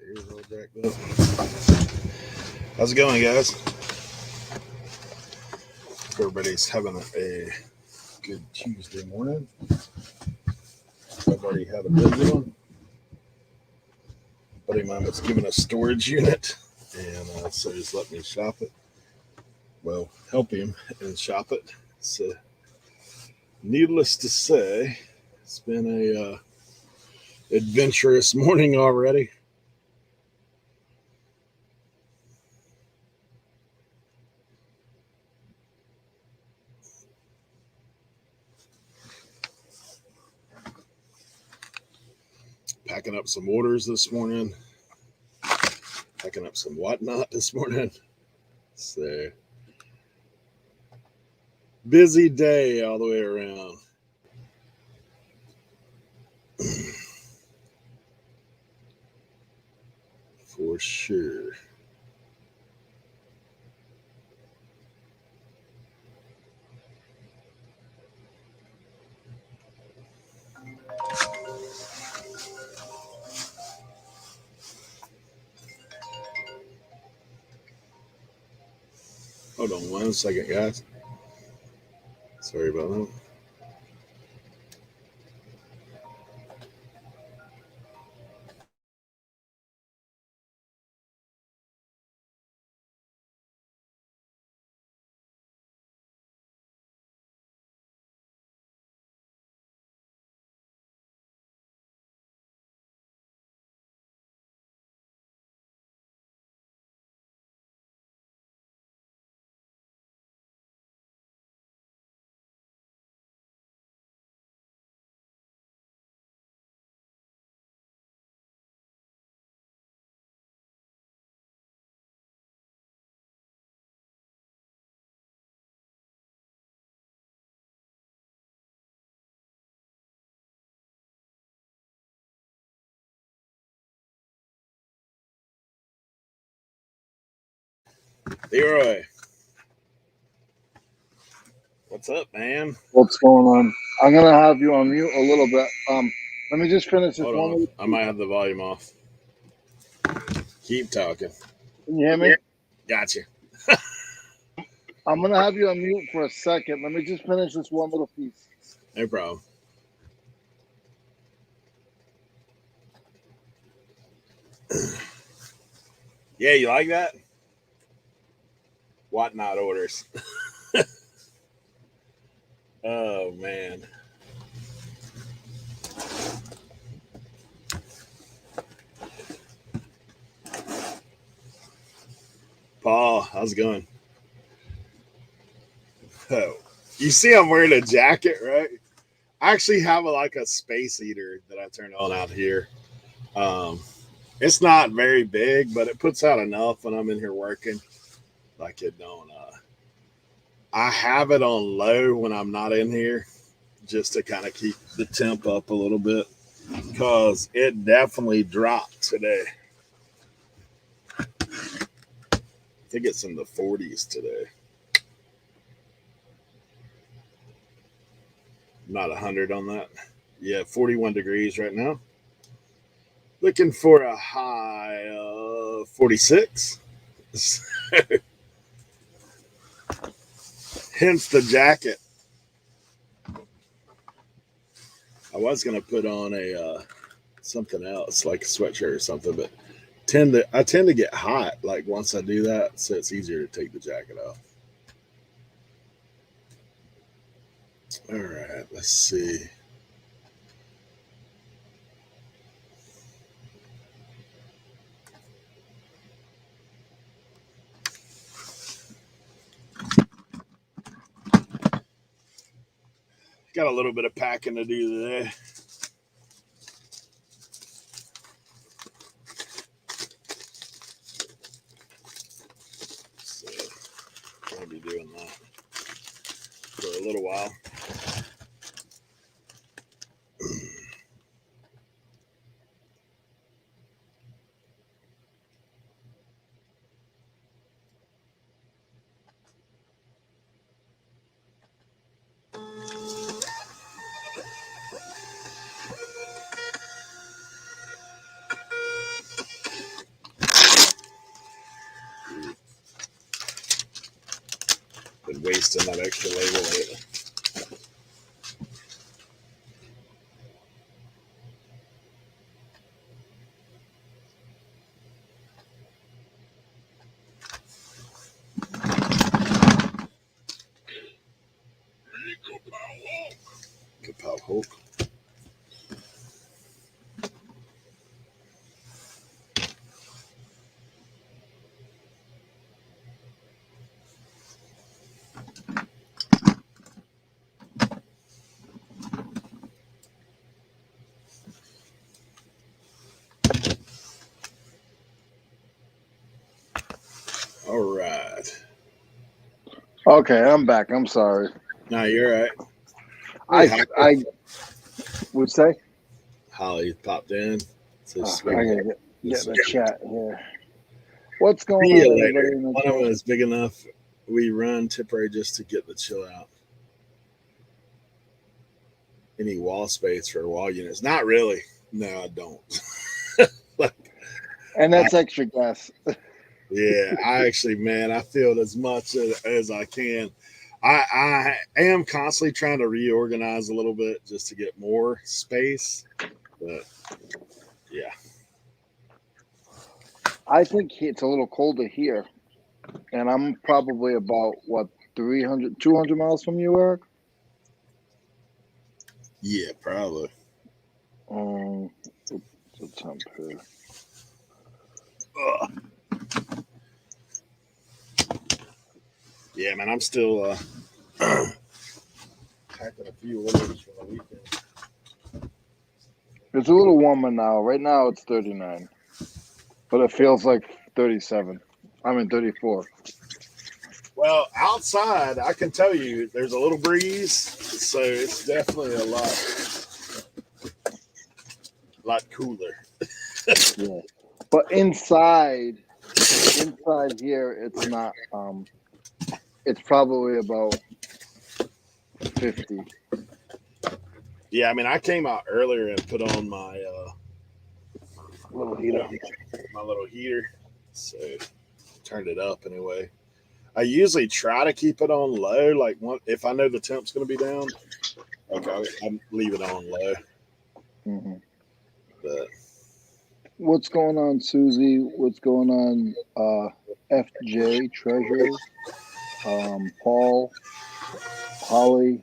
Here's all jacked up. How's it going, guys? Everybody's having a good Tuesday morning. I've already had a busy one. Buddy of mine was given a storage unit, and so he's let me shop it. Well, help him and shop it. So, needless to say, it's been a adventurous morning already. Packing up some orders this morning. Packing up some whatnot this morning. So, busy day all the way around. For sure. Hold on 1 second, guys. Sorry about that. Leroy, what's up, man? What's going on? I'm gonna have you on mute a little bit. Let me just finish this Hold one. on. I might have the volume off. Keep talking. Can you hear me? Gotcha. I'm gonna have you on mute for a second. Let me just finish this one little piece. No problem. Yeah, you like that? Whatnot orders. Oh, man. Paul, how's it going? Oh, you see I'm wearing a jacket, right? I actually have like a space heater that I turn on out here. It's not very big, but it puts out enough when I'm in here working. Like it don't. I have it on low when I'm not in here, just to kind of keep the temp up a little bit, because it definitely dropped today. I think it's in the 40s today. Not 100 on that. Yeah, 41 degrees right now. Looking for a high of 46. Hence the jacket. I was gonna put on a something else, like a sweatshirt or something, but I tend to get hot like once I do that, so it's easier to take the jacket off. All right, let's see. Got a little bit of packing to do today. So I'll be doing that for a little while. Been wasting that extra label lately. Kapow Hulk. All right. Okay, I'm back. I'm sorry. No, you're right. Hey, I would say Holly popped in. So I sweet. gotta get in the chat here. What's See going you on, later. everybody in the One of them chat? is big enough. We run temporary just to get the chill out. Any wall space for wall units? Not really. No, I don't. And that's extra gas. Yeah, I actually, man, I feel as much as I can. I am constantly trying to reorganize a little bit just to get more space. But yeah. I think it's a little colder here. And I'm probably about, what, 300, 200 miles from you, Eric? Yeah, probably. What's the temp here? Ugh. Yeah, man, I'm still packing a few orders for the weekend. It's a little warmer now. Right now it's 39. But it feels like 37. I mean 34. Well, outside, I can tell you there's a little breeze, so it's definitely a lot cooler. Yeah. But inside here it's not it's probably about 50. Yeah, I mean, I came out earlier and put on my Little heater. my little heater, so turned it up anyway. I usually try to keep it on low, like if I know the temp's going to be down. Okay, I leave it on low. Mm-hmm. But What's going on, Susie? What's going on, FJ Treasures? Paul, Holly,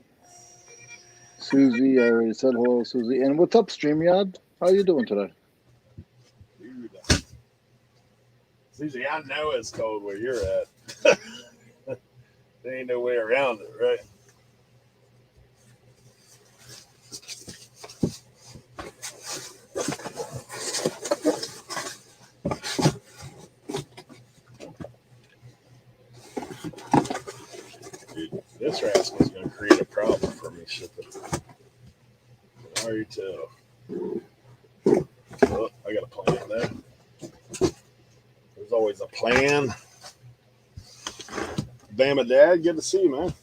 Susie. I already said hello, Susie. And what's up, StreamYard? How you doing today? dude, Susie, I know it's cold where you're at. There ain't no way around it, right? Dude, this rascal's going to create a problem for me shipping. I already tell. Oh, I got a plan there. There's always a plan. Bama Dad, good to see you, man.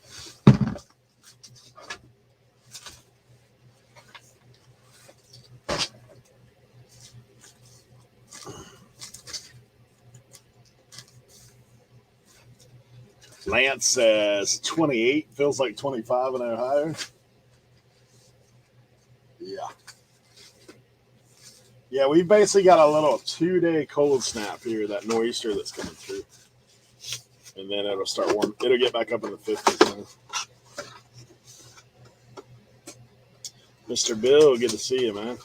Lance says 28 feels like 25 in Ohio. Yeah. Yeah, we basically got a little 2-day cold snap here, that nor'easter that's coming through. And then it'll start warm. It'll get back up in the 50s now. Mr. Bill, good to see you, man.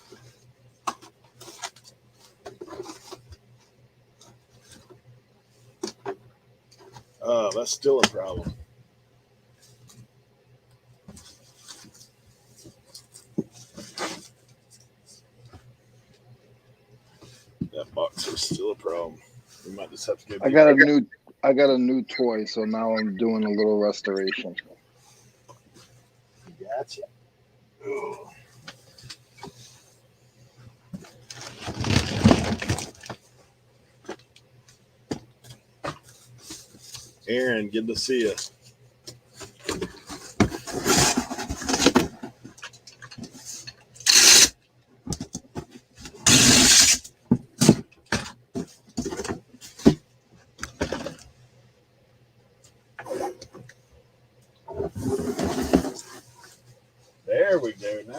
Oh, that's still a problem. That box is still a problem. We might just have to go. I got a new toy, so now I'm doing a little restoration. Gotcha. Ooh. Aaron, good to see you.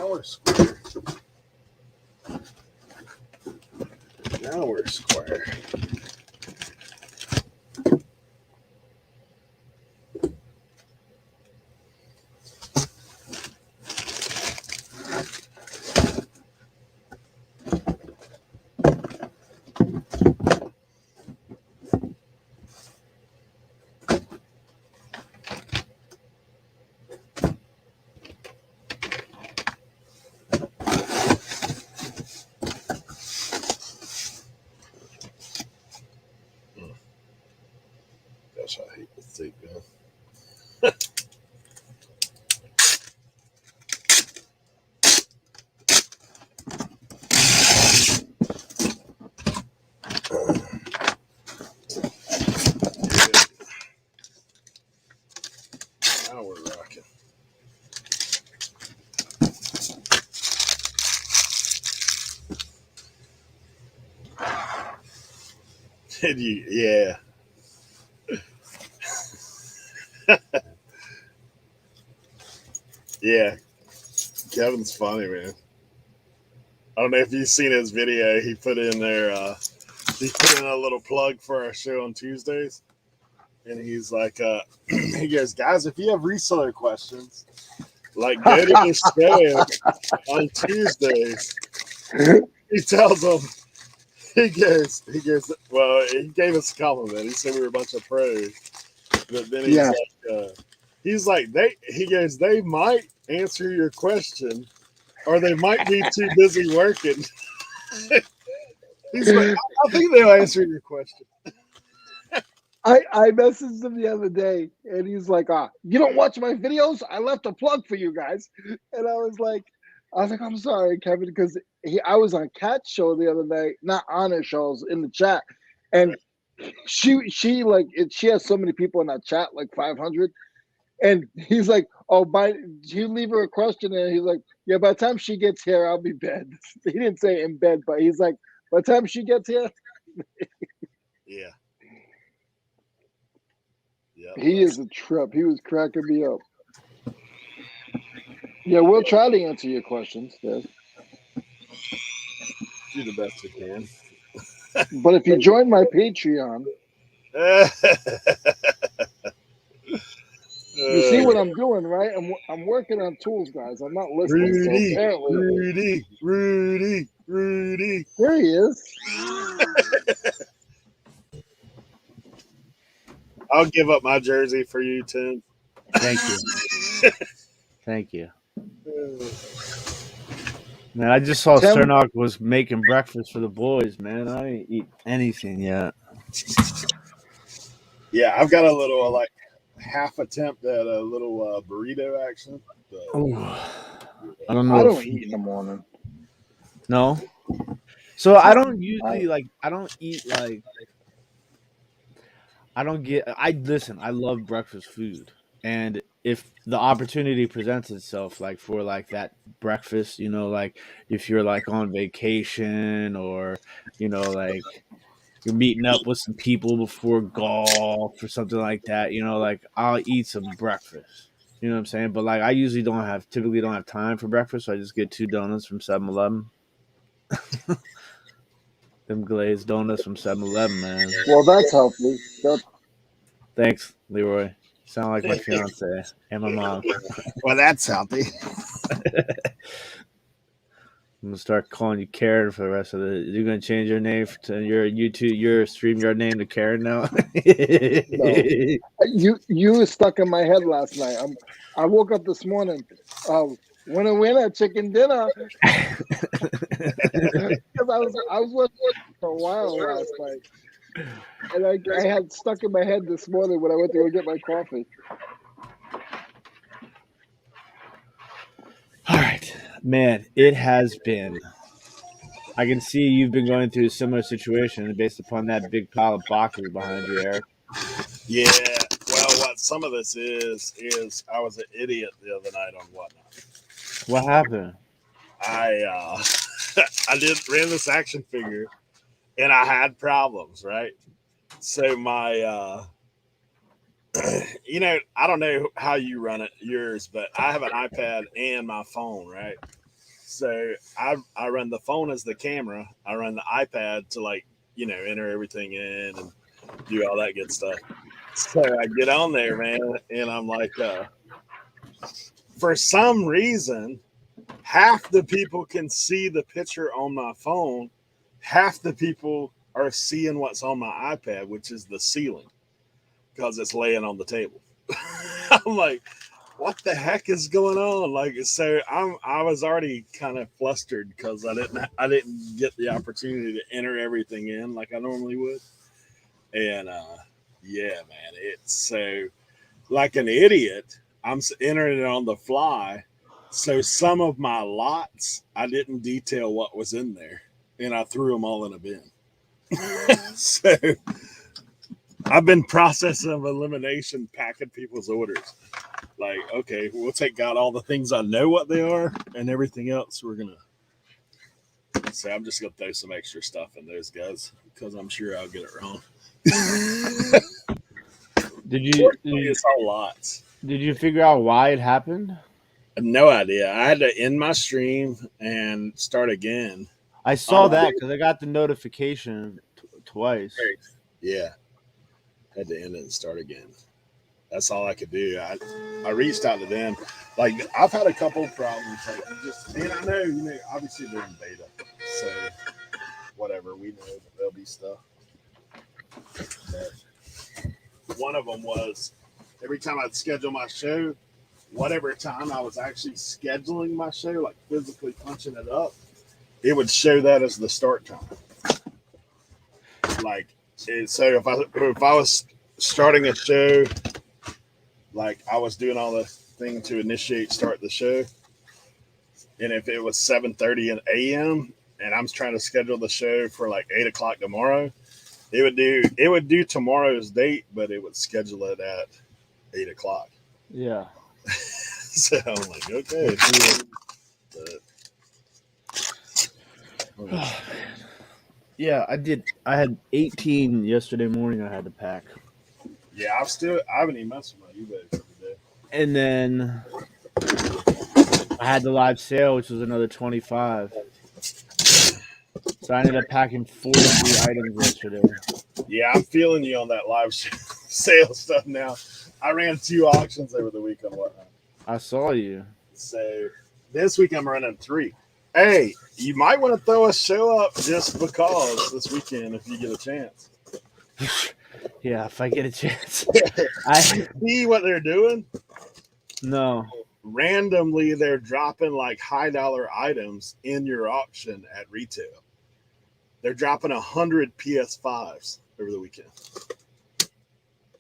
Now we're square. Now we're square. Gosh, I hate this tape gun. Now we're rocking. Did you? Yeah. Yeah. Kevin's funny, man. I don't know if you've seen his video. He put in there. He put in a little plug for our show on Tuesdays, and he's like, he goes, guys, if you have reseller questions, like go to the show on Tuesdays. He tells them, he goes, well, he gave us a compliment. He said we were a bunch of pros, but then he's like, he goes, they might answer your question, or they might be too busy working. He's like, I think they'll answer your question. I messaged him the other day, and he's like, you don't watch my videos? I left a plug for you guys. And I was like, I'm sorry, Kevin, because I was on Cat's show the other night, not on her shows, in the chat. And she has so many people in that chat, like 500. And he's like, you leave her a question, and he's like, yeah, by the time she gets here, I'll be bed. He didn't say in bed, but he's like, by the time she gets here. Yeah. Yep, he is a trip. He was cracking me up. Yeah, we'll try to answer your questions, Dave. Do the best you can. But if you join my Patreon, you see what I'm doing, right? I'm working on tools, guys. I'm not listening. Rudy, so apparently, Rudy. There he is. I'll give up my jersey for you, Tim. Thank you. Thank you. Man, I just saw Cernock was making breakfast for the boys, man. I didn't eat anything yet. Yeah, I've got a little, like, half attempt at a little burrito action. But, I don't know. I don't eat in the morning. No? So I don't usually, I don't eat, listen, I love breakfast food. And if the opportunity presents itself, like for like that breakfast, you know, like if you're like on vacation or, you know, like you're meeting up with some people before golf or something like that, you know, like I'll eat some breakfast. You know what I'm saying? But like I typically don't have time for breakfast, so I just get 2 donuts from 7-Eleven. Them glazed donuts from 7-Eleven, man. Well, that's healthy. Thanks, Leroy. You sound like my fiance and my mom. Well, that's healthy. I'm gonna start calling you Karen for the rest of the. You're gonna change your name to your StreamYard name to Karen now. No, you were stuck in my head last night. I woke up this morning. Winner, chicken dinner. Because I was watching for a while last night, and I had stuck in my head this morning when I went to go get my coffee. All right, man. It has been. I can see you've been going through a similar situation based upon that big pile of boxes behind you, Eric. Yeah. Well, what some of this is I was an idiot the other night on Whatnot. What happened? I ran this action figure, and I had problems, right? So my you know, I don't know how you run yours, but I have an iPad and my phone, right? So I run the phone as the camera. I run the iPad to like, enter everything in and do all that good stuff. So I get on there, man, and I'm like, for some reason, half the people can see the picture on my phone, half the people are seeing what's on my iPad, which is the ceiling, because it's laying on the table. I'm like, what the heck is going on? Like, so I was already kind of flustered because I didn't get the opportunity to enter everything in like I normally would. And yeah, man, it's so like an idiot. I'm entering it on the fly. So some of my lots, I didn't detail what was in there, and I threw them all in a bin. So I've been process of elimination, packing people's orders. Like, okay, we'll take out all the things I know what they are, and everything else we're gonna say. I'm just gonna throw some extra stuff in those guys because I'm sure I'll get it wrong. It's all lots. Did you figure out why it happened? No idea. I had to end my stream and start again. I saw that because I got the notification twice. Yeah, had to end it and start again. That's all I could do. I reached out to them. Like, I've had a couple of problems. Like, and I know, obviously they're in beta, so whatever. We know that there'll be stuff. But one of them was every time I'd schedule my show, whatever time I was actually scheduling my show, like physically punching it up, it would show that as the start time. Like, so if I was starting a show, like I was doing all the thing to start the show, and if it was 7:30 a.m. and I'm trying to schedule the show for like 8 o'clock tomorrow, it would do tomorrow's date, but it would schedule it at 8 o'clock. Yeah. So I'm like, okay. Yeah, I did. I had 18 yesterday morning. I had to pack. Yeah, I haven't even messed with my eBay for the day. And then I had the live sale, which was another 25. So I ended up packing 43 items yesterday. Yeah, I'm feeling you on that live sale stuff now. I ran 2 auctions over the week and whatnot. I saw you. So this week I'm running 3. Hey, you might want to throw a show up just because this weekend if you get a chance. Yeah, if I get a chance. I see what they're doing. No. Randomly, they're dropping like high dollar items in your auction at retail. They're dropping 100 PS5s over the weekend.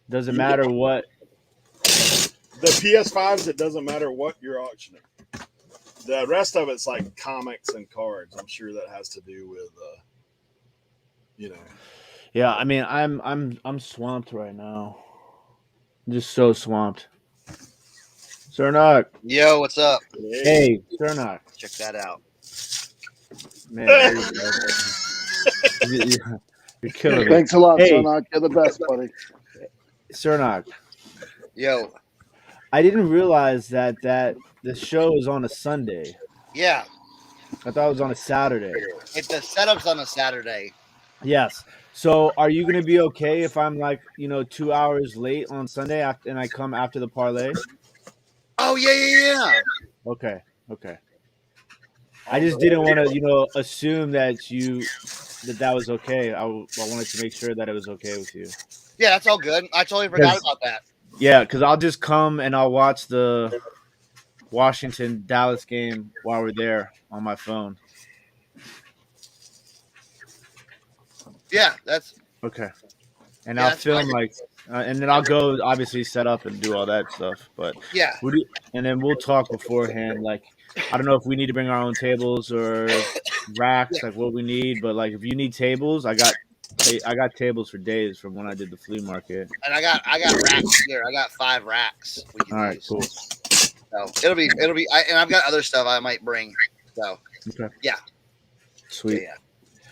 Doesn't matter what. The PS5s, it doesn't matter what you're auctioning. The rest of it's like comics and cards. I'm sure that has to do with, Yeah, I mean, I'm swamped right now. I'm just so swamped. Cernak. Yo, what's up? Hey, Cernak. Check that out. Man, you're killing me. Thanks a lot, Hey. Cernak. You're the best, buddy. Cernak. Yo. I didn't realize that the show is on a Sunday. Yeah. I thought it was on a Saturday. If the setup's on a Saturday. Yes. So are you going to be okay if I'm like, 2 hours late on Sunday and I come after the parlay? Oh, yeah. Okay. I just didn't want to, assume that that was okay. I wanted to make sure that it was okay with you. Yeah, that's all good. I totally forgot about that. Yeah, because I'll just come and I'll watch the Washington-Dallas game while we're there on my phone. Yeah, that's okay. And I'll film and then I'll go obviously set up and do all that stuff. But yeah, and then we'll talk beforehand. Like, I don't know if we need to bring our own tables or racks, like what we need. But like, if you need tables, I got tables for days from when I did the flea market. And I got racks here. I got 5 racks. All right, cool. So it'll be. And I've got other stuff I might bring. So okay. Yeah. Sweet. Yeah.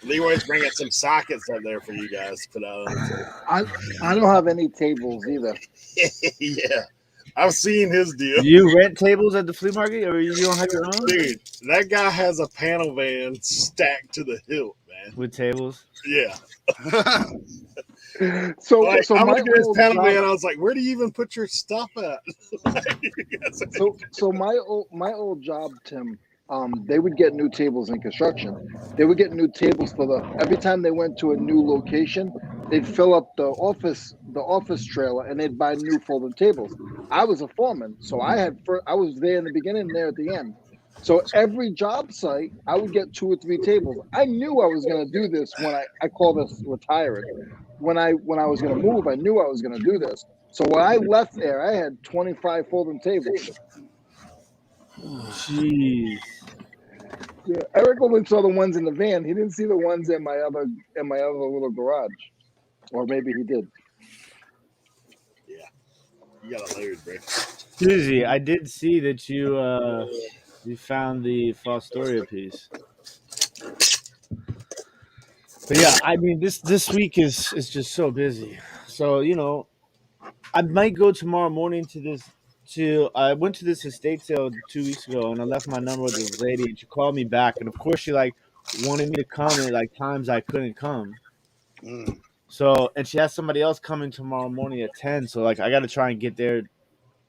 Leroy's bringing some sockets up there for you guys to put out. I don't have any tables either. Yeah, I've seen his deal. You rent tables at the flea market, or you don't have your own Dude, that guy has a panel van stacked to the hilt, man. with tables? Yeah. So Like, so I'm my looking at his old panel job. van. I was like, where do you even put your stuff at? So my old job, Tim, they would get new tables in construction. They would get new tables for the every time they went to a new location, they'd fill up the office trailer and they'd buy new folding tables. I was a foreman, so I was there in the beginning and there at the end. So every job site, I would get 2 or 3 tables. I knew I was going to do this when I call this retiring. When I was going to move, I knew I was going to do this. So when I left there, I had 25 folding tables. Jeez. Yeah, Eric only saw the ones in the van. He didn't see the ones in my other little garage, or maybe he did. Yeah. You got a load, bro. Susie, I did see that you found the Fostoria piece. But yeah, I mean this week is just so busy. So, I might go tomorrow morning to this to I went to this estate sale 2 weeks ago, and I left my number with this lady, and she called me back, and of course she like wanted me to come at like times I couldn't come. Mm. So, and she has somebody else coming tomorrow morning at 10, so like I got to try and get there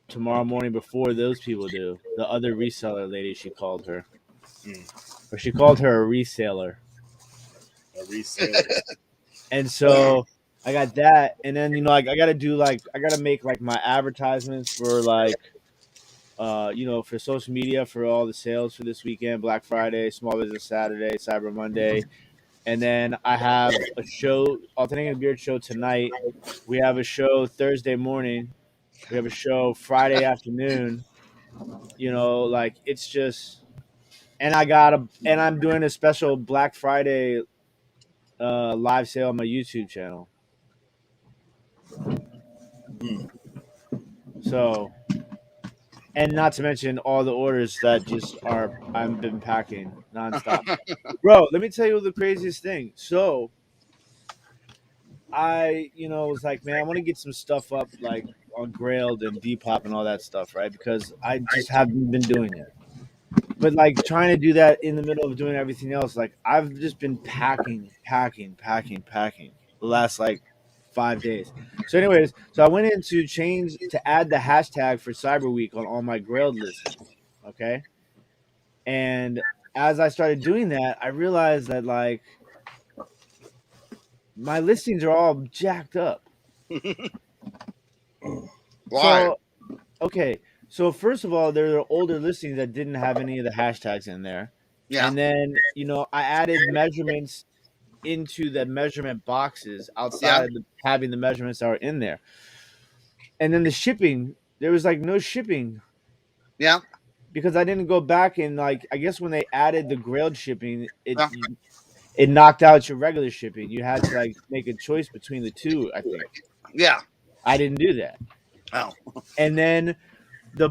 tomorrow morning before those people do. The other reseller lady, she called her. Or she called her a reseller. A reseller. And so I got that, and then like I gotta make like my advertisements for like for social media for all the sales for this weekend, Black Friday, Small Business Saturday, Cyber Monday, and then I have a show, Alternating Beard show tonight. We have a show Thursday morning. We have a show Friday afternoon. Like it's just, and I'm doing a special Black Friday live sale on my YouTube channel. So, and not to mention all the orders that just I've been packing nonstop. Bro, let me tell you the craziest thing. So I, was like, man, I want to get some stuff up like on Grailed and Depop and all that stuff, right? Because I just haven't been doing it. But like trying to do that in the middle of doing everything else, like I've just been packing the last like 5 days. So, anyways, so I went in to add the hashtag for Cyber Week on all my Grailed listings. Okay. And as I started doing that, I realized that like my listings are all jacked up. Why? So, okay. So first of all, there are older listings that didn't have any of the hashtags in there. Yeah. And then, I added measurements into the measurement boxes outside of having the measurements that were in there. And then the shipping, there was like no shipping. Yeah. Because I didn't go back and like, I guess when they added the Grailed shipping, Yeah. it knocked out your regular shipping. You had to like make a choice between the two, I think. Yeah. I didn't do that. Oh. And then do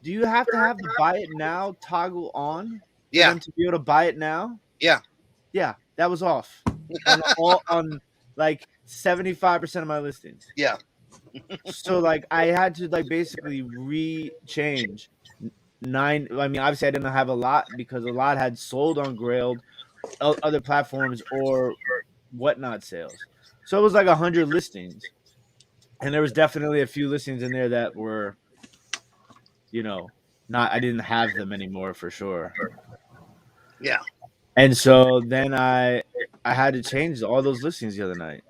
you have to have the buy it now toggle on for them to be able to buy it now? Yeah. Yeah, that was off on like 75% of my listings. Yeah. So like I had to like basically re-change 9. I mean, obviously I didn't have a lot because a lot had sold on Grailed, other platforms or whatnot sales. So it was like 100 listings, and there was definitely a few listings in there that were, not, I didn't have them anymore for sure. Yeah. And so then I had to change all those listings the other night.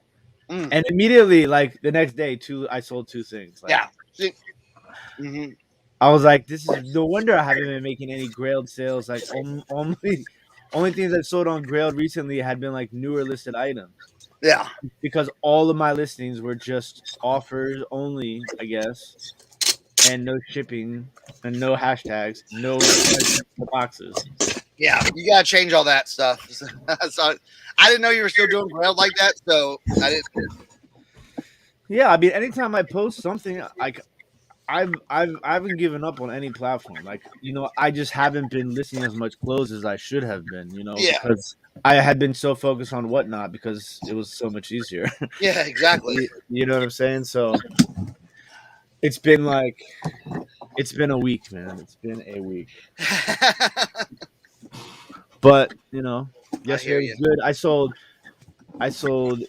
Mm. And immediately, like the next day, I sold 2 things. Like, Yeah. See? Mm-hmm. I was like, this is no wonder I haven't been making any Grailed sales. Like only things I've sold on Grailed recently had been like newer listed items. Yeah. Because all of my listings were just offers only, I guess, and no shipping and no hashtags, no boxes. Yeah, you gotta change all that stuff. So I didn't know you were still doing Grailed like that, so I didn't. Yeah, I mean, anytime I post something, like I haven't given up on any platform. Like, I just haven't been listing as much clothes as I should have been. Because I had been so focused on whatnot because it was so much easier. Yeah, exactly. You know what I'm saying? So, It's been like it's been a week, man. It's been a week. But I hear yesterday was you. good. I sold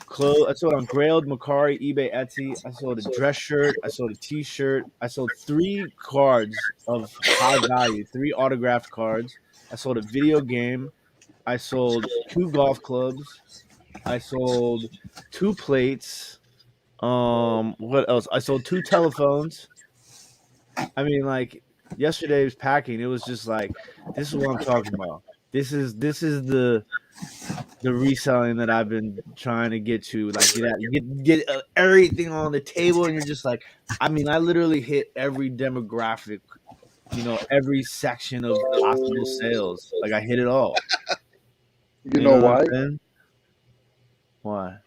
clothes. I sold on Grailed, Macari, eBay, Etsy. I sold a dress shirt. I sold a T-shirt. I sold 3 cards of high value, 3 autographed cards. I sold a video game. I sold 2 golf clubs. I sold 2 plates. What else? I sold 2 telephones. I mean, like yesterday's packing, it was just like this is what I'm talking about. This is the reselling that I've been trying to get to, like get everything on the table, and you're just like, I mean, I literally hit every demographic, every section of possible sales. Like I hit it all. You You know know what I'm why? saying? Why?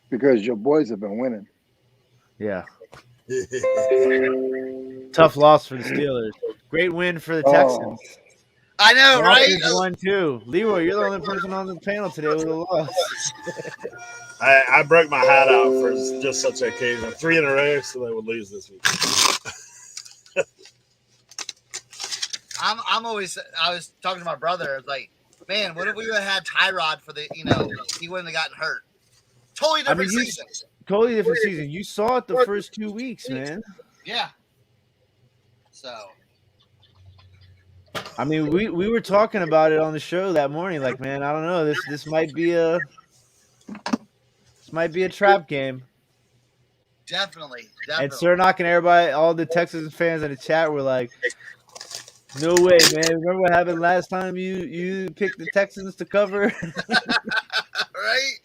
Because your boys have been winning. Yeah. Tough loss for the Steelers. Great win for the Oh, Texans. I know, right? Dolphins won too. Leroy, you're the only person on the panel today with a loss. I broke my hat out for just such an occasion. 3 in a row, so they would lose this week. I was talking to my brother. I was like, man, what if we would have had Tyrod for the, he wouldn't have gotten hurt. Totally I mean, different season. totally different season. You saw it the first 2 weeks, man. Yeah. So. I mean, we were talking about it on the show that morning. Like, man, I don't know. This might be a trap game. Definitely. And Sir knocking everybody, all the Texas fans in the chat were like, "No way, man! Remember what happened last time? You picked the Texans to cover." Right.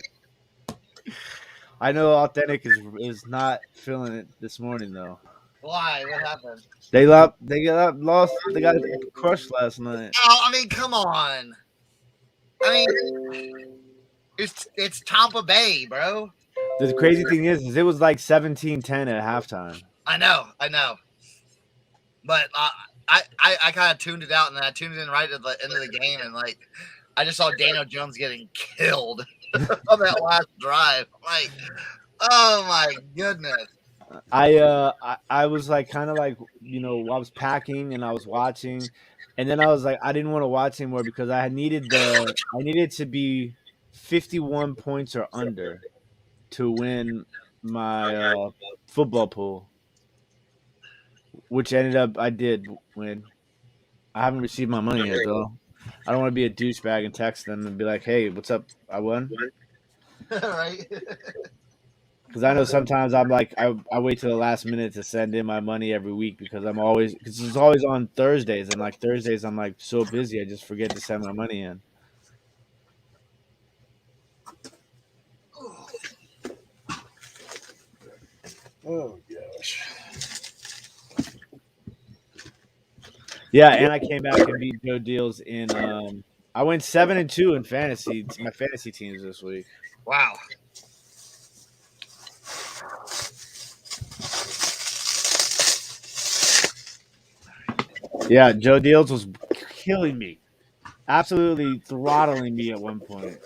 I know Authentic is not feeling it this morning though. Why? What happened? They got lost. They got crushed last night. Oh, I mean, come on. I mean, it's Tampa Bay, bro. The crazy thing is it was like 17-10 at halftime. I know. But I kind of tuned it out, and then I tuned in right at the end of the game, and like I just saw Daniel Jones getting killed on that last drive. I'm like, oh my goodness. I was like kind of like I was packing and I was watching, and then I was like I didn't want to watch anymore because I needed to be 51 points or under to win my football pool, which ended up I did win. I haven't received my money yet though. I don't want to be a douchebag and text them and be like, "Hey, what's up? I won." Right. Because I know sometimes I'm like I wait till the last minute to send in my money every week because it's always on Thursdays, and like Thursdays I'm like so busy I just forget to send my money in. Oh gosh. Yeah, and I came back and beat Joe Deals in. I went 7-2 in fantasy. My fantasy teams this week. Wow. Yeah, Joe Deals was killing me, absolutely throttling me at one point.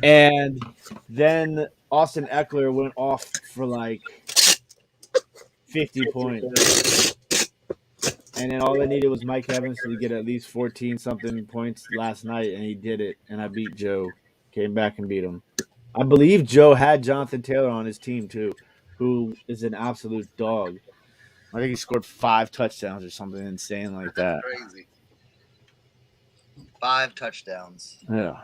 And then Austin Eckler went off for like 50 points. And then all I needed was Mike Evans to get at least 14-something points last night, and he did it. And I beat Joe. Came back and beat him. I believe Joe had Jonathan Taylor on his team, too, who is an absolute dog. I think he scored 5 touchdowns or something insane like that. Crazy. 5 touchdowns. Yeah.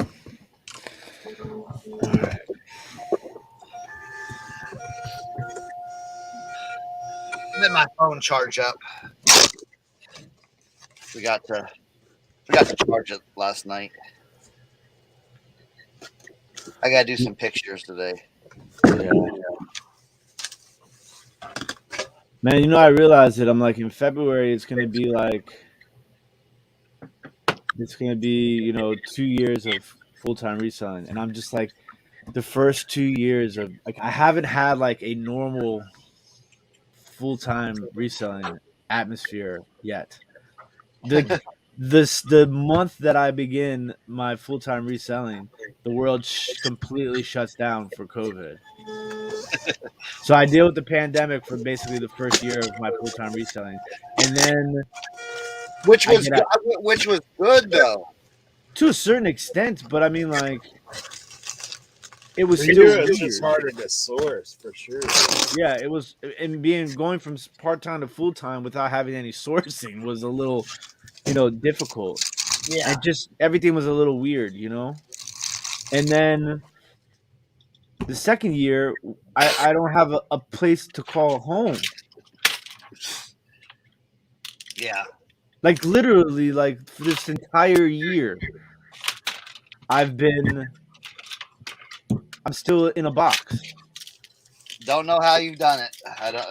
Let my phone charge up. We got to charge it last night. I gotta do some pictures today. Yeah. Man, I realized that I'm like in February it's gonna be 2 years of full-time reselling, and I'm just like the first 2 years of like I haven't had like a normal full-time reselling atmosphere yet. The month that I begin my full-time reselling, the world completely shuts down for COVID. So I deal with the pandemic for basically the first year of my full-time reselling, and then which I was get out good though. to a certain extent. But I mean, like, it was For still you, it's just weird. harder to source for sure. Yeah, it was, and going from part-time to full-time without having any sourcing was a little, difficult. Yeah. And just everything was a little weird, And then the second year, I don't have a place to call home. Yeah. Like literally, like for this entire year, I'm still in a box. Don't know how you've done it. I don't.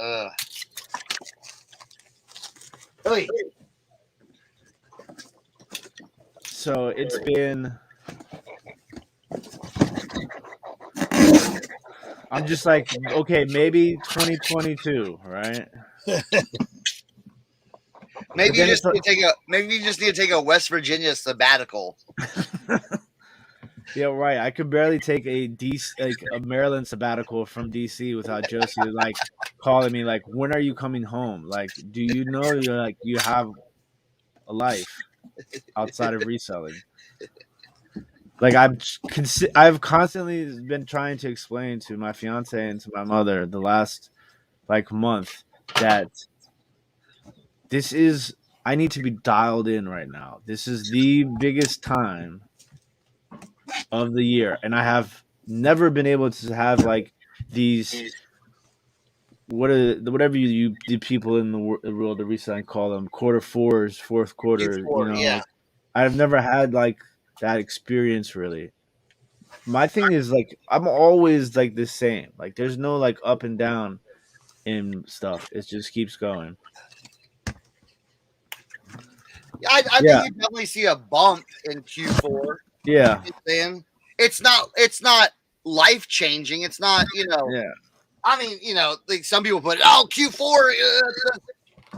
Really? So it's been. I'm just like, okay, maybe 2022, right? Maybe then you just need to take a. Maybe you just need to take a West Virginia sabbatical. Yeah, right. I could barely take a Maryland sabbatical from DC without Josie like calling me like, when are you coming home? Like, do you know you have a life outside of reselling? Like I've constantly been trying to explain to my fiance and to my mother the last like month that I need to be dialed in right now. This is the biggest time of the year, and I have never been able to have like these whatever you the people in the world of reselling call them quarter fours, fourth quarter. Yeah. Like I've never had like that experience really. My thing is like I'm always like the same. Like there's no like up and down in stuff. It just keeps going. I Yeah. think you definitely see a bump in Q4. Yeah. It's not life changing. It's not, Yeah. I mean, like some people put, Q4,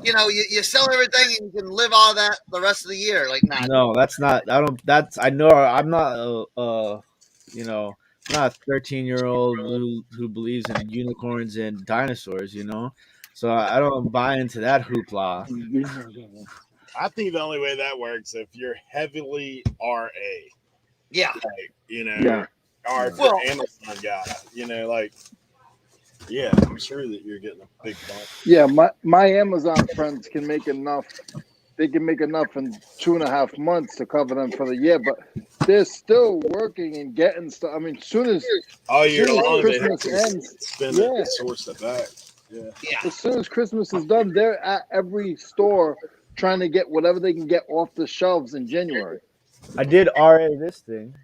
you sell everything and you can live all that the rest of the year. Like, nah. No, that's not. I don't. That's. I know. I'm not. Not a 13-year-old who believes in unicorns and dinosaurs. So I don't buy into that hoopla. I think the only way that works if you're heavily RA, Yeah. like Yeah. or if you're Amazon guy, yeah, I'm sure that you're getting a big bump. Yeah, my Amazon friends can make enough. They can make enough in 2.5 months to cover them for the year, but they're still working and getting stuff. I mean, soon as Christmas ends, spend it and source it back. Yeah. As soon as Christmas is done, they're at every store trying to get whatever they can get off the shelves in January. I did RA this thing.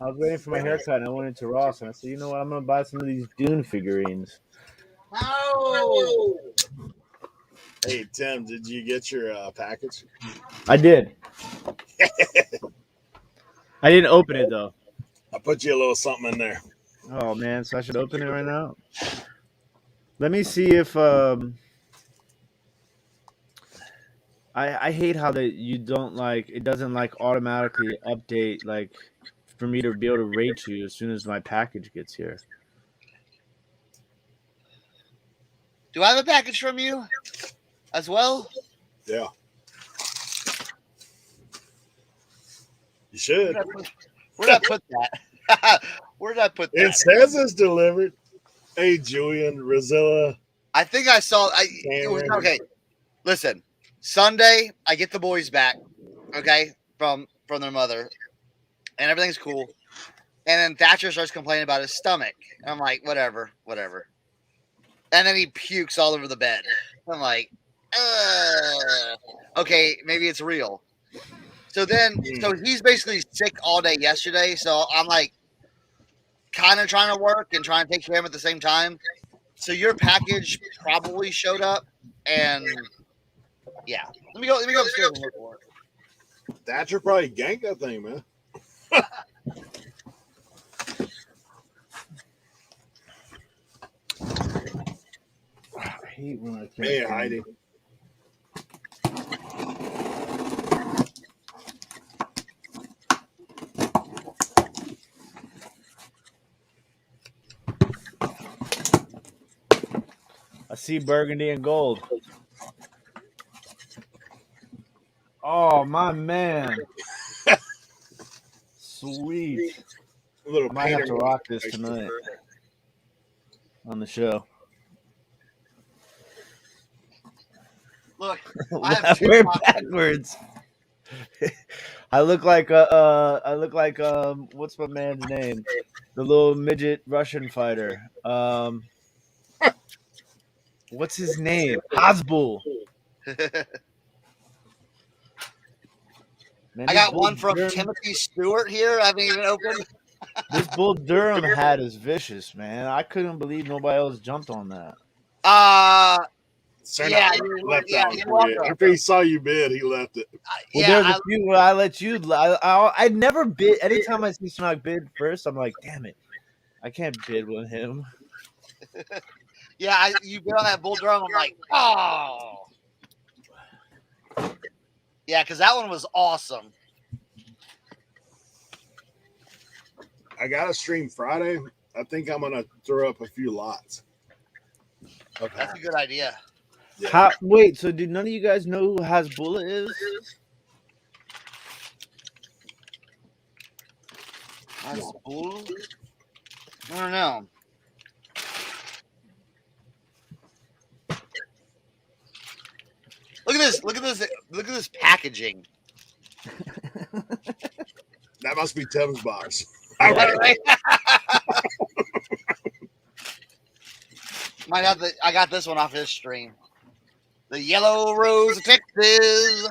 I was waiting for my haircut, and I went into Ross, and I said, "You know what? I'm gonna buy some of these Dune figurines." Oh. Hey Tim, did you get your package? I did. I didn't open it though. I put you a little something in there. Oh man, so I should open it right now. Let me see if I hate how that you don't like it doesn't like automatically update like for me to be able to rate you as soon as my package gets here. Do I have a package from you as well? Yeah. You should. Where'd I put that? Where'd I put that? It says it's delivered. Hey, Julian, Rosilla. I think I saw. Okay. Listen, Sunday I get the boys back. Okay, from their mother, and everything's cool. And then Thatcher starts complaining about his stomach. And I'm like, whatever. And then he pukes all over the bed. I'm like, okay, maybe it's real. So he's basically sick all day yesterday. So I'm like, kind of trying to work and trying to take care of him at the same time. So your package probably showed up, and yeah, let me go upstairs and look for it. Thatcher probably ganked that thing, man. I hate when I can't. Hey, Heidi. see burgundy and gold. Oh my man, sweet. A little I might have painter. to rock this tonight on the show. Look, I have two We're boxes. backwards. I look like what's my man's name? The little midget Russian fighter. What's his name? Hasbull. Man, I this got Bull one from Durham- Timothy Stewart here. I haven't even opened. This Bull Durham hat is vicious, man. I couldn't believe nobody else jumped on that. Sir Yeah, left yeah, that one you're for you. welcome. After he saw you bid, he left it. Well, Yeah, there's a few where I let you. I never bid. Anytime I see Snog bid first, I'm like, damn it, I can't bid with him. yeah. You bid on that bull drum. I'm like, oh, yeah, because that one was awesome. I got to stream Friday. I think I'm gonna throw up a few lots. Okay. That's a good idea. Yeah. Wait, so do none of you guys know who Hasbulla is? That's bull. I don't know. Look at this! Look at this! Look at this packaging. That must be Tim's box. All right. Might have the. I got this one off his stream. The Yellow Rose of Texas.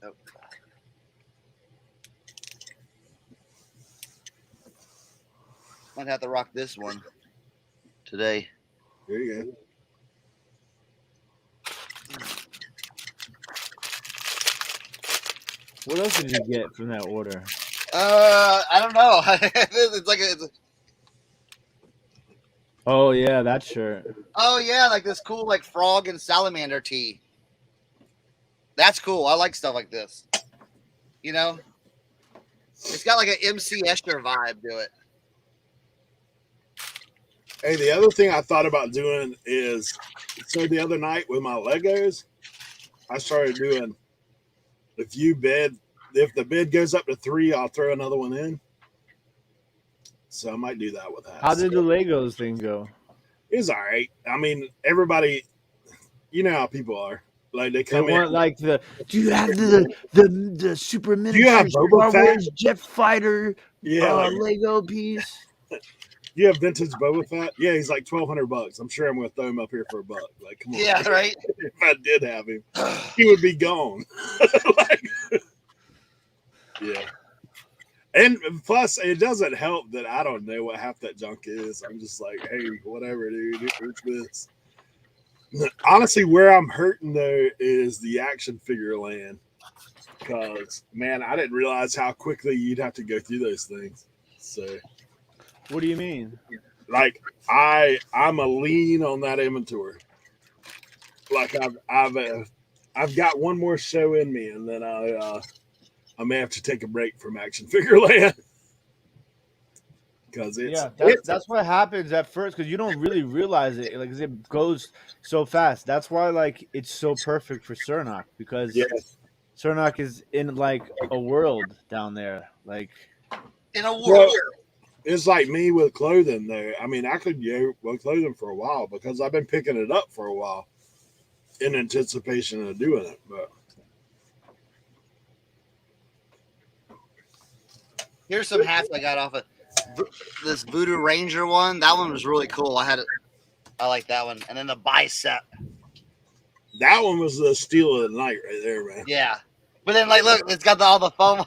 Oh. Might have to rock this one today. There you go. What else did you get from that order? I don't know. It's like a. Oh yeah, that shirt. Oh yeah, like this cool like frog and salamander tee. That's cool. I like stuff like this. You know, it's got like an MC Escher vibe to it. Hey, the other thing I thought about doing is, so the other night with my Legos, I started doing, if the bid goes up to 3, I'll throw another one in. So I might do that with that. How did the Legos thing go? It's all right. I mean, everybody, you know how people are. Like they They come want in. like the. Do you have the super miniature have Boba Star Fett? Wars jet fighter Yeah, like, Lego piece? you have vintage Boba Fett? Yeah, he's like $1,200. I'm sure I'm gonna throw him up here for $1. Like, come on. Yeah, right. If I did have him, he would be gone. Like, yeah. And plus, it doesn't help that I don't know what half that junk is. I'm just like, hey, whatever, dude. It's this. Honestly, where I'm hurting though is the action figure land. Because man, I didn't realize how quickly you'd have to go through those things. So, What do you mean? like, I'm a lean on that inventory. Like I've got one more show in me, and then I may have to take a break from action figure land. Because that's what happens at first because you don't really realize it, like 'cause it goes so fast. That's why like it's so perfect for Cernock because Cernock is in like a world down there. Like In a world. Well, it's like me with clothing though. I mean, I could go with clothing for a while because I've been picking it up for a while in anticipation of doing it. But Here's some hats I got off of this Voodoo Ranger one. That one was really cool. I like that one. And then the bicep. that one was the steal of the night right there, man. Yeah. But then like look, it's got all the foam.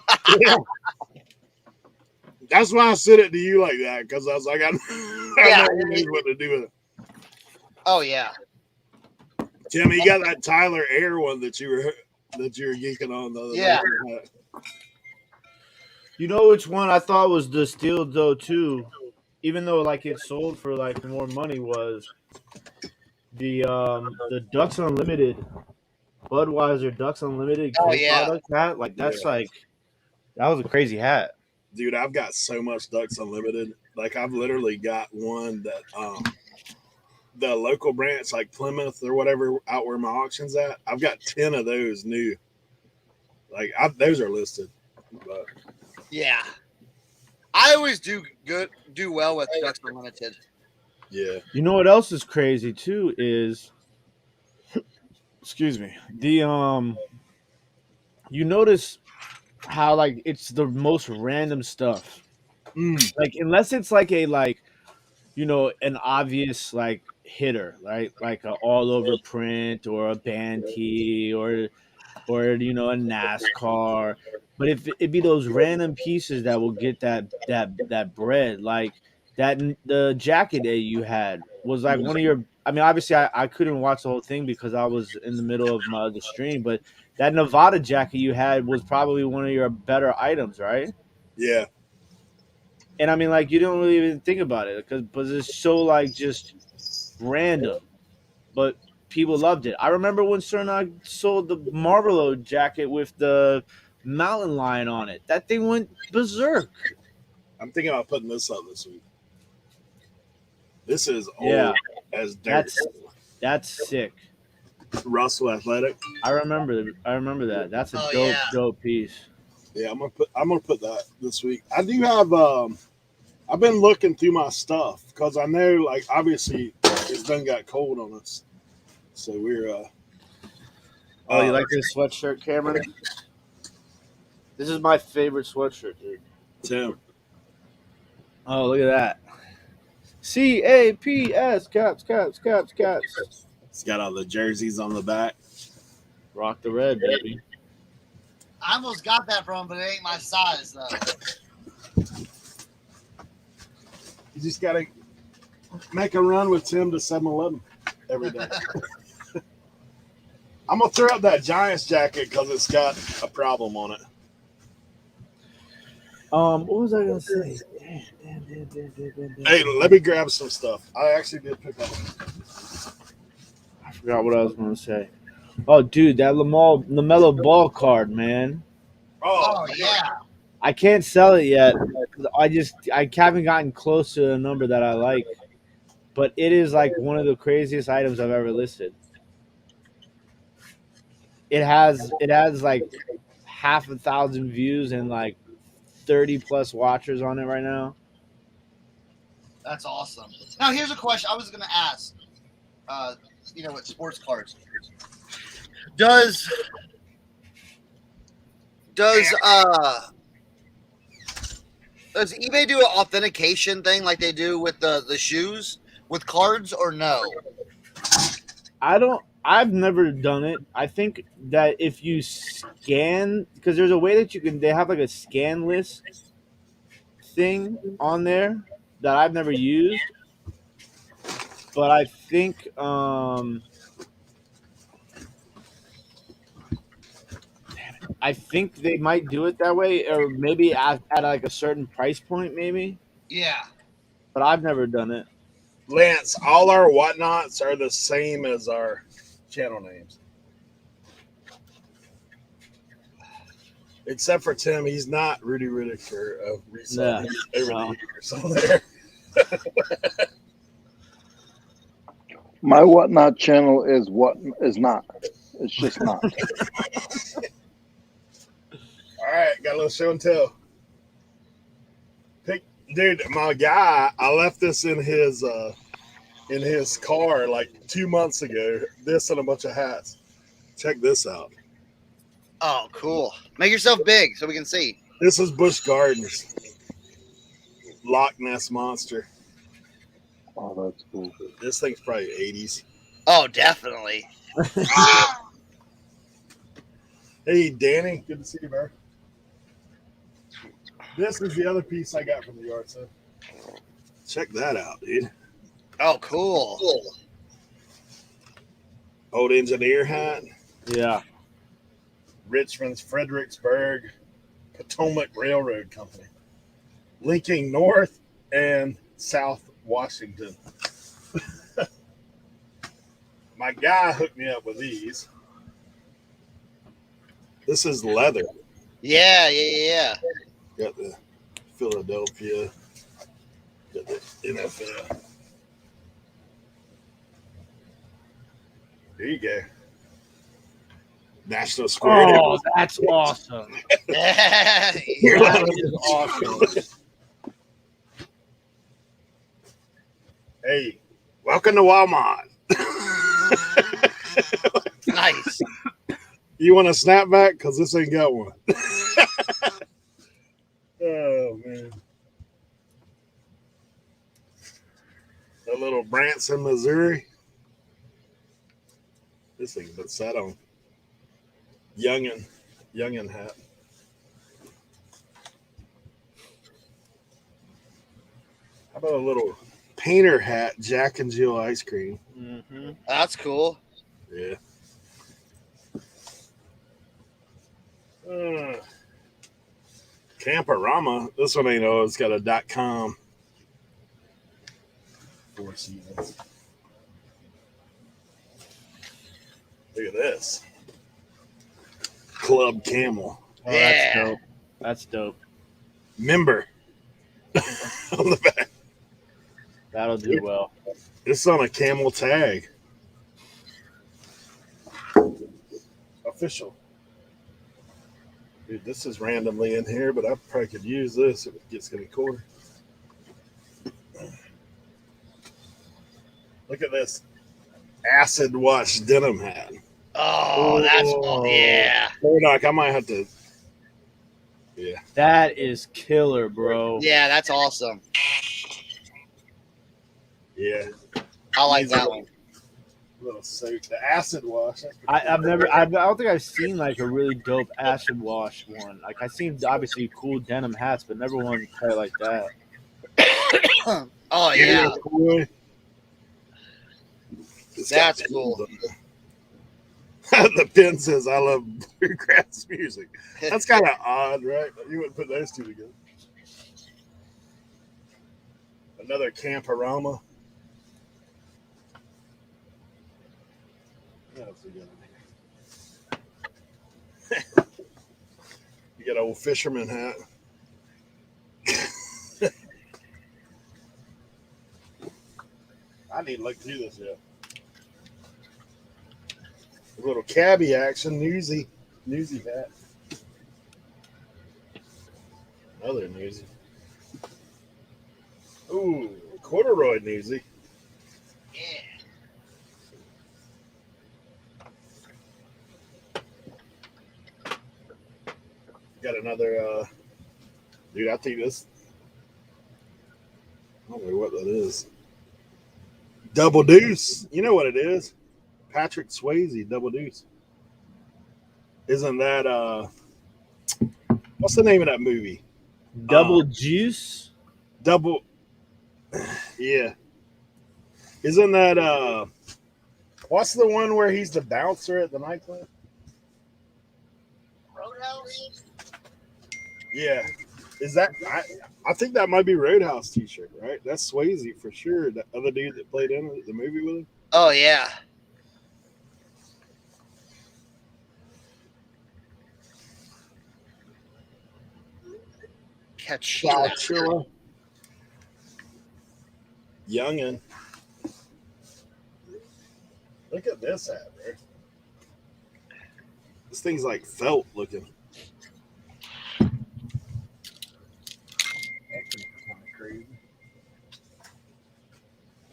That's why I said it to you like that, because I was like, I Yeah. know what to do with it. Oh yeah. Tim, you got that Tyler Air one that you were geeking on the other Yeah. night. you know which one I thought was the steal though too, even though like it sold for like more money was the Ducks Unlimited Budweiser Ducks Unlimited Oh, Clay yeah. product hat. Like that's like that was a crazy hat. Dude, I've got so much Ducks Unlimited. Like I've literally got one that the local branch, like Plymouth or whatever, out where my auction's at. I've got 10 of those new. Like those are listed, but Yeah. I always do well with Ducks Unlimited. yeah, You know what else is crazy too is, excuse me, you notice how like it's the most random stuff. mm, Like unless it's like a like an obvious like hitter, right? Like a all over print or a band tee or a NASCAR. But if it'd be those random pieces that will get that bread, like the jacket that you had was like one of your. I mean, obviously, I couldn't watch the whole thing because I was in the middle of my other stream. But that Nevada jacket you had was probably one of your better items, right? yeah. And I mean, like you don't really even think about it because it's so like just random, but people loved it. I remember when Cernog sold the Marlboro jacket with the mountain lion on it. That thing went berserk. I'm thinking about putting this up this week. This is Yeah, old as dirt. that's sick. Russell Athletic. I remember that. That's a Oh, dope yeah. dope piece. Yeah, I'm gonna put that this week. I do have I've been looking through my stuff because I know like obviously it's done got cold on us. So we're Oh, you like this sweatshirt, Cameron? This is my favorite sweatshirt, dude. Tim. Oh, look at that. CAPS caps. It's got all the jerseys on the back. Rock the red, baby. I almost got that from him, but it ain't my size, though. You just gotta make a run with Tim to 7-Eleven every day. I'm gonna throw up that Giants jacket because it's got a problem on it. What was I gonna say? Damn. Hey, let me grab some stuff. I actually did pick up. I forgot what I was gonna say. Oh, dude, that LaMelo Ball card, man. Oh, yeah. I can't sell it yet. I haven't gotten close to a number that I like, but it is like one of the craziest items I've ever listed. It has like 500,000 views and like 30 plus watchers on it right now. That's awesome. Now, here's a question I was going to ask. With sports cards, does eBay do an authentication thing like they do with the shoes with cards, or no? I've never done it. I think that if you scan, because there's a way that they have like a scan list thing on there that I've never used, but I think they might do it that way, or maybe at like a certain price point, maybe. Yeah. But I've never done it. Lance, all our whatnots are the same as our channel names. Except for Tim, he's not Rudy Riddick of Reset. Yeah. Over the years on there. My whatnot channel is what is not. It's just not. All right, got a little show and tell. Dude, my guy, I left this in his car like 2 months ago. This and a bunch of hats. Check this out. Oh, cool. Make yourself big so we can see. This is Busch Gardens. Loch Ness Monster. Oh, that's cool. This thing's probably 80s. Oh, definitely. Hey, Danny. Good to see you, bro. This is the other piece I got from the yard sale. Check that out, dude. Oh, cool. Old engineer hat. Yeah. Richmond's Fredericksburg Potomac Railroad Company. Linking North and South Washington. My guy hooked me up with these. This is leather. Yeah. Got the Philadelphia, the NFL. There you go. National Square. Oh, that's awesome. Yeah. That is awesome. Hey, welcome to Walmart. Nice. You want a snapback? Because this ain't got one. Oh, man. A little Branson, Missouri. This thing's been sat on. Youngin hat. How about a little painter hat, Jack and Jill ice cream? Mm-hmm. That's cool. Yeah. Camperama. This one ain't old. It's got a .com. Four Seasons. Look at this. Club Camel. Oh, Yeah. that's dope. That's dope. Member. On the back. That'll do well. It's on a camel tag. Official. Dude, this is randomly in here, but I probably could use this if it gets any cooler. Look at this acid wash denim hat. Oh, that's yeah. Murdoch, I might have to. Yeah. That is killer, bro. Yeah, that's awesome. Yeah. I like that one. Little soap. The acid wash. I don't think I've seen like a really dope acid wash one. Like I've seen obviously cool denim hats, but never one quite like that. Oh yeah. It's That's got- cool. The pin says, "I love bluegrass music." That's kind of odd, right? You wouldn't put those two together. Another Camperama. What else we got in here? You got an old fisherman hat. I need to look through this yet. A little cabbie action, newsy hat. Another newsy. Ooh, corduroy newsy. Yeah. Got another, dude, I think this, I don't know what that is. Double Deuce. You know what it is? Patrick Swayze, Double Deuce. Isn't that, what's the name of that movie? Double juice. Double, yeah. Isn't that, what's the one where he's the bouncer at the nightclub? Roadhouse? Yeah. Is that, I think that might be Roadhouse t-shirt, right? That's Swayze for sure. The other dude that played in the movie with him. Oh yeah. Chilla. Youngin. Look at this hat, bro. This thing's like felt looking. That's kind of crazy.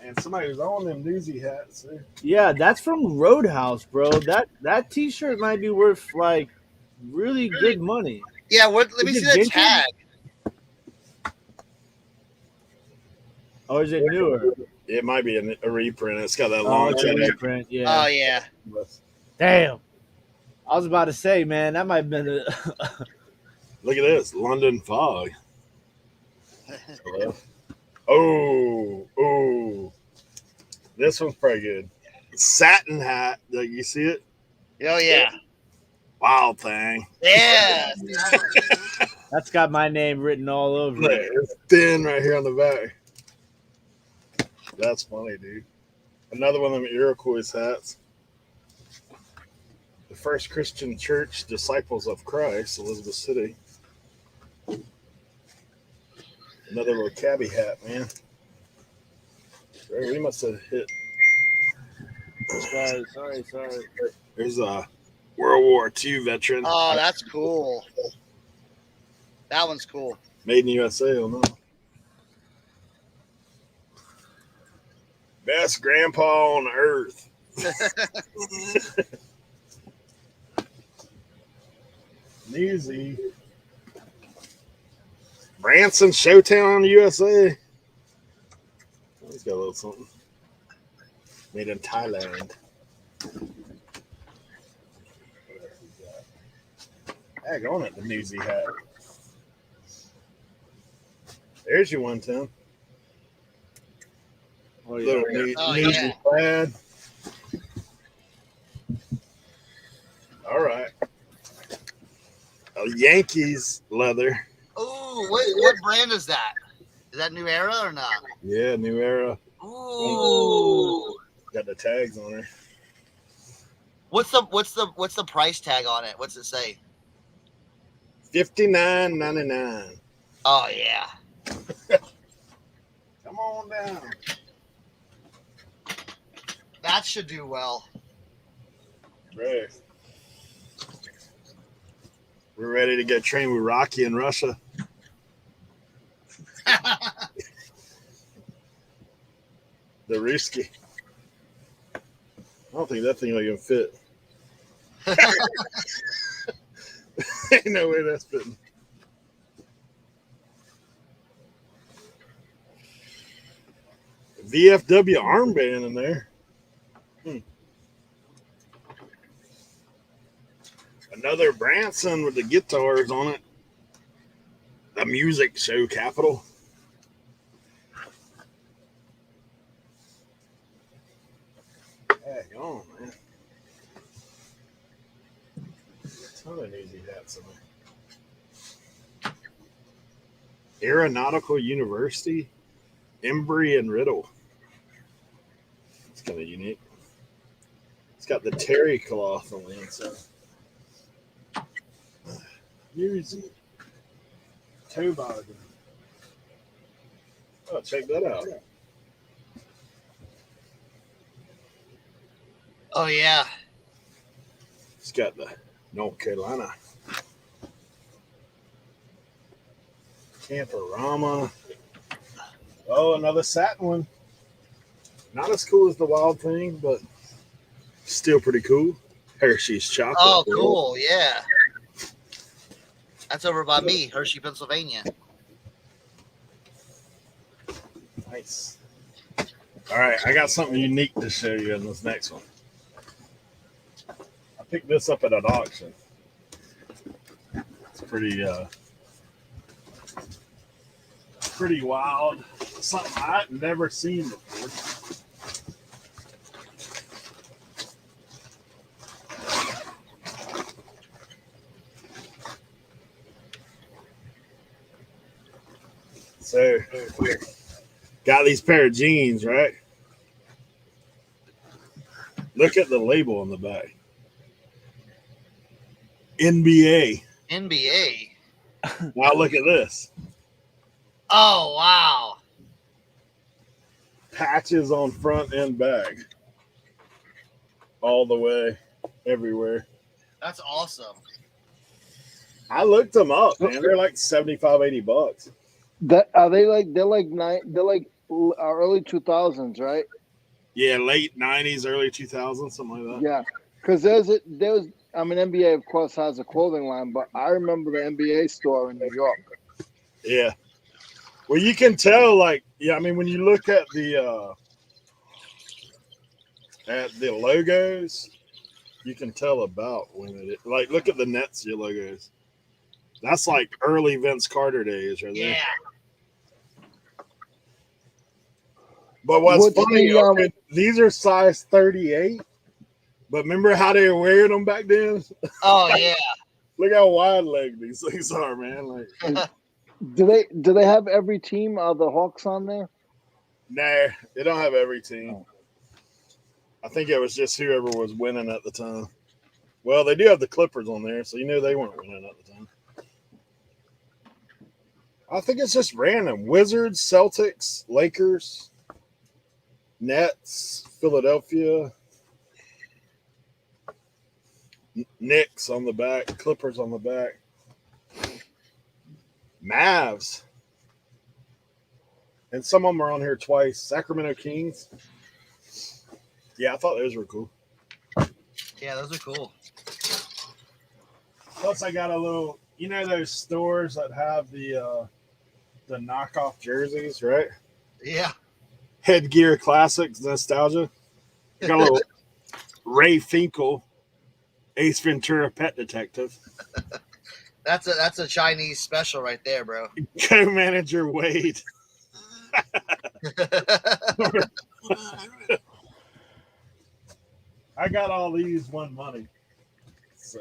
And somebody was on them doozy hats. Too. Yeah, that's from Roadhouse, bro. That T-shirt might be worth like really good money. Yeah, let me Is see it the vintage? tag. Or is it newer? It might be a reprint. It's got that Oh, long it's a tag. reprint. Yeah. Oh yeah. Damn. I was about to say, man, that might have been a Look at this. London Fog. Oh. This one's pretty good. Satin hat. Like, you see it? Oh yeah. Wild thing. Yeah. that's got my name written all over Look, it. it's thin right here on the back. That's funny, dude. Another one of them Iroquois hats. The First Christian Church, Disciples of Christ, Elizabeth City. Another little cabbie hat, man. We must have hit. Sorry. There's a World War II veteran. Oh, that's cool. That one's cool. Made in USA, oh no. Best grandpa on earth. Easy. Branson Showtown, USA. Oh, he's got a little something. Made in Thailand. Heck on it, the newsy hat. There's your one, Tim. Oh yeah. Little newsy yeah. plaid. All right. A Yankees leather. Ooh, what brand is that? Is that New Era or not? Yeah, New Era. Ooh. Got the tags on her. What's the price tag on it? What's it say? $59.99. Oh yeah. Come on down. That should do well. Right. We're ready to get trained with Rocky in Russia. The Ruski. I don't think that thing will even fit. Ain't no way that's fitting. VFW armband in there. Another Branson with the guitars on it. The music show capital. Hang on, man. A ton of easy hats in there. Aeronautical University, Embry and Riddle. It's kind of unique. It's got the terry cloth on the inside. Easy. Toboggan. Oh, check that out. Oh yeah. It's got the North Carolina Camperama. Oh, another satin one. Not as cool as the Wild Thing, but still pretty cool. Hershey's chocolate. Oh, cool. Yeah. That's over by me, Hershey, Pennsylvania. Nice. All right, I got something unique to show you in this next one. I picked this up at an auction. It's pretty wild. Something I've never seen before. So, got these pair of jeans, right? Look at the label on the back. NBA. NBA. Now look at this. Oh, wow. Patches on front and back. All the way, everywhere. That's awesome. I looked them up, man. They're like $75-$80. They're like early 2000s, right? Yeah, late 90s, early 2000s, something like that. Yeah, because NBA of course has a clothing line, but I remember the NBA store in New York. Yeah. Well, you can tell, like, yeah, I mean, when you look at the logos, you can tell about when it, like, look at the Nets logos. That's like early Vince Carter days, right there. Yeah. But what's funny, okay, these are size 38. But remember how they were wearing them back then? Oh yeah. Look how wide leg these things are, man. Like, do they have every team of the Hawks on there? Nah, they don't have every team. Oh. I think it was just whoever was winning at the time. Well, they do have the Clippers on there, so you know they weren't winning at the time. I think it's just random. Wizards, Celtics, Lakers, Nets, Philadelphia, Knicks on the back, Clippers on the back, Mavs. And some of them are on here twice. Sacramento Kings. Yeah, I thought those were cool. Yeah, those are cool. Plus, I got a little, those stores that have the knockoff jerseys, right? Yeah. Headgear Classics Nostalgia. I got a little Ray Finkel, Ace Ventura Pet Detective. That's a Chinese special right there, bro. Co-manager Wade. I got all these won money. So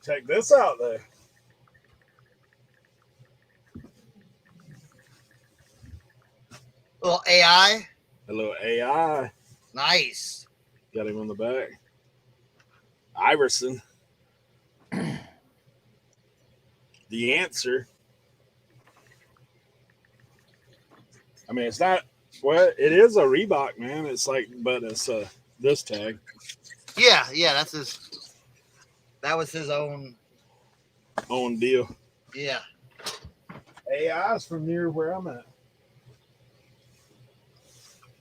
check this out though. Little AI. A little AI. Nice. Got him on the back. Iverson. The answer. I mean, it's not. Well, it is a Reebok, man. It's like, but it's this tag. Yeah, that's his. That was his own Deal. Yeah. AI is from near where I'm at.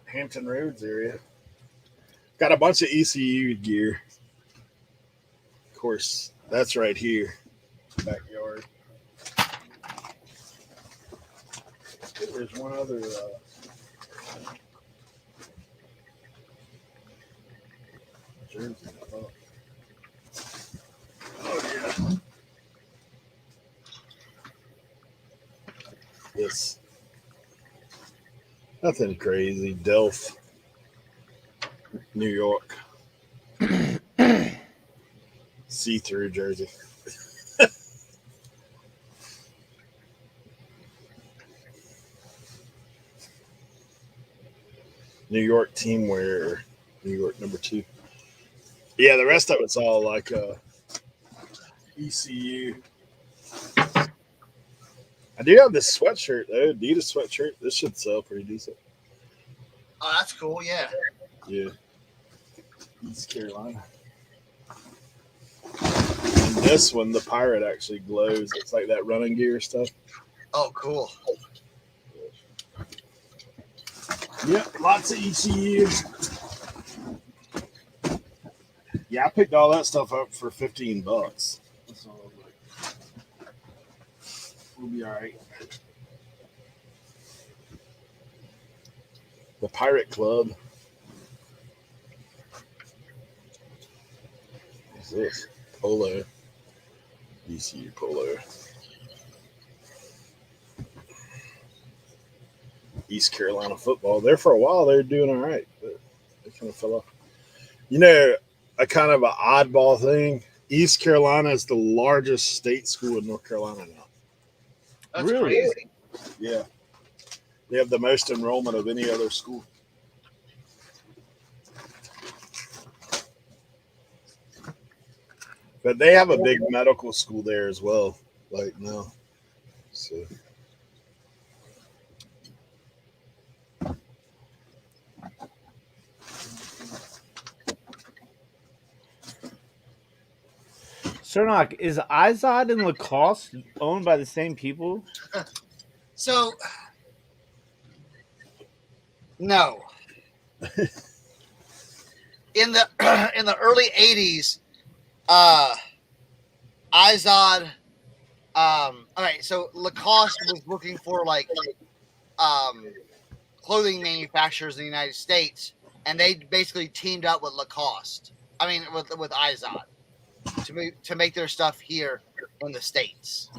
Hampton Roads area. Got a bunch of ECU gear. Of course, that's right here. Backyard. There's one other jersey. I thought. Oh yeah. Yes. Nothing crazy. Delph, New York. See-through jersey. New York team wear. New York #2. Yeah, the rest of it's all like ECU. I do have this sweatshirt though, Adidas sweatshirt. This should sell pretty decent. Oh, that's cool. Yeah. Yeah. East Carolina. And this one, the pirate actually glows. It's like that running gear stuff. Oh, cool. Yep, lots of ECU. Yeah, I picked all that stuff up for $15. So like, we'll be all right. The Pirate Club. What's this? Polo. ECU Polo. East Carolina football. There for a while, they were doing all right, but they kind of fell off. A kind of an oddball thing. East Carolina is the largest state school in North Carolina now. That's Really? crazy. Yeah. They have the most enrollment of any other school. But they have a big medical school there as well. Like now. So Cernock, is Izod and Lacoste owned by the same people? So, no. In the early '80s, Izod. All right, so Lacoste was looking for like clothing manufacturers in the United States, and they basically teamed up with Lacoste. I mean, with Izod to make their stuff here in the States.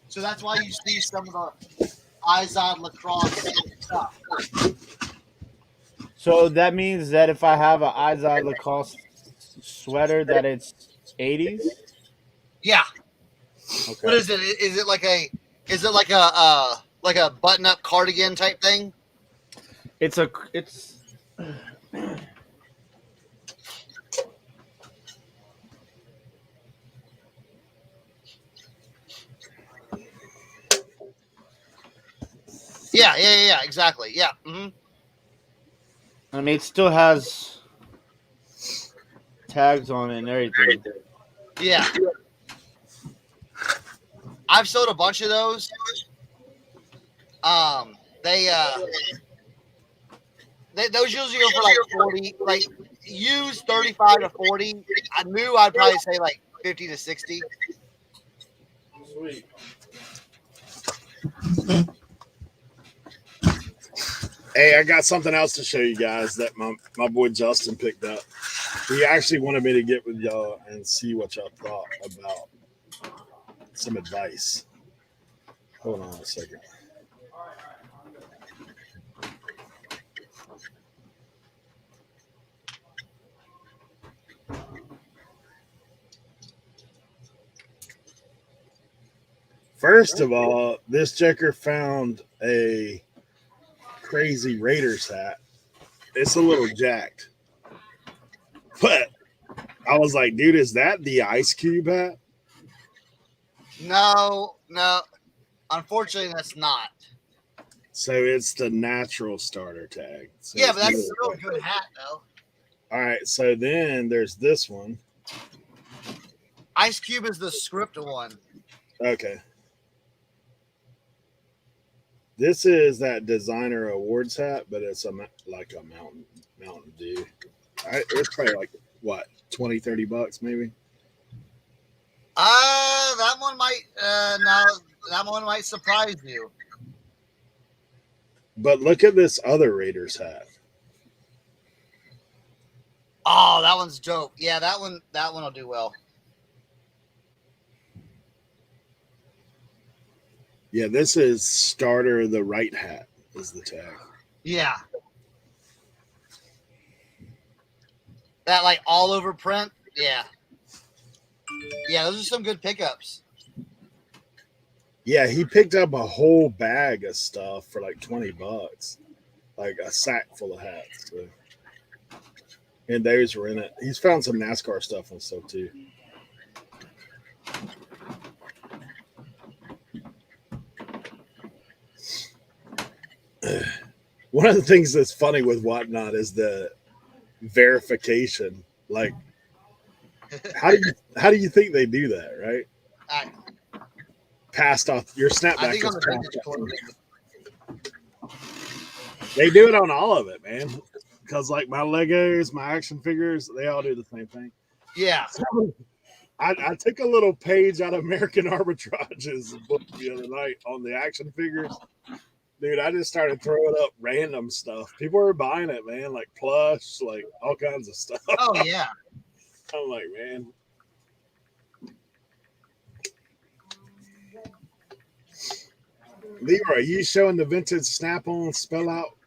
So that's why you see some of the Izod lacrosse stuff. So that means that if I have an Izod Lacoste sweater, that it's 80s? Yeah. Okay. What is it? Is it like a button up cardigan type thing? It's Yeah. Exactly. Yeah. I mean, it still has tags on it and everything. Yeah. I've sold a bunch of those. They those usually go for like 40, like used 35 to 40. I knew I'd probably say like 50 to 60. Sweet. Hey, I got something else to show you guys that my boy Justin picked up. He actually wanted me to get with y'all and see what y'all thought about some advice. Hold on a second. First of all, this checker found a crazy Raiders hat. It's a little jacked, but I was like, dude, is that the Ice Cube hat? No. Unfortunately, that's not. So it's the natural starter tag. So Yeah, it's but that's new. still a good hat, though. All right. So then there's this one. Ice Cube is the script one. Okay. This is that designer awards hat, but it's like a Mountain Dew. It's probably like what, 20, $30 maybe. That one might. No, that one might surprise you. But look at this other Raiders hat. Oh, that one's dope. Yeah, that one. That one will do well. Yeah, this is starter the right hat is the tag. Yeah. That like all over print. Yeah. Yeah, those are some good pickups. Yeah, he picked up a whole bag of stuff for like $20, like a sack full of hats. So. And those were in it. He's found some NASCAR stuff and stuff too. One of the things that's funny with Whatnot is the verification. Like, how do you think they do that, right? I, Passed off your I snapback think is on the passed vintage off. clothing. They do it on all of it, man. Because like my Legos, my action figures, they all do the same thing. Yeah. So, I took a little page out of American Arbitrage's book the other night on the action figures. Dude, I just started throwing up random stuff. People were buying it, man, like plush, like all kinds of stuff. Oh yeah. I'm like, man. Leroy, you showing the vintage Snap-on spell out?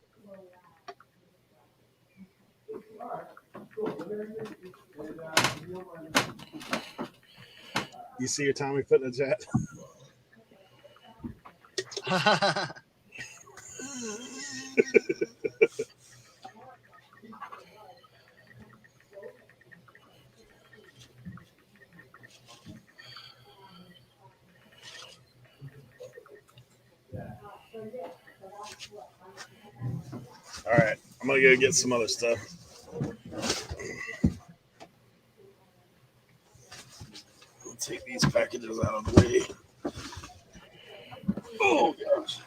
You see your Tommy put in the chat? All right, I'm gonna go get some other stuff. I'll take these packages out of the way. Oh gosh.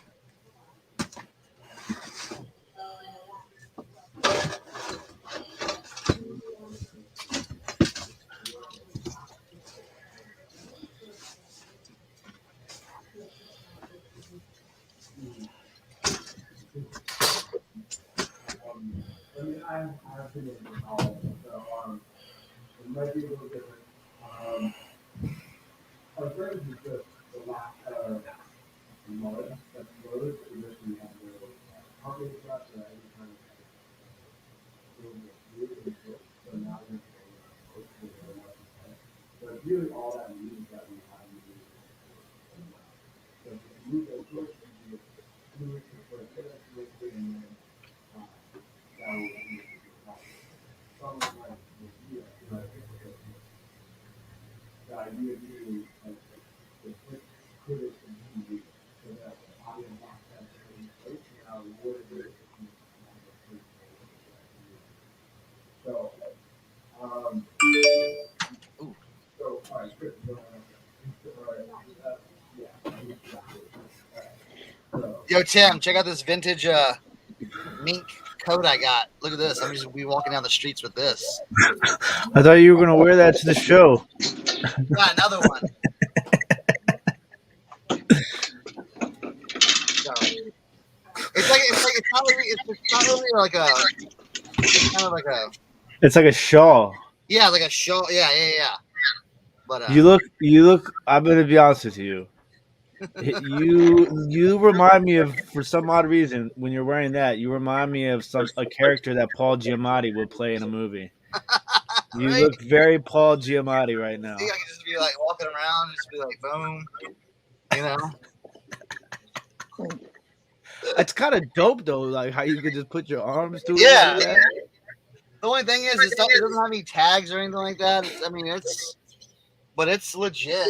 Yo, Tim, check out this vintage mink coat I got. Look at this. I'm just be walking down the streets with this. I thought you were gonna wear that to the show. Got another one. So, it's not really like a. It's kind of like a. It's like a shawl. Yeah, like a show. Yeah. But You look. I'm gonna be honest with you. You remind me of, for some odd reason, when you're wearing that, you remind me of a character that Paul Giamatti would play in a movie. You right? look very Paul Giamatti right now. I can just be like walking around, just be like, boom, you know. It's kind of dope though, like how you could just put your arms through Yeah. it. Like that. The only thing is, it doesn't have any tags or anything like that. But it's legit.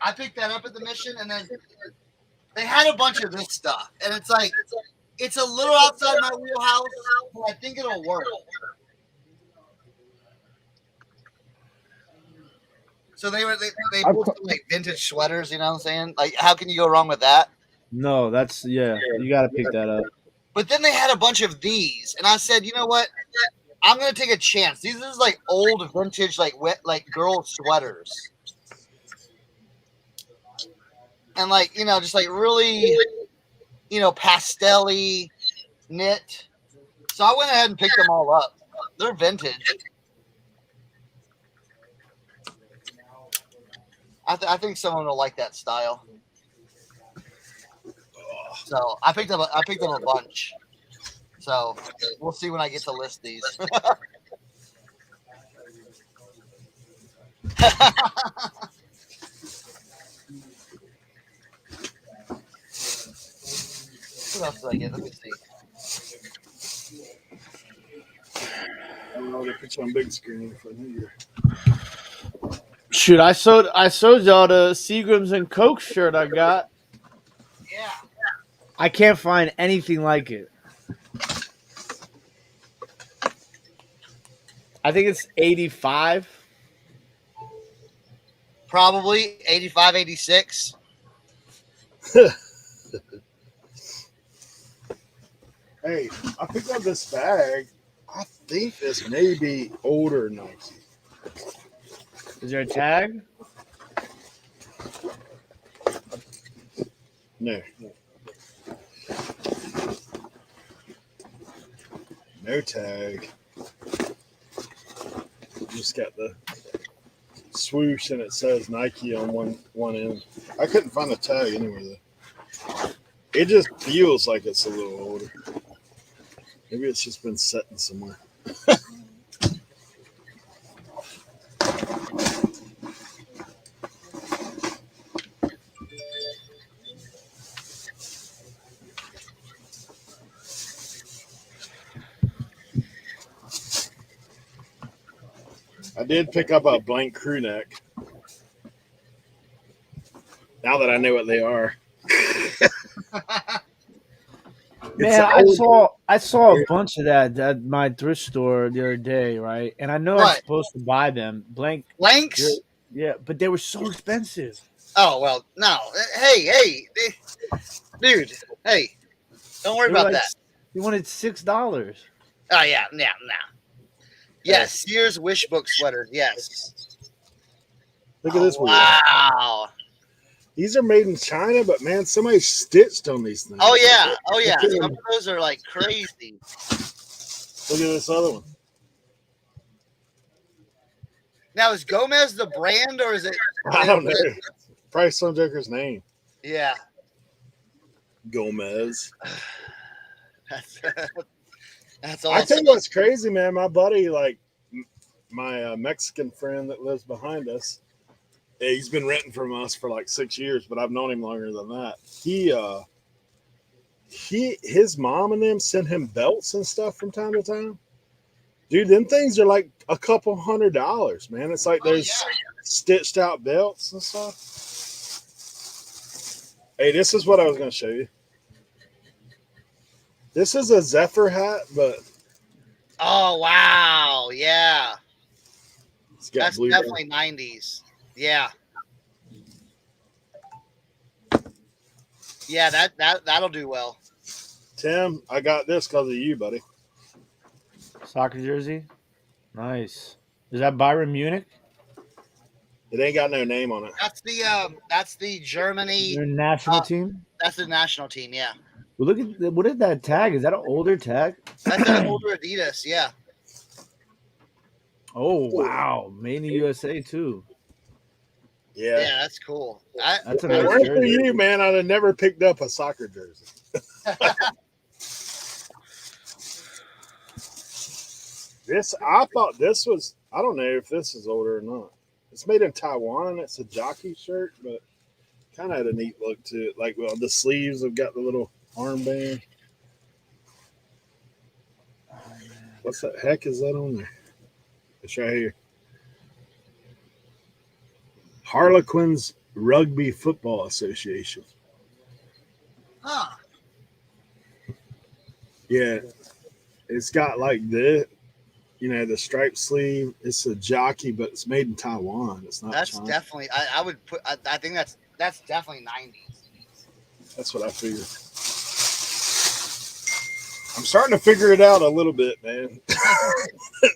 I picked that up at the mission, and then they had a bunch of this stuff, and it's like it's a little outside my wheelhouse, but I think it'll work. So they pulled some, like vintage sweaters, you know what I'm saying? Like, how can you go wrong with that? No, you got to pick that up. But then they had a bunch of these, and I said, you know what? I'm gonna take a chance. These are like old vintage, like girl sweaters, and like just like really, pastel-y knit. So I went ahead and picked them all up. They're vintage. I think someone will like that style. So I picked up a bunch. So we'll see when I get to list these. What else did I get? Let me see. I don't know. They put you on big screen for New Year. Shoot, I showed y'all the Seagrams and Coke shirt I got. Yeah. I can't find anything like it. I think it's 85. Probably 85, 86. Hey, I picked up this bag. I think this may be older Nike. Is there a tag? No. No tag. Just got the swoosh and it says Nike on one end. I couldn't find the tag anywhere though. It just feels like it's a little older. Maybe it's just been sitting somewhere. I did pick up a blank crew neck. Now that I know what they are. Man, I saw a bunch of that at my thrift store the other day, right? And I know I'm supposed to buy them. Blanks? Yeah, but they were so expensive. Oh, well, no. Hey, dude. Hey, don't worry about that. You wanted $6. Oh, yeah. Yes, Sears Wish Book sweater. Yes. Look at this one. Wow. These are made in China, but man, somebody stitched on these things. Oh, yeah. Some of those are like crazy. Look at this other one. Now, is Gomez the brand or is it? I don't know. Probably some joker's name. Yeah. Gomez. That's awesome. I tell you what's crazy, man. My buddy, like my Mexican friend that lives behind us, he's been renting from us for like 6 years, but I've known him longer than that. His mom and them send him belts and stuff from time to time. Dude, them things are like a couple $100, man. It's like there's stitched out belts and stuff. Hey, this is what I was going to show you. This is a Zephyr hat, but oh wow, yeah, it's got that's blue definitely 90s. Yeah, Yeah, that'll do well. Tim, I got this because of you, buddy. Soccer jersey. Nice. Is that Byron Munich? It ain't got no name on it. That's the Germany. Their national team. That's the national team. Yeah, Well, look at what is that tag? Is that an older tag? that's an older Adidas. Yeah. Oh wow, made in the USA too. Yeah. Yeah, that's cool. That's a If it nice weren't for jersey. you, man, I'd have never picked up a soccer jersey. I thought this was, I don't know if this is older or not. It's made in Taiwan and it's a jockey shirt, but kind of had a neat look to it. Like, well, the sleeves have got the little armband. What's the heck is that on there? It's right here. Harlequins Rugby Football Association. Huh. Yeah, it's got like the, the striped sleeve. It's a jockey, but it's made in Taiwan. It's not. That's China. definitely. I would put. I think that's definitely 90s. That's what I figured. I'm starting to figure it out a little bit, man.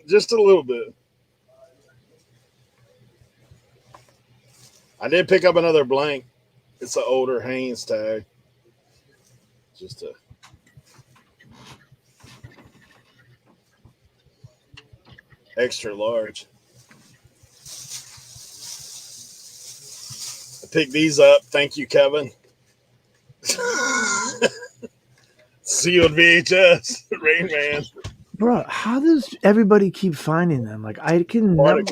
Just a little bit. I did pick up another blank. It's an older Hanes tag. Just a extra large. I picked these up. Thank you, Kevin. Sealed VHS, Rain Man. Bro, how does everybody keep finding them? Like I can never.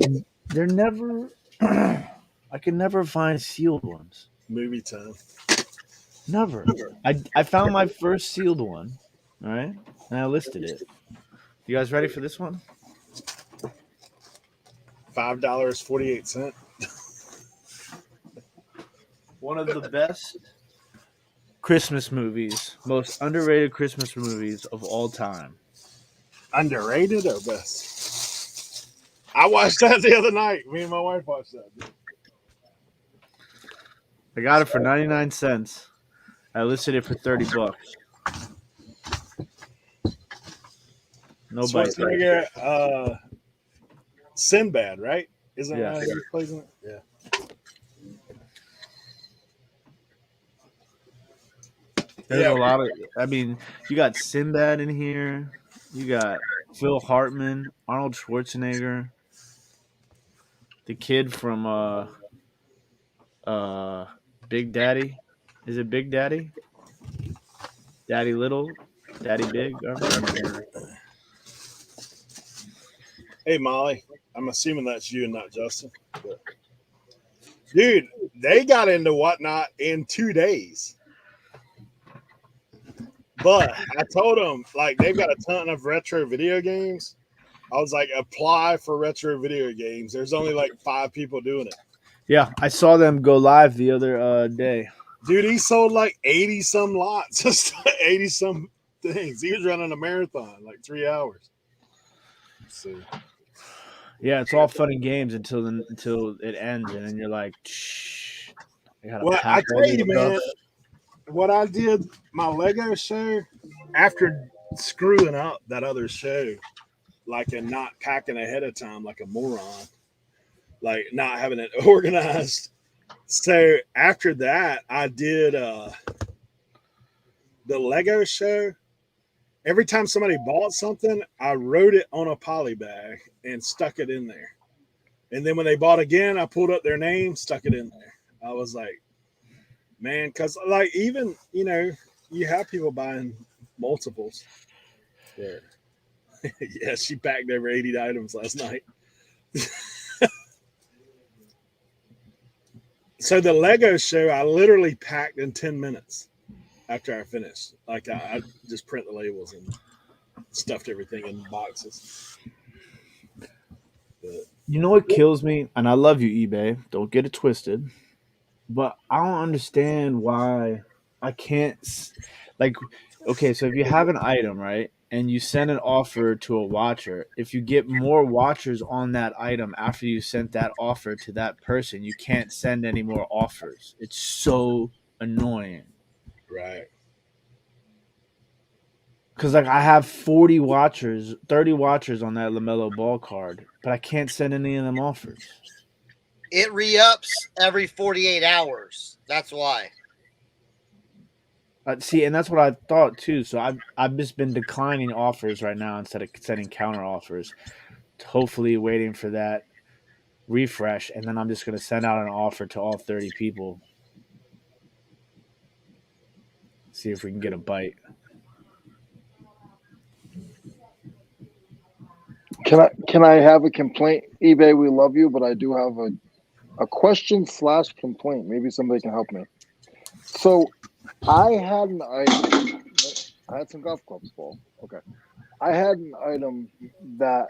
They're never. I can never find sealed ones. Movie time. Never. I found my first sealed one. All right, and I listed it. You guys ready for this one? $5.48. One of the best Christmas movies, most underrated Christmas movies of all time. Underrated or best? I watched that the other night. Me and my wife watched that. I got it for 99 cents. I listed it for $30. Nobody. Schwarzenegger, Sinbad, right? Isn't Yeah. that who plays in it? Yeah. There's a lot of. I mean, you got Sinbad in here. You got Phil Hartman, Arnold Schwarzenegger, the kid from Big Daddy. Is it Big Daddy? Daddy Little, Daddy Big. I don't remember. Hey, Molly. I'm assuming that's you and not Justin. But, dude, they got into Whatnot in 2 days. But I told them, like, they've got a ton of retro video games. I was like, apply for retro video games. There's only like 5 people doing it. Yeah, I saw them go live the other day. Dude, he sold like 80 some lots, just 80 some things. He was running a marathon, like 3 hours. Let's see. Yeah, it's all fun and games until it ends, and then you're like, shh. Well, I tell you, man, what I did, my Lego show, after screwing up that other show, like, and not packing ahead of time like a moron, like not having it organized. So after that, I did the Lego show. Every time somebody bought something, I wrote it on a poly bag and stuck it in there. And then when they bought again, I pulled up their name, stuck it in there. I was like, man, because like even, you have people buying multiples. Yeah. Yeah, she packed over 80 items last night. So the Lego show, I literally packed in 10 minutes after I finished. Like I just print the labels and stuffed everything in boxes. But, you know what kills me? And I love you, eBay. Don't get it twisted. But I don't understand why I can't. Like, okay, so if you have an item, right, and you send an offer to a watcher, if you get more watchers on that item after you sent that offer to that person, you can't send any more offers. It's so annoying. Right. Because like I have 40 watchers, 30 watchers on that LaMelo Ball card, but I can't send any of them offers. It re-ups every 48 hours. That's why. See, and that's what I thought too. So I've just been declining offers right now instead of sending counter offers. Hopefully, waiting for that refresh, and then I'm just going to send out an offer to all 30 people. See if we can get a bite. Can I have a complaint? eBay, we love you, but I do have a question / complaint. Maybe somebody can help me. So I had an item. I had some golf clubs, Paul. Okay. I had an item that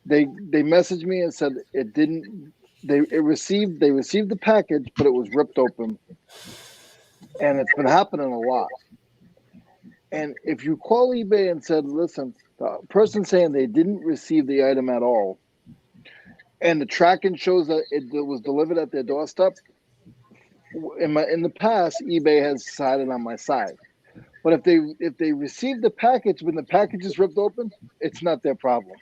they messaged me and said it didn't. They received the package, but it was ripped open, and it's been happening a lot. And if you call eBay and said, "Listen, the person saying they didn't receive the item at all," and the tracking shows that it was delivered at their doorstep, in the past, eBay has sided on my side. But if they receive the package when the package is ripped open, it's not their problem.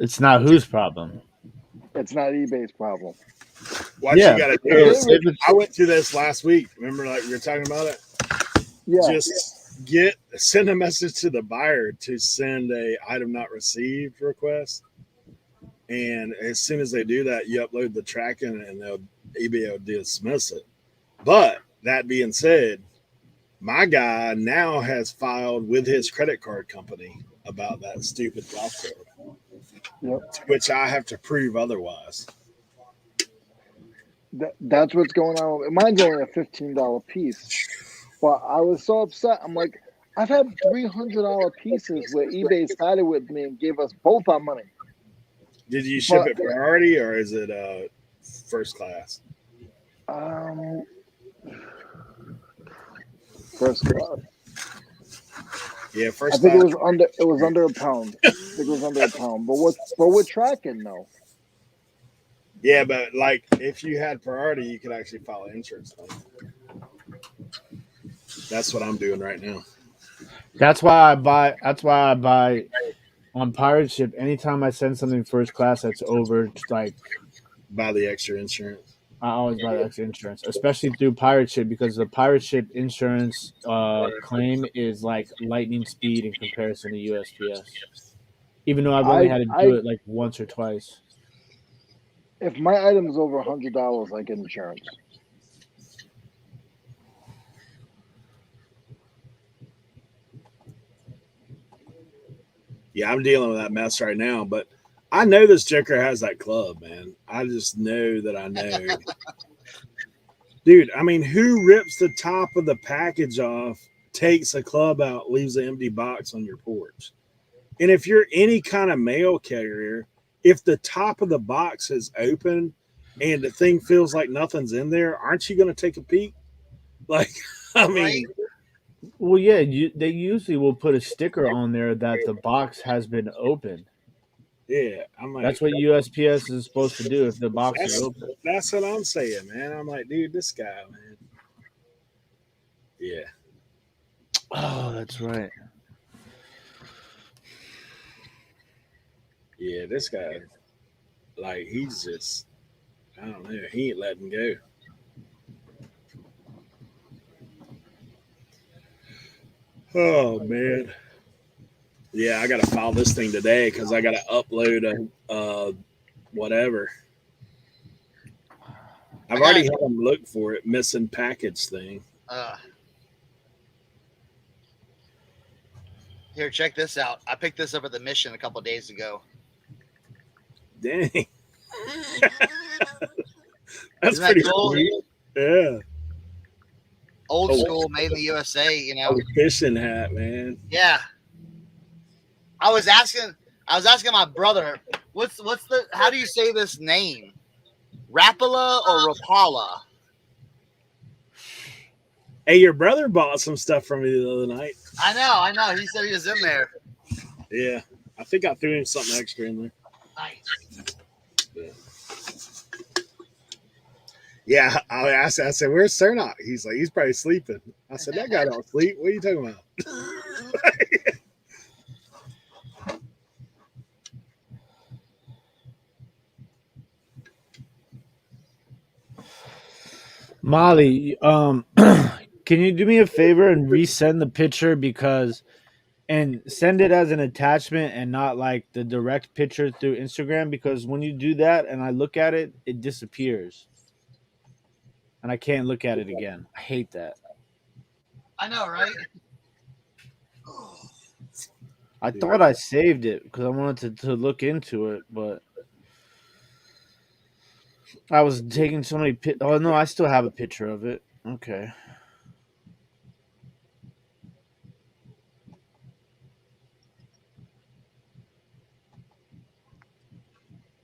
It's not whose problem. It's not eBay's problem. What Yeah, you got to do because is, I went through this last week. Remember, like we were talking about it. Yeah. Just send a message to the buyer to send a item not received request, and as soon as they do that, you upload the tracking, and eBay will dismiss it. But that being said, my guy now has filed with his credit card company about that stupid golf card. Yep. To which I have to prove otherwise. That's what's going on. Mine's only a $15 piece, but I was so upset. I'm like, I've had $300 pieces where eBay sided with me and gave us both our money. Did you ship it priority or is it first class? First class. Yeah, first I think class. it was under a pound. I think it was under a pound. But we're tracking though. Yeah, but like if you had priority, you could actually file an insurance claim. That's what I'm doing right now. That's why I buy on pirate ship. Anytime I send something first class that's over, like Buy the extra insurance. I always buy the extra insurance, especially through pirate ship because the pirate ship insurance claim is like lightning speed in comparison to USPS. Even though I've only had to do it like once or twice. If my item's over $100, I get insurance. Yeah, I'm dealing with that mess right now, but I know this Joker has that club, man. I just know that I know. Dude, I mean, who rips the top of the package off, takes a club out, leaves an empty box on your porch? And if you're any kind of mail carrier, if the top of the box is open and the thing feels like nothing's in there, aren't you going to take a peek? Like, I mean, well, yeah, they usually will put a sticker on there that the box has been opened. Yeah, I'm like, that's what USPS is supposed to do if the box is open. That's what I'm saying, man. I'm like, dude, this guy, man. Yeah. Oh, that's right. Yeah, this guy, like, he's just, I don't know, he ain't letting go. Oh man. Yeah, I gotta file this thing today because I gotta upload a whatever. I've already had them look for it, missing package thing. Here, check this out. I picked this up at the Mission a couple of days ago. Dang. That's pretty cool. Yeah. Old school, made in the USA, you know. Fishing hat, man. Yeah. I was asking my brother, what's the how do you say this name? Rapala or Rapala? Hey, your brother bought some stuff from me the other night. I know. He said he was in there. Yeah. I think I threw him something extra in there. Nice. Yeah. Yeah, I asked. I said, "Where's Cernot?" He's like, "He's probably sleeping." I said, "That guy don't sleep. What are you talking about?" Molly, can you do me a favor and resend the picture and send it as an attachment and not like the direct picture through Instagram, because when you do that and I look at it, it disappears and I can't look at it again. I hate that. I know, right? I thought I saved it because I wanted to look into it, but I was taking so many Oh no, I still have a picture of it. Okay.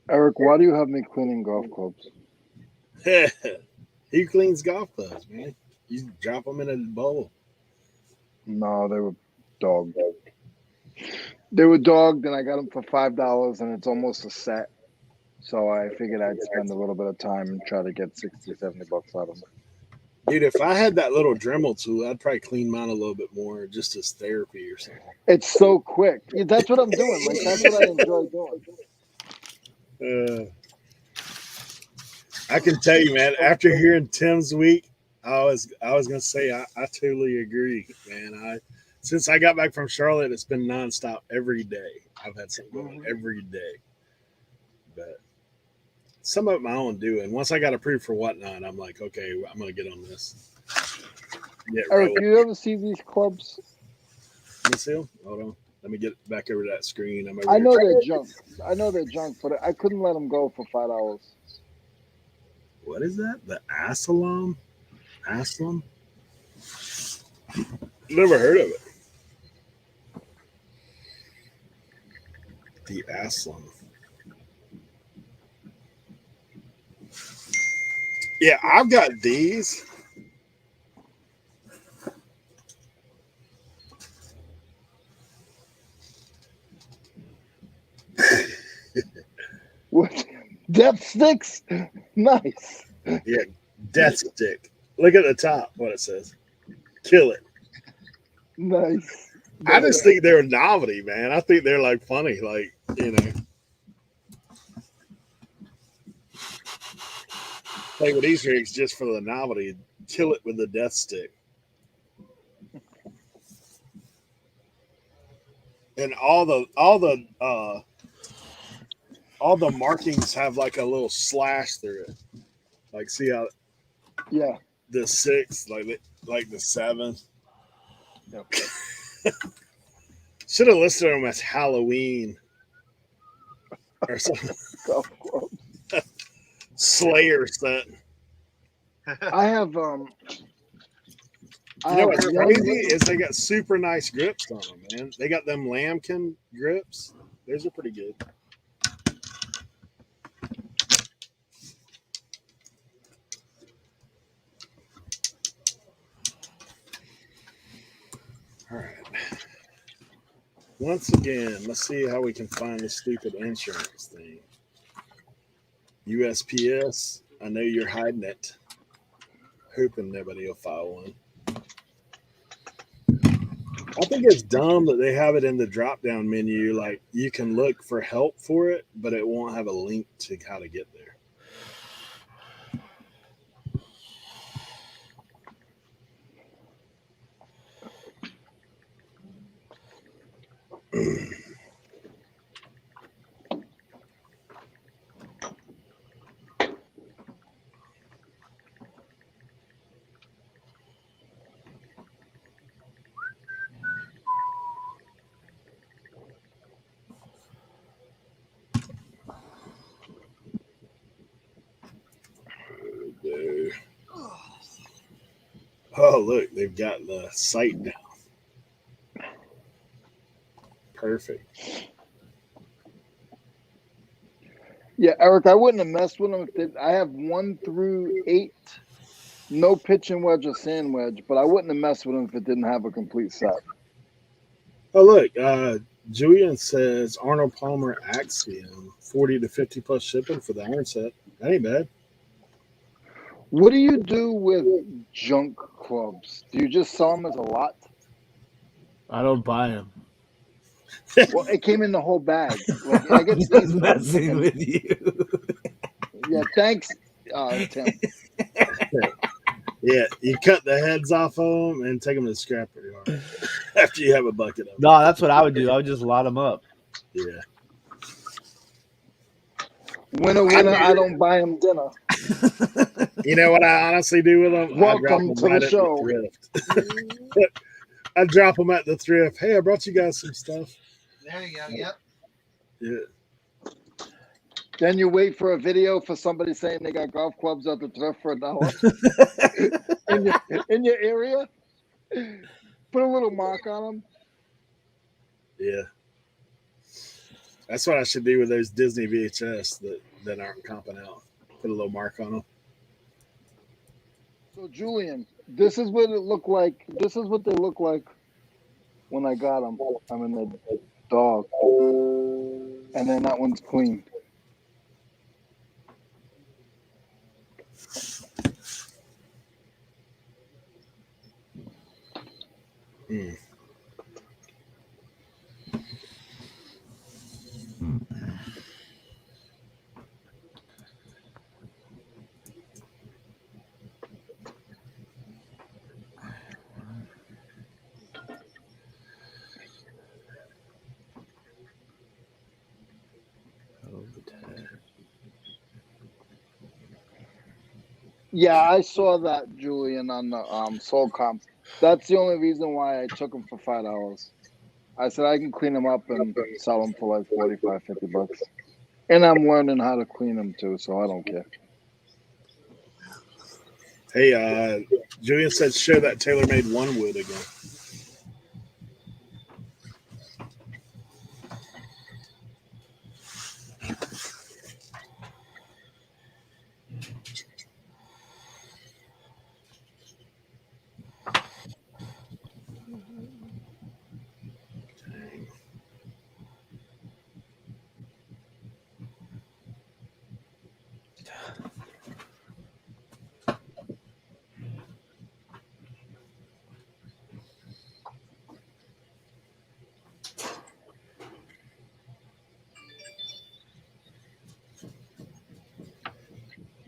Eric, why do you have me cleaning golf clubs? He cleans golf clubs, man. You drop them in a bowl. No, they were dogged. They were dogged, and I got them for $5, and it's almost a set. So I figured I'd spend a little bit of time and try to get 60, $70 out of them. Dude, if I had that little Dremel tool, I'd probably clean mine a little bit more, just as therapy or something. It's so quick. Yeah, that's what I'm doing. Like that's what I enjoy doing. I can tell you, man. After hearing Tim's week, I was gonna say I totally agree, man. Since I got back from Charlotte, it's been nonstop every day. I've had something going every day, but some of it my own doing. Once I got approved for whatnot, I'm like, okay, I'm gonna get on this. Get Eric, rolling. you ever see these clubs? Let me see 'em. Hold on. Let me get back over to that screen. I know they're junk. I know they're junk, but I couldn't let them go for $5. What is that? The Asylum? Asylum? Never heard of it. The Asylum. Yeah, I've got these. What? Death sticks? Nice. Yeah, Death Stick. Look at the top, what it says. Kill it. Nice. I just think they're a novelty, man. I think they're like funny, like, you know. Play with Easter eggs just for the novelty. Kill it with the Death Stick. And all the markings have like a little slash through it. Like, see how Yeah. the 6, like the 7. Yep. Should have listed them as Halloween or something. Golf club. Slayer set. I have You know what's crazy is they got super nice grips on them, man. They got them lambkin grips. Those are pretty good. All right. Once again, let's see how we can find the stupid insurance thing. USPS, I know you're hiding it. Hoping nobody will file one. I think it's dumb that they have it in the drop down menu. Like, you can look for help for it, but it won't have a link to how to get there. Oh, look, they've got the site down. Perfect. Yeah, Eric, I wouldn't have messed with them if I have 1 through 8, no pitch and wedge or sand wedge, but I wouldn't have messed with them if it didn't have a complete set. Oh, look, Julian says Arnold Palmer Axiom, 40 to 50 plus shipping for the iron set. That ain't bad. What do you do with junk clubs? Do you just sell them as a lot? I don't buy them. Well, it came in the whole bag. Like I I'm get just these, messing and with you. yeah, thanks, Tim. Yeah, you cut the heads off of them and take them to the scrapper yard after you have a bucket of them. No, that's what I would do. I would just lot them up. Yeah. Winner, winner. I don't buy them dinner. You know what I honestly do with them? I drop Welcome them to right the at the show. thrift. I drop them at the thrift. Hey, I brought you guys some stuff. There you go. Yep. Yeah. Then you wait for a video for somebody saying they got golf clubs at the thrift for $1 in your area. Put a little mark on them. Yeah. That's what I should do with those Disney VHS that aren't comping out. Put a little mark on them. So Julian, this is what it looked like. This is what they look like when I got them. I mean the dog, and then that one's clean. Mm. Yeah, I saw that, Julian, on the Soul Comp. That's the only reason why I took them for $5. I said I can clean them up and sell them for like 45, $50. And I'm learning how to clean them too, so I don't care. Hey, Julian said show that TaylorMade One Wood again.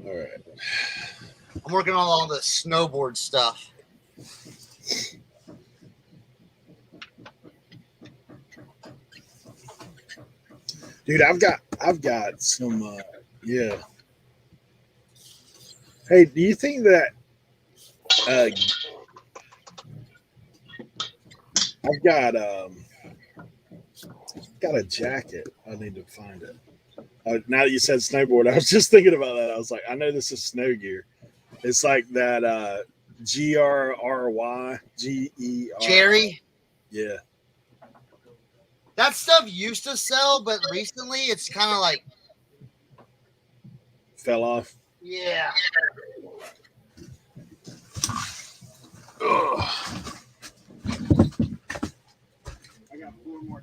All right. I'm working on all the snowboard stuff. Dude, I've got some yeah. Hey, do you think that uh I've got a jacket. I need to find it. Now that you said snowboard, I was just thinking about that. I was like, I know this is snow gear. It's like that GRRY. Cherry. Yeah. That stuff used to sell, but recently it's kind of like Fell off. yeah. Ugh. I got 4 more.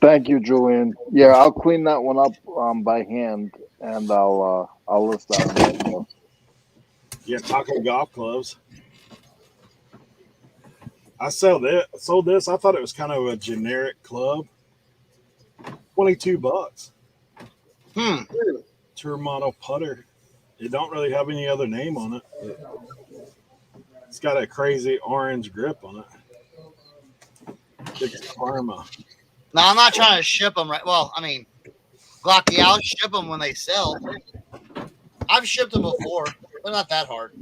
Thank you, Julian. Yeah, I'll clean that one up by hand, and I'll list that on the video. Yeah, Taco golf clubs. I sold this. I thought it was kind of a generic club. $22. Hmm. Tour model putter. It don't really have any other name on it. It's got a crazy orange grip on it. It's Karma. No, I'm not trying to ship them right. Well, I mean, Glocky, I'll ship them when they sell. I've shipped them before. They're not that hard.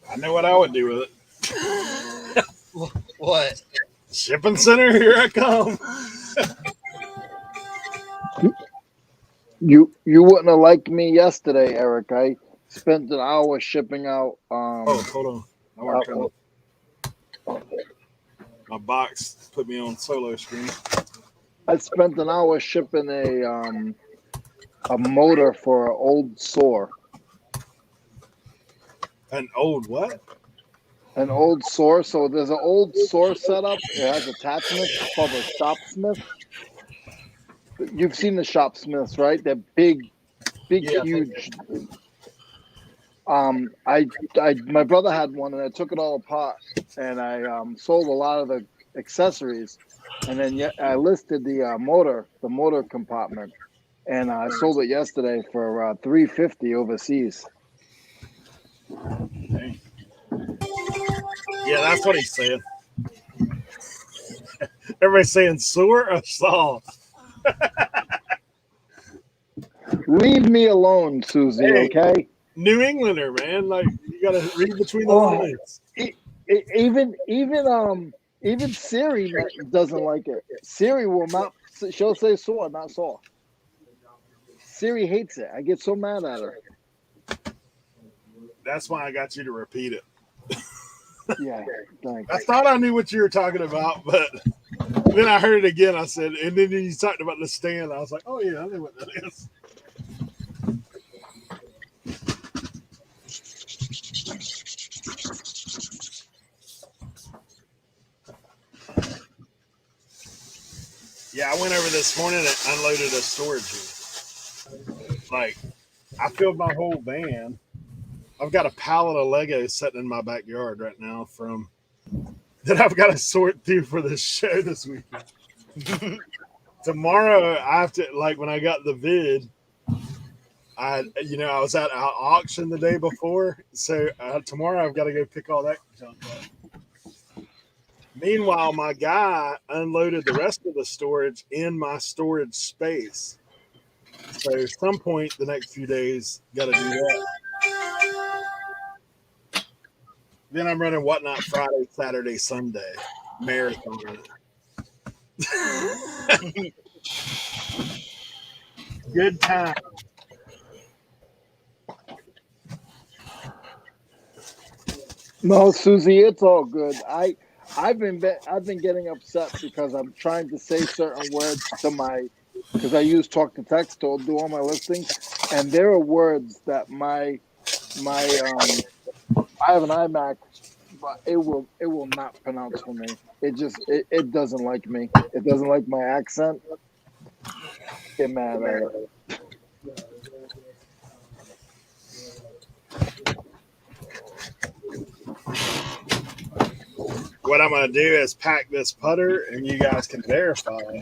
I know what I would do with it. What? Shipping center, here I come. You wouldn't have liked me yesterday, Eric. I spent an hour shipping out. Oh, hold on. I want to my box put me on solo screen. I spent an hour shipping a motor for an old saw. An old what? An old saw. So there's an old saw setup. It has attachments called a shop smith. You've seen the shop smiths, right? They're big, Yeah, huge. My brother had one, and I took it all apart, and I sold a lot of the accessories, and then I listed the motor compartment, and I sold it yesterday for $350 overseas. Dang. Yeah, that's what he's saying. Everybody's saying sewer or saw. Leave me alone, Susie. Hey. Okay. New Englander, man. Like you got to read between the lines. Even Siri doesn't like it. Siri will not. She'll say saw, not saw. Siri hates it. I get so mad at her. That's why I got you to repeat it. Yeah, thanks. I thought I knew what you were talking about, but then I heard it again. I said, and then you talked about the stand. I was like, oh yeah, I know what that is. Yeah, I went over this morning and unloaded a storage unit. Like, I filled my whole van. I've got a pallet of Legos sitting in my backyard right now that I've got to sort through for this show this week. Tomorrow, I have to, like, when I got the vid, I was at an auction the day before. So tomorrow I've got to go pick all that junk up. Meanwhile, my guy unloaded the rest of the storage in my storage space. So at some point the next few days, got to do that. Then I'm running Whatnot Friday, Saturday, Sunday. Marathon. Good time. No, Susie, it's all good. I've been getting upset because I'm trying to say certain words because I use talk to text to do all my listings, and there are words that I have an iMac, but it will not pronounce for me. It doesn't like me. It doesn't like my accent. Get mad at it. What I'm going to do is pack this putter, and you guys can verify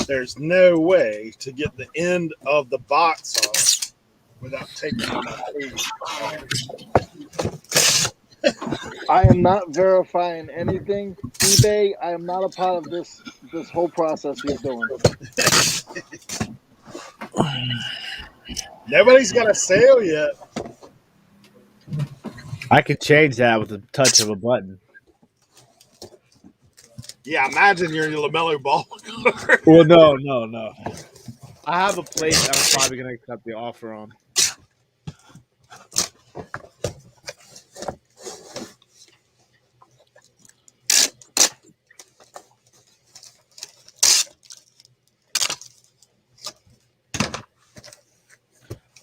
there's no way to get the end of the box off without taking it off my page. I am not verifying anything. eBay, I am not a part of this whole process you're doing. Nobody's got a sale yet. I could change that with the touch of a button. Yeah, imagine you're in your LaMelo Ball. Well, no. I have a place that I'm probably going to accept the offer on.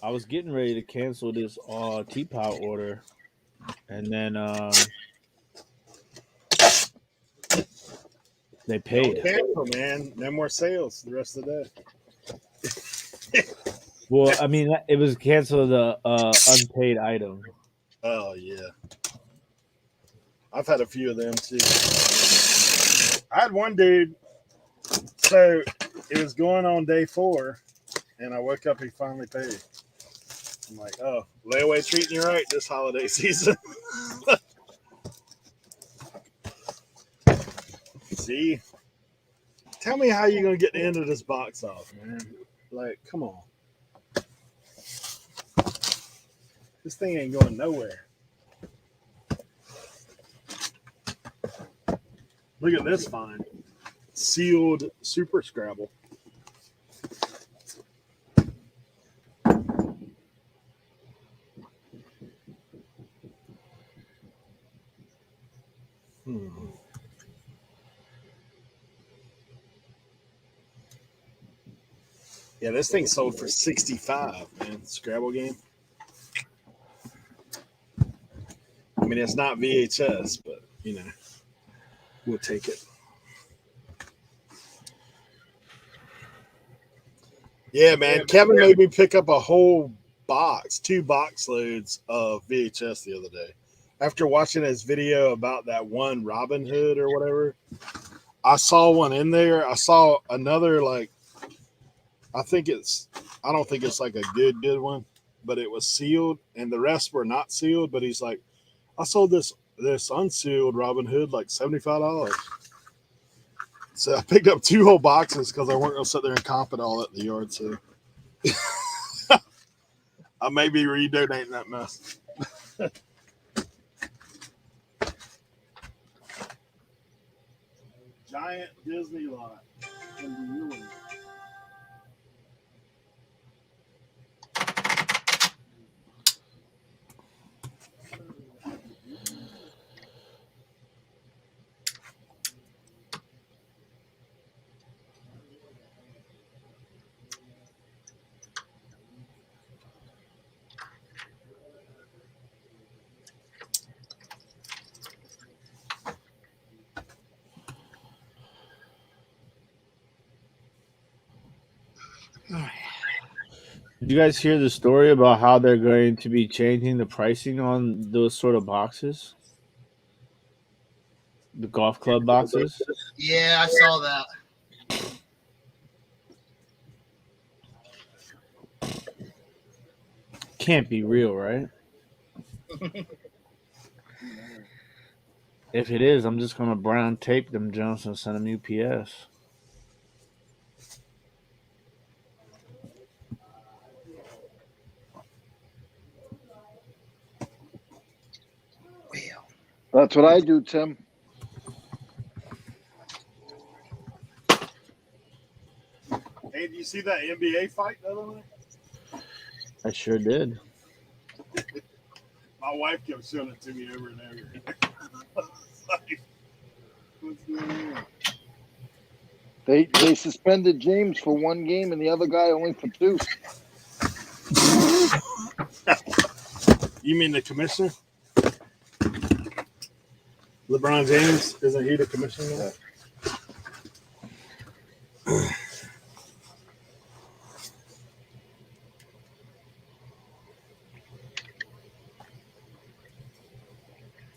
I was getting ready to cancel this teapot order, and then they Don't paid. cancel, man. No more sales the rest of the day. Well, I mean, it was cancel the unpaid item. Oh yeah, I've had a few of them too. I had one dude. So it was going on day 4, and I woke up. He finally paid. I'm like, oh, layaway treating you right this holiday season. See, tell me how you gonna get the end of this box off, man. Like, come on, this thing ain't going nowhere. Look at this find. Sealed Super Scrabble. Yeah, this thing sold for 65, man. Scrabble game. I mean, it's not VHS, but you know, we'll take it. Yeah, man. Kevin made me pick up a whole box, 2 box loads of VHS the other day. After watching his video about that one Robin Hood or whatever, I saw one in there. I saw another, like, I don't think it's like a good one, but it was sealed and the rest were not sealed. But he's like, I sold this unsealed Robin Hood like $75. So I picked up 2 whole boxes because I weren't gonna sit there and comp it all at the yard. So I may be redonating that mess. Giant Disney lot in the Ewing. Did you guys hear the story about how they're going to be changing the pricing on those sort of boxes? The golf club boxes? Yeah, I saw that. Can't be real, right? If it is, I'm just gonna brown tape them jumps and send them UPS. Well, That's what I do, Tim. Hey, did you see that NBA fight the other night? I sure did. My wife kept showing it to me over and over. Like, what's going on? They suspended James for 1 game and the other guy only for 2. You mean the commissioner? LeBron James, isn't he the commissioner?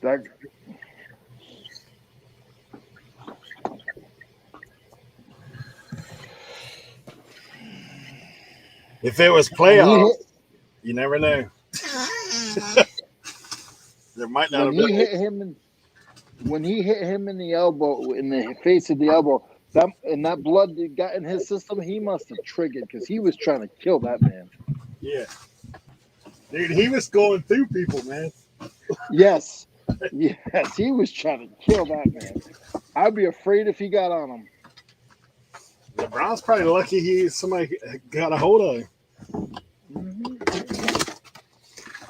That If it was playoffs, you never know. There might not when have he been. hit him in, when he hit him in the elbow, in the face of the elbow, that blood that got in his system, he must have triggered because he was trying to kill that man. Yeah. Dude, he was going through people, man. Yes, yes, he was trying to kill that man. I'd be afraid if he got on him. LeBron's probably lucky somebody got a hold of him. Mm-hmm.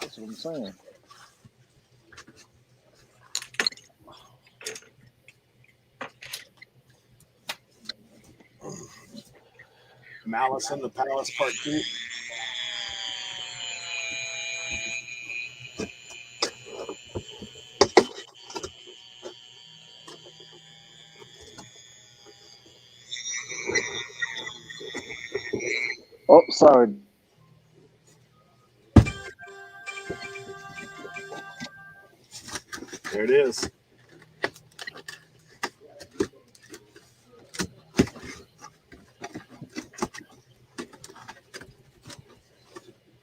That's what I'm saying. Malice in the Palace Part 2. Oh, sorry. There it is.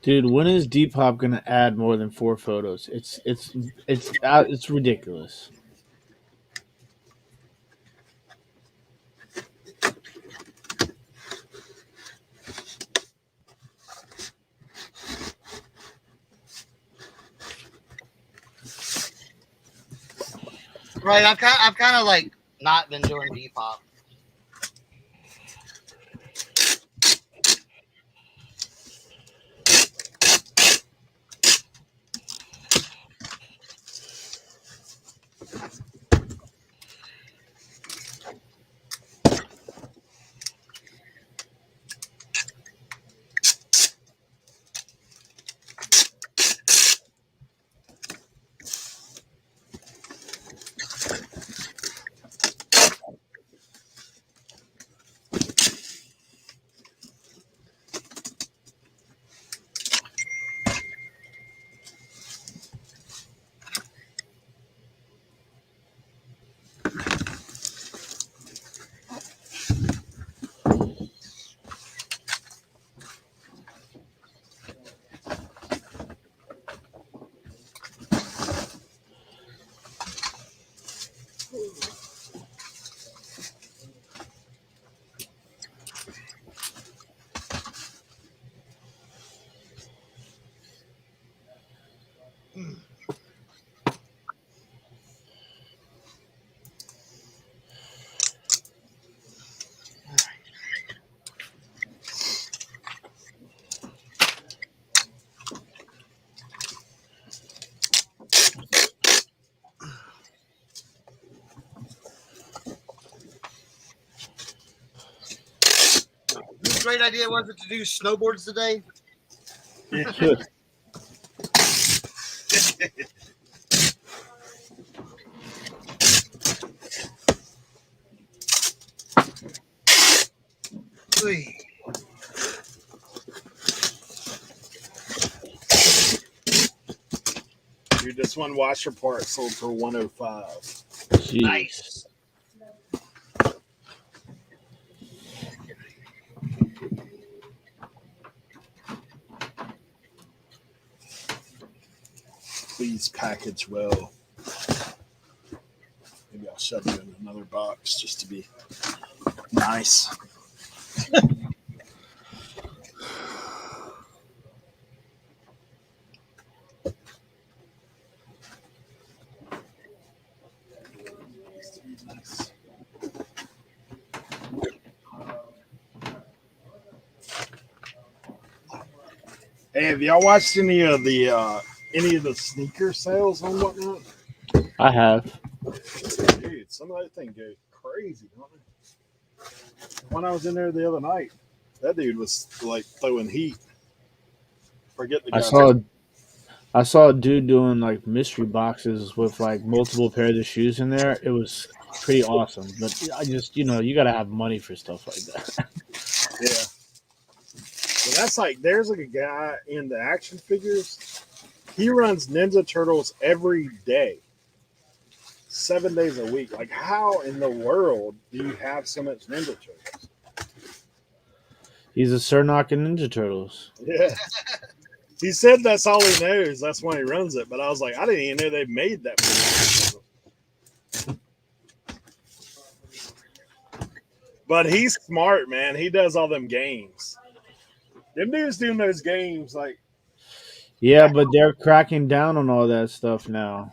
Dude, when is Depop gonna add more than 4 photos? It's ridiculous. Right, I've kind of like not been doing Depop. Whose great idea was it to do snowboards today? Oy. Dude, this one washer part sold for 105. Jeez. Nice. Please package well. Maybe I'll shove you in another box just to be nice. Hey, have y'all watched any of the sneaker sales and whatnot? I have. Dude, some of that thing goes crazy, don't they? When I was in there the other night, that dude was like throwing heat. Forget the I guy. saw I saw a dude doing like mystery boxes with like multiple pairs of shoes in there. It was pretty awesome. But I just, you got to have money for stuff like that. Yeah. But that's like there's like a guy in the action figures. He runs Ninja Turtles every day, 7 days a week. Like, how in the world do you have so much Ninja Turtles? He's a Sernok in Ninja Turtles. Yeah. He said that's all he knows. That's why he runs it. But I was like, I didn't even know they made that many. But he's smart, man. He does all them games. Them dudes doing those games, like, Yeah, but they're cracking down on all that stuff now.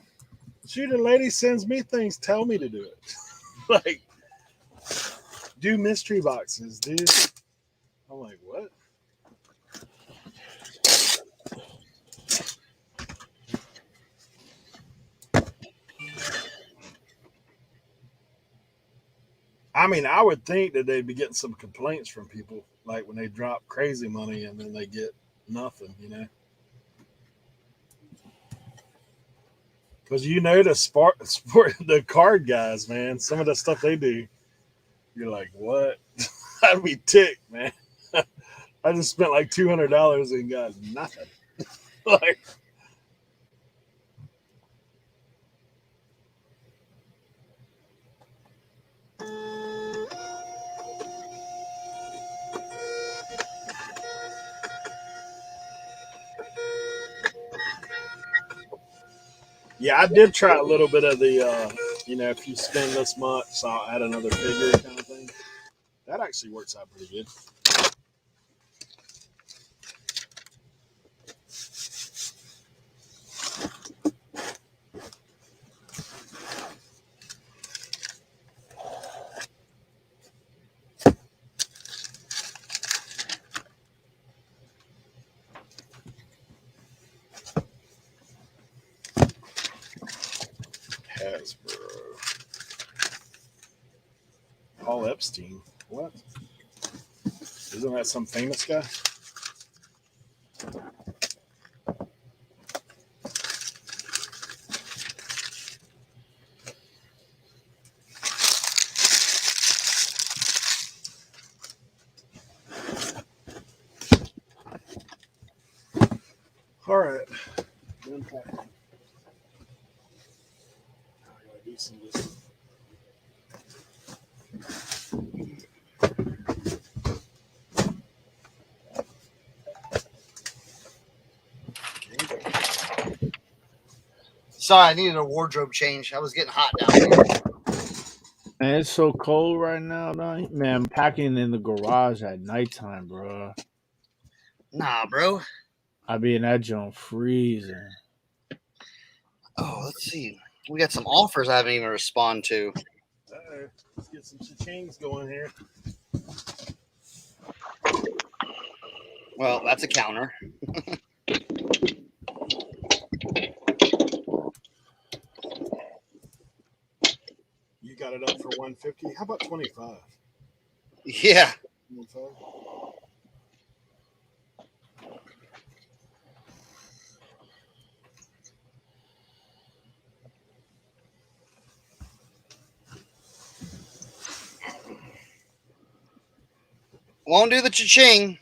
shoot, a lady sends me things, tell me to do it. Like, do mystery boxes, dude. I'm like, what? I mean, I would think that they'd be getting some complaints from people, like when they drop crazy money and then they get nothing, Because the sport, the card guys, man, some of the stuff they do, you're like, what? I'd be ticked, man. I just spent like $200 and got nothing. Like, yeah, I did try a little bit of the, if you spend this much, I'll add another figure kind of thing. That actually works out pretty good. Hasbro. Paul Epstein. What? Isn't that some famous guy? All right. Unpacking. I gotta do some of this. Sorry, I needed a wardrobe change. I was getting hot down here. Man, it's so cold right now, man. I'm packing in the garage at nighttime, bro. Nah, bro. I be in that joint freezing. Oh, let's see. We got some offers I haven't even responded to. Let's get some cha-chings going here. Well, that's a counter. You got it up for 150. How about 25? Yeah. 25? Won't do the cha-ching.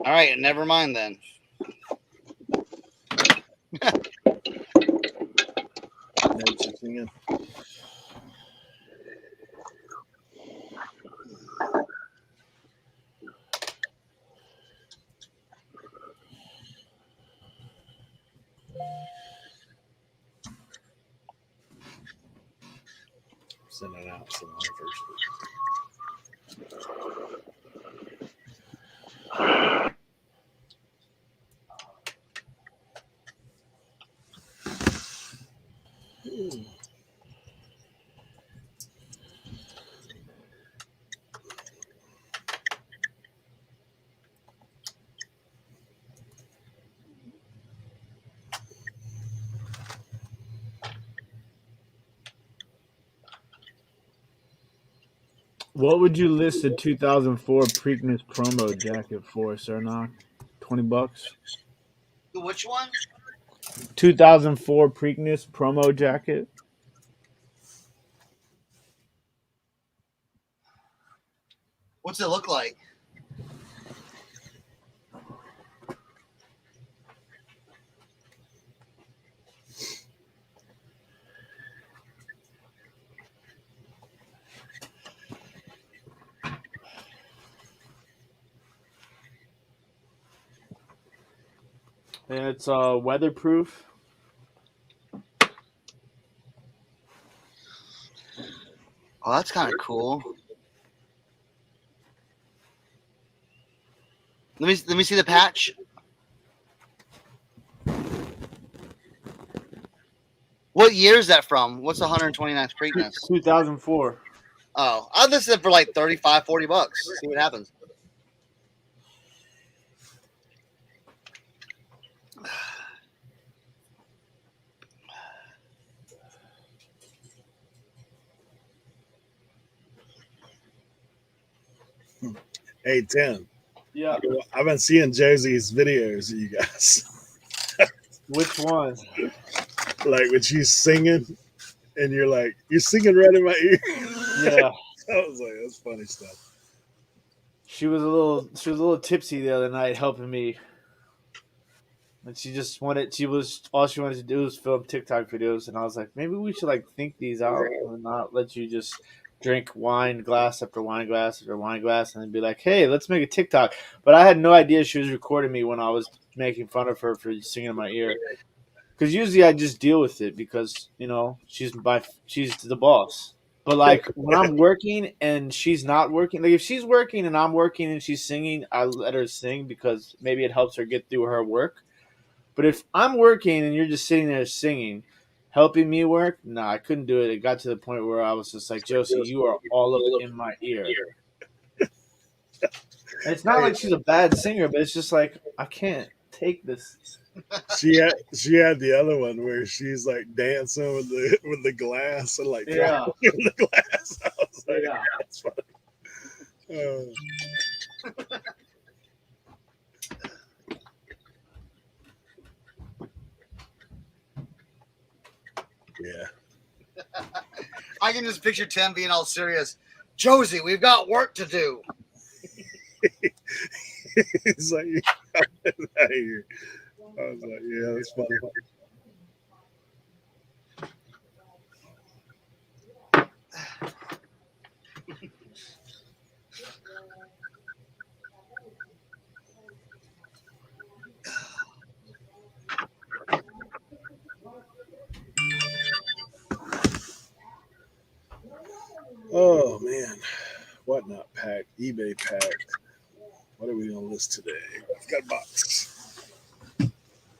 All right, never mind then. No cha-ching. Sending out some offers. Ooh. What would you list a 2004 Preakness promo jacket for, Sir Knock? $20. Which one? 2004 Preakness promo jacket. What's it look like? And it's weatherproof. Oh, that's kind of cool. Let me see the patch. What year is that from? What's the 129th Preakness? 2004. Oh, I'll list it for like 35, 40 bucks. See what happens. Hey Tim, Yeah. I've been seeing Josie's videos of you guys. Which one? Like when she's singing and you're singing right in my ear. Yeah. I was like, that's funny stuff. She was a little tipsy the other night helping me. And she was all she wanted to do was film TikTok videos, and I was like, maybe we should like think these out and not let you just drink wine glass after wine glass after wine glass and then be like, hey, let's make a TikTok. But I had no idea she was recording me when I was making fun of her for singing in my ear. Because usually I just deal with it because she's the boss. But like when I'm working and she's not working, like if she's working and I'm working and she's singing, I let her sing because maybe it helps her get through her work. But if I'm working and you're just sitting there singing, helping me work, nah, I couldn't do it. It got to the point where I was just like, Josie, you are all up in my ear. And it's not Hey, like she's a bad singer, but it's just like I can't take this. she had the other one where she's like dancing with the glass and like dropping Yeah, the glass. I was like, yeah. that's funny. Uh, yeah. I can just picture Tim being all serious. Josie, we've got work to do. He's like, out of here. I was like, yeah, that's funny. Oh man, what not packed? eBay packed. What are we gonna list today? I've got a box.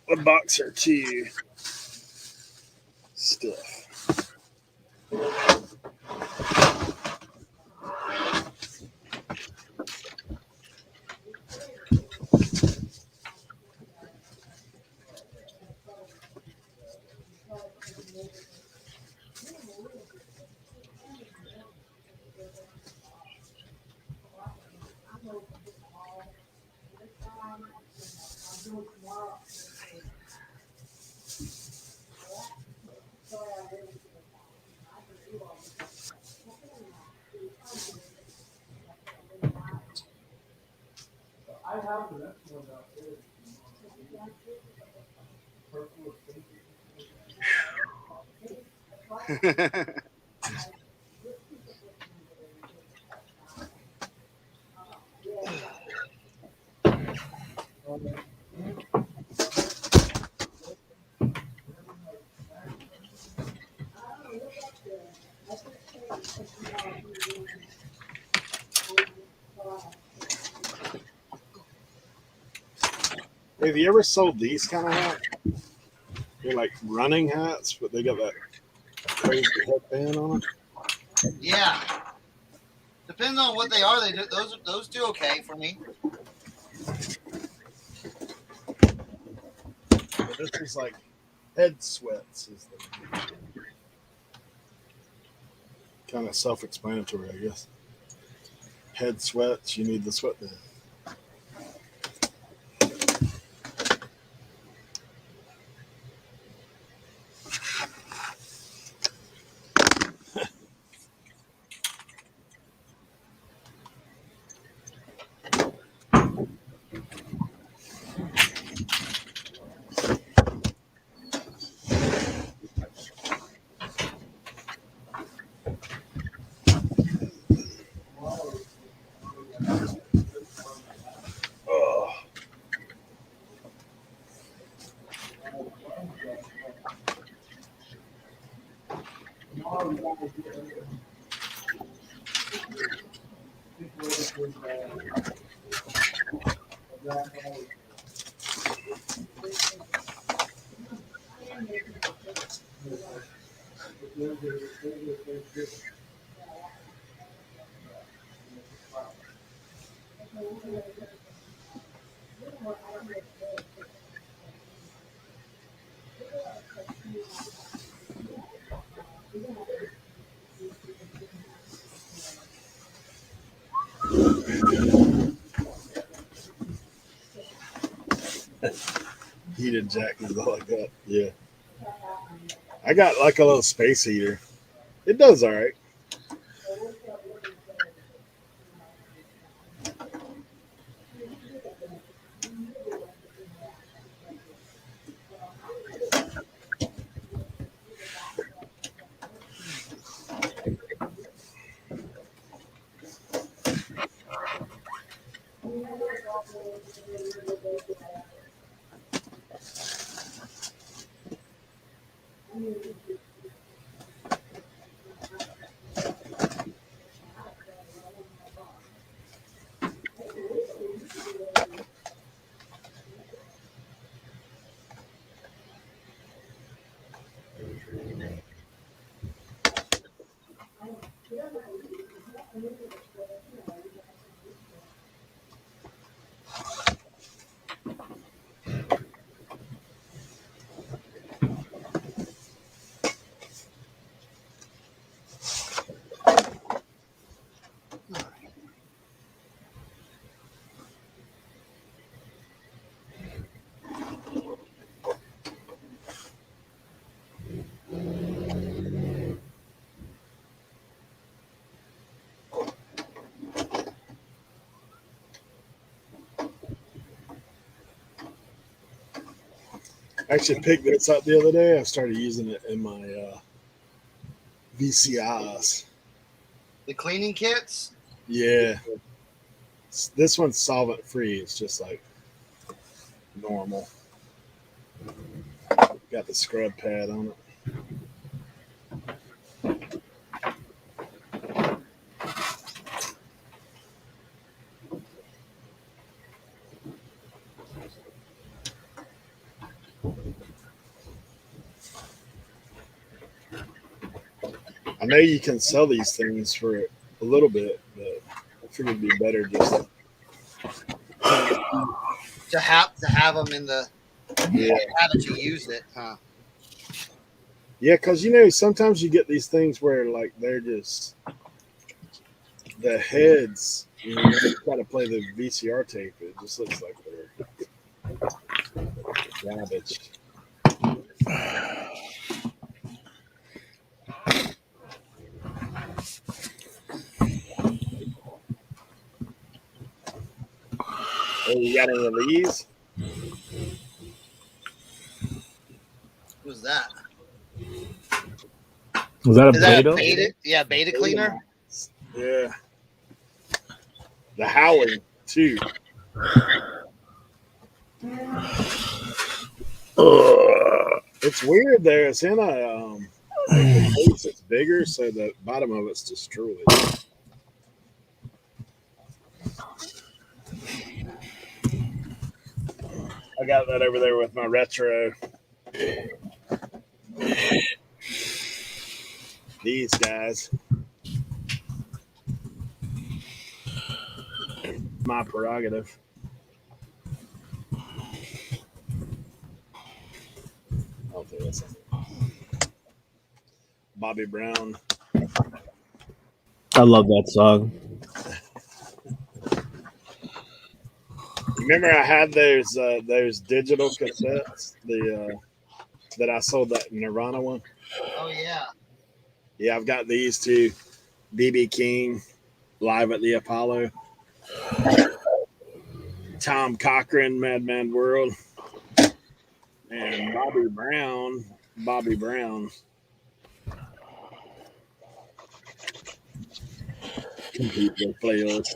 A box or two. Stuff. Have you ever sold these kind of hats? They're like running hats, but they got that crazy headband on them. Yeah. Depends on what they are. They do, those do okay for me. But this is like head sweats is the kind of self-explanatory, I guess. Head sweats, you need the sweatband. Oh, Heated jackets like that. Yeah, I got like a little space heater. It does all right. I actually picked this up the other day. I started using it in my VCIs. The cleaning kits. Yeah, this one's solvent free. It's just like normal. Got the scrub pad on it. I know you can sell these things for a little bit, but I figured it'd be better just To have them in the yeah, how did you use it, huh? yeah. Because you know sometimes you get these things where like they're just the heads. You know, you got to play the VCR tape. It just looks like they're garbage. Oh, you got any of these? Who's that? Was that a Is that a Play-Doh? beta? Yeah, beta cleaner. Yeah, the howling too. It's weird there. It's in a like the case it's bigger, so the bottom of it's destroyed. I got that over there with my retro. These guys, my prerogative. I'll do this. Bobby Brown. I love that song. Remember, I had those digital cassettes, the that I sold that Nirvana one. Oh yeah. Yeah, I've got these two. BB King, live at the Apollo. Tom Cochran, Madman World, and Bobby Brown. Bobby Brown. Complete the playlist.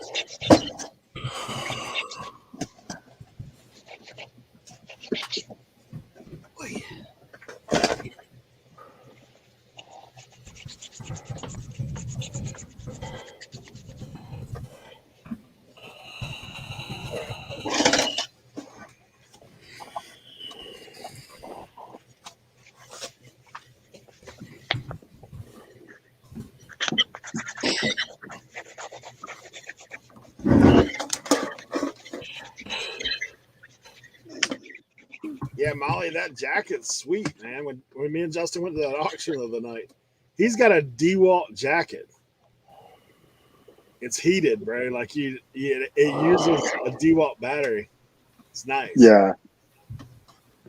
Yeah, Molly, that jacket's sweet, man. When me and Justin went to that auction the other night, he's got a DeWalt jacket. It's heated, bro. Like it uses a DeWalt battery. It's nice. Yeah.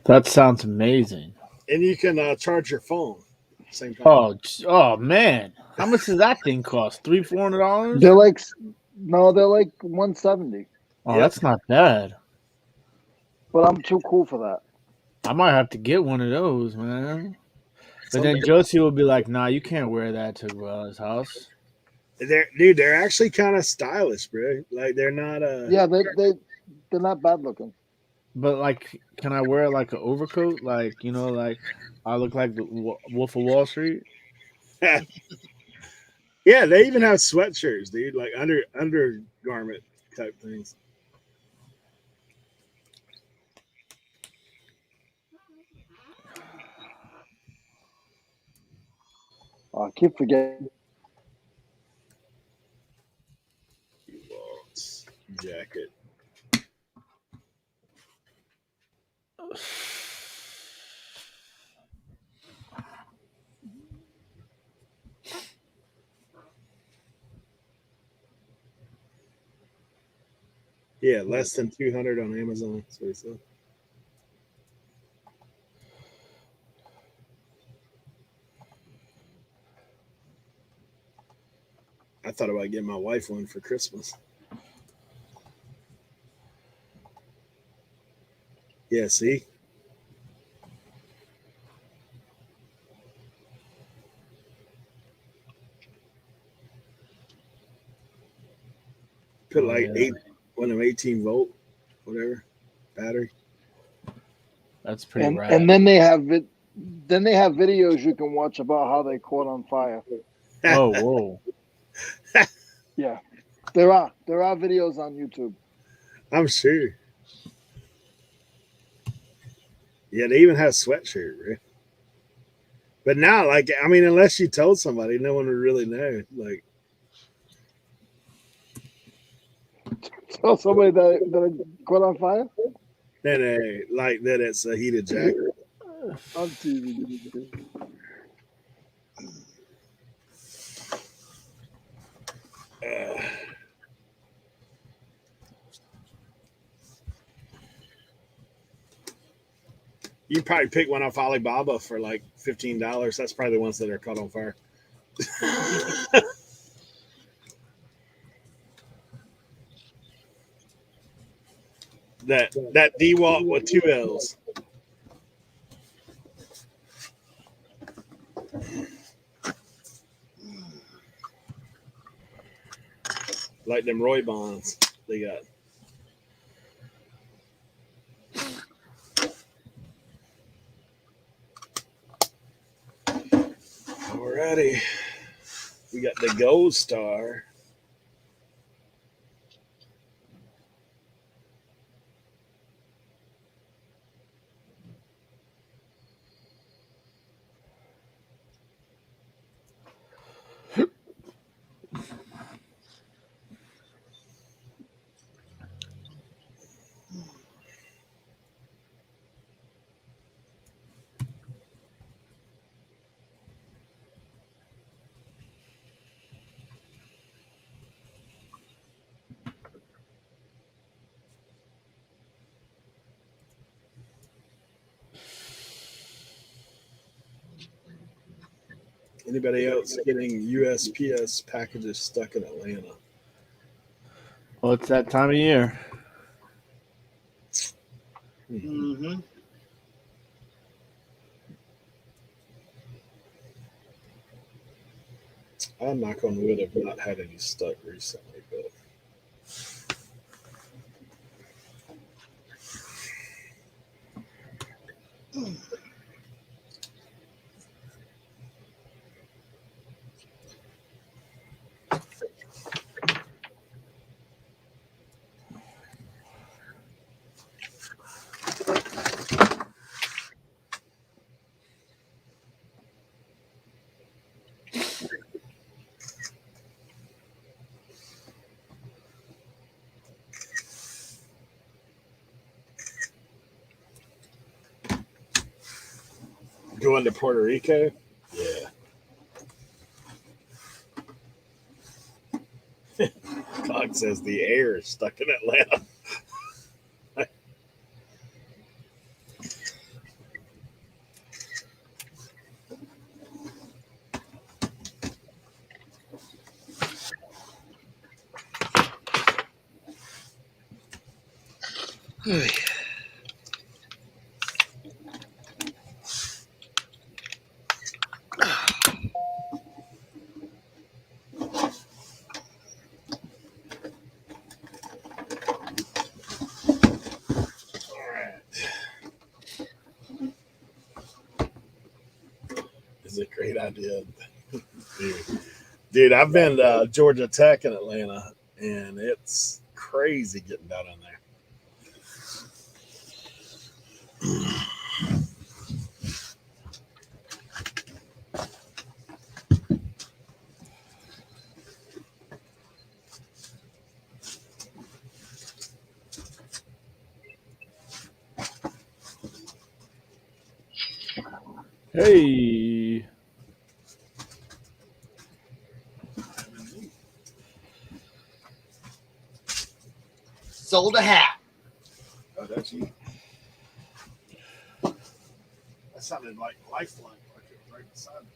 That sounds amazing. and you can charge your phone same time. Oh man, how much does that thing cost? $300-$400? They're like, no, they're like 170. Oh, Yep. that's not bad. But I'm too cool for that. I might have to get one of those, man. But then Someday, Josie will be like, "Nah, you can't wear that to his house." they're actually kind of stylish, bro. Like they're not Yeah, they're not bad looking. But like, can I wear like an overcoat? Like like I look like the Wolf of Wall Street. yeah, they even have sweatshirts, dude, like undergarment type things. I keep forgetting. Waltz jacket. Yeah, less than 200 on Amazon. That's what he said. I thought about getting my wife one for Christmas. Yeah, see? Put Oh like yeah, one of them 18-volt, whatever, battery. that's pretty And rad. and then they have it. Then they have videos you can watch about how they caught on fire. Oh whoa, Yeah, there are videos on YouTube. I'm sure. Yeah, they even have sweatshirt, right? But now, like, I mean, unless you told somebody, no one would really know. Like, So somebody that caught on fire like that it's a heated jacket. on TV. Uh, you probably pick one off Alibaba for like $15. That's probably the ones that are caught on fire. That DeWalt with two L's, like them Roy bonds they got. Alrighty, we got the Gold Star. Anybody else getting USPS packages stuck in Atlanta? well it's that time of year. Mm-hmm. I knock on wood have not had any stuck recently, but going to Puerto Rico, yeah. God says the air is stuck in Atlanta. It's a great idea. Dude, I've been to Georgia Tech in Atlanta, and it's crazy getting down in there. Hey. Sold a hat. Oh, that's you. That sounded like lifeline, like it was right beside me.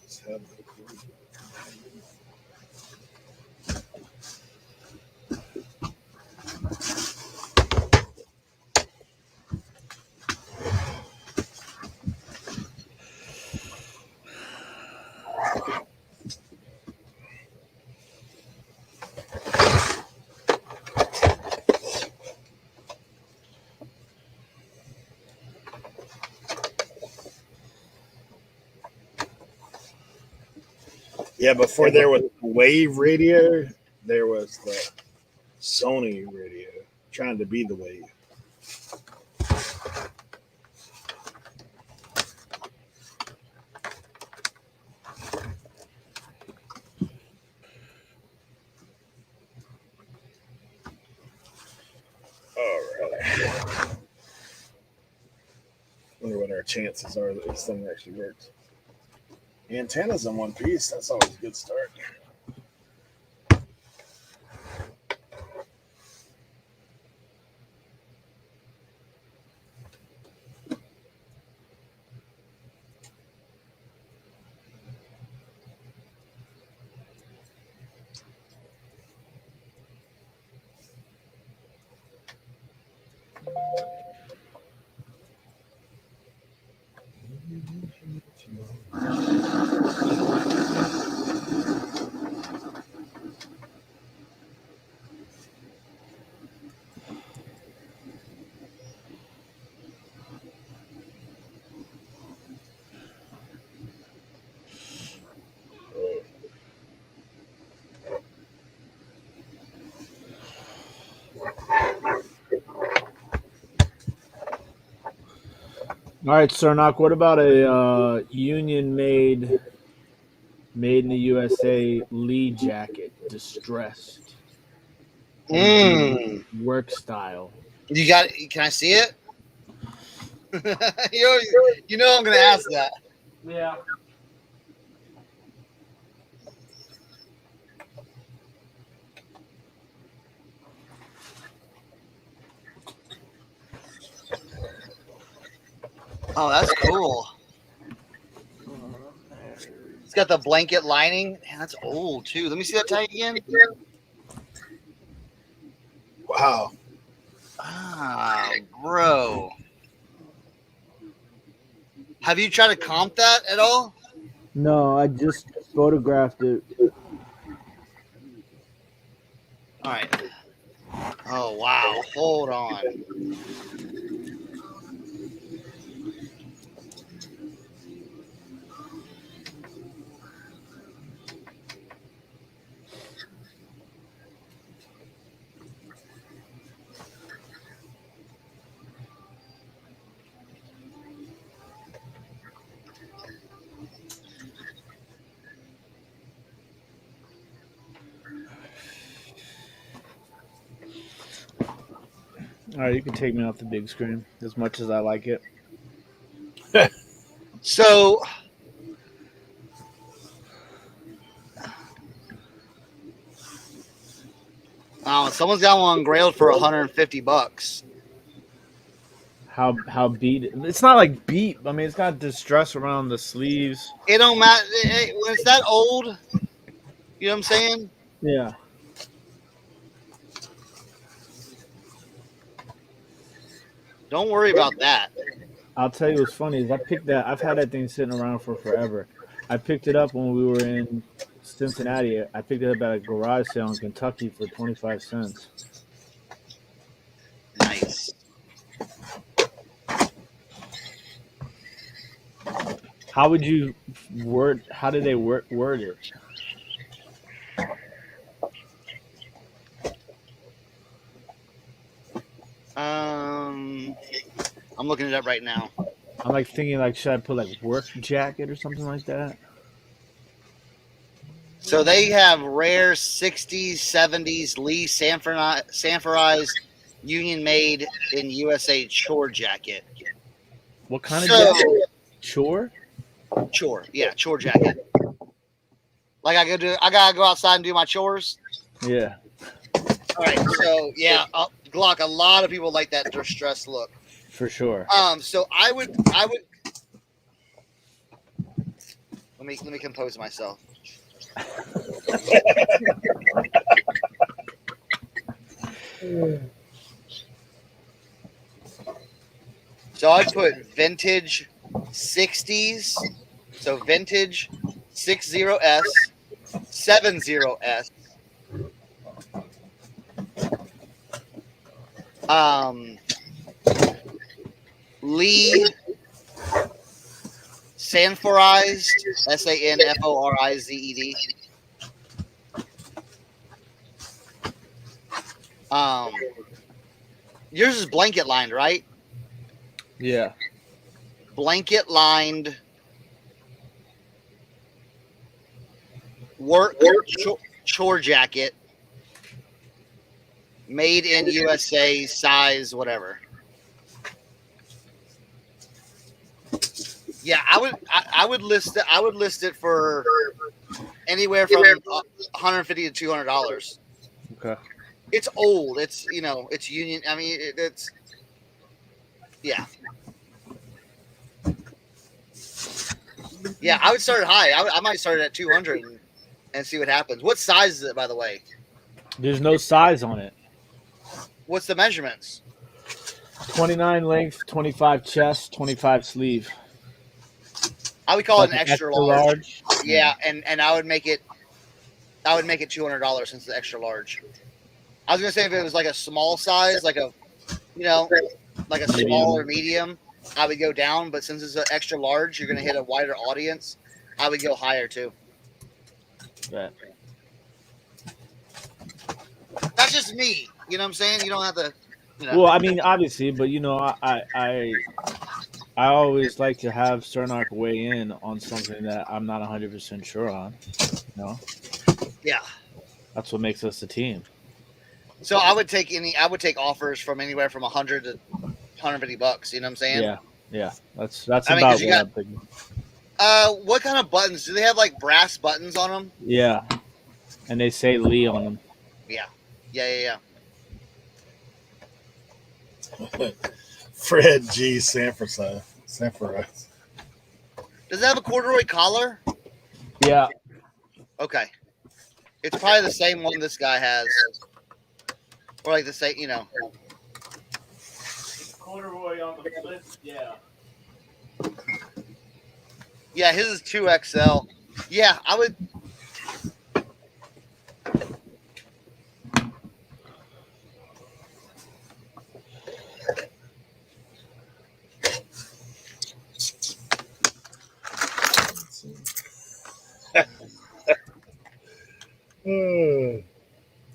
Just have the clue. Yeah, before there was wave radio, there was the Sony radio trying to be the wave. All right. Wonder what our chances are that this thing actually works. Antennas in one piece, that's always a good start. All right, Cernock, what about a union made in the USA Lee jacket, distressed, Mm. work style? You got it? Can I see it? you, you know I'm gonna ask that. Yeah. Oh, that's cool. It's got the blanket lining. Man, that's old too. Let me see that tag again. Wow. Ah, bro. Have you tried to comp that at all? No, I just photographed it. All right. Oh wow. Hold on. All right, you can take me off the big screen as much as I like it. So someone's got one grailed for $150. How beat? It's not like beat. I mean, it's got distress around the sleeves. It don't matter when it's that old. You know what I'm saying? Yeah. Don't worry about that. I'll tell you what's funny is I picked that. I've had that thing sitting around for forever. I picked it up when we were in Cincinnati. I picked it up at a garage sale in Kentucky for 25 cents. Nice. How would you word? How did they word it? I'm looking it up right now. I'm like thinking like, should I put like work jacket or something like that? So they have rare 60s, 70s Lee Sanforized Union made in USA chore jacket. What kind of So jacket? Chore? chore, yeah, chore jacket. Like I gotta go outside and do my chores. Yeah, All right, so yeah, Glock. A lot of people like that distressed look. for sure. So I would. Let me compose myself. So I'd put vintage 60s. So vintage 60S, 70S. Lee Sanforized, Sanforized. Yours is blanket lined, right? Yeah. Blanket lined work chore jacket made in USA, size whatever. Yeah, I would list it. I would list it for anywhere from $150 to $200. Okay. It's old. It's it's Union. I mean, it's yeah. Yeah, I would start it high. I might start it at 200 and see what happens. What size is it, by the way? There's no size on it. What's the measurements? 29 length, 25 chest, 25 sleeve. I would call Like it an extra large. Yeah, and I would make it $200 since it's extra large. I was gonna say if it was like a small size, like a like a small or medium, I would go down. But since it's an extra large, you're gonna hit a wider audience. I would go higher too. Right. That's just me. You know what I'm saying? You don't have to. Well, I mean, obviously, but I always like to have Cernak weigh in on something that I'm not 100% sure on. You know, Yeah. that's what makes us a team. So I would take offers from anywhere from $100 to $150. You know what I'm saying? Yeah, yeah. That's I mean, about 'cause you what got- I'm thinking. What kind of buttons do they have? Like brass buttons on them? Yeah, and they say Lee on them. Yeah. Yeah. Fred G. Sanford. Does it have a corduroy collar? Yeah, Okay. It's probably the same one this guy has. Or like the same, corduroy on the flip. Yeah. Yeah, his is 2XL. Yeah, I would.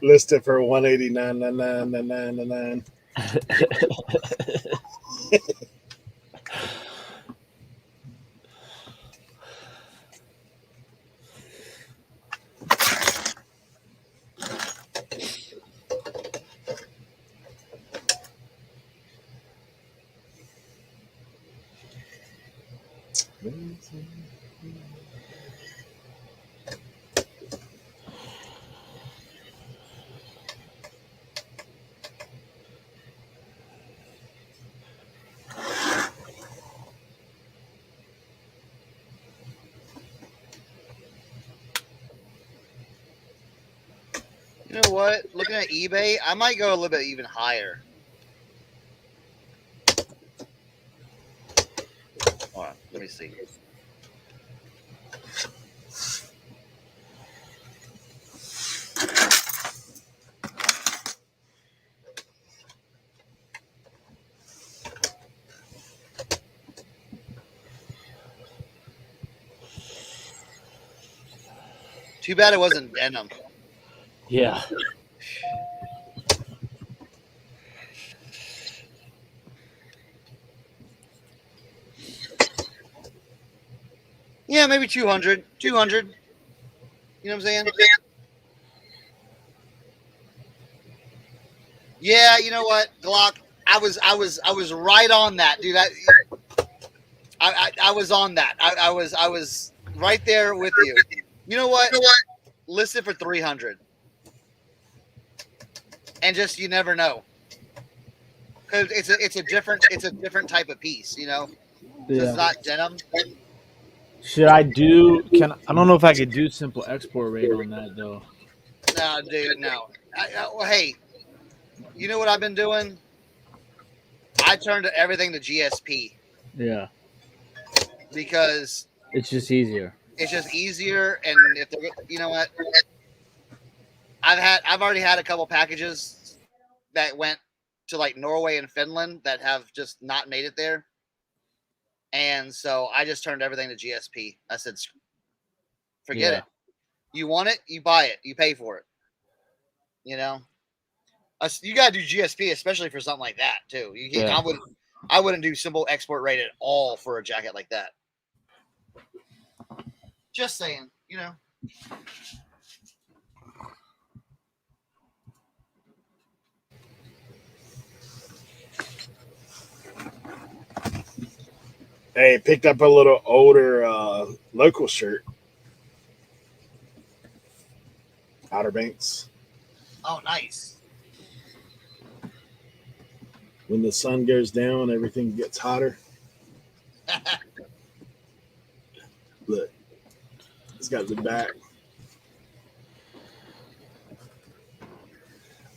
Listed for $189.99. You know what? Looking at eBay, I might go a little bit even higher. Hold on, let me see. Too bad it wasn't denim. Yeah. Yeah, maybe 200. 200. You know what I'm saying? Yeah, you know what, Glock? I was right on that, dude. I was on that. I was right there with you. You know what? List it for 300. And just you never know. Cuz it's a different type of piece, you know. So it's not denim. Should I do? I don't know if I could do simple export rate on that though. No, dude, no. Well, hey, you know what I've been doing? I turned everything to GSP Yeah, because it's just easier. it's just easier. And if they're, you know what, I've already had a couple packages that went to like Norway and Finland that have just not made it there, and so I just turned everything to GSP. I said, forget Yeah. it. You want it, you buy it, you pay for it. You know, you gotta do GSP, especially for something like that too. You can't, Yeah. I wouldn't do simple export rate at all for a jacket like that. Just saying, you know. Hey, picked up a little older local shirt. Outer Banks. Oh, nice. When the sun goes down, everything gets hotter. Look, it's got the back.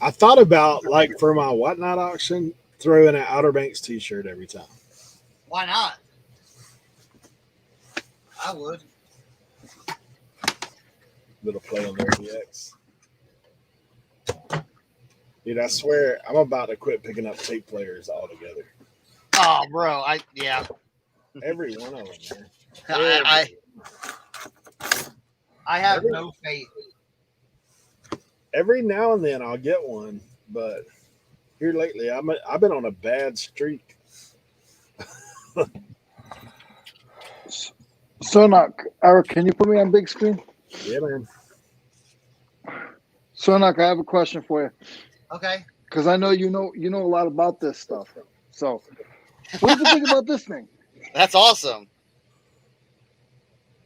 I thought about, like, for my whatnot auction, throwing an Outer Banks t-shirt every time. Why not? I would. Little play on their DX. Dude, I swear, I'm about to quit picking up tape players altogether. Oh, bro, yeah. Every one of them, man. I have no faith. Every now and then I'll get one, but here lately I've been on a bad streak. Sonak, Eric, can you put me on big screen? Yeah, man. Sonak, I have a question for you. Okay. Because I know you know a lot about this stuff. So, what do you think about this thing? That's awesome.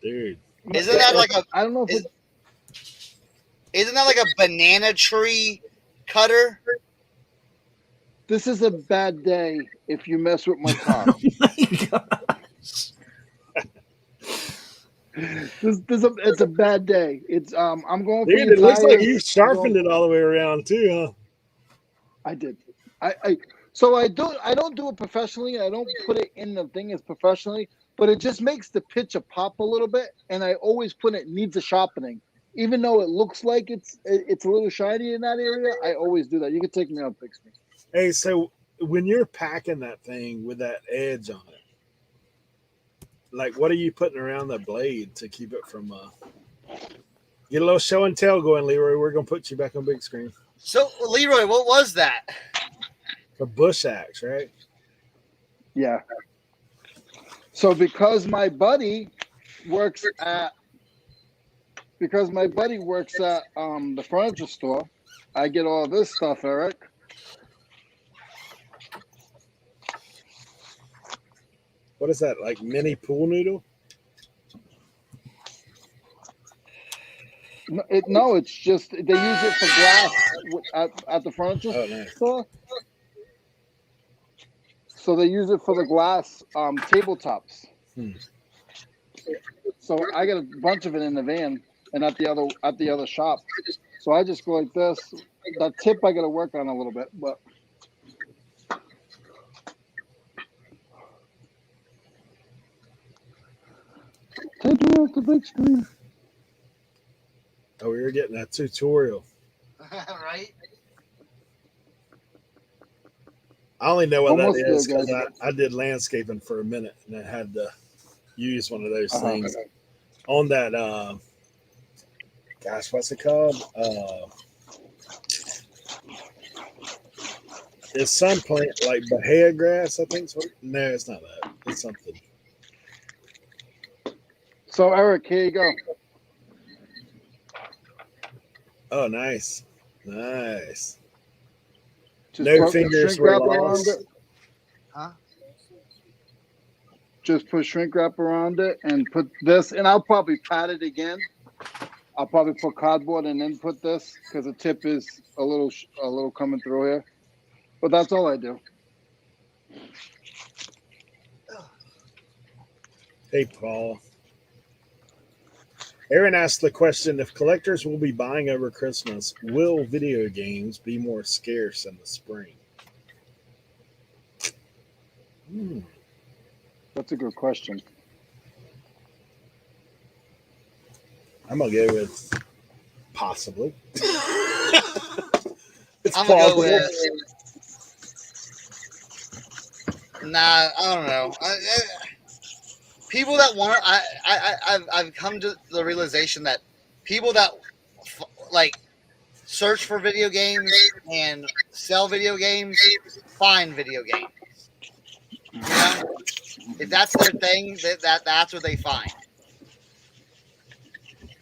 Dude. Isn't that like a? I don't know if isn't that like a banana tree cutter? this is a bad day if you mess with my car. It's a bad day. It's I'm going for Dude, your it looks like tires. you sharpened it all the way around too, huh? I did. So I don't do it professionally. I don't put it in the thing as professionally, but it just makes the picture pop a little bit. And I always put it needs a sharpening, even though it looks like it's a little shiny in that area. I always do that. You can take me on fix me. Hey, so when you're packing that thing with that edge on it, like what are you putting around the blade to keep it from get a little show and tell going, Leroy? We're gonna put you back on big screen. So, Leroy, what was that? A bush axe, right? Yeah. So because my buddy works at the furniture store, I get all this stuff, Eric. What is that? Like mini pool noodle? No, it's just they use it for glass at the furniture Oh, nice. store. So they use it for the glass tabletops. Hmm. So I got a bunch of it in the van and at the other shop. So I just go like this. That tip I got to work on a little bit, but take me off the big screen. Oh, we were getting that tutorial. Right? I only know what Almost that there, is because guys. I did landscaping for a minute and I had to use one of those Uh-huh. things on that. Gosh, what's it called? It's some plant like Bahia grass, I think. No, it's not that. It's something. So Eric, here you go. Oh, nice, nice. Just No put fingers shrink were wrap around lost. it. Huh? Just put shrink wrap around it and put this, and I'll probably pat it again. I'll probably put cardboard and then put this because the tip is a little coming through here. But that's all I do. Hey, Paul. Aaron asked the question: if collectors will be buying over Christmas, will video games be more scarce in the spring? Hmm. That's a good question. I'm gonna go with possibly. It's I'm gonna go plausible. with. Nah, I don't know. People that want, I've come to the realization that people that like search for video games and sell video games find video games. You know, if that's their thing, that's what they find.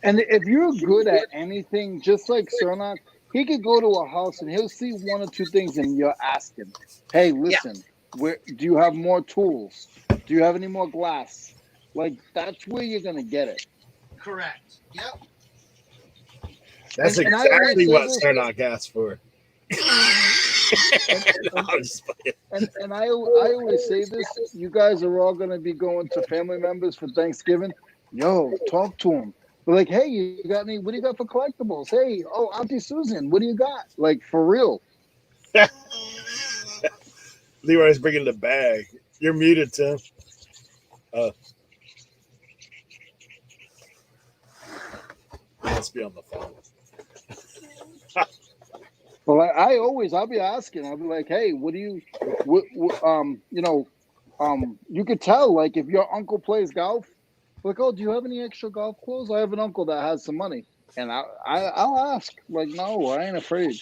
And if you're good at anything, just like Cernak, he could go to a house and he'll see one or two things, and you're asking, "Hey, listen, where do you have more tools? Do you have any more glass?" Like that's where you're gonna get it. Correct. Yep. That's And I always exactly say what this, Sarnock asked for. and, No, I'm just playing. and I always say this. You guys are all gonna be going to family members for Thanksgiving. Yo, talk to them. They're like, "Hey, you got any? What do you got for collectibles? Hey, oh, Auntie Susan, what do you got? Like for real?" Leroy's bringing the bag. You're muted, Tim. He must be on the phone. Well, I'll be asking. I'll be like, "Hey, what do you, you could tell like if your uncle plays golf, like, oh, do you have any extra golf clothes? I have an uncle that has some money, and I'll ask. Like, no, I ain't afraid.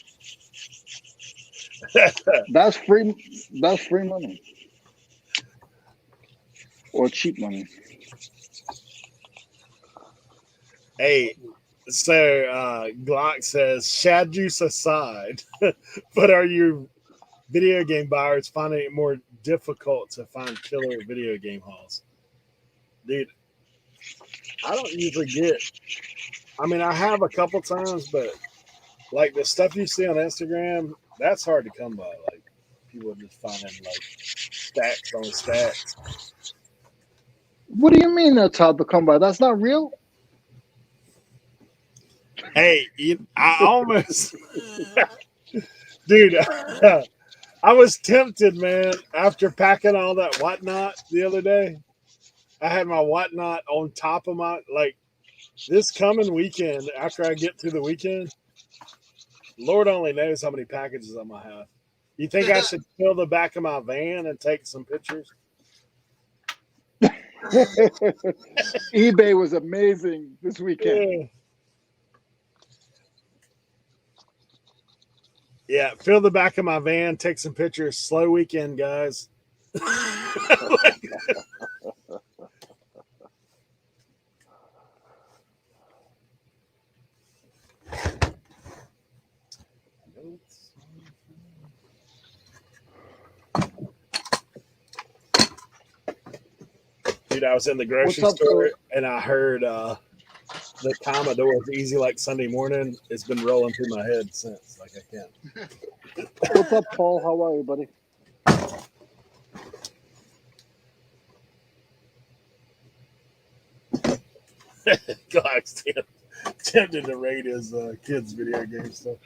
That's free. That's free money or cheap money. Hey, so Glock says, Shad juice aside, but are you video game buyers finding it more difficult to find killer video game hauls? Dude, I don't usually get. I mean, I have a couple times, but like the stuff you see on Instagram, that's hard to come by. Like people just finding like stacks on stacks. What do you mean that's hard to come by? That's not real. Hey, I almost, dude, I was tempted, man, after packing all that whatnot the other day. I had my whatnot on top of my, like, this coming weekend, after I get through the weekend, Lord only knows how many packages I'm going to have. You think I should fill the back of my van and take some pictures? eBay was amazing this weekend. Yeah, fill the back of my van, take some pictures. Slow weekend, guys. Dude, I was in the grocery store and I heard the Commodore is easy like Sunday morning. It's been rolling through my head since. Like I can't. What's up, Paul? How are you, buddy? God's tempted to rate his kids' video game stuff.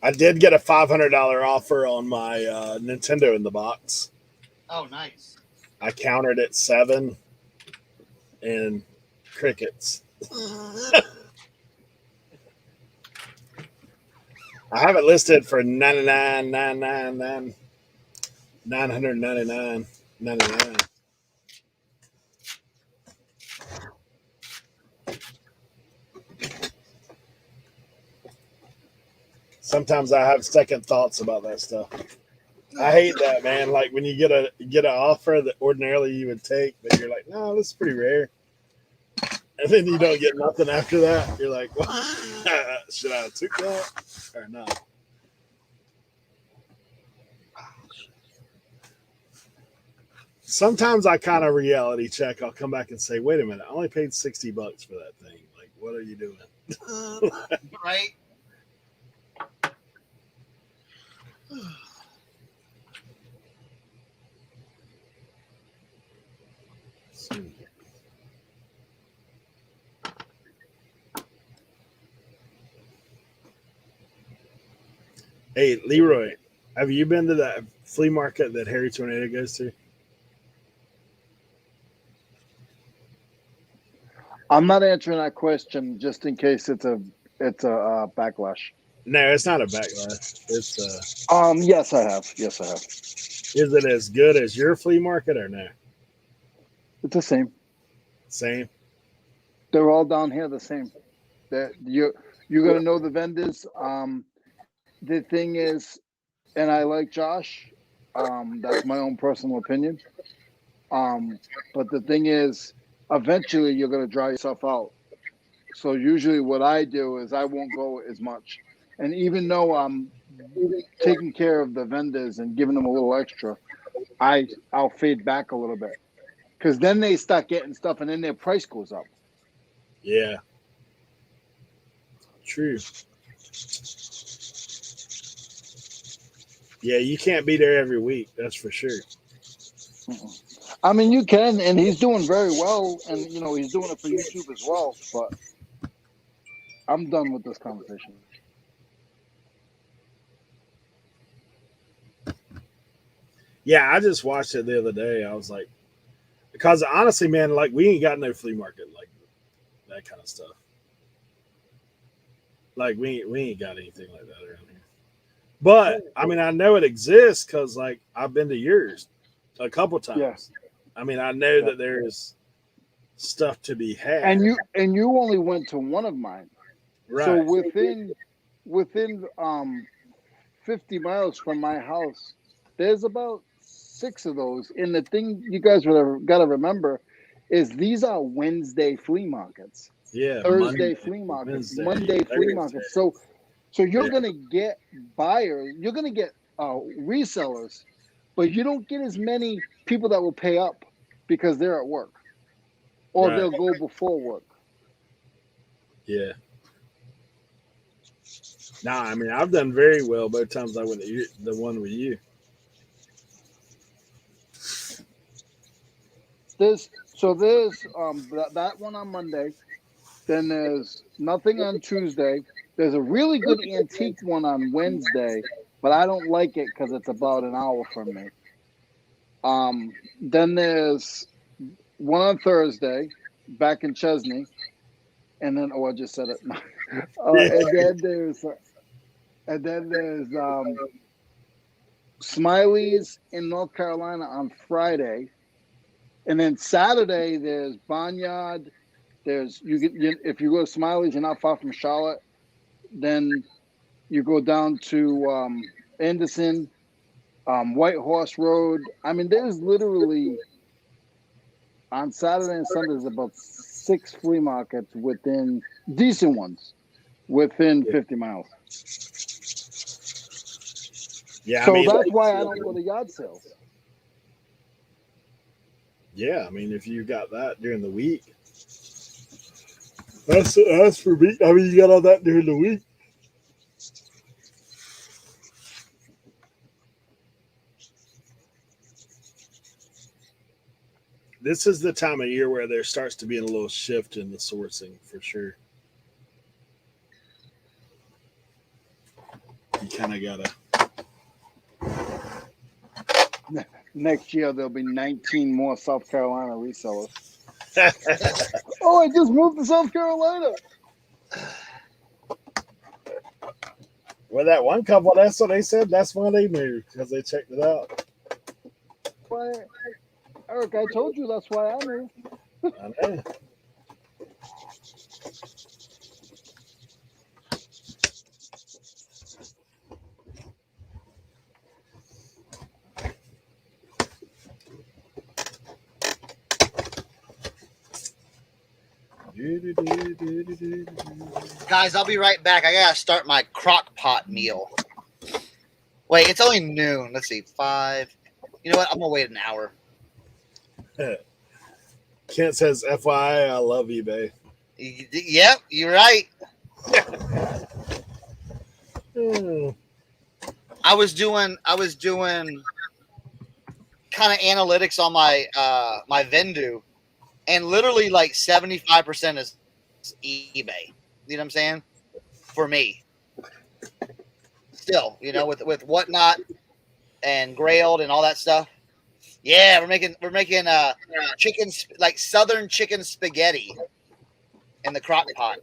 I did get a $500 offer on my Nintendo in the box. Oh, nice. I countered at 7 and crickets. I have it listed for $999.99. Sometimes I have second thoughts about that stuff. I hate that, man. Like when you get an offer that ordinarily you would take, but you're like, no, this is pretty rare. And then you don't get nothing after that. You're like, well, should I have took that or not? Sometimes I kind of reality check. I'll come back and say, wait a minute, I only paid $60 for that thing. Like, what are you doing? Right? Hey, Leroy, have you been to that flea market that Harry Tornado goes to? I'm not answering that question just in case it's a backlash. No, it's not a backlash. It's Yes, I have. Yes, I have. is it as good as your flea market or no? It's the same. Same. They're all down here the same. That you're gonna know the vendors. The thing is, and I like Josh. That's my own personal opinion. But the thing is, eventually you're gonna dry yourself out. So usually what I do is I won't go as much. And even though I'm taking care of the vendors and giving them a little extra, I'll fade back a little bit. Because then they start getting stuff and then their price goes up. Yeah. True. Yeah, you can't be there every week. That's for sure. I mean, you can, and he's doing very well, and he's doing it for YouTube as well. But I'm done with this conversation. Yeah, I just watched it the other day. I was like, because honestly, man, like we ain't got no flea market like that kind of stuff. Like we ain't got anything like that around here. But I mean, I know it exists because like I've been to yours a couple times. Yeah. I mean, I know that there's stuff to be had. And you only went to one of mine. Right. So within 50 miles from my house, there's about 6 of those. And the thing you guys got to remember is these are Wednesday flea markets. Yeah. Thursday flea markets. Monday flea markets. So you're going to get buyers. You're going to get resellers, but you don't get as many people that will pay up because they're at work or they'll go before work. Yeah. Nah, I mean, I've done very well both times I went to the one with you. There's that one on Monday. Then there's nothing on Tuesday. There's a really good antique one on Wednesday, but I don't like it because it's about an hour from me. Then there's one on Thursday back in Chesney. And then I just said it. And then there's Smiley's in North Carolina on Friday. And then Saturday there's Barnyard. There's if you go to Smiley's, you're not far from Charlotte. Then you go down to Anderson, White Horse Road. I mean, there's literally On Saturday and Sunday, there's about 6 flea markets within decent ones within 50 miles. Yeah, So I mean, that's why I don't go to yard sales. yeah, I mean, if you got that during the week, that's for me. I mean, you got all that during the week. This is the time of year where there starts to be a little shift in the sourcing for sure. You kind of gotta. Next year, there'll be 19 more South Carolina resellers. Oh, I just moved to South Carolina. Well, that one couple, that's what they said. That's why they moved because they checked it out. Why, Eric, I told you that's why I moved. I know. Guys, I'll be right back. I gotta start my crock pot meal. Wait, it's only noon. Let's see, 5. You know what? I'm gonna wait an hour. Kent says, FYI, I love eBay. Yep, you're right. I was doing kind of analytics on my my Vendu, and literally like 75% is eBay. You know what I'm saying? For me, still, you know, with whatnot and Grailed and all that stuff. Yeah, we're making chicken, like southern chicken spaghetti in the crock pot.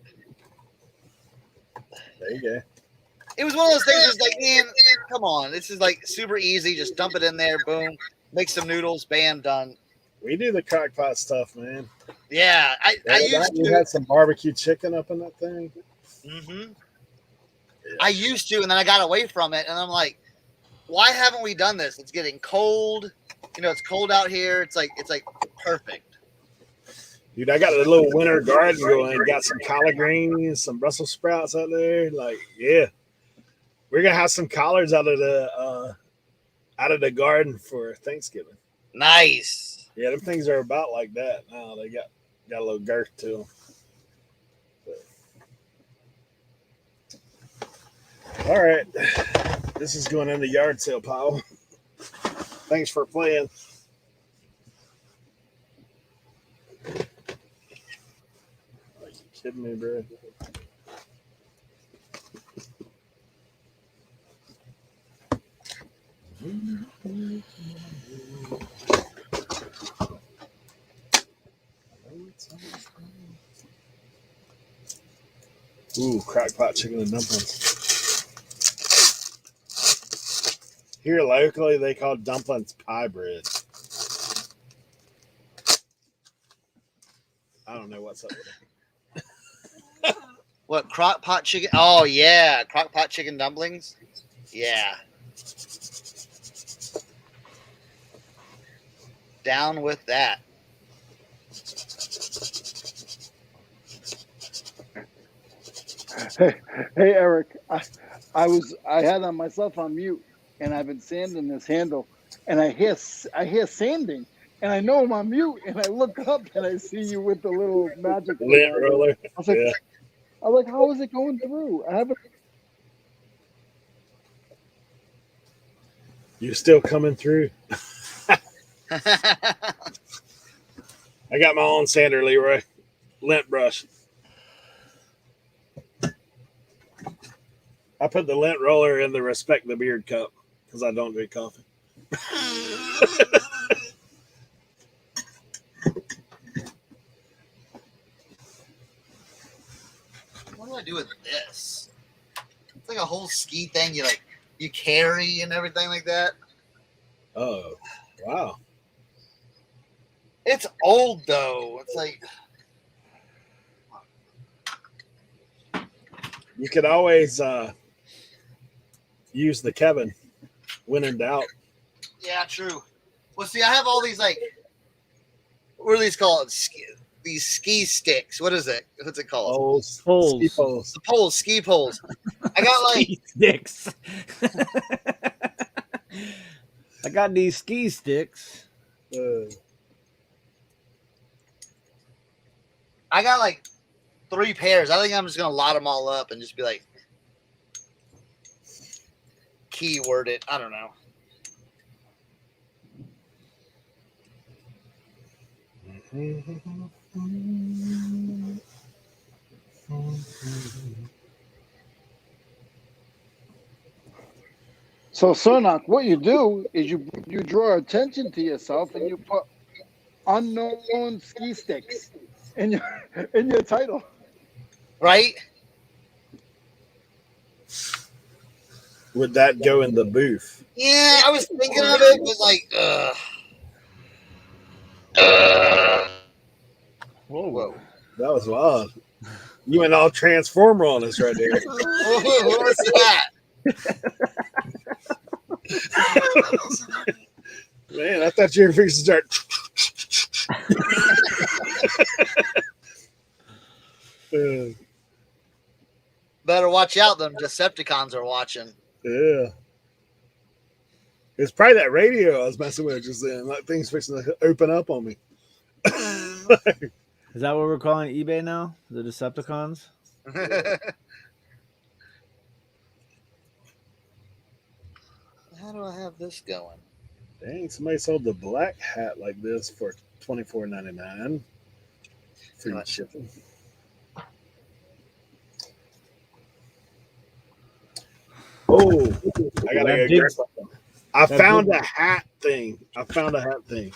There you go. It was one of those things. It's like, man, come on, this is like super easy. Just dump it in there, boom, make some noodles, bam, done. We do the crock pot stuff, man. Yeah, I used You to. had some barbecue chicken up in that thing. Mm-hmm. Yeah. I used to, and then I got away from it, and I'm like, why haven't we done this? It's getting cold. You know, it's cold out here. It's like perfect. Dude, I got a little winter garden going. Got some collard greens, some Brussels sprouts out there. Like, yeah, we're gonna have some collards out of the garden for Thanksgiving. Nice. Yeah, them things are about like that now. They got a little girth to them. But. All right, this is going in the yard sale pile. Thanks for playing. Are you kidding me, bro? Ooh, crock pot chicken and dumplings. Here locally, they call dumplings pie bread. I don't know what's up with it. What, crock pot chicken? Oh, yeah. Crock pot chicken dumplings? Yeah. Down with that. Hey, Eric. I had myself on mute, and I've been sanding this handle, and I hear sanding, and I know I'm on mute, and I look up and I see you with the little magic lint roller. I was like, how is it going through? I haven't. You're still coming through. I got my own sander, Leroy. Lint brush. I put the lint roller in the Respect the Beard cup because I don't drink coffee. What do I do with this? It's like a whole ski thing you carry and everything like that. Oh, wow. It's old though. It's like you could always use the Kevin when in doubt. Yeah, true. Well, see, I have all these like what are these called? These ski sticks. What is it? What's it called? Poles, Poles. ski poles. The poles, ski poles. I got like Ski sticks. I got these ski sticks. Uh, I got like 3 pairs. I think I'm just gonna lot them all up and just be like keyword it. I don't know. So, Cernock, what you do is you draw attention to yourself and you put unknown ski sticks in your in your title. Right? would that go in the booth? Yeah, I was thinking of it, but like, Whoa. whoa. That was wild. You went all transformer on us right there. What was that? Man, I thought you were fixing to start. Better watch out, them Decepticons are watching. Yeah. It's probably that radio I was messing with just then. That thing's fixing to open up on me. Is that what we're calling eBay now? The Decepticons? How do I have this going? Dang, somebody sold the black hat like this for $24.99. Free What? shipping. Oh, I gotta That go. big- I that found big- a hat thing.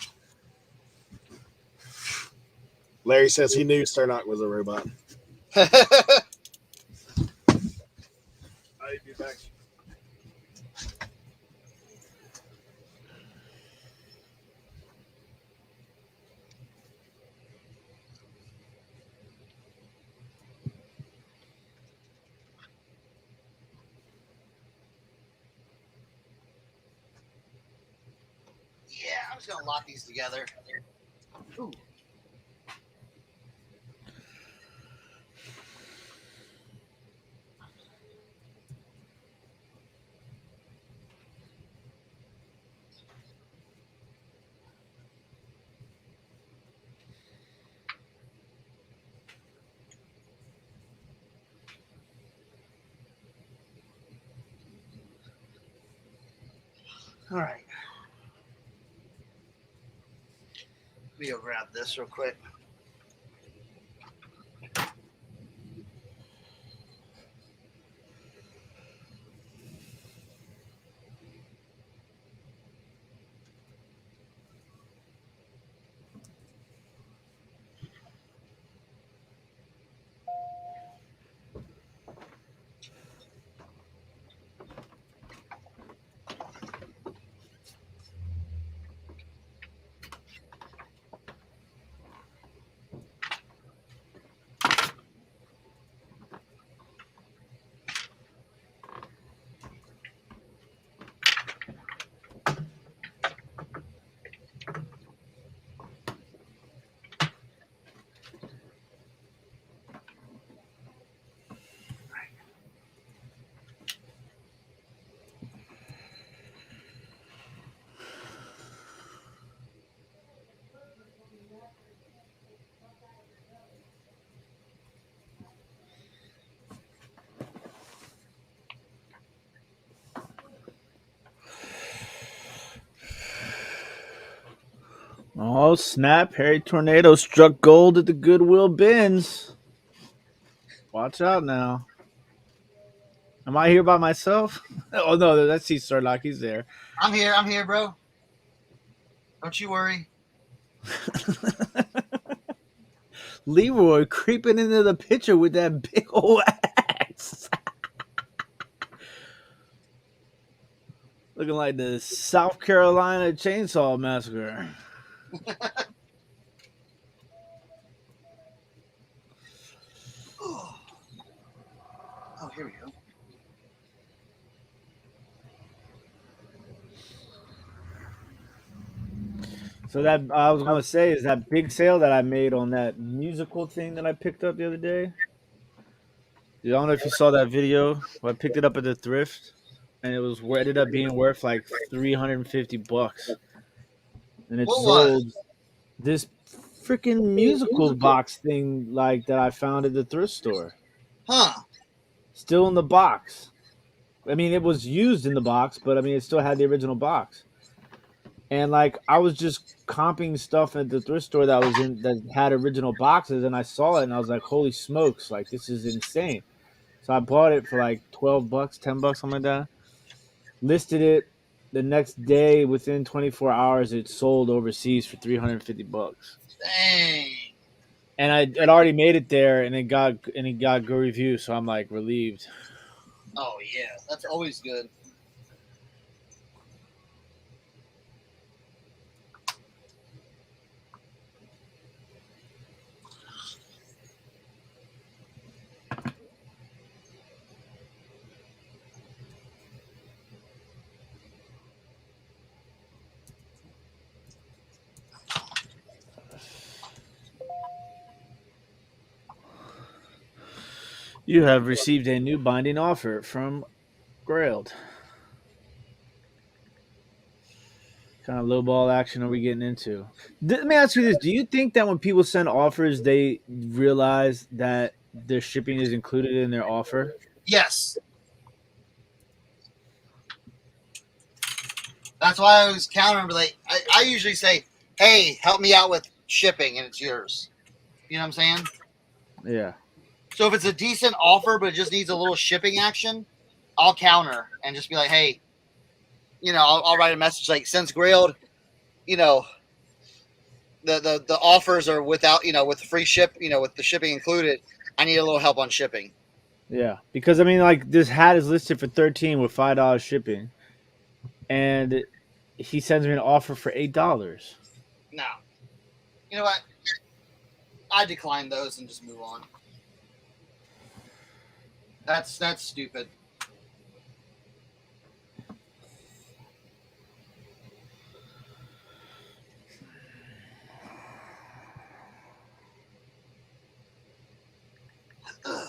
Larry says he knew Sternock was a robot. I'll be back. Yeah, I'm just gonna lock these together. Ooh. All right. Let me go grab this real quick. Oh, snap. Harry Tornado struck gold at the Goodwill bins. Watch out now. Am I here by myself? Oh, no, that's C. Starlock. He's there. I'm here, bro. Don't you worry. Leroy creeping into the picture with that big old axe. Looking like the South Carolina Chainsaw Massacre. Oh, here we go. So that I was gonna say is that big sale that I made on that musical thing that I picked up the other day. I don't know if you saw that video. I picked it up at the thrift, and ended up being worth like $350, and it What was? sold this freaking musical box thing like that I found at the thrift store. Huh? Still in the box. I mean, it was used in the box, but I mean, it still had the original box. And like, I was just comping stuff at the thrift store that had original boxes, and I saw it, and I was like, "Holy smokes! Like, this is insane!" So I bought it for like $12, $10, something like that. Listed it the next day. Within 24 hours, it sold overseas for $350. Dang. And it already made it there, and it got good review. So I'm like relieved. Oh yeah, that's always good. You have received a new binding offer from Grailed. Kind of lowball action are we getting into? Let me ask you this: do you think that when people send offers, they realize that their shipping is included in their offer? Yes, that's why I was countering. Like I usually say, "Hey, help me out with shipping," and it's yours. You know what I'm saying? Yeah. So if it's a decent offer but it just needs a little shipping action, I'll counter and just be like, "Hey, I'll write a message like, since Grailed, you know, the offers are without, with the free ship, with the shipping included. I need a little help on shipping." Yeah, because I mean, like this hat is listed for 13 with $5 shipping, and he sends me an offer for $8. No, you know what? I decline those and just move on. That's stupid. Ugh.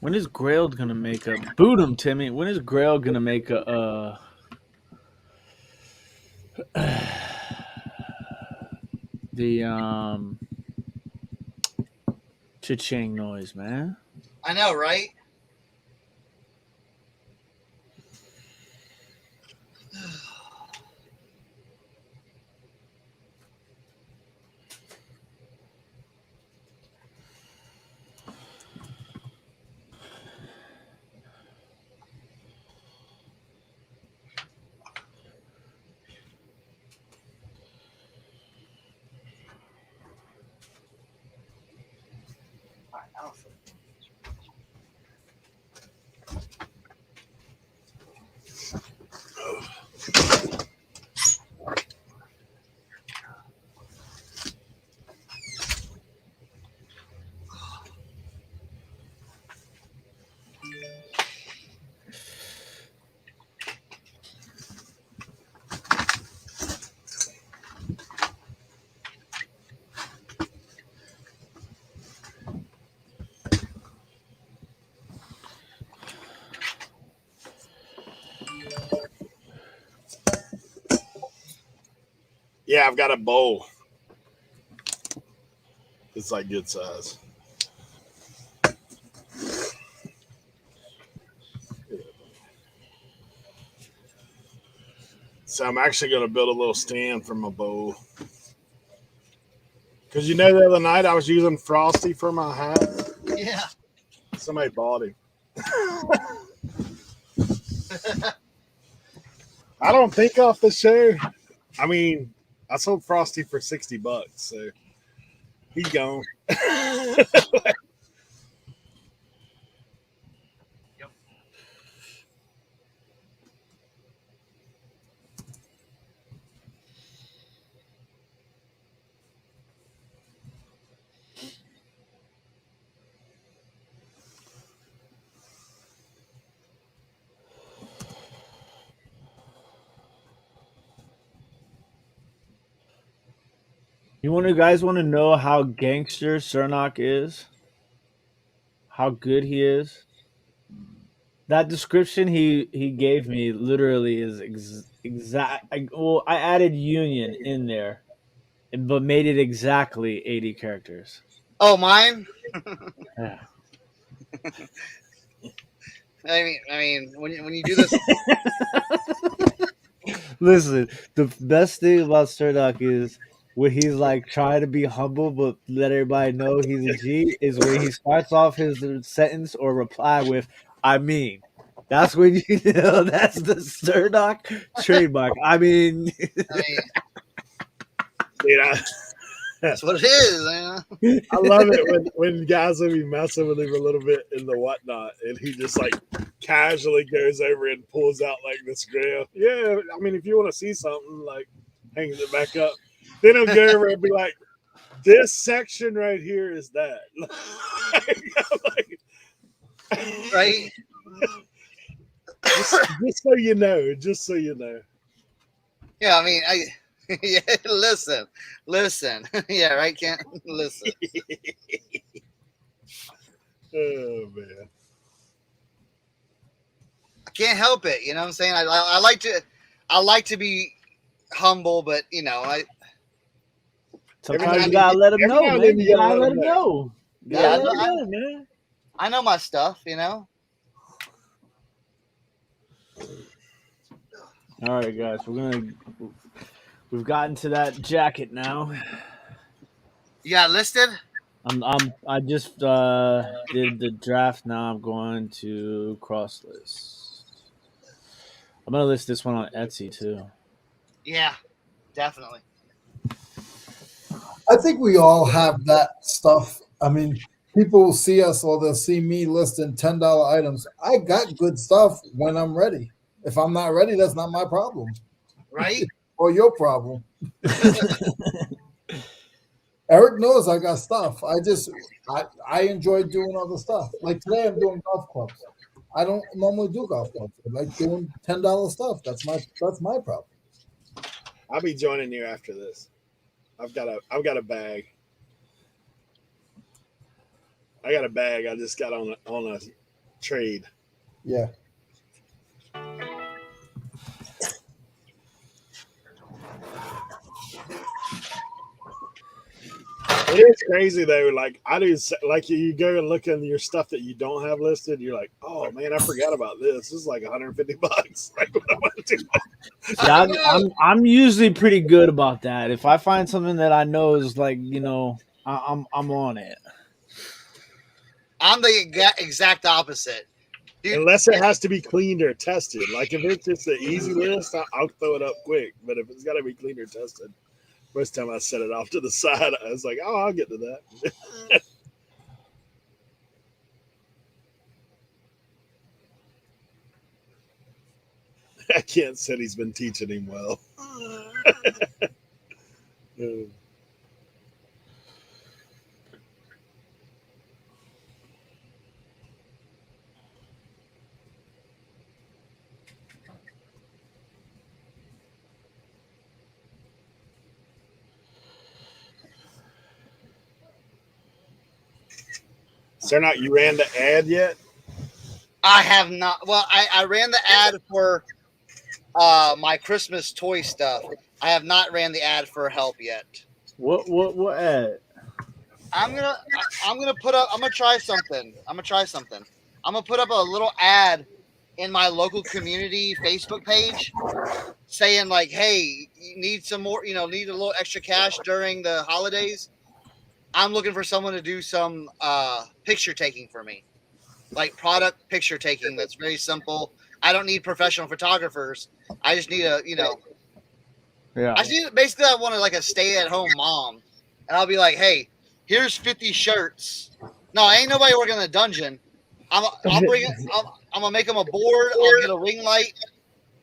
When is Grail gonna make a boot him, Timmy? When is Grail gonna make a the cha-ching noise, man? I know, right? Yeah, I've got a bowl. It's like good size. So I'm actually going to build a little stand for my bowl. Because you know, the other night I was using Frosty for my hat. Yeah. Somebody bought him. I don't think off the show. I mean, I sold Frosty for $60, so he's gone. Yep. Guys want to know how gangster Cernak is? How good he is? That description he gave me literally is exact. Well, I added union in there, but made it exactly 80 characters. Oh, mine. Yeah. I mean, when you do this, Listen, the best thing about Cernak is when he's like trying to be humble but let everybody know he's a G is when he starts off his sentence or reply with "I mean." That's when you know that's the Cernak trademark. I mean, I mean, Dude, that's what it is. I love it when guys will be messing with him a little bit in the whatnot, and he just like casually goes over and pulls out like this grill. Yeah, I mean, if you want to see something, like hangs it back up. Then he'll go over and be like, "This section right here is that." Right? Just so you know, just so you know. Yeah, I mean, yeah, listen. Yeah, right, Kent? Listen. Oh man. I can't help it. You know what I'm saying? I like to be humble, but sometimes you Every gotta let him every know, now and then man. you You gotta gotta let let them him know. know. You yeah, gotta let him know, man. I know my stuff. All right, guys, we've gotten to that jacket now. You got it listed? I just did the draft. Now I'm going to cross list. I'm gonna list this one on Etsy too. Yeah, definitely. I think we all have that stuff. I mean, people will see us or they'll see me listing $10 items. I got good stuff when I'm ready. If I'm not ready, that's not my problem Right? or your problem. Eric knows I got stuff. I enjoy doing other stuff. Like today, I'm doing golf clubs. I don't normally do golf clubs. I like doing $10 stuff. That's my problem. I'll be joining you after this. I've got a bag. I got a bag. I just got on a trade. Yeah. It is crazy though. Like I do, like you go and look in your stuff that you don't have listed. You're like, oh man, I forgot about this. This is like $150. Like what am I doing? Yeah, I'm usually pretty good about that. If I find something that I know is like I'm on it. I'm the exact opposite. Dude, Unless it has to be cleaned or tested. Like if it's just an easy list, I'll throw it up quick. But if it's got to be cleaned or tested, most time I set it off to the side. I was like, oh, I'll get to that. Kent said he's been teaching him well. So not you ran the ad yet? I have not. Well, I ran the ad for my Christmas toy stuff. I have not ran the ad for help yet. What ad? I'm gonna put up. I'm gonna try something. I'm gonna put up a little ad in my local community Facebook page, saying like, "Hey, you need some more. Need a little extra cash during the holidays. I'm looking for someone to do some picture taking for me, like product picture taking. That's very simple. I don't need professional photographers. I just need Yeah. basically I wanted like a stay-at-home mom, and I'll be like, hey, here's 50 shirts. No, ain't nobody working in the dungeon. I'll bring it. I'm gonna make them a board. I'll get a ring light,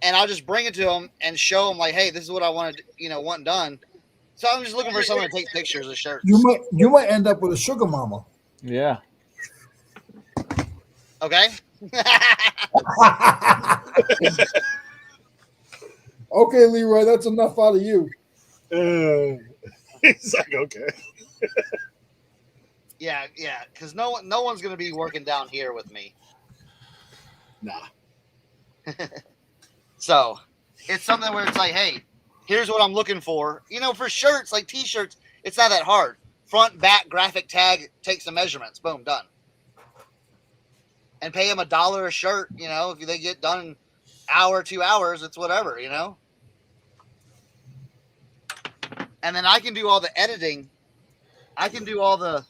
and I'll just bring it to them and show them like, hey, this is what I wanted, want done. So I'm just looking for someone to take pictures of shirts. You might end up with a sugar mama. Yeah. Okay. Okay, Leroy, that's enough out of you. He's like, okay. Yeah, because no one's gonna be working down here with me. Nah. So it's something where it's like, hey, here's what I'm looking for. For shirts, like t-shirts, it's not that hard. Front, back, graphic tag, take some measurements, boom, done. And pay them $1 a shirt. If they get done in an hour, 2 hours, it's whatever. And then I can do all the editing. I can do all the,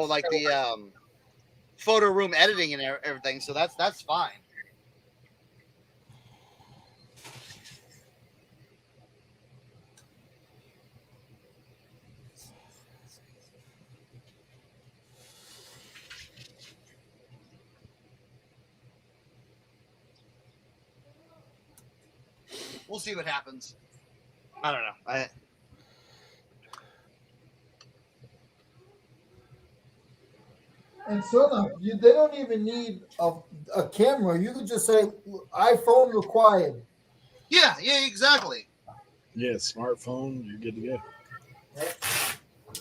like the photo room editing and everything. So that's fine. We'll see what happens. I don't know. And so they don't even need a camera. You could just say iPhone required. Yeah, exactly. Yeah, smartphone, you're good to go.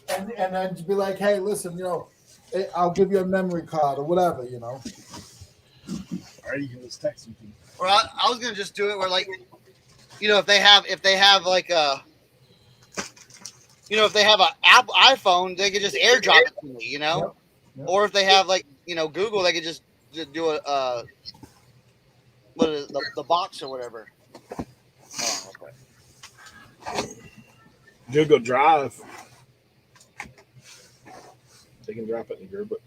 And then be like, hey, listen, I'll give you a memory card or whatever, Or you can just text them. Or I was gonna just do it where like, if they have like a, if they have an iPhone, they could just AirDrop it to me, Yep. Or if they have like, Google, they could just do a what is it, the box or whatever. Oh, okay. Google Drive. They can drop it in your book.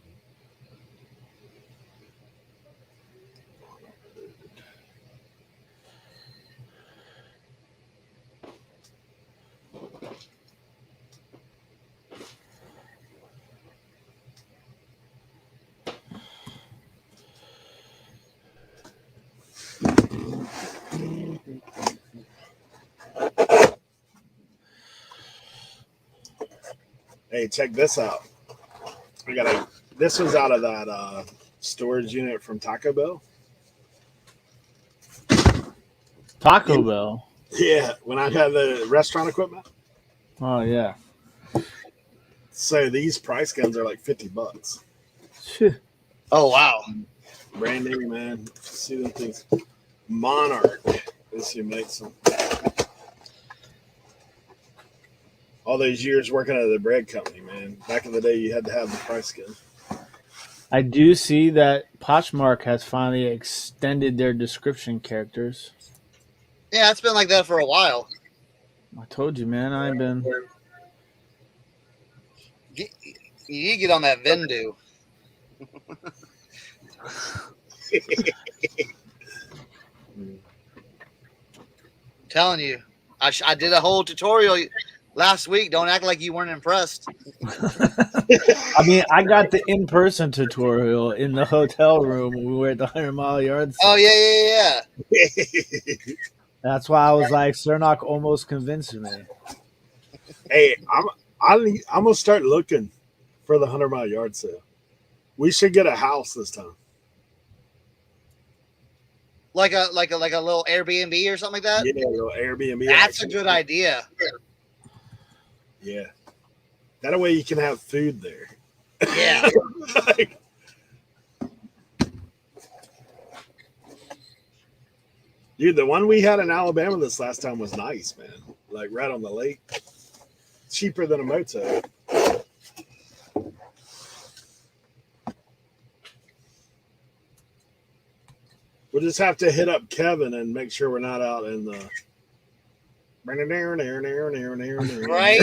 Hey, check this out. This was out of that storage unit from Taco Bell. Taco Bell. Yeah, when I had the restaurant equipment. Oh yeah. So these price guns are like $50. Oh wow. Brand new, man. See them things. Monarch is who makes them. All those years working at the bread company, man. Back in the day, you had to have the price gun. I do see that Pochmark has finally extended their description characters. Yeah, it's been like that for a while. I told you, man. I've been. You need to get on that Vendu. Telling you, I did a whole tutorial last week. Don't act like you weren't impressed. I mean, I got the in-person tutorial in the hotel room when we were at the 100 Mile Yard Sale. Oh yeah. That's why I was like, Cernock almost convinced me. Hey, I'm gonna start looking for the 100 Mile Yard Sale. We should get a house this time. Like a little Airbnb or something like that. Yeah, a little Airbnb. That's a good idea. Yeah, that way you can have food there. Yeah. Dude, the one we had in Alabama this last time was nice, man. Like right on the lake. Cheaper than a motel. We'll just have to hit up Kevin and make sure we're not out in the Right?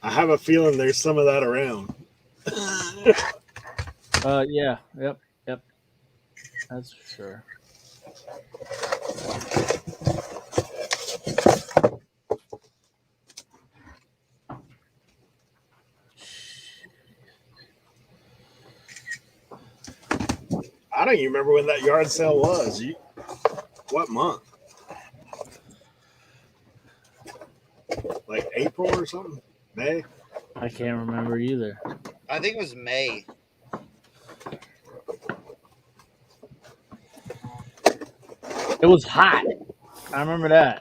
I have a feeling there's some of that around. Yeah, yep. That's for sure. I don't even remember when that yard sale was. What month? Like April or something? May? I can't remember either. I think it was May. It was hot. I remember that.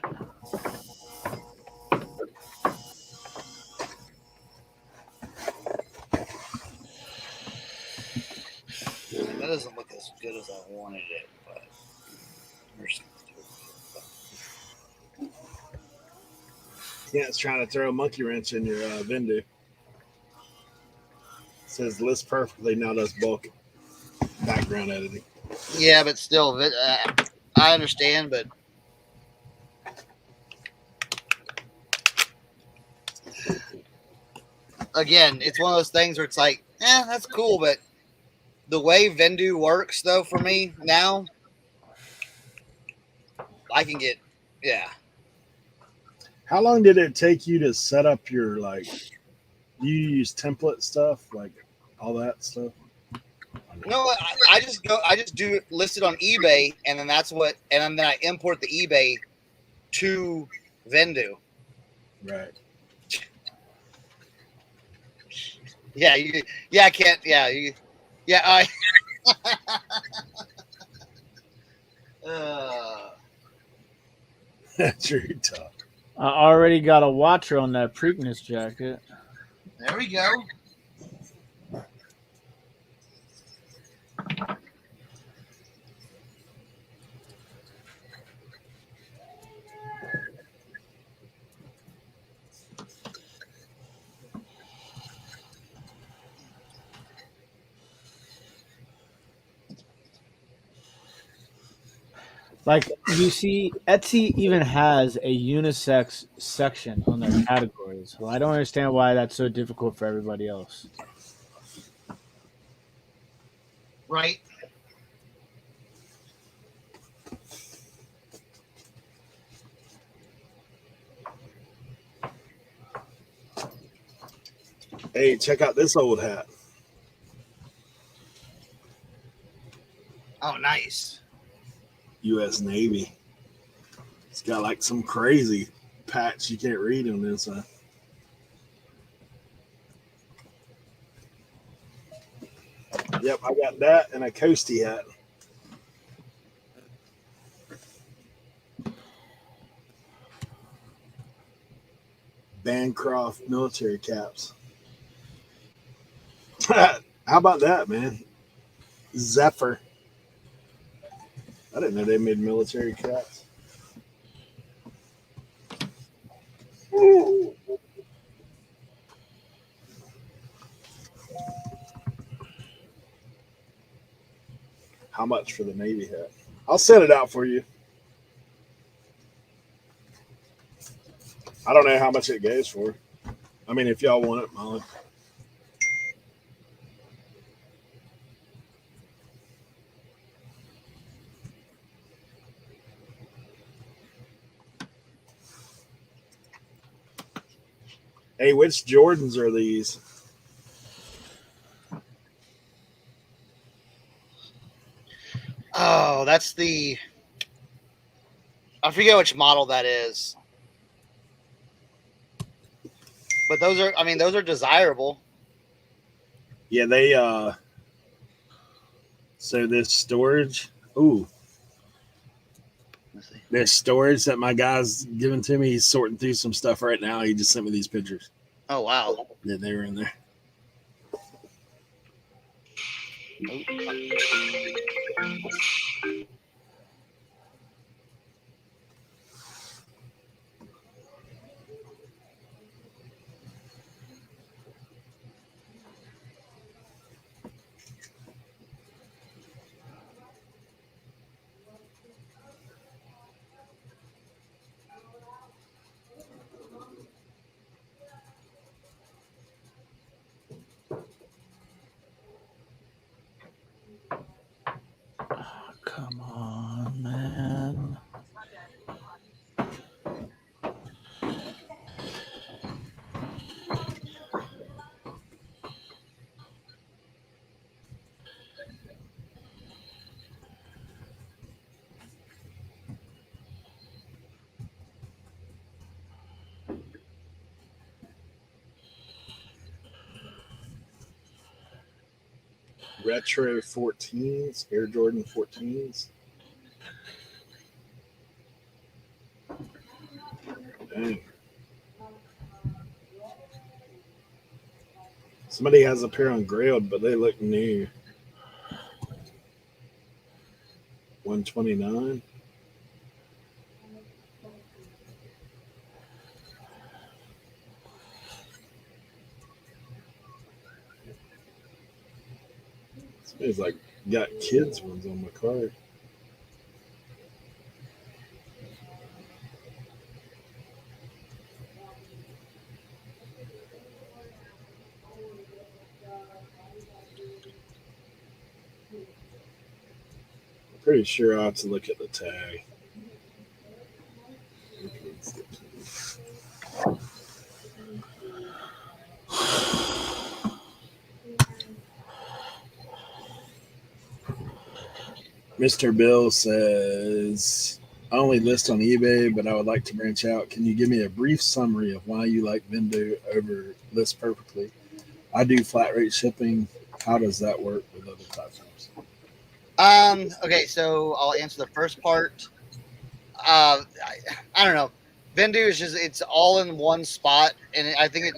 That doesn't look as good as I wanted it, but Yeah, it's trying to throw a monkey wrench in your Vendu. It says list perfectly, now does bulk background editing. yeah, but still, I understand, but again, it's one of those things where it's like, that's cool, but the way Vendu works, though, for me now, I can get, yeah. How long did it take you to set up your, like, do you use template stuff, like all that stuff? No, I just do it listed on eBay, and then and then I import the eBay to Vendu. Right. Yeah, I can't, I. That's really tough. I already got a watcher on that Preakness jacket. There we go. Like you see, Etsy even has a unisex section on their categories. Well, I don't understand why that's so difficult for everybody else. Right. Hey, check out this old hat. Oh, nice. U.S. Navy. It's got like some crazy patch you can't read on this. Yep, I got that and a coastie hat. Bancroft military caps. How about that, man? Zephyr. I didn't know they made military caps. How much for the Navy hat? I'll set it out for you. I don't know how much it goes for. I mean, if y'all want it, Molly. Hey, which Jordans are these? Oh, that's I forget which model that is. But those are desirable. Yeah, they so this storage. Ooh. There's storage that my guy's giving to me. He's sorting through some stuff right now. He just sent me these pictures. Oh wow. Yeah, they were in there. Come on, man. Retro 14s, Air Jordan 14s. Dang. Somebody has a pair on Grailed, but they look new. 129. Somebody's like got kids ones on my car. Pretty sure I have to look at the tag. Mr. Bill says, I only list on eBay, but I would like to branch out. Can you give me a brief summary of why you like Vendo over List Perfectly? I do flat rate shipping. How does that work with other platforms? Okay, so I'll answer the first part. I don't know. Vendu is just it's all in one spot, and I think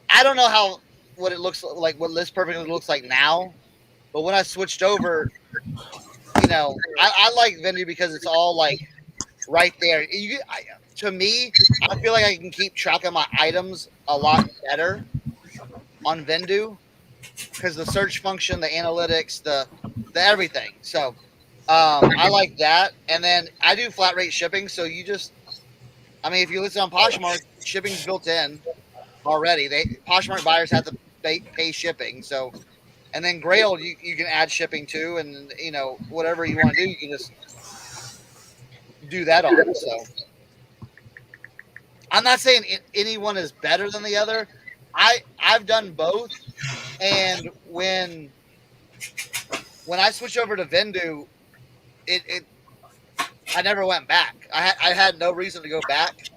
I don't know how what it looks like, what List Perfectly looks like now, but when I switched over, I like Vendu because it's all like right there. To me, I feel like I can keep track of my items a lot better on Vendu because the search function, the analytics, the everything. So I like that. And then I do flat rate shipping. So if you listen on Poshmark, shipping's built in already. Poshmark buyers have to pay shipping. So, and then Grail, you can add shipping too. And, whatever you want to do, you can just do that on. So I'm not saying anyone is better than the other. I've done both. And when I switched over to Vendu, it I never went back. I had no reason to go back.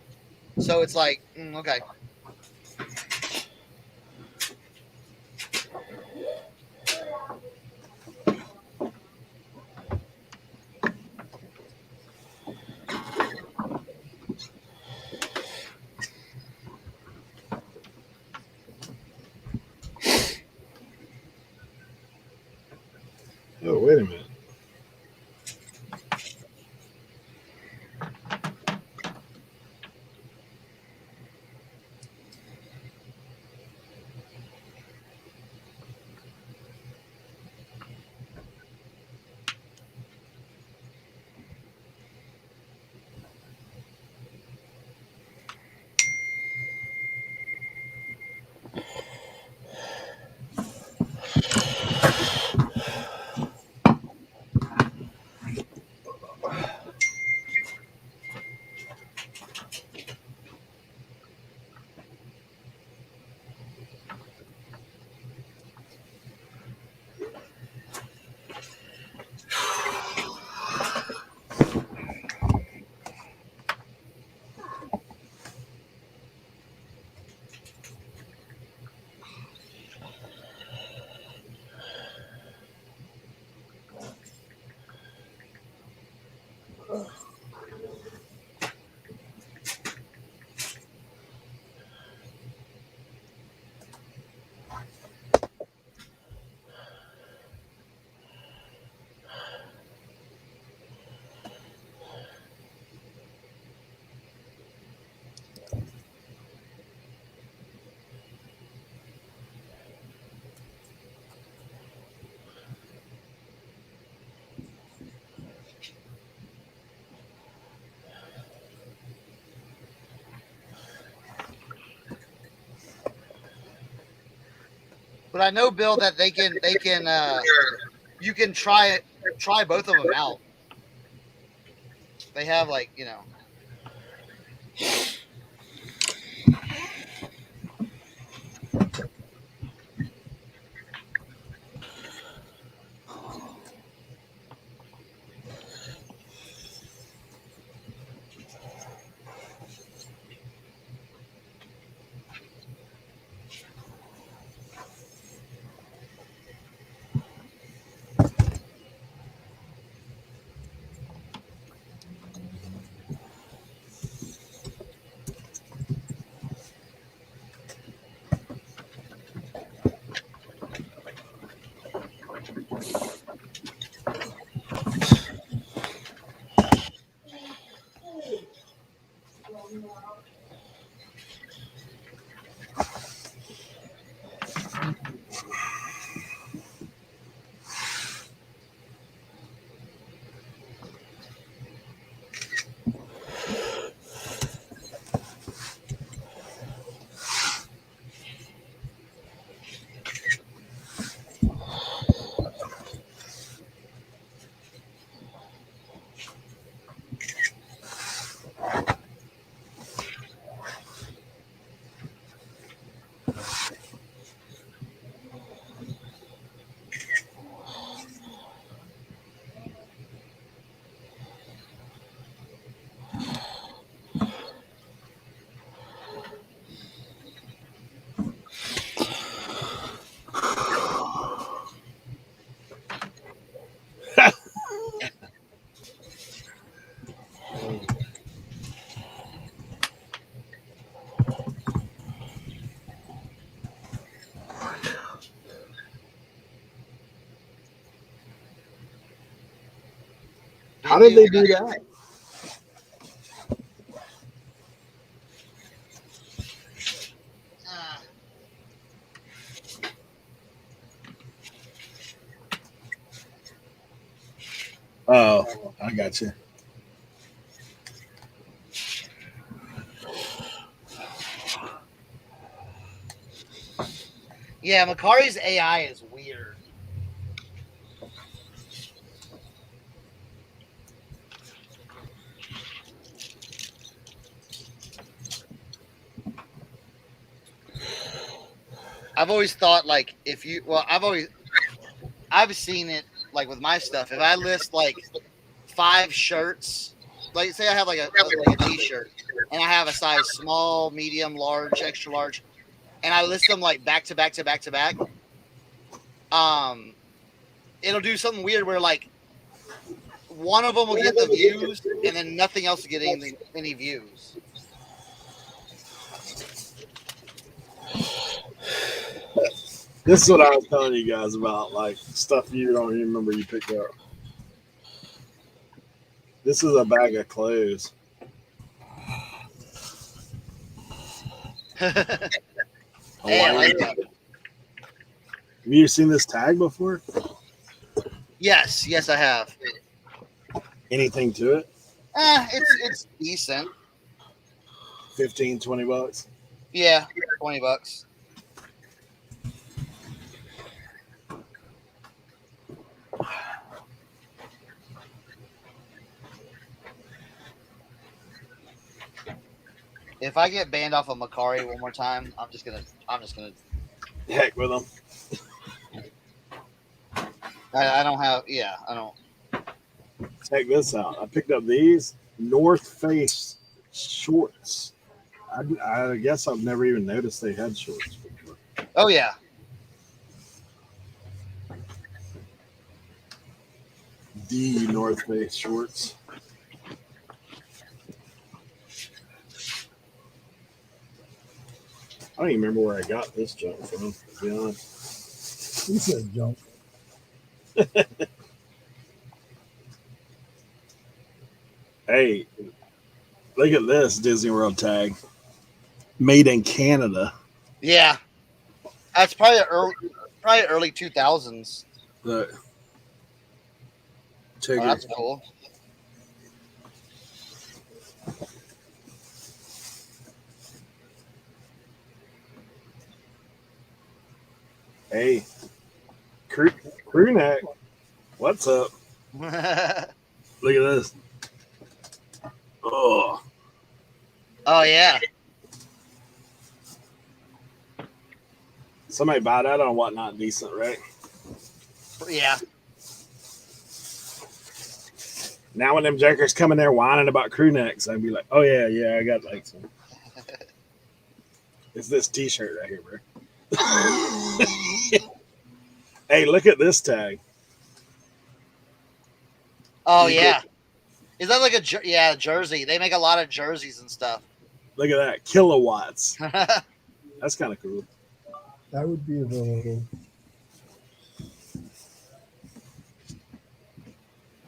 So it's like, okay. Oh, wait a minute. But I know, Bill, that they can you can try both of them out. They have like, you know. How did they do that? Uh, Oh, I got you. yeah, Macari's AI is weird. I've always thought like if you well, I've seen it like with my stuff. If I list like 5 shirts, like say I have like a t-shirt and I have a size small, medium, large, extra large, and I list them like back to back to back to back, um, it'll do something weird where like one of them will get the views and then nothing else will get any views. This is what I was telling you guys about, like stuff you don't even remember you picked up. This is a bag of clothes. Hey, I Hawaiian like tag. it. Have you seen this tag before? Yes, I have. Anything to it? It's decent. 15, $20. Yeah, $20. If I get banned off of Macari one more time, I'm just gonna. Heck with them. I don't have. Yeah, I don't. Check this out. I picked up these North Face shorts. I guess I've never even noticed they had shorts before. Oh yeah, The North Face shorts. I don't even remember where I got this junk from, to be honest. You said junk. Hey, look at this Disney World tag. Made in Canada. yeah. That's probably early 2000s. Look. Check Oh, it. that's cool. Hey, crew neck. What's up? Look at this. Oh, Oh yeah, somebody buy that on Whatnot Decent, right? yeah. Now when them jerkers come in there whining about crew necks, I'd be like, oh yeah, yeah, I got like some. It's this T-shirt right here, bro. Hey, look at this tag. Oh yeah. Is that like a jersey? They make a lot of jerseys and stuff. Look at that, kilowatts. That's kind of cool. That would be available.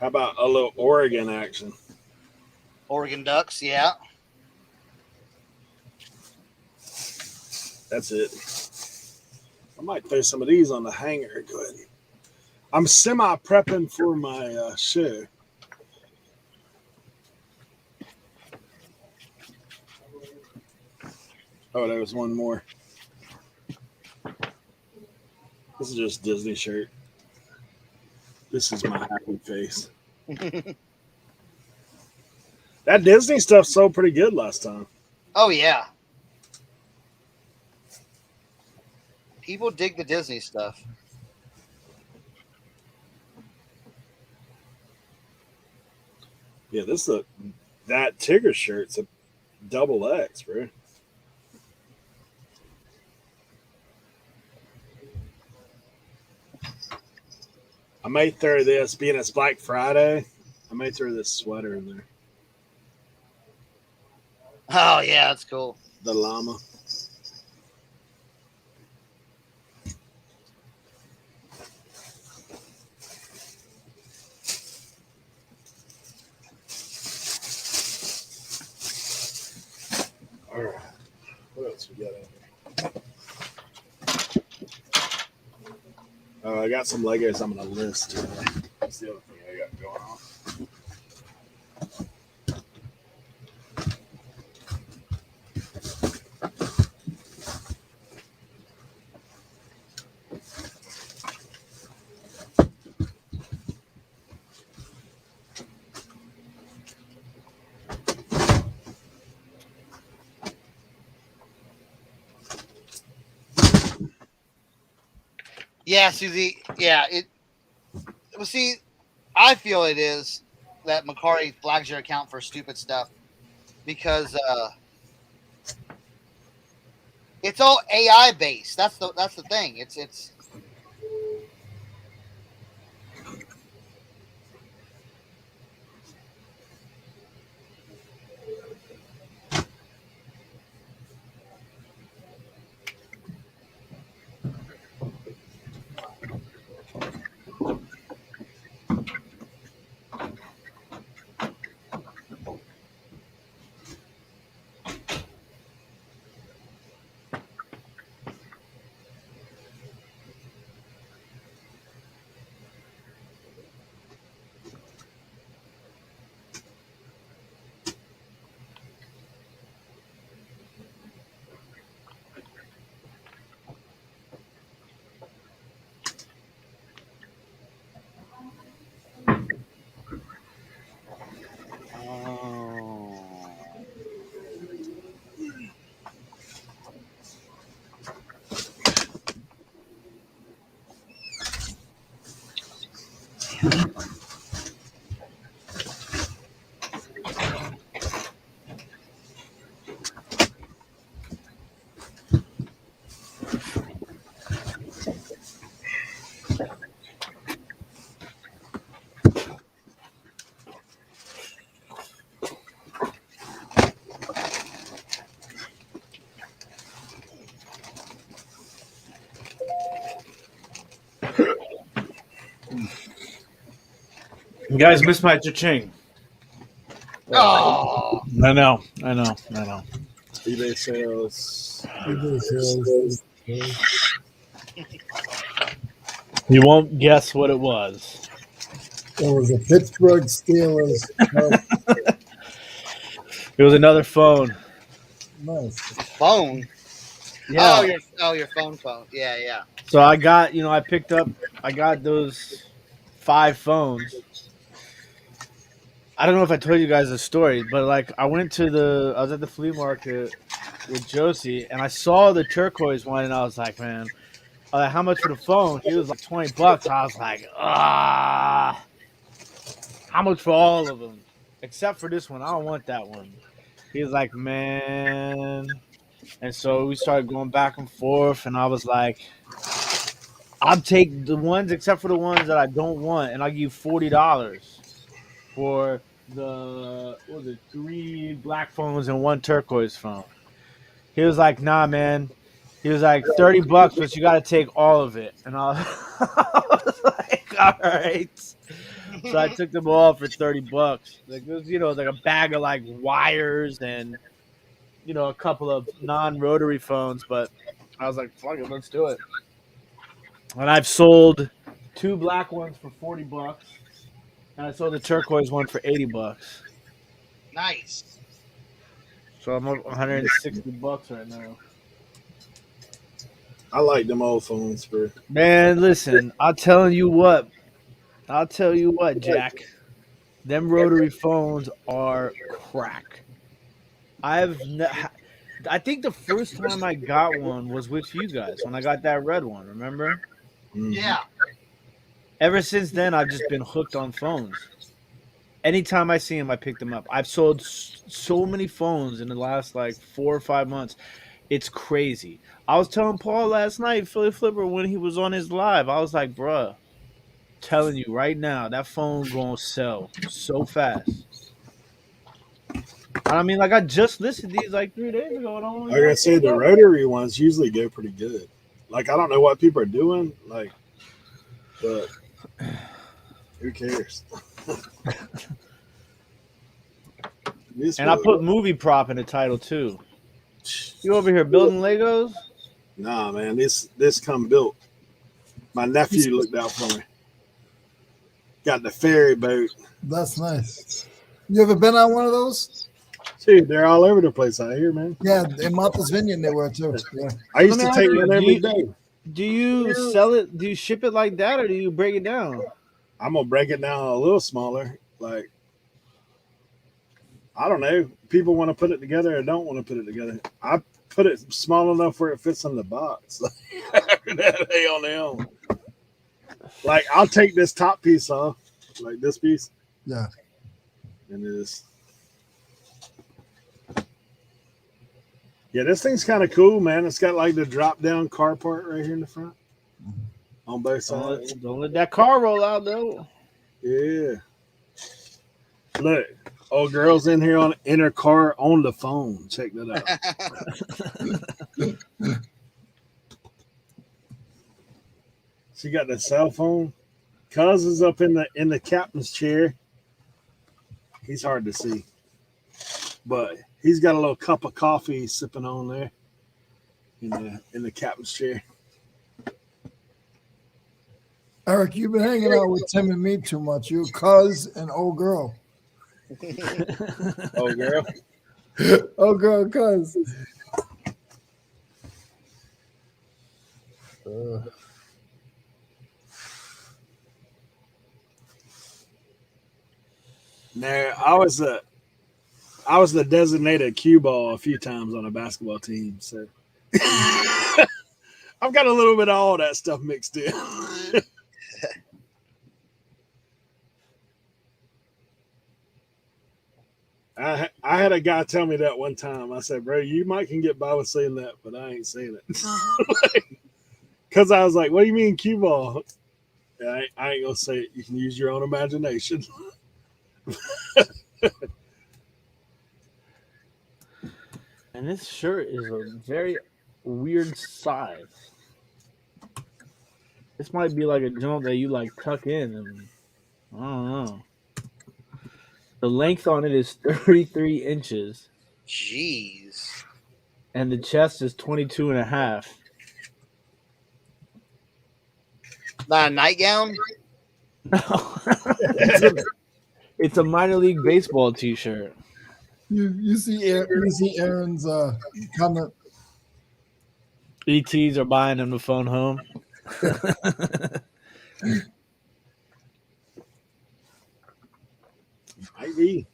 How about a little Oregon action? Oregon Ducks, yeah. That's it. I might throw some of these on the hanger. Go ahead. I'm semi prepping for my show. Oh, there was one more. This is just Disney shirt. This is my happy face. That Disney stuff sold pretty good last time. Oh yeah. People dig the Disney stuff. Yeah, that Tigger shirt's a double X, bro. I may throw this, being it's Black Friday, I may throw this sweater in there. Oh yeah, that's cool. The llama. All right. What else we got in here? I got some Legos I'm going to list. That's the other thing I got going on. Yeah, Susie. Yeah, it. Well, see, I feel it is that Macari flags your account for stupid stuff because it's all AI based. That's the thing. It's. Oh. You guys missed my cha-ching. Oh. I know. eBay sales. eBay sales. You won't guess what it was. It was a Pittsburgh Steelers. It was another phone. Nice. Phone. Yeah. Your phone. Yeah, yeah. So I got, I got those 5 phones. I don't know if I told you guys the story, but like I was at the flea market with Josie and I saw the turquoise one and I was like, man, how much for the phone? He was like $20. I was like, how much for all of them? Except for this one. I don't want that one. He was like, man. And so we started going back and forth and I was like, I'll take the ones except for the ones that I don't want, and I'll give you $40 for the 3 black phones and 1 turquoise phone. He was like, nah, man. He was like, $30, but you gotta take all of it. And I was like, all right. So I took them all for $30. Like it was, like a bag of like wires and a couple of non-rotary phones, but I was like, fuck it, let's do it. And I've sold 2 black ones for $40, and I sold the turquoise one for $80. Nice. So I'm up $160 right now. I like them old phones, bro. Man, listen, I'll tell you what, Jack. Them rotary phones are crack. I think the first time I got one was with you guys when I got that red one. Remember? Mhm. Yeah. Ever since then, I've just been hooked on phones. Anytime I see them, I pick them up. I've sold so many phones in the last like 4 or 5 months. It's crazy. I was telling Paul last night, Philly Flipper, when he was on his live, I was like, bruh, telling you right now, that phone gonna sell so fast. I mean, like I just listed these like 3 days ago, and I'm Like I said, the rotary ones usually go pretty good. Like I don't know what people are doing, like, but who cares? And I put movie prop in the title too. You over here building Legos? Nah, man, this come built. My nephew looked out for me. Got the ferry boat. That's nice. You ever been on one of those? Dude, they're all over the place out here, man. Yeah, in Martha's Vineyard they were too. Yeah. I used Let to me take ask you, one every day. Do you sell it? Do you ship it like that, or do you break it down? I'm gonna break it down a little smaller. Like, I don't know. People want to put it together or don't want to put it together. I put it small enough where it fits in the box. After that, they on their own. Like, I'll take this top piece off, like this piece. Yeah. And this. Yeah, this thing's kind of cool, man. It's got like the drop down car part right here in the front on both sides. Don't let that car roll out though. Yeah. Look, old girl's in here in her car on the phone. Check that out. She got the cell phone. Cuz is up in the captain's chair. He's hard to see, but he's got a little cup of coffee he's sipping on there in the captain's chair. Eric, you've been hanging out with Tim and me too much. You cuz and old girl. Old girl. Old girl, cuz. Now I was the designated cue ball a few times on a basketball team, so I've got a little bit of all that stuff mixed in. I had a guy tell me that one time. I said, bro, you might can get by with saying that, but I ain't saying it. Because I was like, what do you mean cue ball? Yeah, I ain't going to say it. You can use your own imagination. And this shirt is a very weird size. This might be like a jump that you like tuck in, and I don't know. The length on it is 33 inches, Jeez. and the chest is 22 and a half. Not a nightgown? It's a minor league baseball T-shirt. You see Aaron's comment. ETs are buying them the phone home. Might be.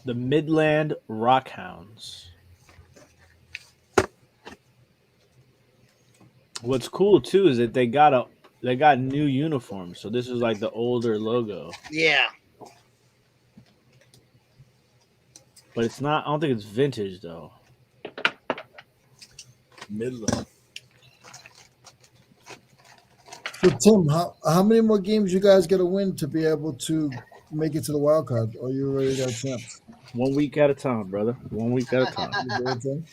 The Midland Rockhounds. What's cool too is that they got new uniforms. So this is like the older logo, Yeah. but it's not. I don't think it's vintage though. Midland. So Tim, how many more games you guys got to win to be able to make it to the wild card? Or you already got a chance? 1 week at a time, brother. 1 week at a time. You good, Tim?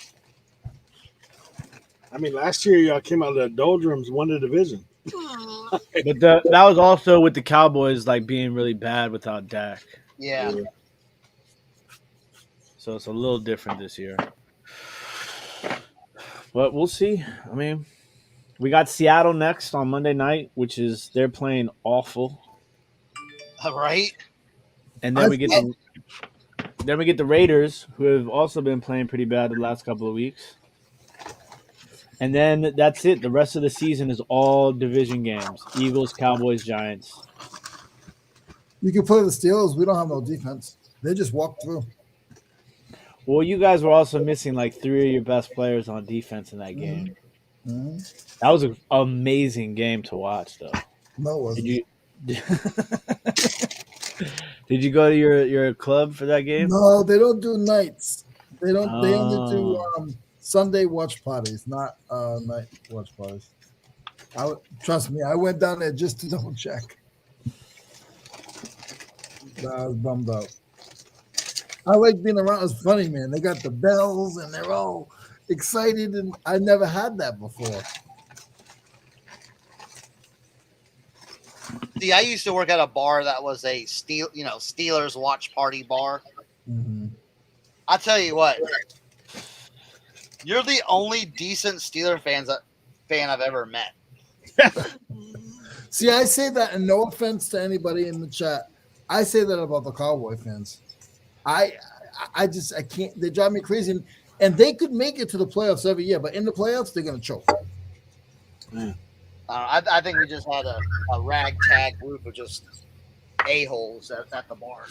I mean, last year y'all came out of the doldrums, won the division. But that was also with the Cowboys like being really bad without Dak. Yeah. So it's a little different this year. But we'll see. I mean, we got Seattle next on Monday night, which is they're playing awful. Right. And then we get the Raiders, who have also been playing pretty bad the last couple of weeks. And then that's it. The rest of the season is all division games. Eagles, Cowboys, Giants. You can play the Steelers. We don't have no defense. They just walk through. Well, you guys were also missing like 3 of your best players on defense in that game. Mm-hmm. That was an amazing game to watch, though. No, it wasn't. Did you go to your club for that game? No, they don't do nights. They don't. They only do Oh. Sunday watch parties, not night watch parties. Trust me, I went down there just to double check. I was bummed out. I like being around. It's funny, man. They got the bells and they're all excited, and I never had that before. See, I used to work at a bar that was a Steelers watch party bar. Mm-hmm. I tell you what, you're the only decent Steeler fan I've ever met. See, I say that, and no offense to anybody in the chat, I say that about the Cowboy fans. I can't. They drive me crazy, and they could make it to the playoffs every year, but in the playoffs they're gonna choke. I think we just had a ragtag group of just a-holes at the bar.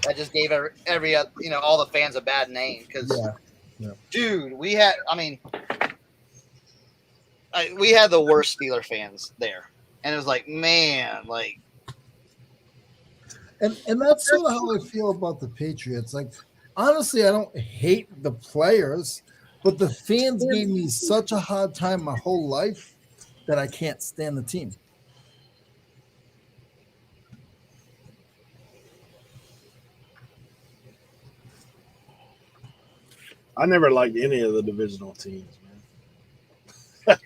That just gave every all the fans a bad name because, dude, we had the worst Steeler fans there, and it was like, man, like, and that's sort of how I feel about the Patriots. Like, honestly, I don't hate the players, but the fans gave me such a hard time my whole life that I can't stand the team. I never liked any of the divisional teams, man.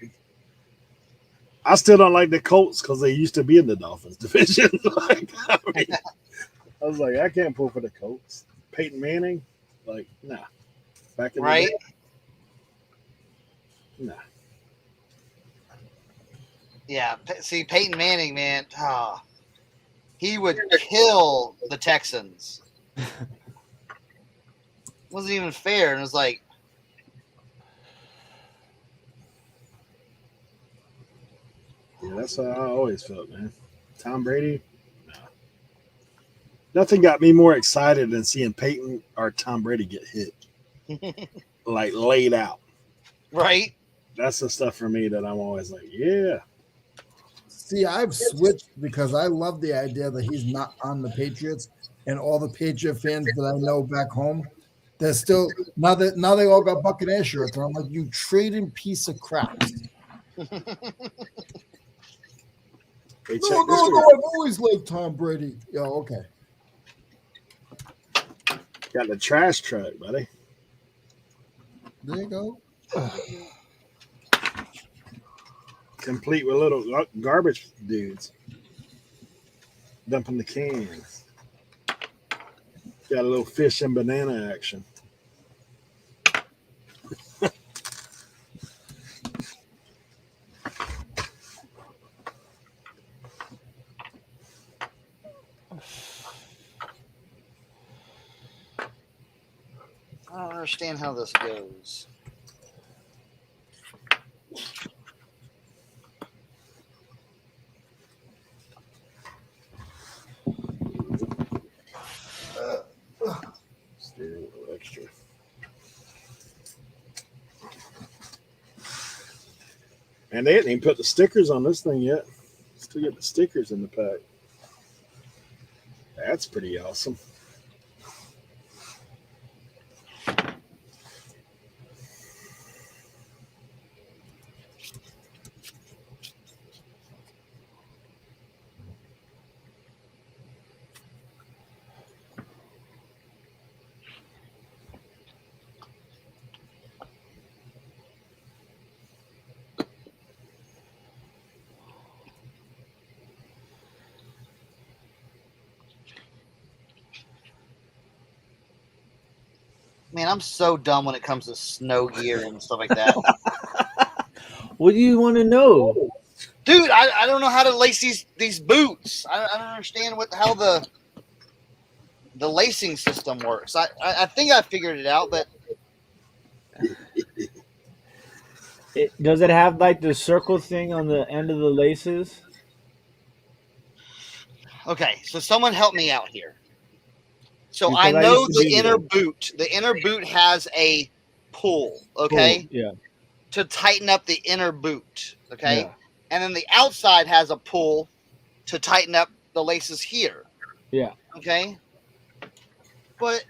I still don't like the Colts because they used to be in the Dolphins division. I was like, I can't pull for the Colts. Peyton Manning, like, nah. Back in the day, nah. yeah. See, Peyton Manning, man, he would kill the Texans. Wasn't even fair, and it was like, Yeah, that's how I always felt, man. Tom Brady, nah. Nothing got me more excited than seeing Peyton or Tom Brady get hit, like laid out. right? That's the stuff for me that I'm always like, yeah. See, I've switched because I love the idea that he's not on the Patriots, and all the Patriot fans that I know back home, they're still now they all got Buccaneer shirts, and I'm like, you trading piece of crap. Hey, No, I've always liked Tom Brady. Yeah, okay. Got the trash truck, buddy. There you go. Complete with little garbage dudes dumping the cans. Got a little fish and banana action. I don't understand how this goes. Steer a little extra. And they didn't even put the stickers on this thing yet. Still get the stickers in the pack. That's pretty awesome. Man, I'm so dumb when it comes to snow gear and stuff like that. What do you want to know? Dude, I don't know how to lace these boots. I don't understand how the lacing system works. I think I figured it out, but Does it have like the circle thing on the end of the laces? okay. So someone help me out here. So Because I I know used to the do inner that. boot. The inner boot has a pull, okay, Cool. Yeah. to tighten up the inner boot, okay, Yeah. and then the outside has a pull to tighten up the laces here, Yeah. okay. But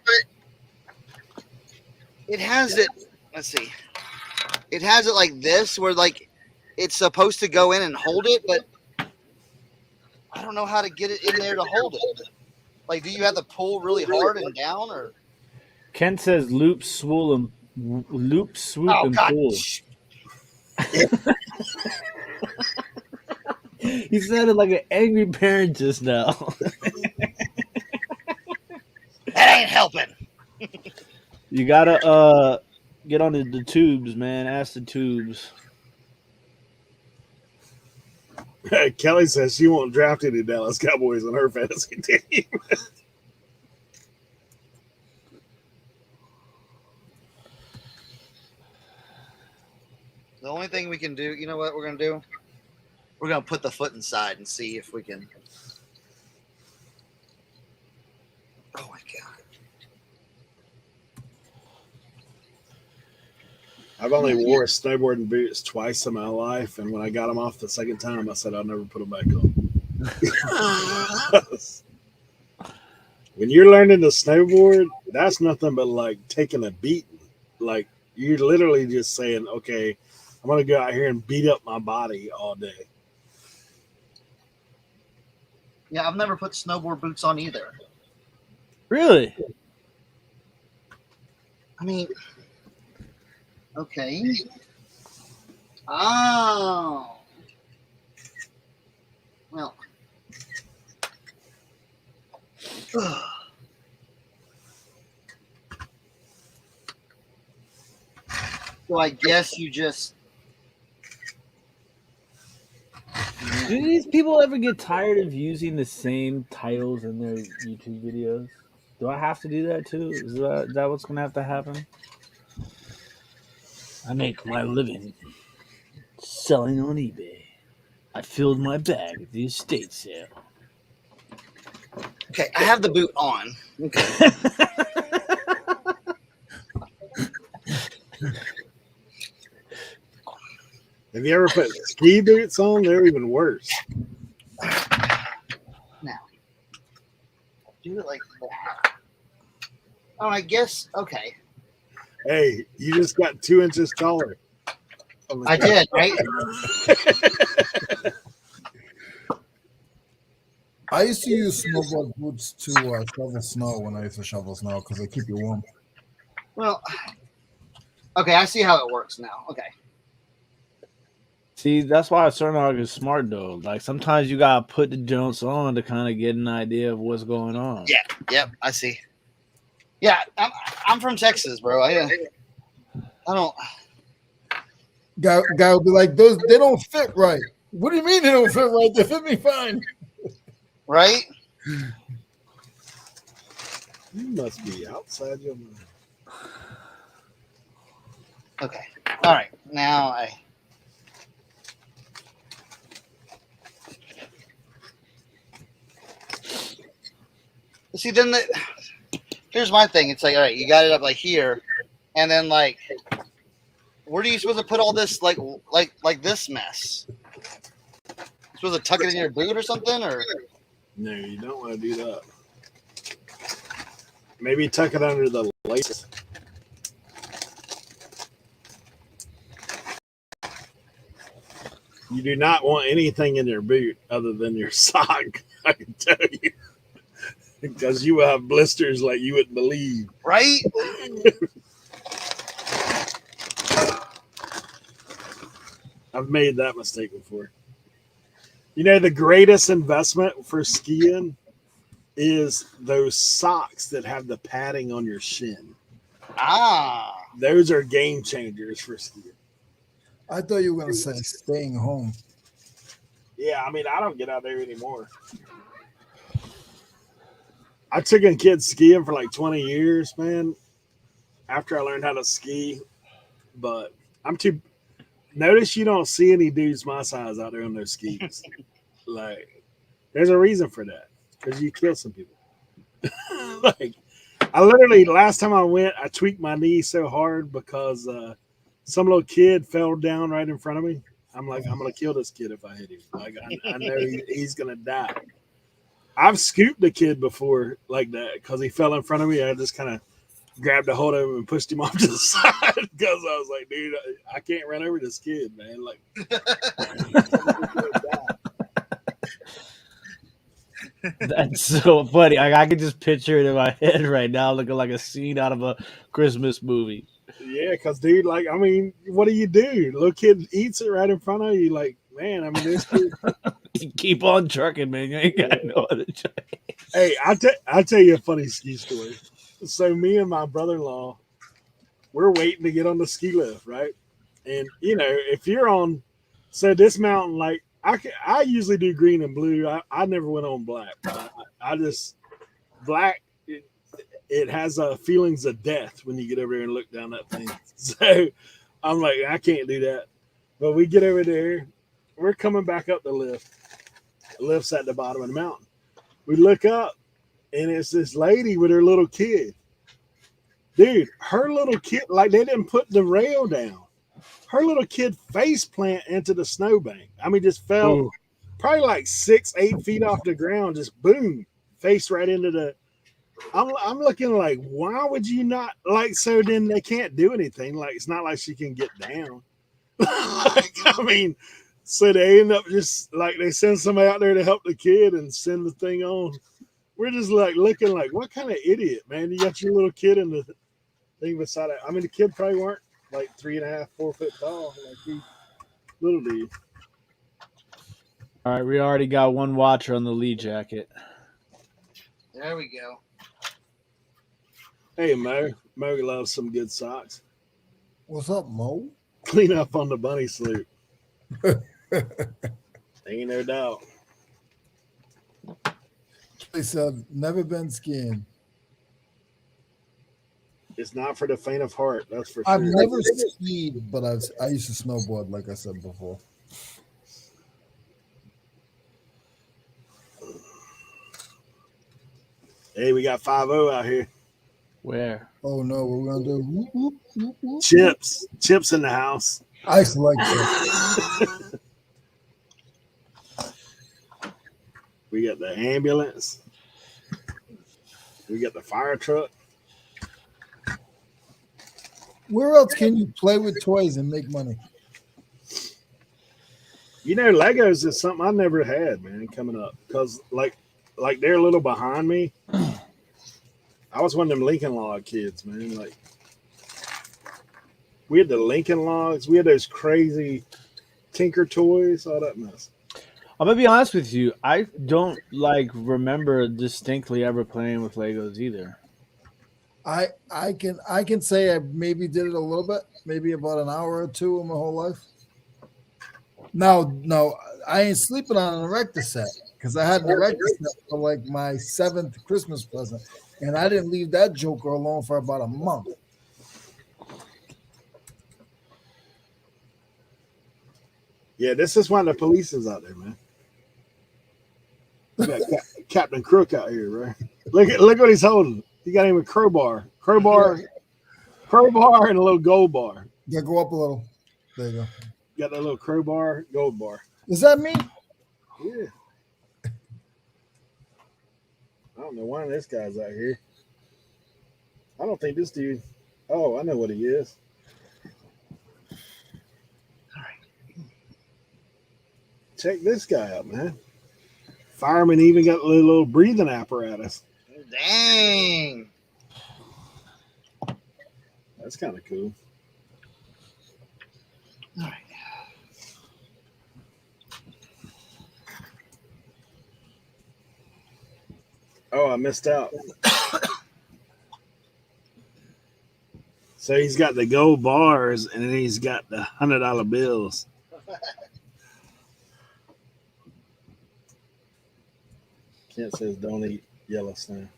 it has it. Let's see. It has it like this, where like it's supposed to go in and hold it, but I don't know how to get it in there to hold it. Like, do you have to pull really hard and down, or? Ken says loop, swoop, Oh and God! pull. He sounded like an angry parent just now. That ain't helping. You gotta get on the tubes, man. Ask the tubes. Kelly says she won't draft any Dallas Cowboys on her fantasy team. The only thing we can do, you know what we're gonna do? We're gonna put the foot inside and see if we can. Oh my God! I've only wore snowboarding boots twice in my life, and when I got them off the second time, I said I'll never put them back on. When you're learning to snowboard, that's nothing but like taking a beating. Like you're literally just saying, "Okay, I'm gonna go out here and beat up my body all day." Yeah, I've never put snowboard boots on either. Really? I mean, okay. Oh. Well. So I guess you just. Do these people ever get tired of using the same titles in their YouTube videos? Do I have to do that too? Is that what's gonna have to happen? I make my living selling on eBay. I filled my bag at the estate sale. Okay, I have the boot on. Okay. Have you ever put ski boots on? They're even worse. Now, do it like that. Oh, I guess. Okay. Hey, you just got 2 inches taller. I did, right? I used to use snowboard boots to shovel snow when I used to shovel snow because they keep you warm. Well, okay, I see how it works now. Okay. See, that's why a certain dog is smart though. Like sometimes you gotta put the joints on to kind of get an idea of what's going on. Yeah. Yep. I see. Yeah, I'm from Texas, bro. I don't. Guy will be like, those they don't fit right. What do you mean they don't fit right? They fit me fine. Right? You must be outside your mind. Okay. All right. Now I. See, then here's my thing. It's like, all right, you got it up like here, and then like, where are you supposed to put all this like this mess? You supposed to tuck it in your boot or something, or? No, you don't want to do that. Maybe tuck it under the lace. You do not want anything in your boot other than your sock, I can tell you. Because you will have blisters like you wouldn't believe. Right? I've made that mistake before. You know, the greatest investment for skiing is those socks that have the padding on your shin. Ah. Those are game changers for skiing. I thought you were gonna say staying home. Yeah, I mean, I don't get out there anymore. I took a kid skiing for like 20 years, man, after I learned how to ski. But I'm too. Notice you don't see any dudes my size out there on their skis. Like, there's a reason for that. Because you kill some people. Like, I literally, last time I went, I tweaked my knee so hard because some little kid fell down right in front of me. I'm like, I'm going to kill this kid if I hit him. Like, I know he's going to die. I've scooped a kid before like that because he fell in front of me. I just kind of grabbed a hold of him and pushed him off to the side because I was like, dude, I can't run over this kid, man. Like, That's so funny. I can just picture it in my head right now, looking like a scene out of a Christmas movie. yeah, because dude, like, I mean, what do? Little kid eats it right in front of you. Like, man, I mean, this kid. Keep on trucking, man. You ain't got no other choice. Hey, I'll tell you a funny ski story. So me and my brother-in-law, we're waiting to get on the ski lift, right? And you know, if you're on, so this mountain, like I usually do green and blue. I never went on black. I just black. It has feelings of death when you get over there and look down that thing. So I'm like, I can't do that. But we get over there. We're coming back up the lift. The lift's at the bottom of the mountain. We look up, and it's this lady with her little kid. Dude, her little kid, like they didn't put the rail down. Her little kid face plant into the snowbank. I mean, just fell Ooh. probably like 6-8 feet off the ground, just boom, face right into the. I'm looking like, why would you not like? So then they can't do anything. Like it's not like she can get down. Like, I mean, so they end up just like they send somebody out there to help the kid and send the thing on. We're just like looking like, what kind of idiot, man? You got your little kid in the thing beside it. I mean, the kid probably weren't like 3.5, 4 foot tall, like he little dude. All right, we already got one watcher on the lead jacket. There we go. Hey, Mo loves some good socks. What's up, Mo? Clean up on the bunny sloop. Ain't no doubt. They said never been skiing. It's not for the faint of heart, that's for I've sure. never skied, but I used to snowboard, like I said before. Hey, we got 5-0 out here. Where? Oh no, what we're gonna do? Whoop, whoop, whoop, whoop. Chips in the house. I used to like that. We got the ambulance. We got the fire truck. Where else can you play with toys and make money? You know, Legos is something I never had, man, coming up. Because like they're a little behind me. I was one of them Lincoln Log kids, man. Like we had the Lincoln Logs, we had those crazy Tinker toys, all that mess. I'm gonna be honest with you. I don't like remember distinctly ever playing with Legos either. I can say I maybe did it a little bit, maybe about an hour or two in my whole life. No, I ain't sleeping on an erector set because I had an erector set for like my 7th Christmas present, and I didn't leave that joker alone for about a month. Yeah, this is why the police is out there, man. We got Captain Crook out here, right? Look what he's holding. He got him a crowbar, and a little gold bar. Yeah, go up a little. There you go. Got that little crowbar, gold bar. Is that me? Yeah. I don't know why this guy's out here. I don't think this dude. Oh, I know what he is. Check this guy out, man. Fireman even got a little breathing apparatus. Dang. That's kind of cool. All right. Oh, I missed out. So he's got the gold bars and then he's got the $100 bills. Kent says don't eat Yellowstone.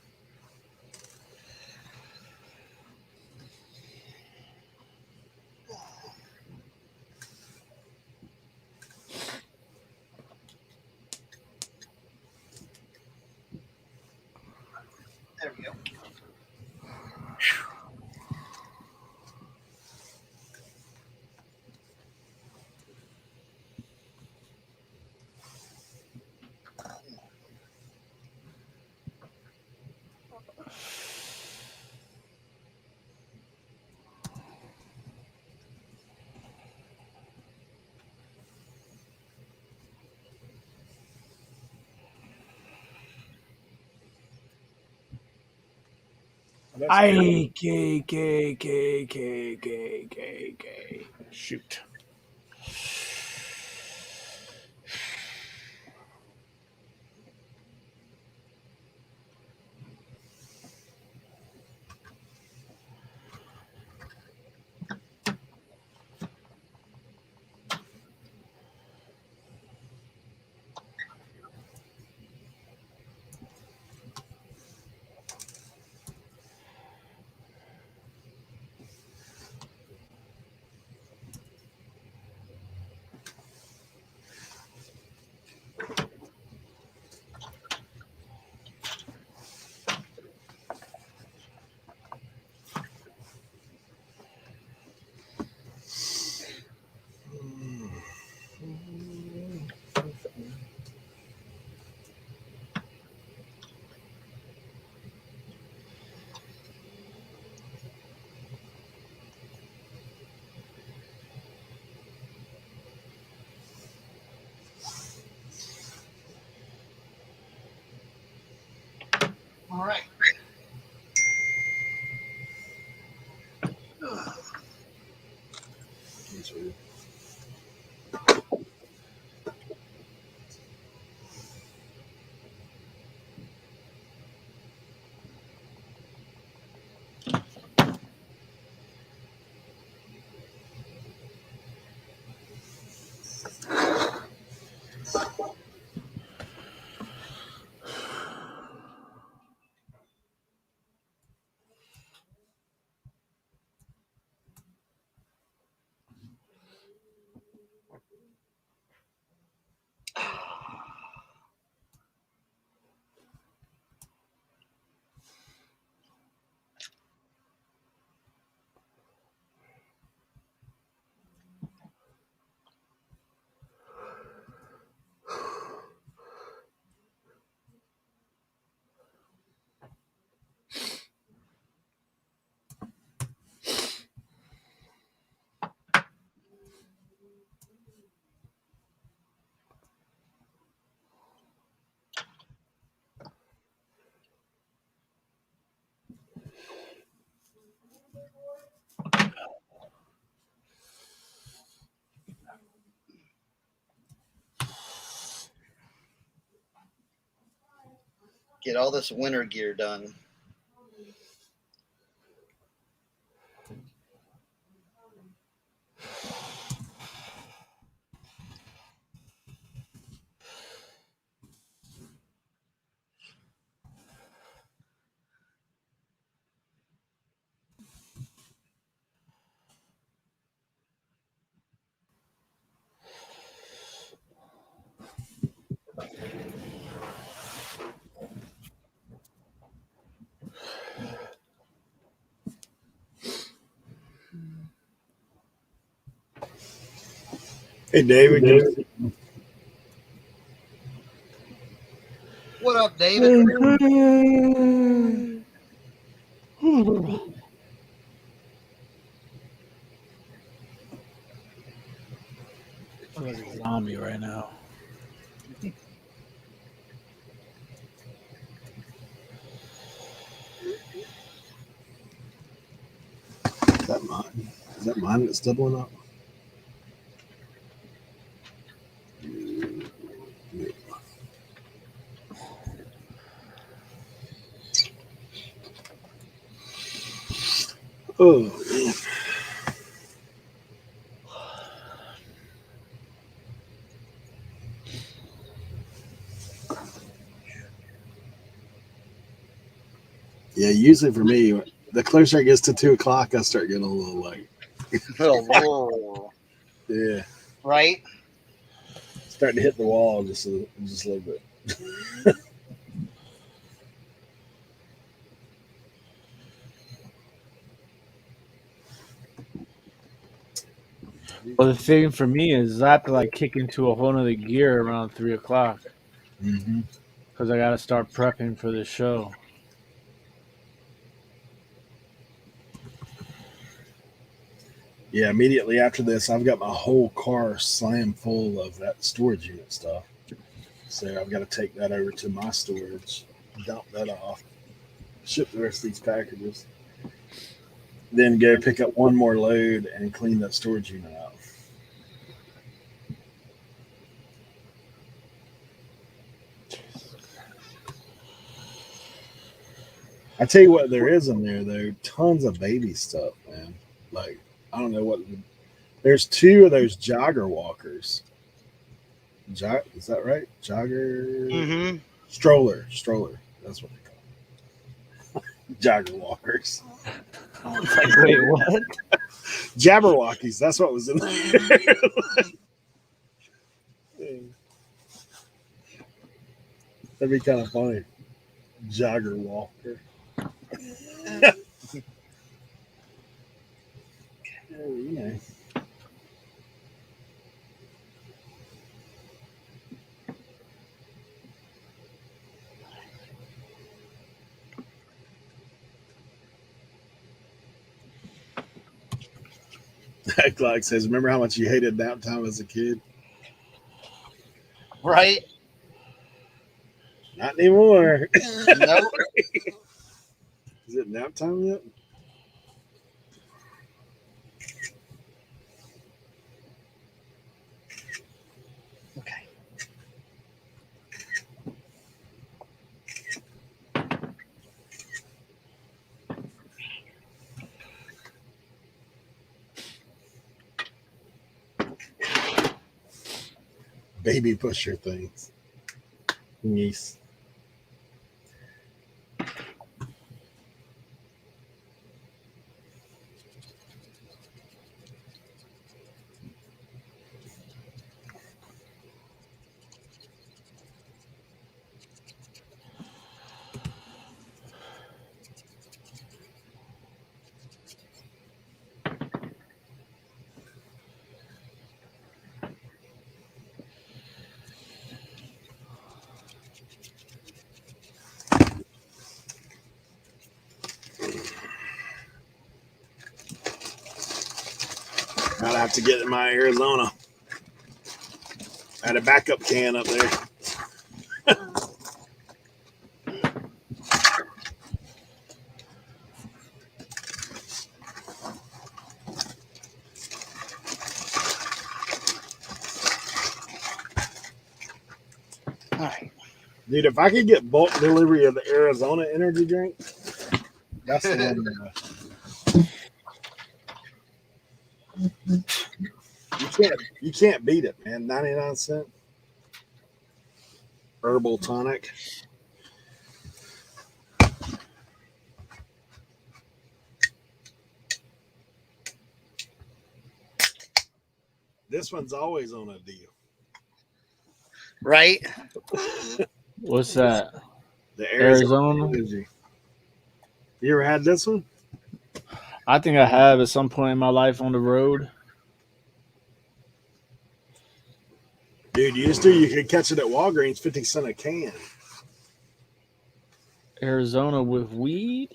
There we go. I K. Shoot. All right. Get all this winter gear done. Hey, David. What up, David? I feel like a zombie right now. Is that mine? Is that mine that's doubling up? Oh, man. Yeah, usually for me, the closer it gets to 2 o'clock, I start getting a little like, yeah, Right? starting to hit the wall just a little bit. Well, the thing for me is I have to like kick into a whole nother gear around 3 o'clock Mm-hmm. because I got to start prepping for the show. Yeah, immediately after this, I've got my whole car slammed full of that storage unit stuff. So I've got to take that over to my storage, dump that off, ship the rest of these packages, then go pick up one more load and clean that storage unit out. I tell you what, there is in there though, tons of baby stuff, man. Like I don't know what. There's 2 of those jogger walkers. Is that right? Jogger Mm-hmm. stroller. That's what they call them. Jogger walkers. It's like, wait, what? Jabberwockies. That's what was in there. That'd be kind of funny. Jogger walker. You know. Clark says, "Remember how much you hated nap time as a kid? Right? Not anymore. Nope. Is it nap time yet?" Okay. Baby pusher things. Yes. I'd have to get in my Arizona. I had a backup can up there. All right. Dude, if I could get bulk delivery of the Arizona energy drink, that's the one. You can't beat it, man. 99 cent herbal tonic. This one's always on a deal. Right? What's that? The Arizona? Energy. You ever had this one? I think I have at some point in my life on the road. Dude, you could catch it at Walgreens, 50 cents a can. Arizona with weed?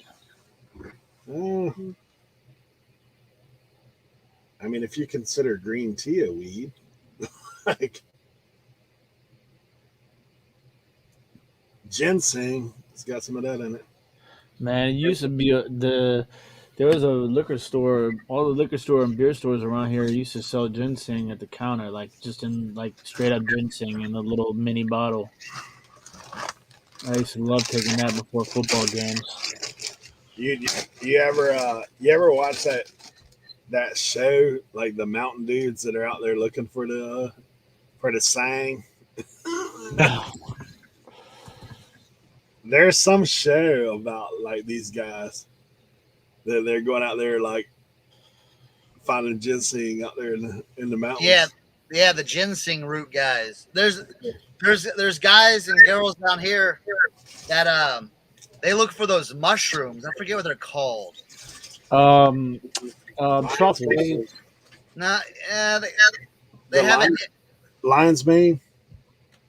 Uh, I mean, if you consider green tea a weed, like ginseng, it's got some of that in it. Man, it used to be there was a liquor store. All the liquor store and beer stores around here used to sell ginseng at the counter, like just in like straight up ginseng in a little mini bottle. I used to love taking that before football games. You ever watch that show, like the mountain dudes that are out there looking for the sang? No, There's some show about like these guys that they're going out there like finding ginseng out there in the mountains. Yeah, yeah, the ginseng root guys. There's guys and girls down here that they look for those mushrooms. I forget what they're called. um, truffles. Nah, they The have it. lion's mane.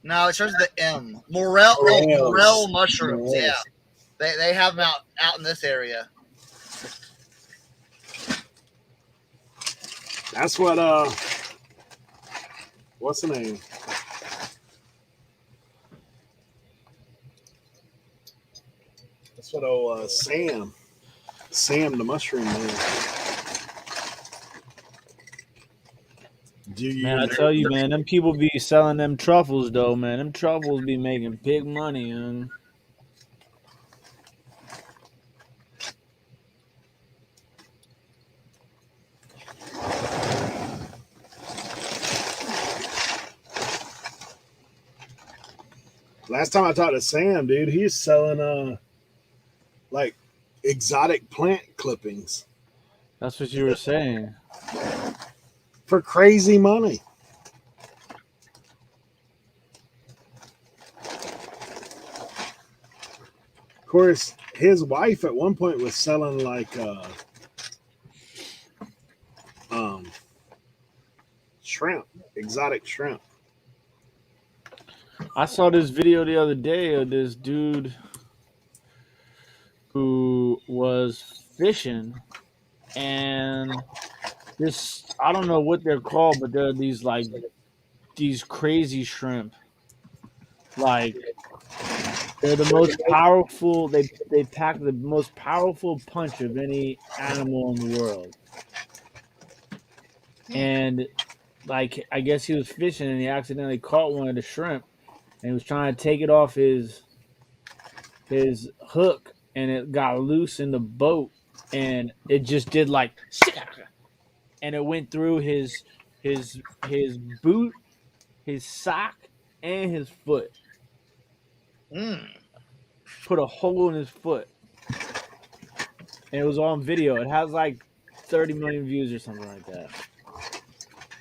No, it starts with the M. Morel mushrooms. Yeah, they have them out in this area. That's what what's the name? That's what old Sam the mushroom man. Do you Man, I tell you, man, them people be selling them truffles though, man. Them truffles be making big money, man. Last time I talked to Sam, dude, he's selling like exotic plant clippings That's what you were saying. for crazy money. Of course, his wife at one point was selling like um shrimp, exotic shrimp. I saw this video the other day of this dude who was fishing and this I don't know what they're called, but they're these crazy shrimp. Like they're the most powerful they pack the most powerful punch of any animal in the world. And like I guess he was fishing and he accidentally caught one of the shrimp and he was trying to take it off his hook and it got loose in the boat and it just did like and it went through his boot, his sock, and his foot. Mm. Put a hole in his foot. And it was on video. It has like 30 million views or something like that.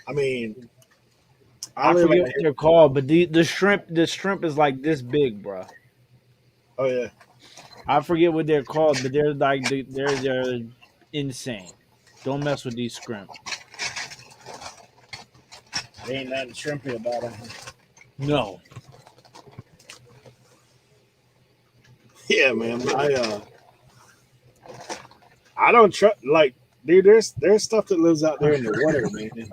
I mean, I live forget out what here. they're called, but the shrimp is like this big, bro. Oh yeah, I forget what they're called, but they're like they're insane. Don't mess with these shrimp. there ain't nothing shrimpy about it. No. Yeah, man. I don't trust like dude. There's stuff that lives out there in the water, man.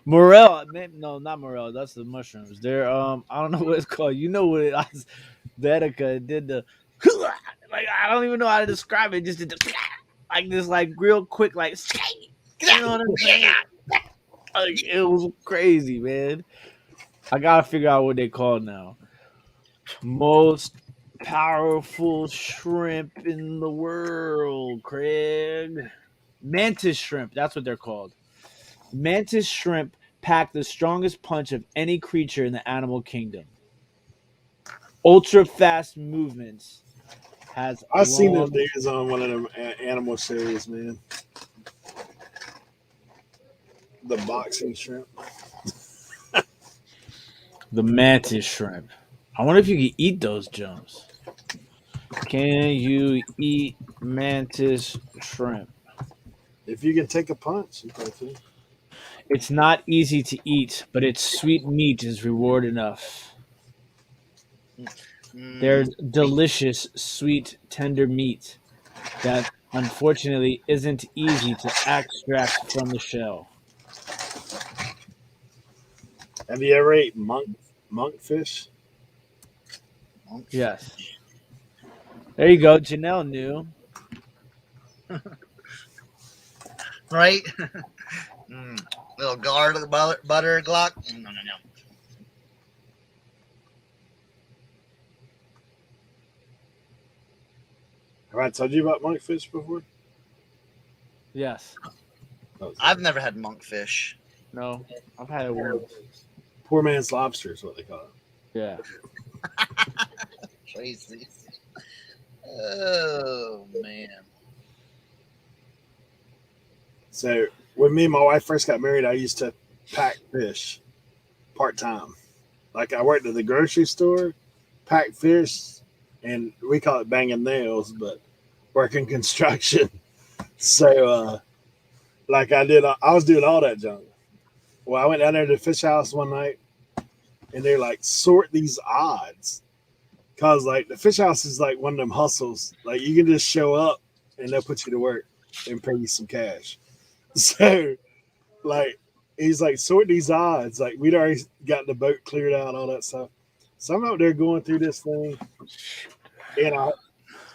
Morel, no, not morel. That's the mushrooms. They're I don't know what it's called. You know what it is? Vetica did the like I don't even know how to describe it. Just did the like this like real quick like you know what I'm saying? Like, it was crazy, man. I gotta figure out what they call now. Most powerful shrimp in the world, Craig. Mantis shrimp. That's what they're called. Mantis shrimp pack the strongest punch of any creature in the animal kingdom. Ultra fast movements. Has I seen them long. dudes on one of them animal shows, man. The boxing shrimp. The mantis shrimp. I wonder if you can eat those Jones. Can you eat mantis shrimp? If you can take a punch, you can. It's not easy to eat, but its sweet meat is reward enough. There's delicious, sweet, tender meat that unfortunately isn't easy to extract from the shell. Have you ever ate monkfish? Yes. There you go. Janelle knew. Right? Little garlic butter Glock. No. Have I told you about monkfish before? Yes. I've never had monkfish. No. I've had it once. Poor man's lobster is what they call it. Yeah. Crazy. Oh man. So when me and my wife first got married, I used to pack fish part time. Like I worked at the grocery store, pack fish, and we call it banging nails, but working construction. So like I was doing all that junk. Well, I went down there to the fish house one night, and they're like, sort these odds. Cause like the fish house is like one of them hustles. Like you can just show up and they'll put you to work and pay you some cash. So like he's like, sort these odds. Like we'd already got the boat cleared out, all that stuff. So I'm out there going through this thing, and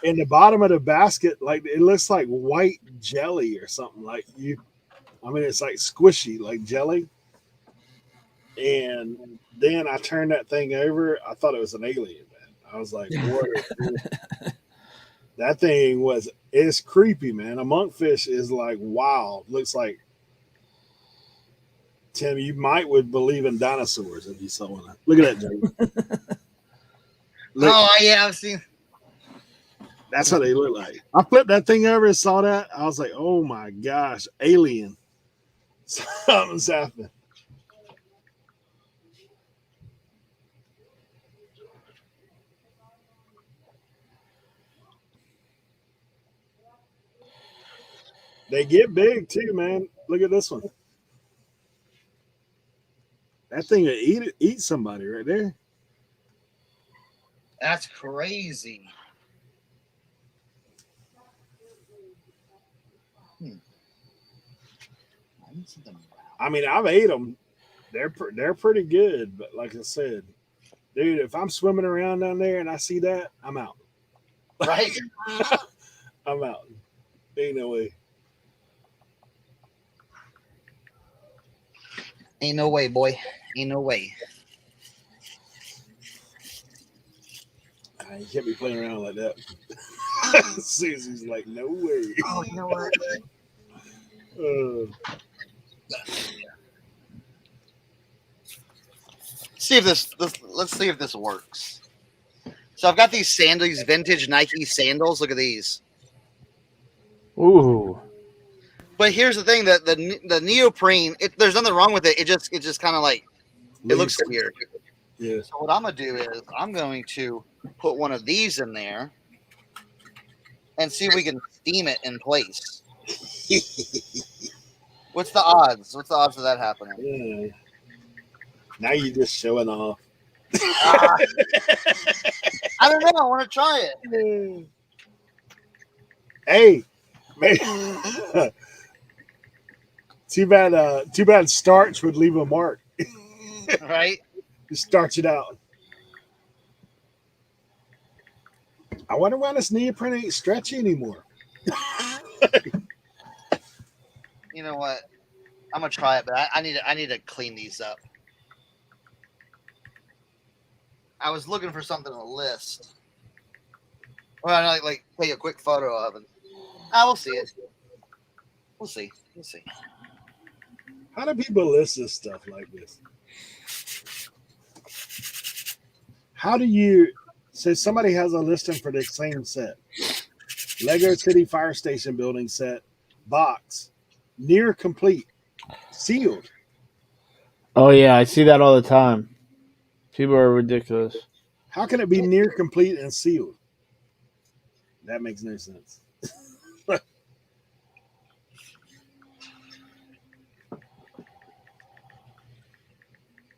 in the bottom of the basket, like it looks like white jelly or something. It's like squishy, like jelly. And then I turned that thing over. I thought it was an alien, man. I was like, what? That thing it's creepy, man. A monkfish is like wild. Looks like, Tim, you would believe in dinosaurs if you saw one. Look at that, Jay. Oh yeah, I've seen. That's how they look like. I flipped that thing over and saw that. I was like, oh my gosh, alien. Something's happening. They get big too, man. Look at this one. That thing would eat somebody right there. That's crazy. I mean, I've ate them. They're pretty good, but like I said, dude, if I'm swimming around down there and I see that, I'm out. Right? I'm out. Ain't no way. Ain't no way, boy. Ain't no way. You can't be playing around like that. Susie's like, no way. Oh, you know what? Let's see if this works. So I've got these vintage Nike sandals. Look at these. Ooh. But here's the thing: that the neoprene, there's nothing wrong with it. It just kind of like it looks weird. Yeah. So what I'm gonna do is I'm going to put one of these in there and see if we can steam it in place. What's the odds? What's the odds of that happening? Yeah. Now you're just showing off. I don't know. I want to try it. Hey, man. Too bad starch would leave a mark. Right? Just starch it out. I wonder why this neoprene ain't stretchy anymore. You know what? I'm gonna try it, but I need to clean these up. I was looking for something to list. Well, like take a quick photo of it. I will see it. We'll see. We'll see. How do people list this stuff like this? How do you say somebody has a listing for the same set? Lego City Fire Station building set, box, near complete, sealed. Oh yeah, I see that all the time. People are ridiculous. How can it be near complete and sealed? That makes no sense.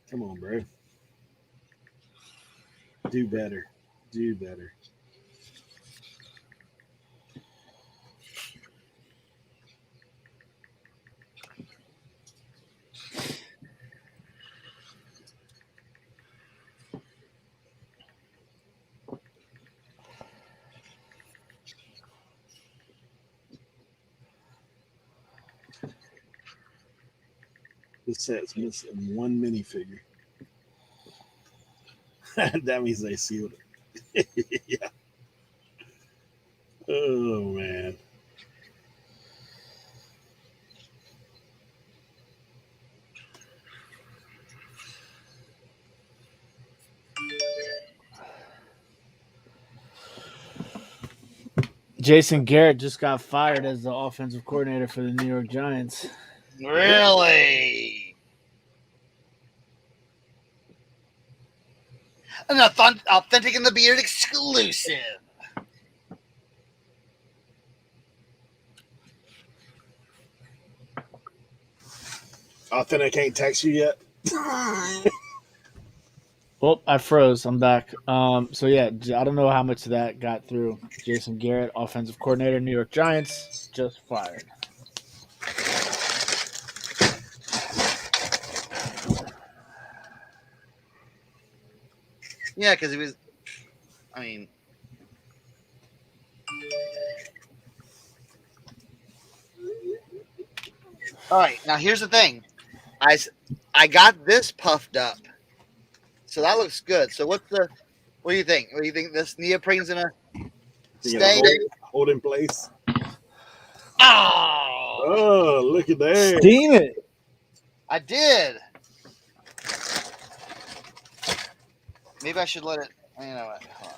Come on, bro. Do better. Do better. This set's missing one minifigure. That means they sealed it. Yeah. Oh man. Jason Garrett just got fired as the offensive coordinator for the New York Giants. Really? An authentic in the beard exclusive. Authentic can't text you yet. Oh, I froze. I'm back. So yeah, I don't know how much of that got through. Jason Garrett, offensive coordinator, New York Giants, just fired. Yeah, because he was. I mean. All right, now here's the thing. I got this puffed up, so that looks good. So what do you think? What do you think this neoprene's gonna stay? Hold in place. Oh, Oh, look at that. Steam it. I did. Maybe I should let it. You know what? Hold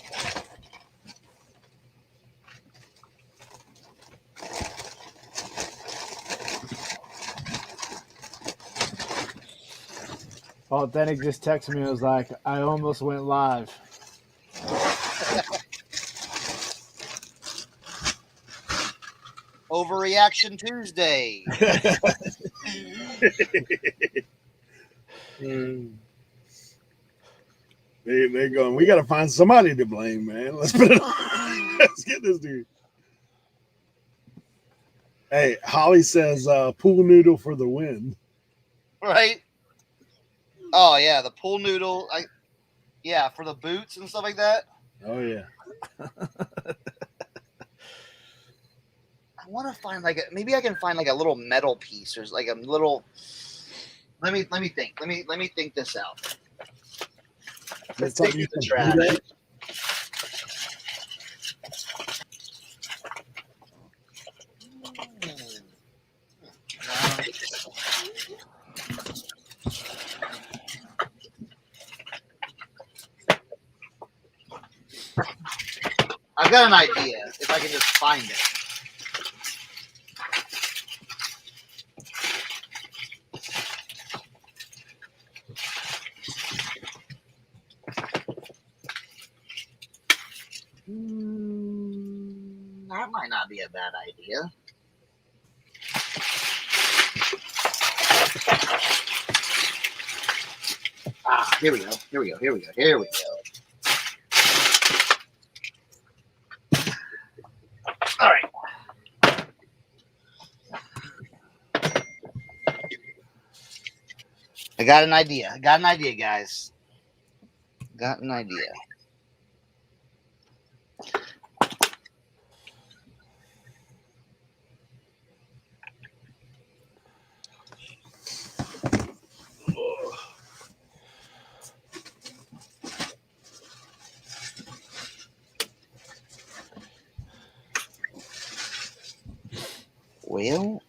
on. Authentic just texted me. I was like, I almost went live. Overreaction Tuesday. They're going, we got to find somebody to blame, man. Let's put it on. Let's get this dude. Hey, Holly says pool noodle for the win. Right? Oh yeah, the pool noodle. Yeah, for the boots and stuff like that. Oh yeah. I want to find maybe I can find like a little metal piece or like a little. Let me think. Let me think this out. Let's take it to the trash. I've got an idea if I can just find it. That might not be a bad idea. Here we go. Here we go. Here we go. Here we go. All right. I got an idea. I got an idea, guys. Got an idea. Well,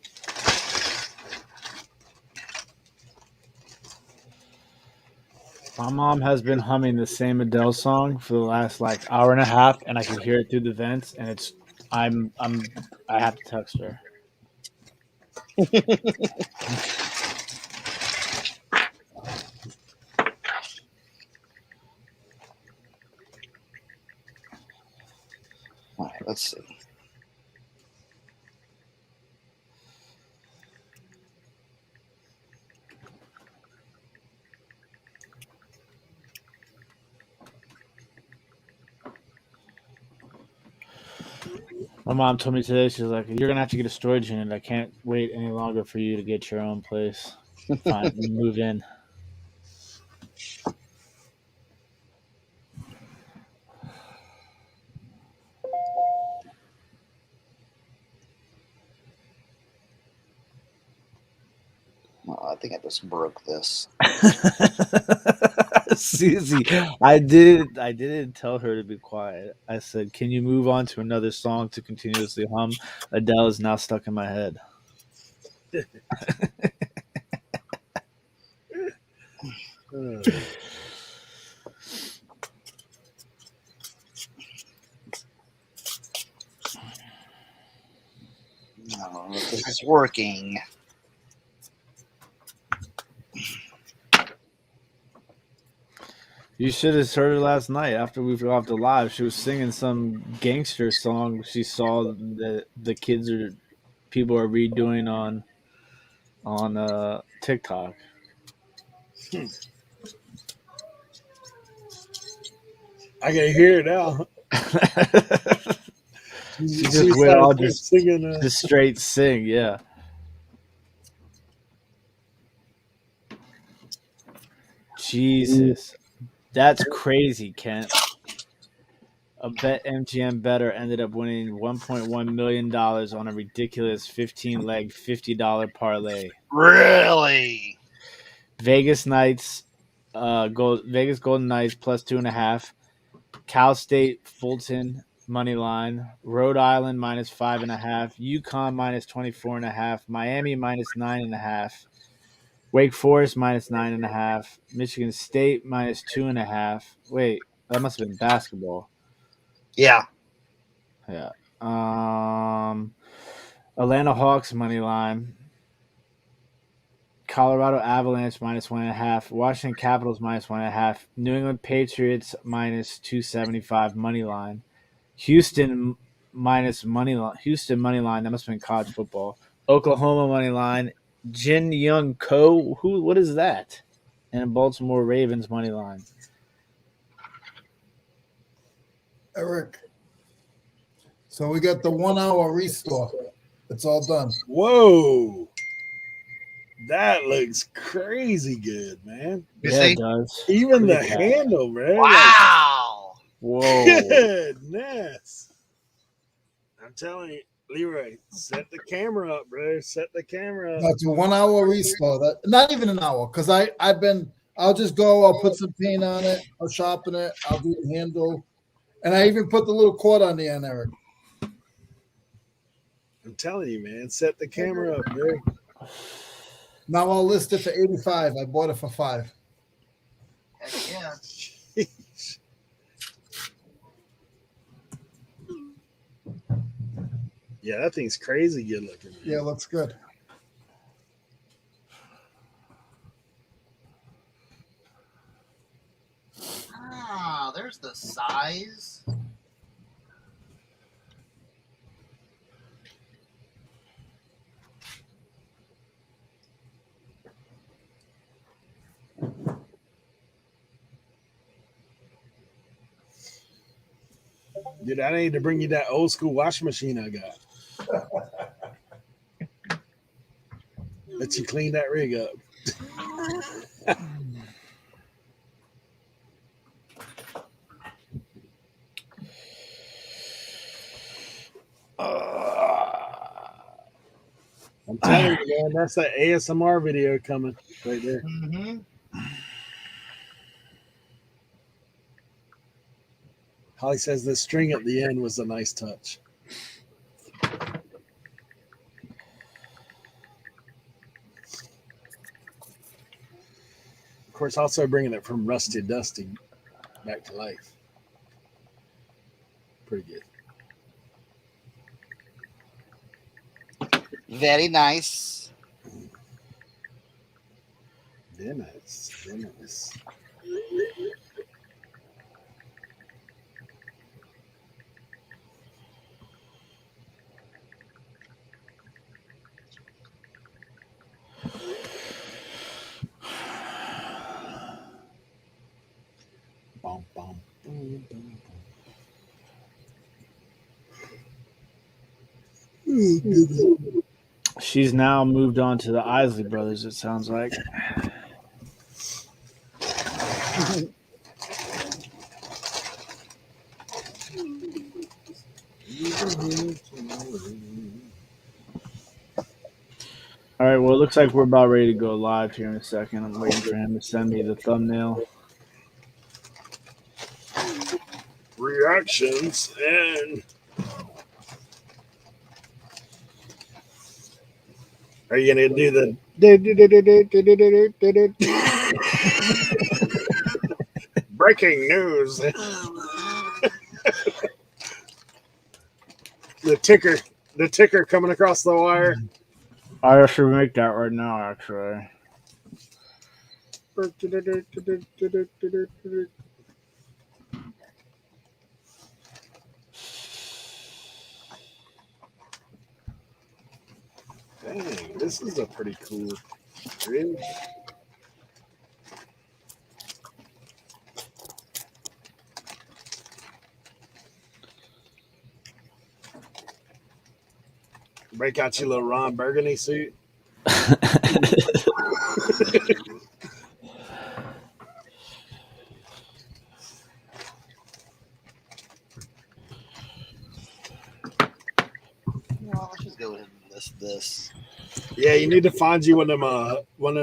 My mom has been humming the same Adele song for the last like hour and a half, and I can hear it through the vents, and it's I have to text her. All right, let's see. My mom told me today, she's like, "You're gonna have to get a storage unit. I can't wait any longer for you to get your own place. Fine, move in." Oh, I think I just broke this. Susie, I didn't tell her to be quiet. I said, "Can you move on to another song to continuously hum? Adele is now stuck in my head." I don't know if this is working. You should have heard her last night after we were off the live. She was singing some gangster song she saw that the kids are people are redoing on TikTok. I can hear it now. She She just went all started singing. just straight sing, yeah. Jesus, that's crazy, Kent. A bet MGM better ended up winning $1.1 million on a ridiculous 15-leg $50 parlay. Really? Vegas Knights, Vegas Golden Knights plus 2.5. Cal State Fulton money line. Rhode Island minus 5.5. UConn minus 24.5. Miami minus 9.5. Wake Forest minus 9.5. Michigan State minus 2.5. Wait, that must have been basketball. Yeah. Yeah. Atlanta Hawks money line. Colorado Avalanche minus 1.5. Washington Capitals minus 1.5. New England Patriots minus 275 money line. Houston minus money line. Houston money line. That must have been college football. Oklahoma money line. Jin Young Ko. Who? What is that? And Baltimore Ravens money line. Eric. So we got the 1 hour restore. It's all done. Whoa. That looks crazy good, man. You Yeah, see? it does. Even Look the at that. handle, bro. Wow. Whoa. Goodness. I'm telling you, Leroy, set the camera up, bro. Set the camera up. That's a 1 hour restore. That not even an hour, because I'll just go, I'll put some paint on it, I'll sharpen it, I'll do the handle, and I even put the little cord on the end, Eric. I'm telling you, man. Set the camera up, bro. Now I'll list it for 85. I bought it for 5. Heck yeah. Jeez. Yeah, that thing's crazy good looking. Man. Yeah, looks good. Ah, there's the size. Dude, I need to bring you that old school washing machine I got. Let you clean that rig up. I'm telling you, man, that's that ASMR video coming right there. Mm-hmm. Holly says the string at the end was a nice touch. Of course, also bringing it from rusty dusty back to life. Pretty good. Very nice. Dennis. Dennis. Bum, bum, boom, boom, boom. She's now moved on to the Isley brothers. It sounds like. All right. Well, it looks like we're about ready to go live here in a second. I'm waiting for him to send me the thumbnail. Reactions and are you gonna do the breaking news? The ticker coming across the wire. I should make that right now, actually. Dang, this is a pretty cool bridge. Break out your little Ron Burgundy suit. Well, let's just go ahead and list this. Yeah, you need to find you one of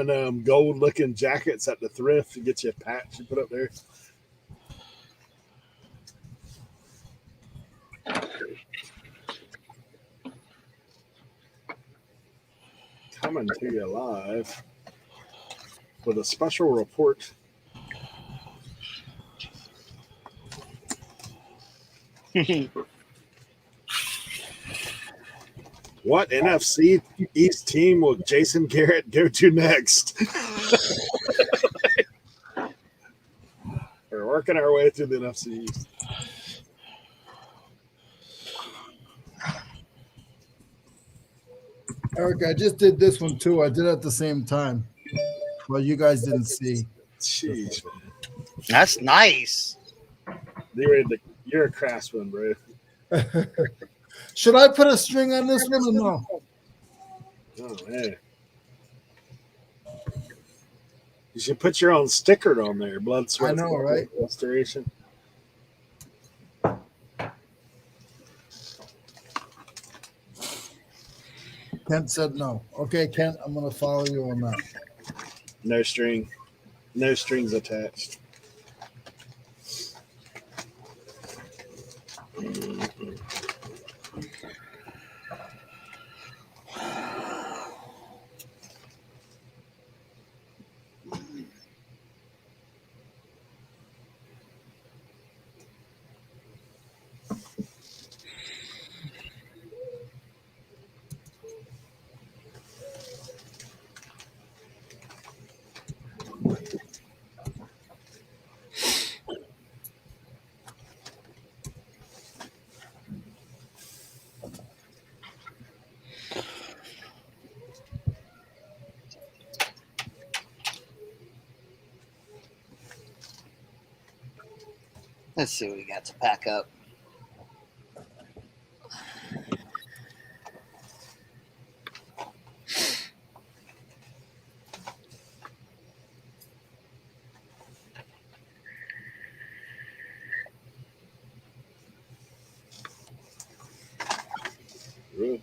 them gold looking jackets at the thrift and get you a patch you put up there. Coming to you live with a special report. What NFC East team will Jason Garrett go to next? We're working our way through the NFC East. Eric, I just did this one too. I did it at the same time. Well, you guys didn't see. Jeez, man. That's nice. You're a craftsman, bro. Should I put a string on this one or no? Oh man. You should put your own sticker on there. Blood, sweat, I know, right? Restoration. Kent said no. Okay, Kent, I'm going to follow you on that. No string. No strings attached. Let's see what we got to pack up. Good.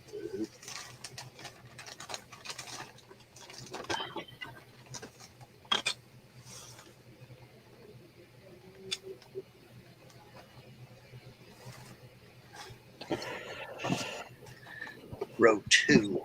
Row 2.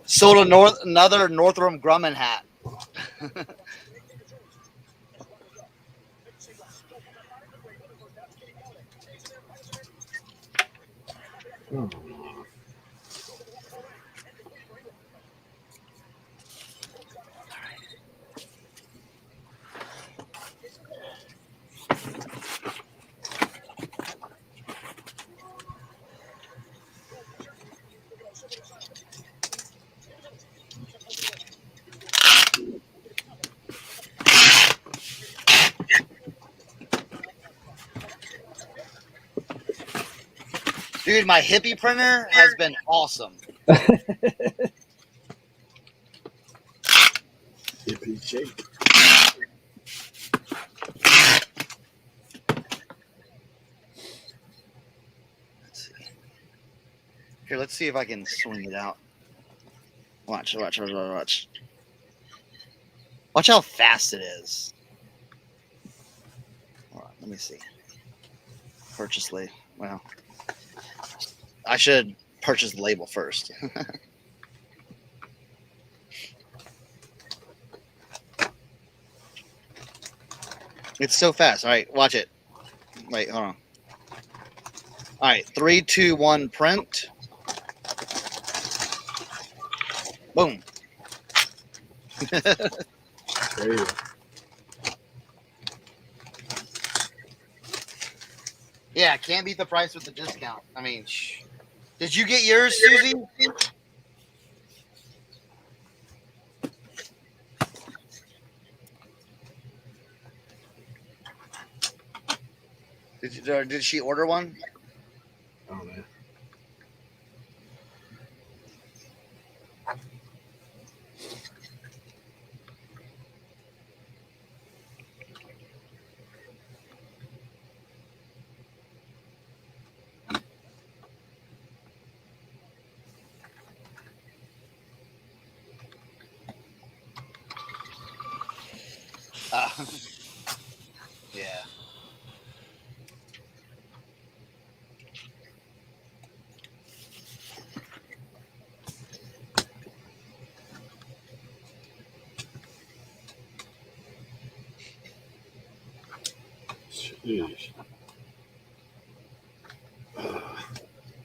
Sold another Northrop Grumman hat. Dude, my hippie printer has been awesome. Hippie shake. Let's see. Here, let's see if I can swing it out. Watch. Watch how fast it is. Hold on, let me see. Purchase label. Well, I should purchase the label first. It's so fast. All right, watch it. Wait, hold on. All right, 3, 2, 1, print. Boom. Crazy. Yeah, can't beat the price with the discount. I mean, did you get yours, Susie? Did she order one? I don't know. Yeah. Sheesh.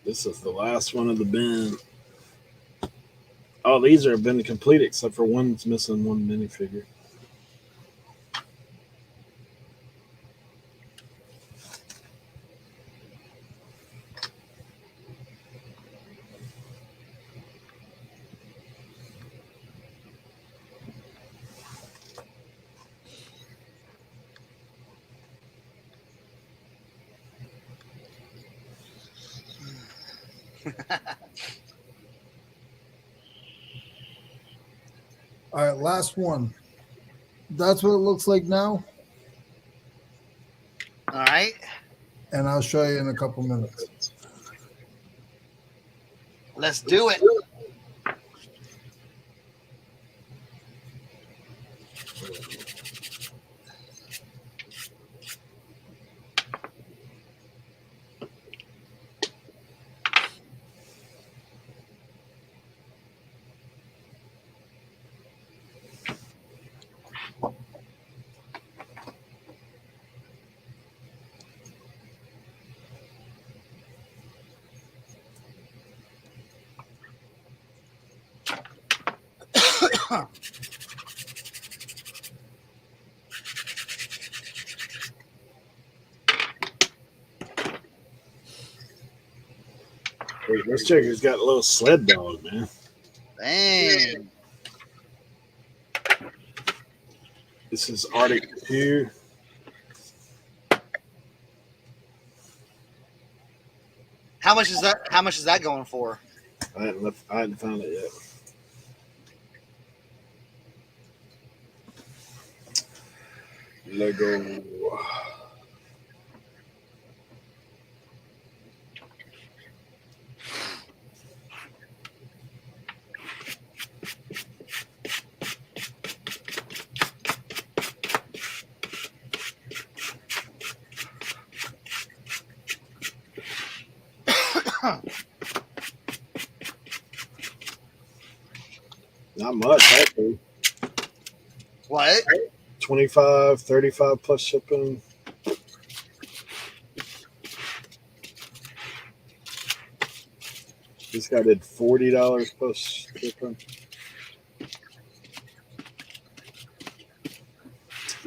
This is the last one of the bin. Oh, these are been complete except for one's missing one minifigure. All right, last one. That's what it looks like now, All right. and I'll show you in a couple minutes. Let's do it. Wait, this chicken's got a little sled dog, man. Dang. This is Arctic 2. How much is that? How much is that going for? I hadn't found it yet. Lego. Not much, actually. What? 25, 35 plus shipping. This guy did $40 plus shipping.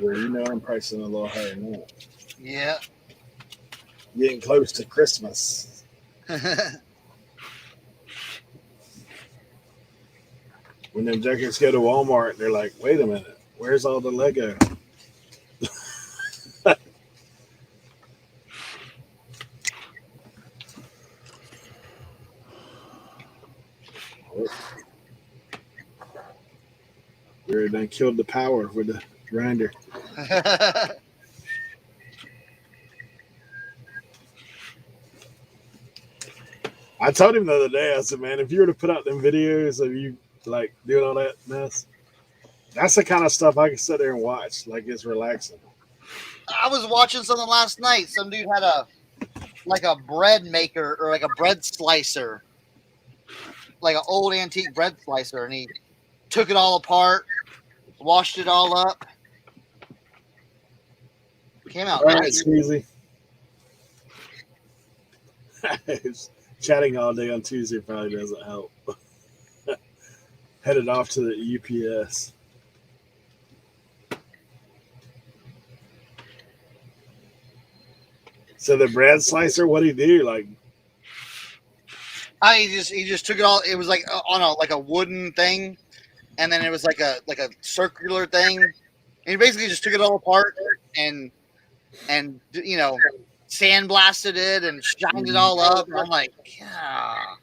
Well, you know I'm pricing a little higher than that. Yeah. Getting close to Christmas. When them jackets go to Walmart, they're like, wait a minute, where's all the Lego? We done killed the power with the grinder. I told him the other day, I said, man, if you were to put out them videos of you like doing all that mess, that's the kind of stuff I can sit there and watch. Like, it's relaxing. I was watching something last night. Some dude had a bread maker or like a bread slicer, like an old antique bread slicer, and he took it all apart, washed it all up, came out All right, nice. Squeezy. Chatting all day on Tuesday probably doesn't help. Headed off to the UPS. So the bread slicer, what do you do? Like, He just took it all. It was like on a wooden thing, and then it was like a circular thing. And he basically just took it all apart and sandblasted it and shined it all up. And I'm like, yeah.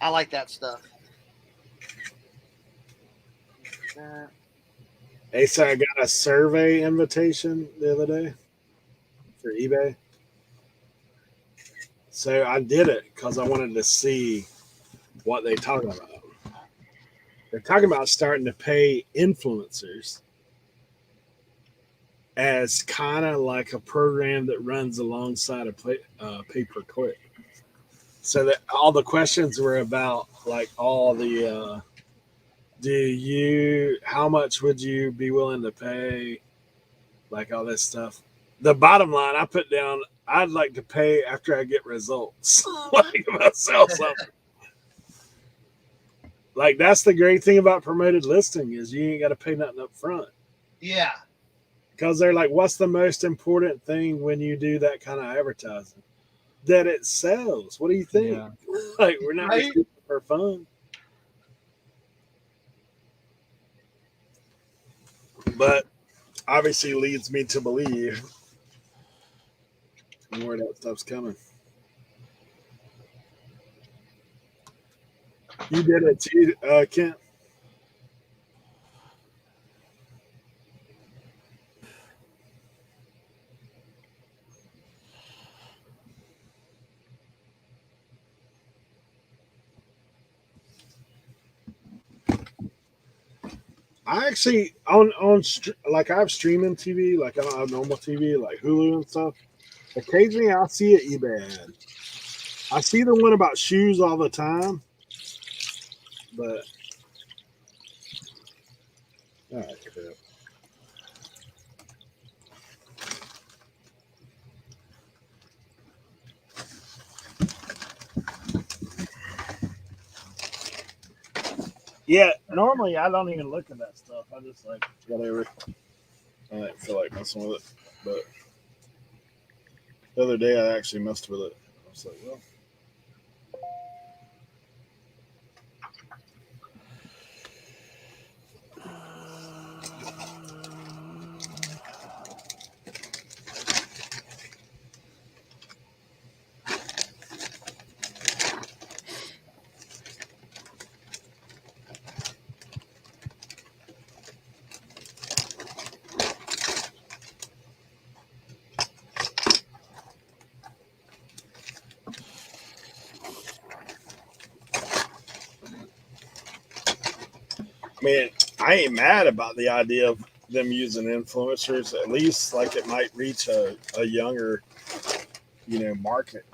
I like that stuff. hey, so I got a survey invitation the other day for eBay. So I did it because I wanted to see what they talk about. They're talking about starting to pay influencers as kind of like a program that runs alongside a pay-per-click. So that all the questions were about like all the how much would you be willing to pay, like all this stuff. The bottom line I put down, I'd like to pay after I get results. Like if I sell something. Like that's the great thing about promoted listing is you ain't got to pay nothing up front. Yeah. Because they're like, what's the most important thing when you do that kind of advertising? That it sells. What do you think? Yeah. Like we're not Right? just doing it for fun. But obviously leads me to believe more of that stuff's coming. You did it too, Kent. I actually like I have streaming TV, like I don't have normal TV, like Hulu and stuff. Occasionally, I'll see an eBay ad. I see the one about shoes all the time, but all right, crap. Yeah, normally I don't even look at that stuff. I just like whatever. I didn't feel like messing with it. But the other day I actually messed with it. I was like, well, I mean, I ain't mad about the idea of them using influencers. At least like it might reach a younger, market.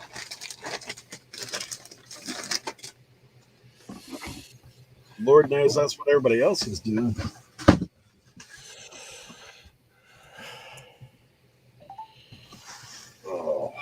Lord knows that's what everybody else is doing. Oh,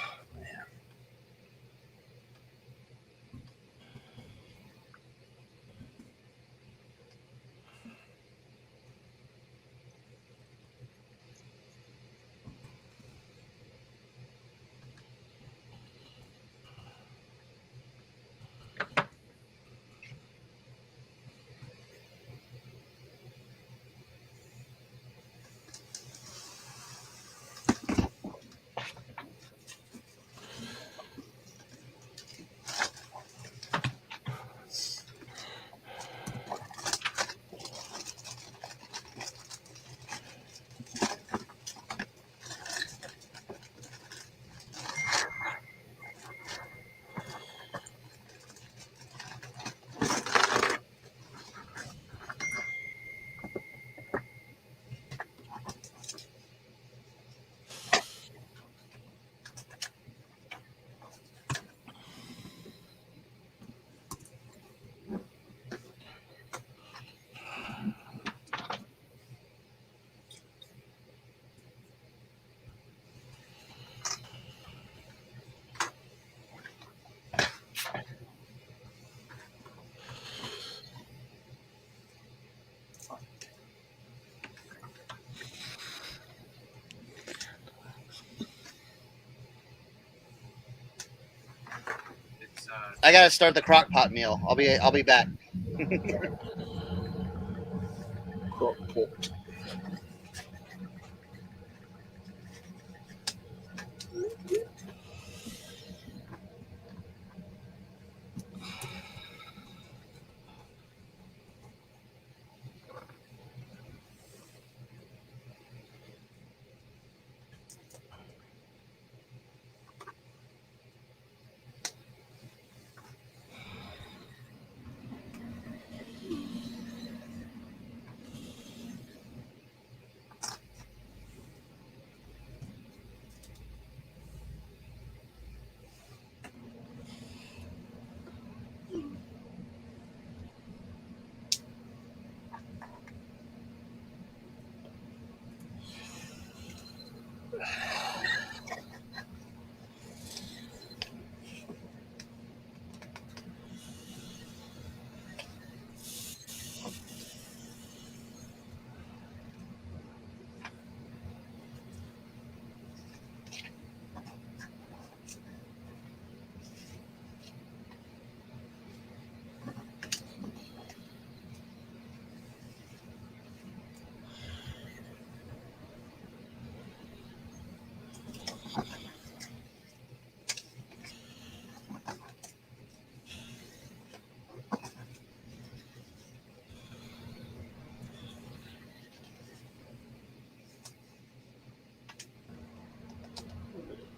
I gotta start the crock pot meal. I'll be back.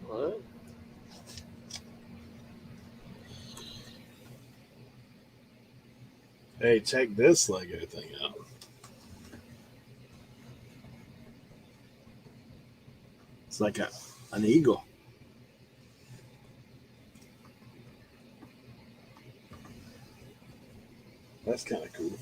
what? Hey, check this Lego thing out. It's like an eagle. That's kind of cool.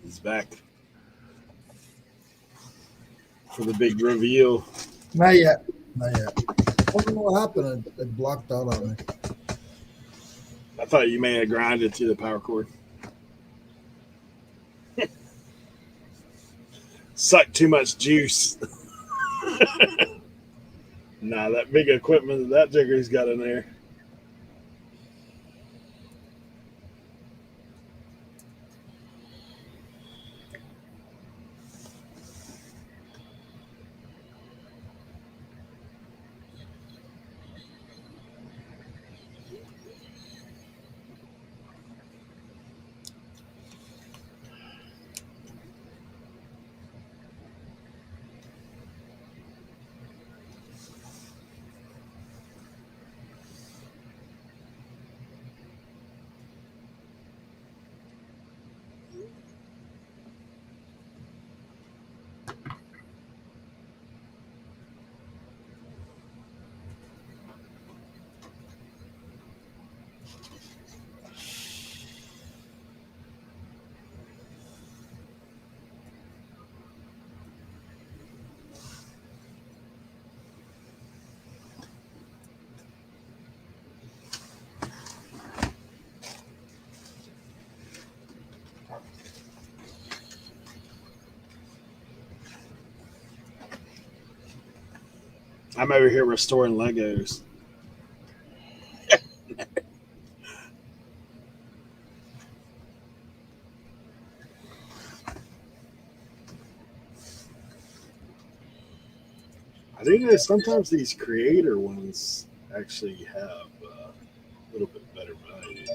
He's back for the big reveal. Not yet. Not yet. don't know what happened. It blocked out on me. I thought you may have grinded to the power cord. Sucked too much juice. Nah, that big equipment that jigger's got in there. I'm over here restoring Legos. I think that sometimes these creator ones actually have a little bit better value.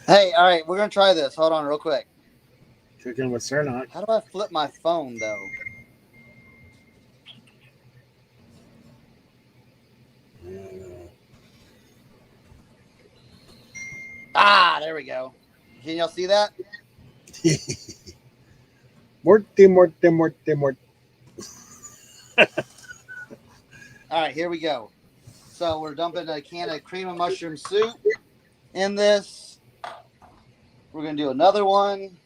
Hey, all right, we're gonna try this. Hold on, real quick. Cooking with Cernox. How do I flip my phone though? Ah, there we go. Can y'all see that? Morty, morty, morty, morty. All right, here we go. So we're dumping a can of cream of mushroom soup in this. We're gonna do another one.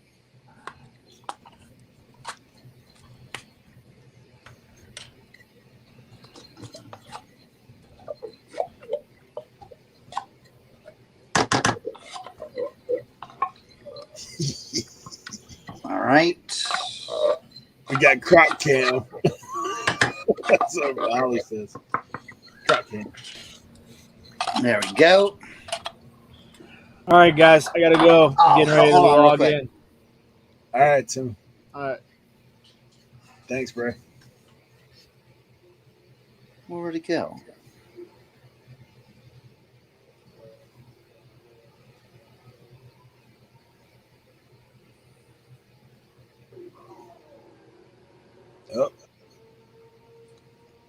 All right. We got crock cam. That's what Ollie says. Crock cam. There we go. All right, guys, I gotta go. Oh, Getting ready to hold on, real log quick. in. All right, Tim. All right. Thanks, bro. Where'd it go? Oh,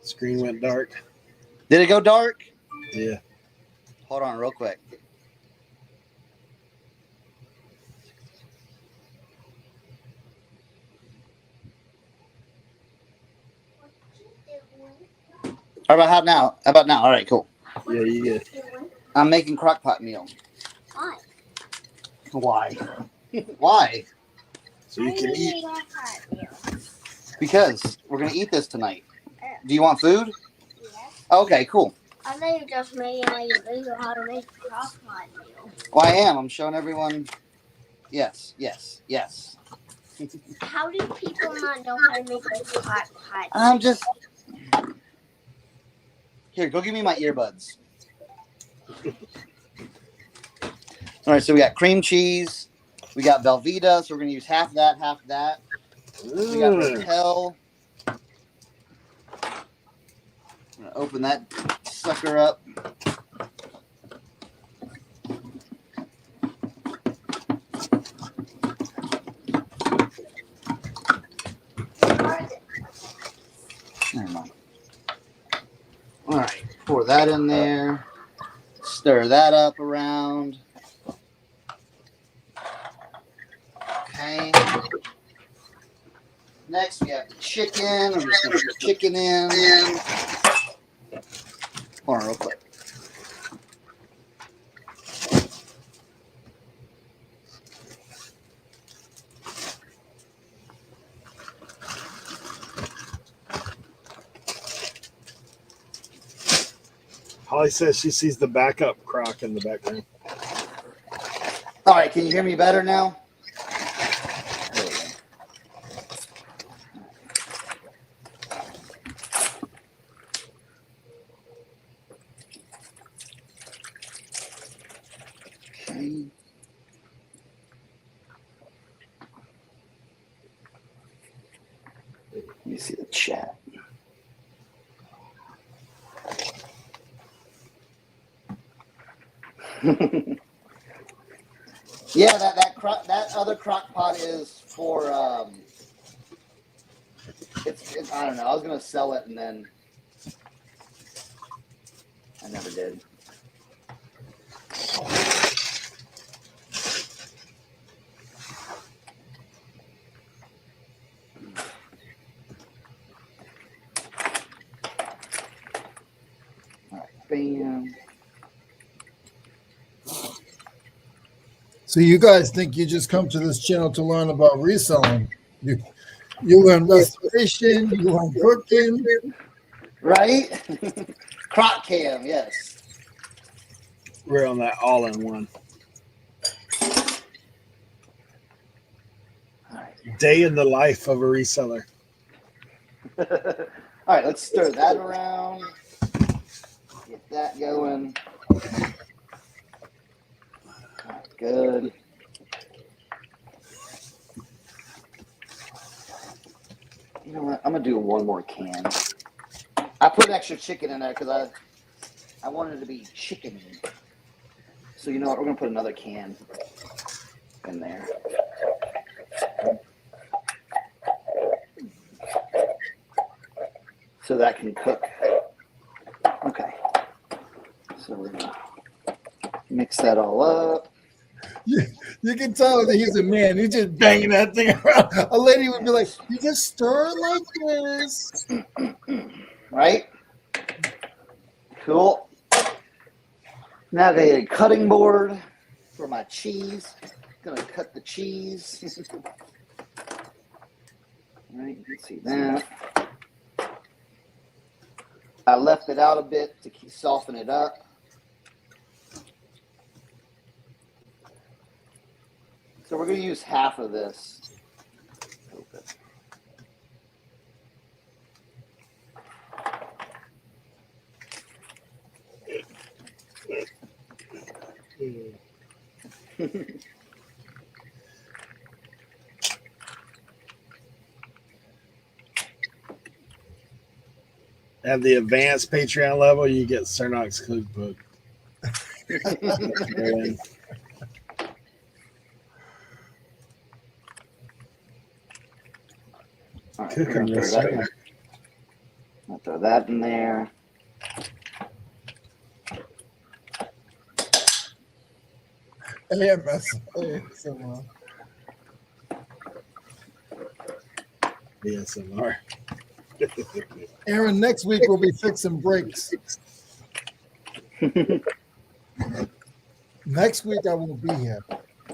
screen went dark. Did it go dark? Yeah. Hold on real quick. How about now? How about now? All right, cool. Yeah, you good. I'm making crock pot meal. Why? Why? Why? So you can eat. Because we're gonna eat this tonight. Do you want food? Yes. Okay, cool. I thought you just made like a video how to make a crock pot meal. Well, I am. I'm showing everyone. Yes, yes, yes. How do people not know how to make a crock pot? I'm just. Here, go give me my earbuds. All right, so we got cream cheese. We got Velveeta, so we're going to use half that, half that. We got Rotel. I'm going to open that sucker up. Never mind. All right, pour that in there. Stir that up around. Okay. Next, we have the chicken. I'm just going to put the chicken in. Hold on real quick. Holly says she sees the backup crock in the background. All right, can you hear me better now? Okay. Let me see the chat. Yeah, that other crock pot is for it's I don't know. I was gonna sell it and then I never did. All right, bam. So you guys think you just come to this channel to learn about reselling? You learn restoration, you learn cooking. Right? Crock cam, yes. We're on that all-in-one. All right. Day in the life of a reseller. All right, let's stir that around. Get that going. All right, good. You know what? I'm gonna do one more can. I put extra chicken in there because I wanted it to be chickeny. So you know what? We're gonna put another can in there. So that can cook. Okay. So we're gonna mix that all up. You can tell that he's a man. He's just banging that thing around. A lady would be like, "You just stir it like this." Right? Cool. Now I got a cutting board for my cheese. Gonna cut the cheese. All right, you can see that. I left it out a bit to soften it up. So we're going to use half of this. At the advanced Patreon level, you get Cernoc's cookbook. All right, Cooking we're this gonna up. throw that in there. ASMR. ASMR. Aaron, next week we'll be fixing brakes. Next week I won't be here.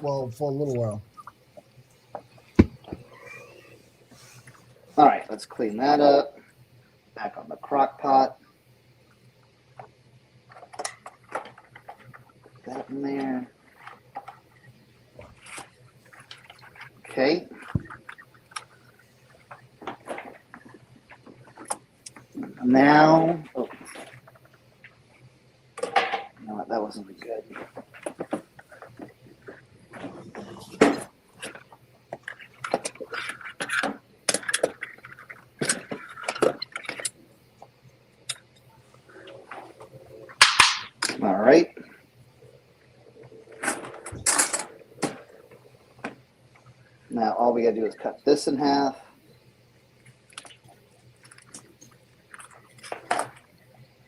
Well, for a little while. All right, let's clean that up. Back on the crock pot. Put that in there. Okay. Now, oh, you know what? That wasn't good. All right. Now all we gotta do is cut this in half.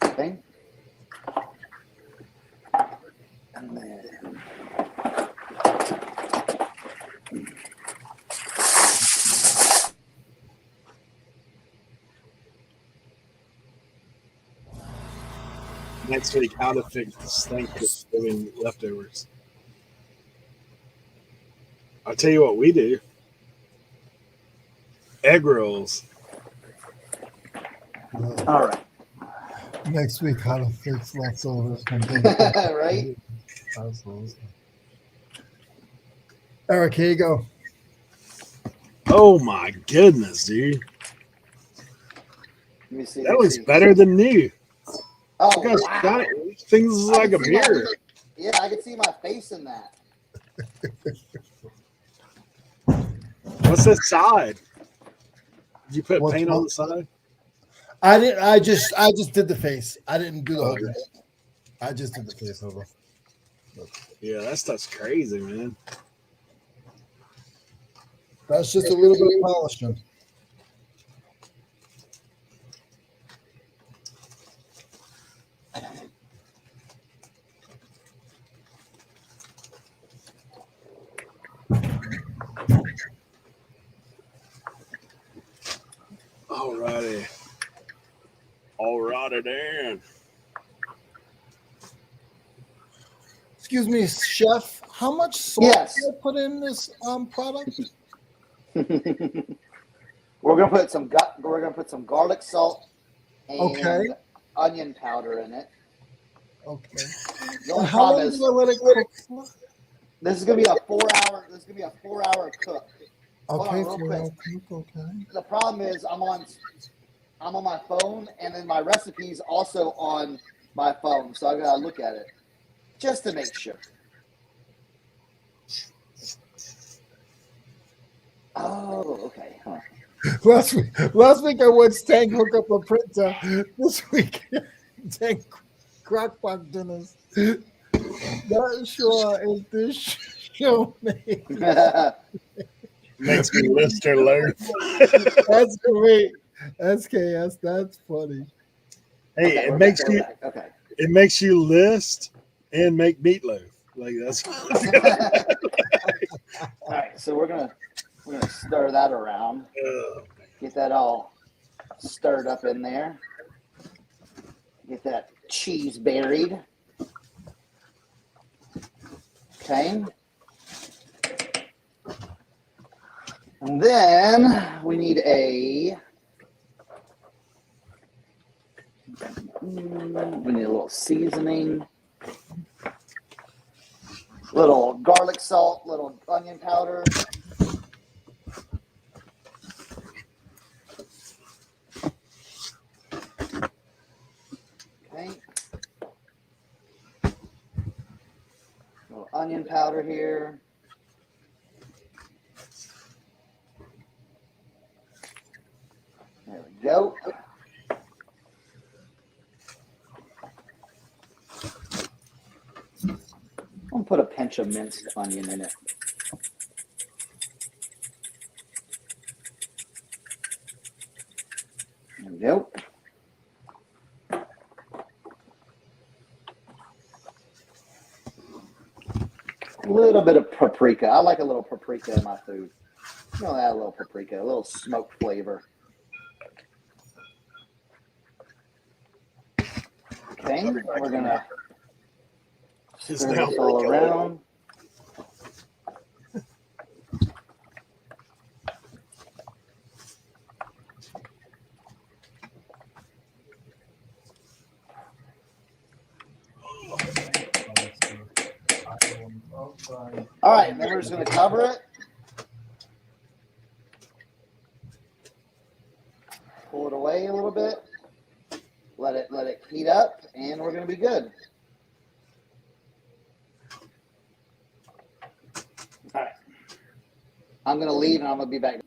Okay. And then Next week, how to fix the Thanksgiving leftovers. I'll tell you what we do. Egg rolls. all right. Next week, how to fix leftovers from Right? households. Eric, here you go. Oh my goodness, dude. Let me see. That looks better than new. Oh, Look how wow. shiny. Things is like a can see my- mirror. Yeah, I can see my face in that. What's that side? Did you put What's paint what? on the side? I didn't. I just did the face. I didn't do the whole Okay. face. I just did the face over. Yeah, that stuff's crazy, man. That's just a little bit of polishing. Alrighty. Alrighty then. Excuse me, chef. How much salt Yes. did I put in this product? We're gonna put some garlic salt and Okay. onion powder in it. Okay. The And only how problem long is did I let it cook for? this is gonna be a 4-hour cook. Hold Okay, on, real 4 hour quick. cook. Okay. The problem is I'm on my phone, and then my recipe's also on my phone, so I gotta look at it just to make sure. Oh, okay. Huh. Last week I went Tank hook up a printer. This week, Tank crockpot dinners. Not sure if this show made. Makes me list her loaf. That's great. SKS, that's funny. Hey, Okay, it we're makes back, we're you back. Okay. it makes you list and make meatloaf. Like that's All right, so we're gonna stir that around. Get that all stirred up in there. Get that cheese buried. Okay. And then we need a little seasoning, little garlic salt, little onion powder. Okay. Little onion powder here. There we go. I'm gonna put a pinch of minced onion in it. A little bit of paprika. I like a little paprika in my food. You know, add a little paprika, a little smoked flavor. Okay, we're gonna It's stir down this pretty all cold. around. All right, and then we're just gonna cover it. Pull it away a little bit. Let it heat up, and we're gonna be good. All right. I'm gonna leave, and I'm gonna be back.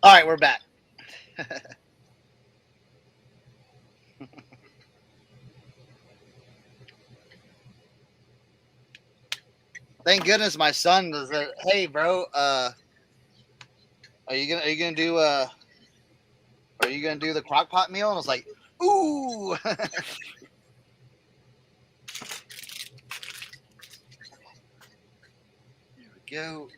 All right, we're back. Thank goodness my son was like, "Hey, bro, are you gonna do the crock pot meal?" And I was like, "Ooh." There we go.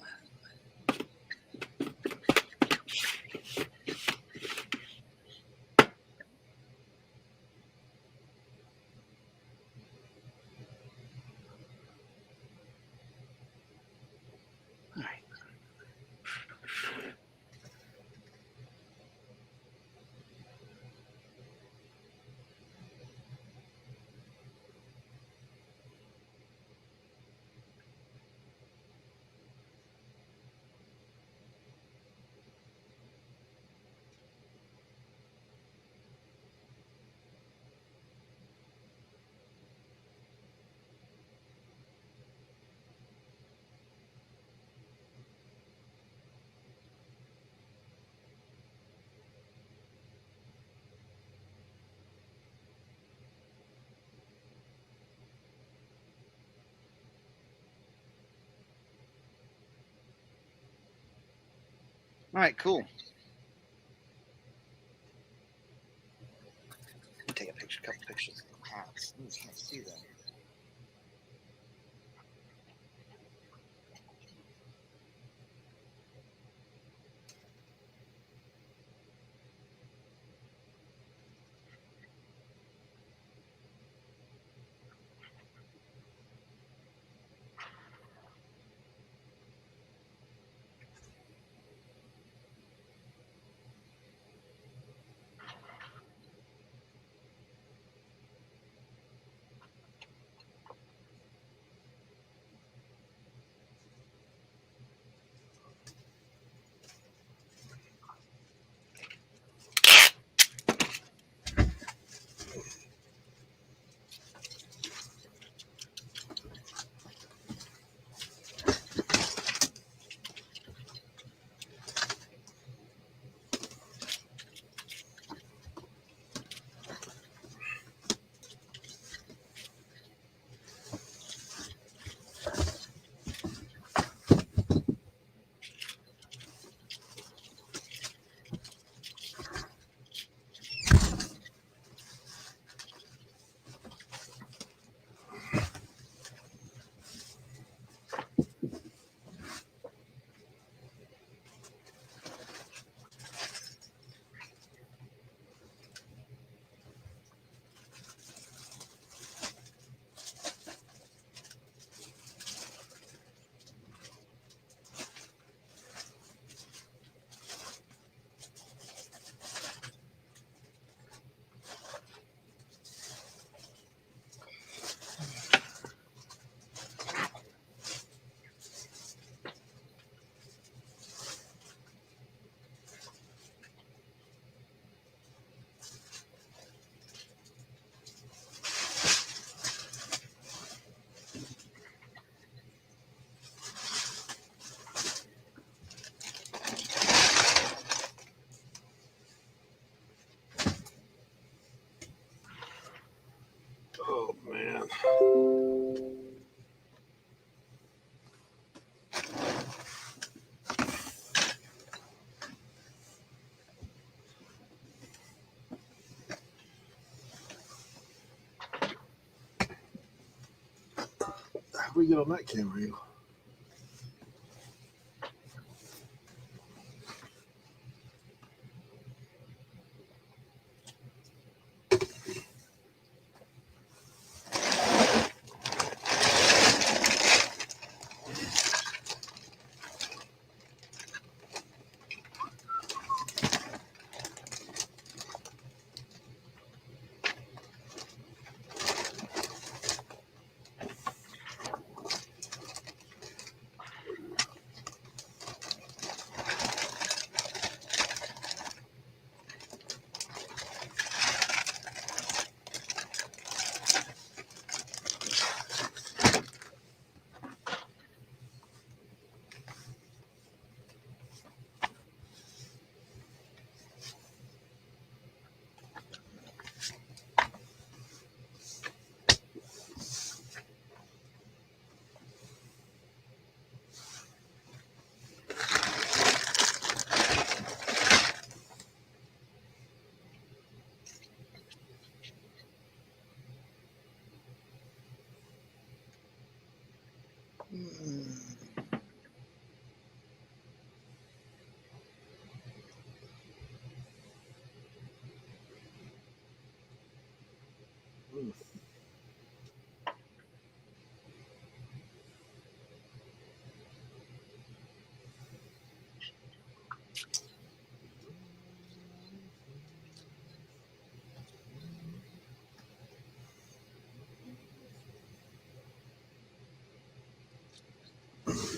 All right. All right, cool. Take a picture, couple pictures of the hats. Ooh, can't see them. How do we get on that camera angle?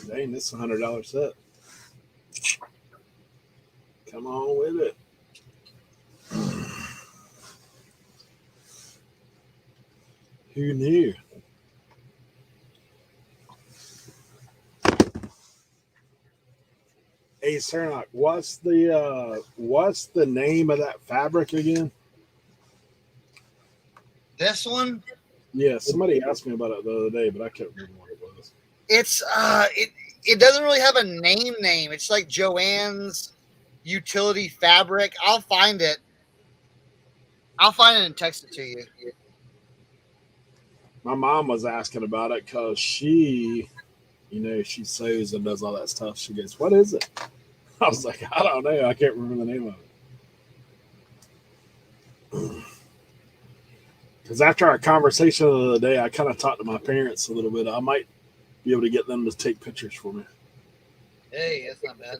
Dang, this is $100 set. Come on with it. Who knew? Hey, Cernock, what's the name of that fabric again? This one, Yeah, somebody asked me about it the other day, but I can't remember what it was. it's it doesn't really have a name. It's like Joanne's utility fabric. I'll find it. I'll find it and text it to you. My mom was asking about it because she, she sews and does all that stuff. She goes, "What is it?" I was like, "I don't know. I can't remember the name of it." Because after our conversation the other day, I kind of talked to my parents a little bit. I might be able to get them to take pictures for me. Hey, that's not bad.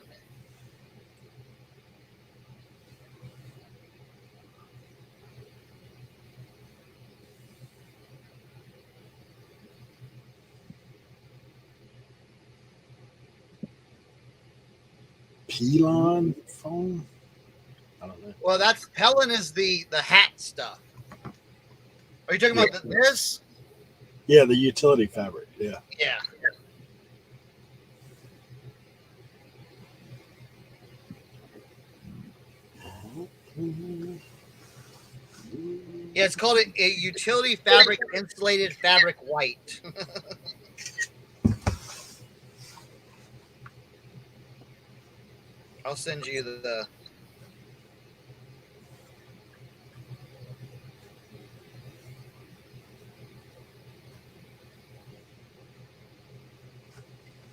Pelon foam? I don't know. Well, that's Pellin is the hat stuff. Are you talking about this? Yeah, the utility fabric. Yeah. Yeah. Yeah, it's called a utility fabric insulated fabric white. I'll send you the.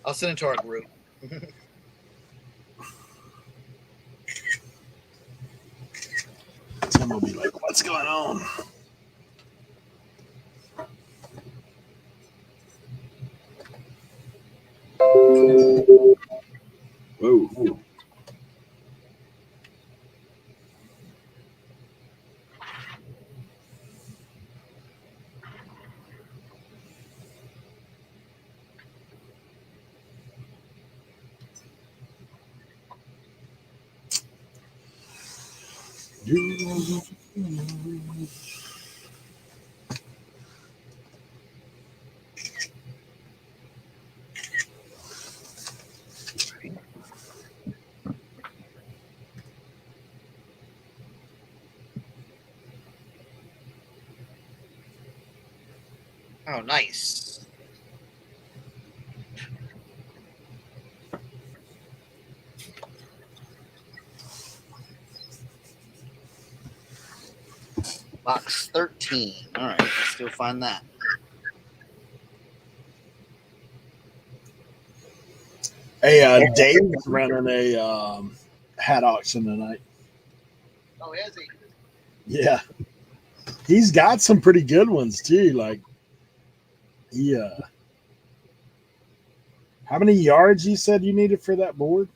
I'll send it to our group. Tim will be like, "What's going on?" Whoa. Oh, nice. Box 13. All right, let's go find that. Hey, Dave's running a hat auction tonight. Oh, is he? Yeah, he's got some pretty good ones too. Like he, how many yards you said you needed for that board?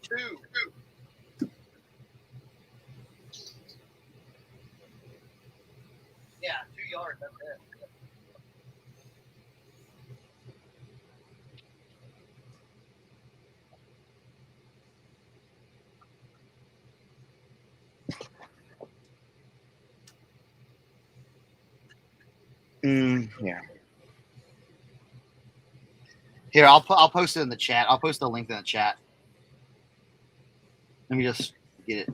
2. Yeah, 2 yards. That's it. Yeah. Here, I'll post it in the chat. I'll post the link in the chat. Let me just get it.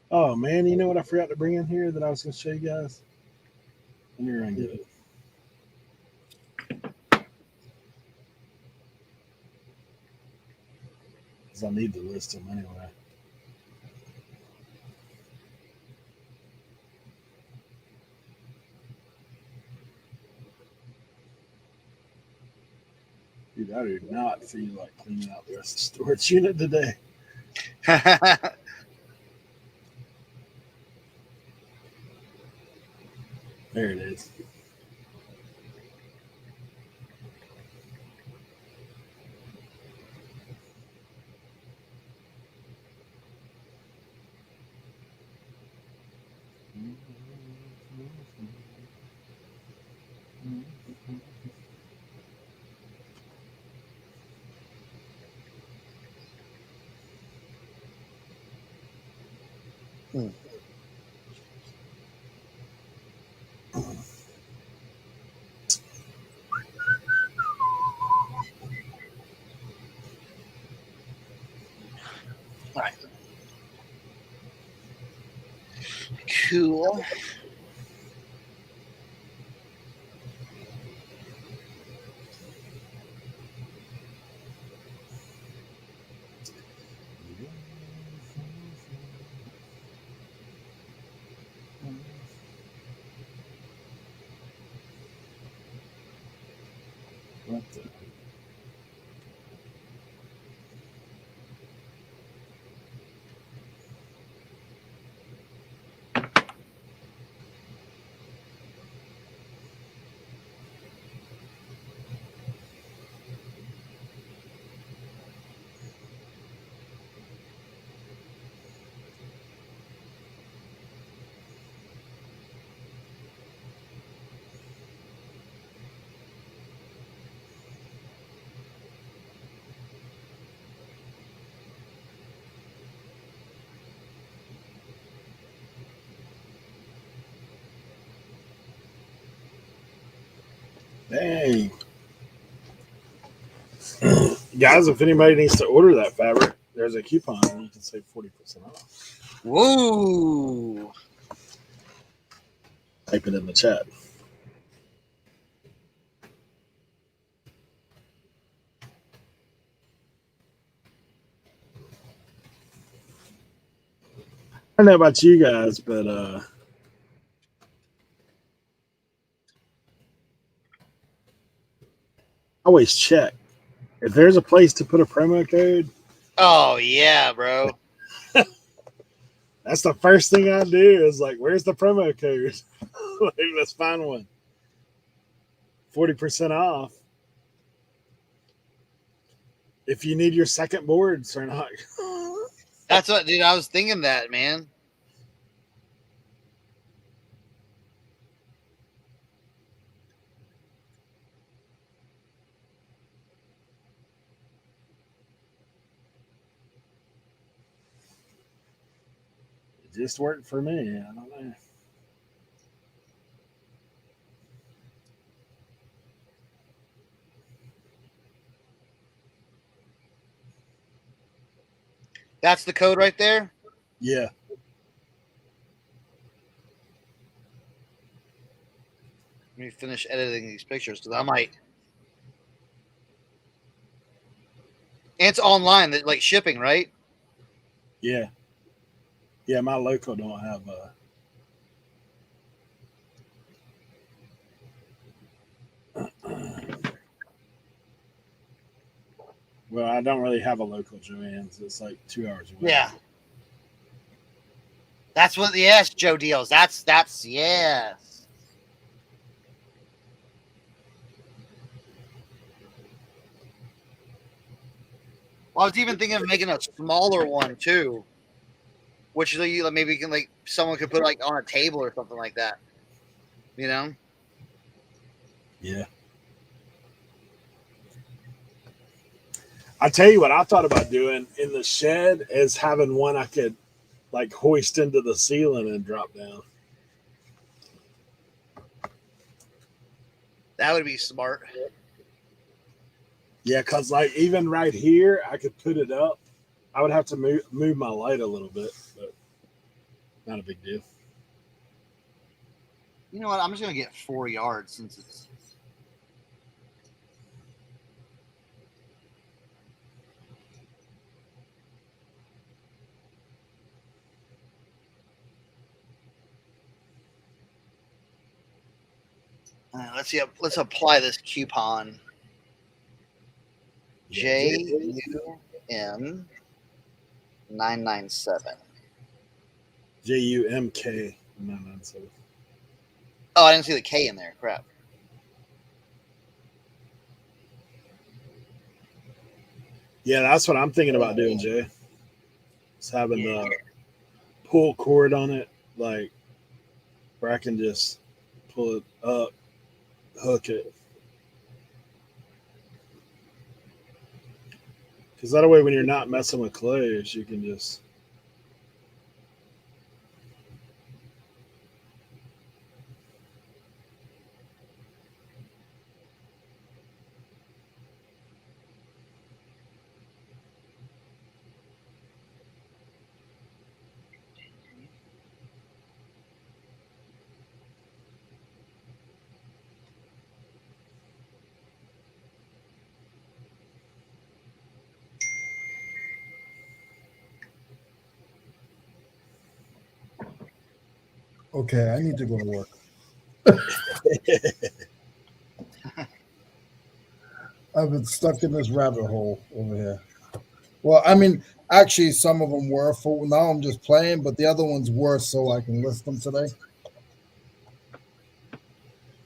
Oh man, you know what I forgot to bring in here that I was going to show you guys? Let me run get it. Because I need to list them anyway. Dude, I do not feel like cleaning out the rest of the storage unit today. There it is. All right. Cool. What the? Dang. Guys, if anybody needs to order that fabric, there's a coupon and you can save 40% off. Whoa. Type it in the chat. I don't know about you guys, but I always check. If there's a place to put a promo code, Oh yeah, bro. that's the first thing I do is like, where's the promo code? Like, let's find one. 40% off. If you need your second board, sir, not. That's what, dude. I was thinking that, man. It just worked for me. I don't know. That's the code right there. Yeah. Let me finish editing these pictures because I might. And it's online, that like shipping, right? Yeah. Yeah, my local don't have well, I don't really have a local Joann's. It's like 2 hours away. Yeah. That's what. Yes, Joe Deals. That's yes. Well, I was even thinking of making a smaller one too, which maybe you can like someone could put like on a table or something like that. You know? Yeah. I tell you what I thought about doing in the shed is having one I could like hoist into the ceiling and drop down. That would be smart. Yeah, because like even right here, I could put it up. I would have to move my light a little bit, but not a big deal. You know what? I'm just gonna get 4 yards since it's. Let's see. Let's apply this coupon. JUM 997. JUMK 997. Oh, I didn't see the K in there. Crap. Yeah, that's what I'm thinking about doing, Jay. Just having the pull cord on it, like where I can just pull it up, hook it. Because that way, when you're not messing with clays, you can just. Okay, I need to go to work. I've been stuck in this rabbit hole over here. Well, I mean, actually, some of them were for now. I'm just playing, but the other ones were so I can list them today.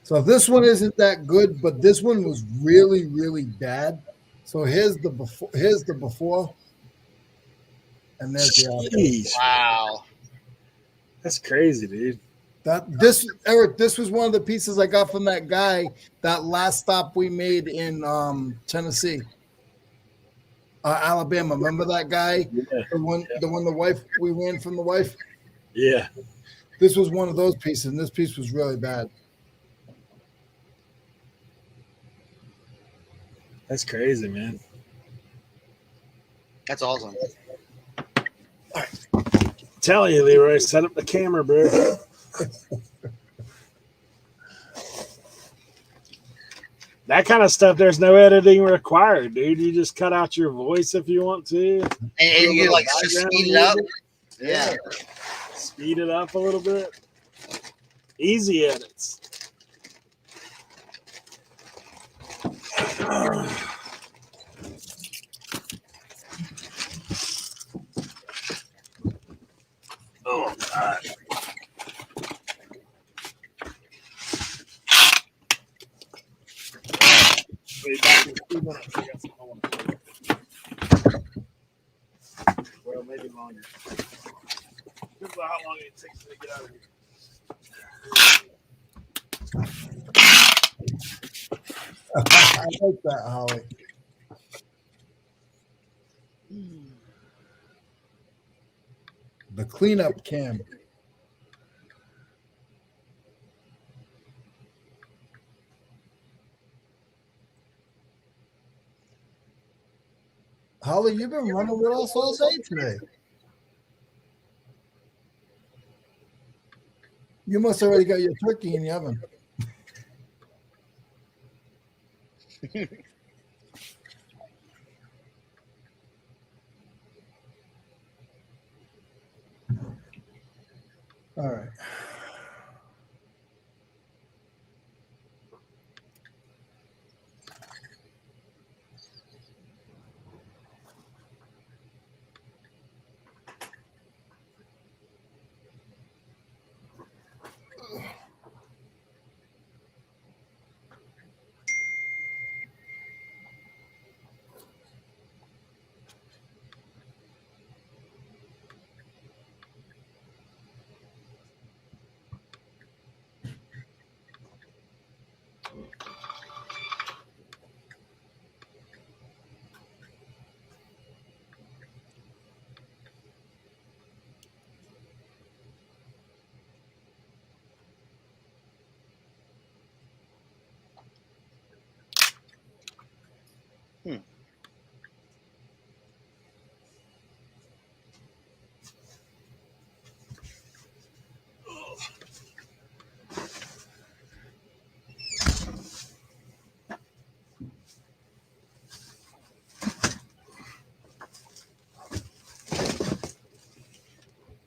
So this one isn't that good, but this one was really, really bad. So here's the before. Here's the before, and there's the after. Jeez, Wow. that's crazy, dude. Eric, this was one of the pieces I got from that guy. That last stop we made in Tennessee, Alabama. Remember that guy? Yeah. The wife we ran from the wife. Yeah. This was one of those pieces, and this piece was really bad. That's crazy, man. That's awesome. Tell you, Leroy, set up the camera, bro. That kind of stuff, there's no editing required, dude. You just cut out your voice if you want to. And you like just speed it up. Yeah. Speed it up a little bit. Easy edits. Oh, God. Wait, back in 2 minutes. I got something I want to tell you. Well, so maybe longer. Depends on how long it takes me to get out of here. I like that, Holly. The cleanup cam. Holly, you've been running with us all day today. You must already got your turkey in the oven. All right.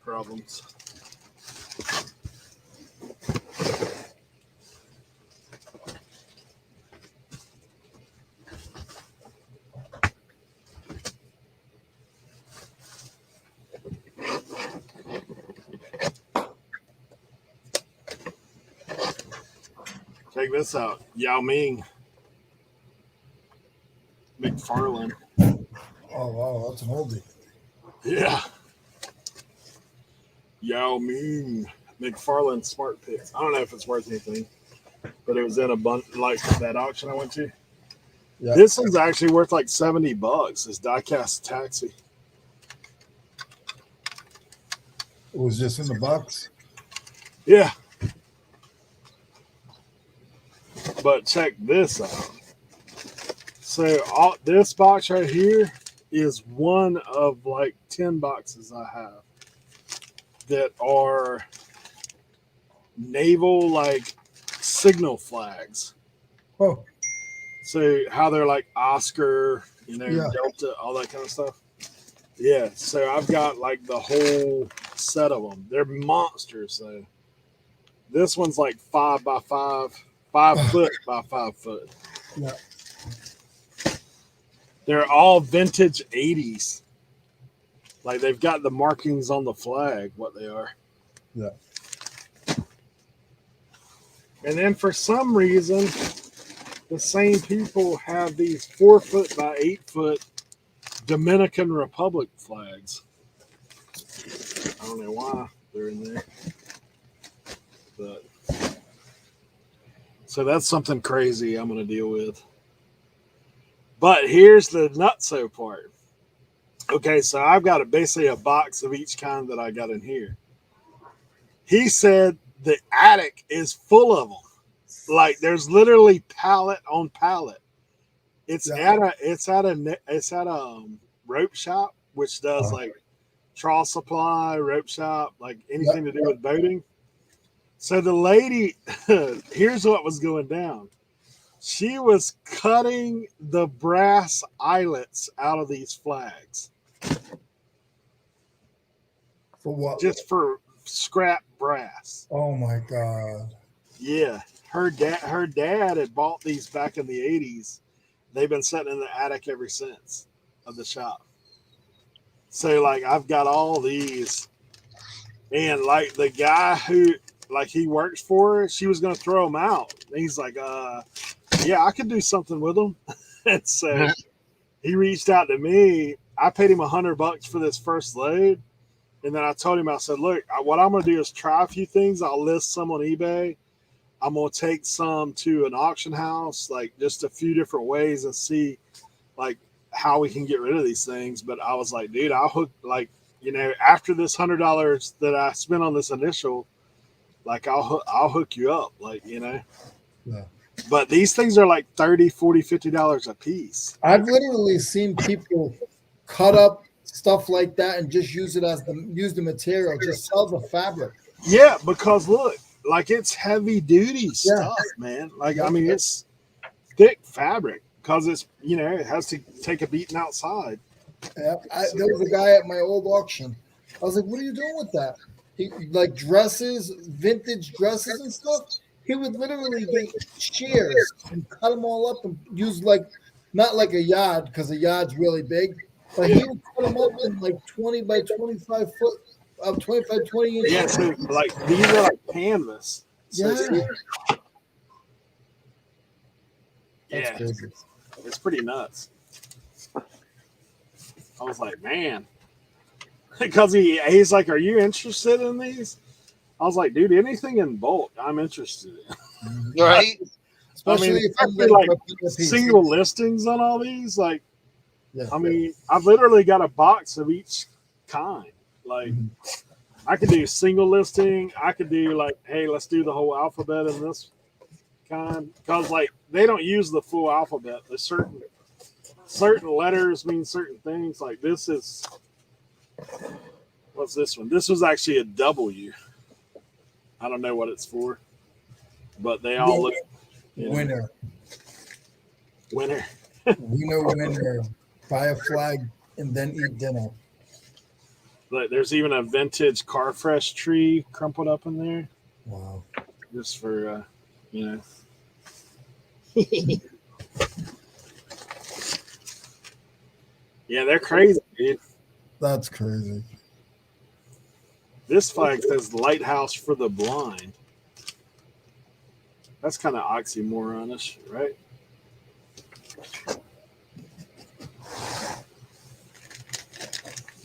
Problems. Check this out. Yao Ming. McFarlane. Oh wow, that's an oldie. Yeah. Yao Ming. McFarlane Smart Picks. I don't know if it's worth anything, but it was in a bunch like that auction I went to. Yeah. This one's actually worth like $70. This diecast taxi. It was just in the box. Yeah. But check this out. So this box right here is one of like 10 boxes I have that are naval like signal flags. Oh. So how they're like Oscar, Yeah. Delta, all that kind of stuff. Yeah. So I've got like the whole set of them. They're monsters. So this one's like 5 by 5, 5 foot by 5 foot. Yeah. They're all vintage 80s. Like they've got the markings on the flag, what they are. Yeah. And then for some reason, the same people have these 4 foot by 8 foot Dominican Republic flags. I don't know why they're in there. But so that's something crazy I'm going to deal with. But here's the nutso part. Okay, so I've got basically a box of each kind that I got in here. He said the attic is full of them. Like there's literally pallet on pallet. It's at a rope shop, which does like trawl supply, rope shop, like anything to do with boating. So the lady, here's what was going down. She was cutting the brass eyelets out of these flags. For what? Just for scrap brass. Oh my god. Yeah. Her dad had bought these back in the 80s. They've been sitting in the attic ever since of the shop. So like I've got all these. And like the guy who like he works for her, she was gonna throw them out. And he's like, yeah, I could do something with them. And so he reached out to me I paid him $100 for this first load, and then I told him, I said, look, what I'm gonna do is try a few things. I'll list some on eBay. I'm gonna take some to an auction house, like just a few different ways, and see like how we can get rid of these things. But I was like, dude, I'll hook like after this $100 that I spent on this initial, like I'll hook you up, like Yeah. But these things are like 30, 40, $50 a piece. I've literally seen people cut up stuff like that and just use the material, just sell the fabric. Yeah, because look, like it's heavy duty Yeah. stuff, man. Like I mean, it's thick fabric because it's it has to take a beating outside. Yeah, there was a guy at my old auction. I was like, "What are you doing with that?" He like dresses, vintage dresses and stuff. He would literally get shears and cut them all up and use like not like a yard because a yard's really big, but he would cut them up in like 20 by 25 foot, 25 20 inch. Yeah, so like these are like canvas. So Yeah, that's yeah, crazy. it's pretty nuts. I was like, man, because he's like, are you interested in these? I was like, dude, anything in bulk, I'm interested in. Right? Especially I mean, if I'm especially getting like a piece. single listings on all these. Like, Yeah. I mean, I've literally got a box of each kind. Like, I could do single listing. I could do like, hey, let's do the whole alphabet in this kind. Because like they don't use the full alphabet. There's certain letters mean certain things. Like this is what's this one? This was actually a W. I don't know what it's for, but they all look Winner. winner. Winner. Buy a flag and then eat dinner. Like there's even a vintage car fresh tree crumpled up in there, Wow. just for Yeah, they're crazy, dude. That's crazy. This flag says Lighthouse for the Blind. That's kind of oxymoronish, right?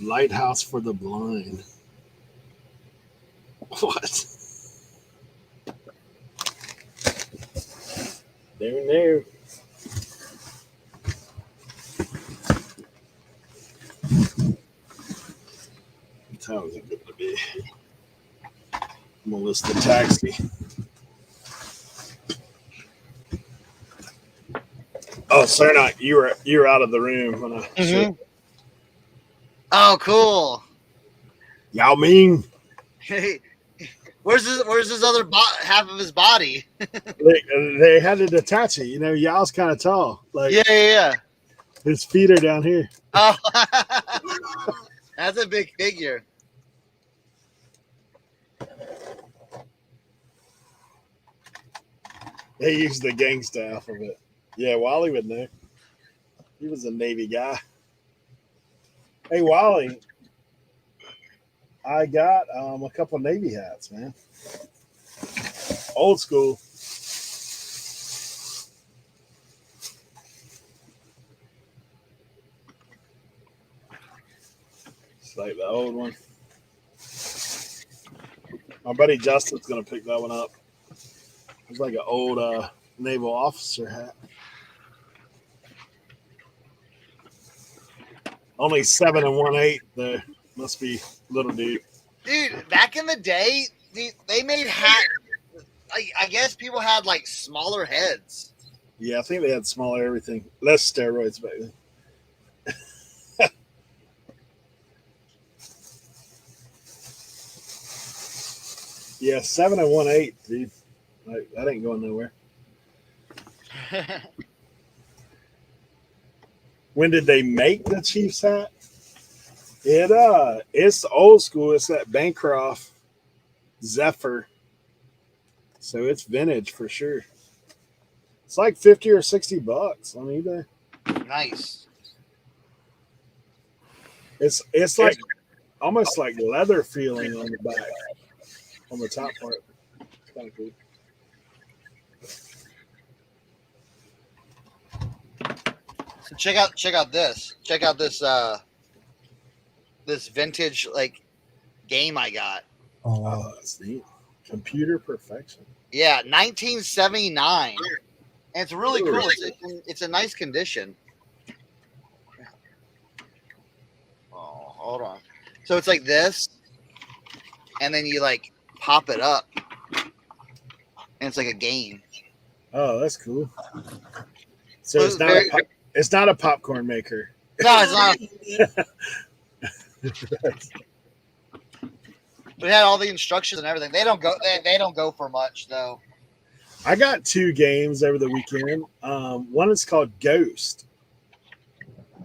Lighthouse for the Blind. What? There. How is it going to be? I'm gonna list the taxi. Oh, sir, not you were out of the room when I. Mhm. Oh, cool. Yao Ming. Hey, where's his other half of his body? They had to detach it. Yao's kind of tall. Like Yeah. his feet are down here. Oh, that's a big figure. They used the gangsta alphabet. Yeah, Wally would know. He was a Navy guy. Hey, Wally, I got a couple Navy hats, man. Old school. It's like the old one. My buddy Justin's going to pick that one up. It's like an old naval officer hat. Only 7 1/8. There must be little dude. Dude, back in the day, they made hats. I guess people had like smaller heads. Yeah, I think they had smaller everything. Less steroids back then. Yeah, 7 1/8, dude. Like, that ain't going nowhere. When did they make the Chiefs hat? It's old school. It's that Bancroft Zephyr. So it's vintage for sure. It's like $50 or $60 on eBay. Nice. It's like almost like leather feeling on the back, on the top part. It's kind of cool. So check out this. Check out this this vintage like game I got. Oh, Oh, wow. that's neat. Computer perfection. Yeah, 1979, and it's really Ooh. cool. It's a nice condition. Oh, hold on. So it's like this, and then you like pop it up, and it's like a game. Oh, that's cool. So Well, it's not very- it's not a popcorn maker. No, it's not. We had all the instructions and everything. They don't go. They don't go for much though. I got 2 games over the weekend. One is called Ghost.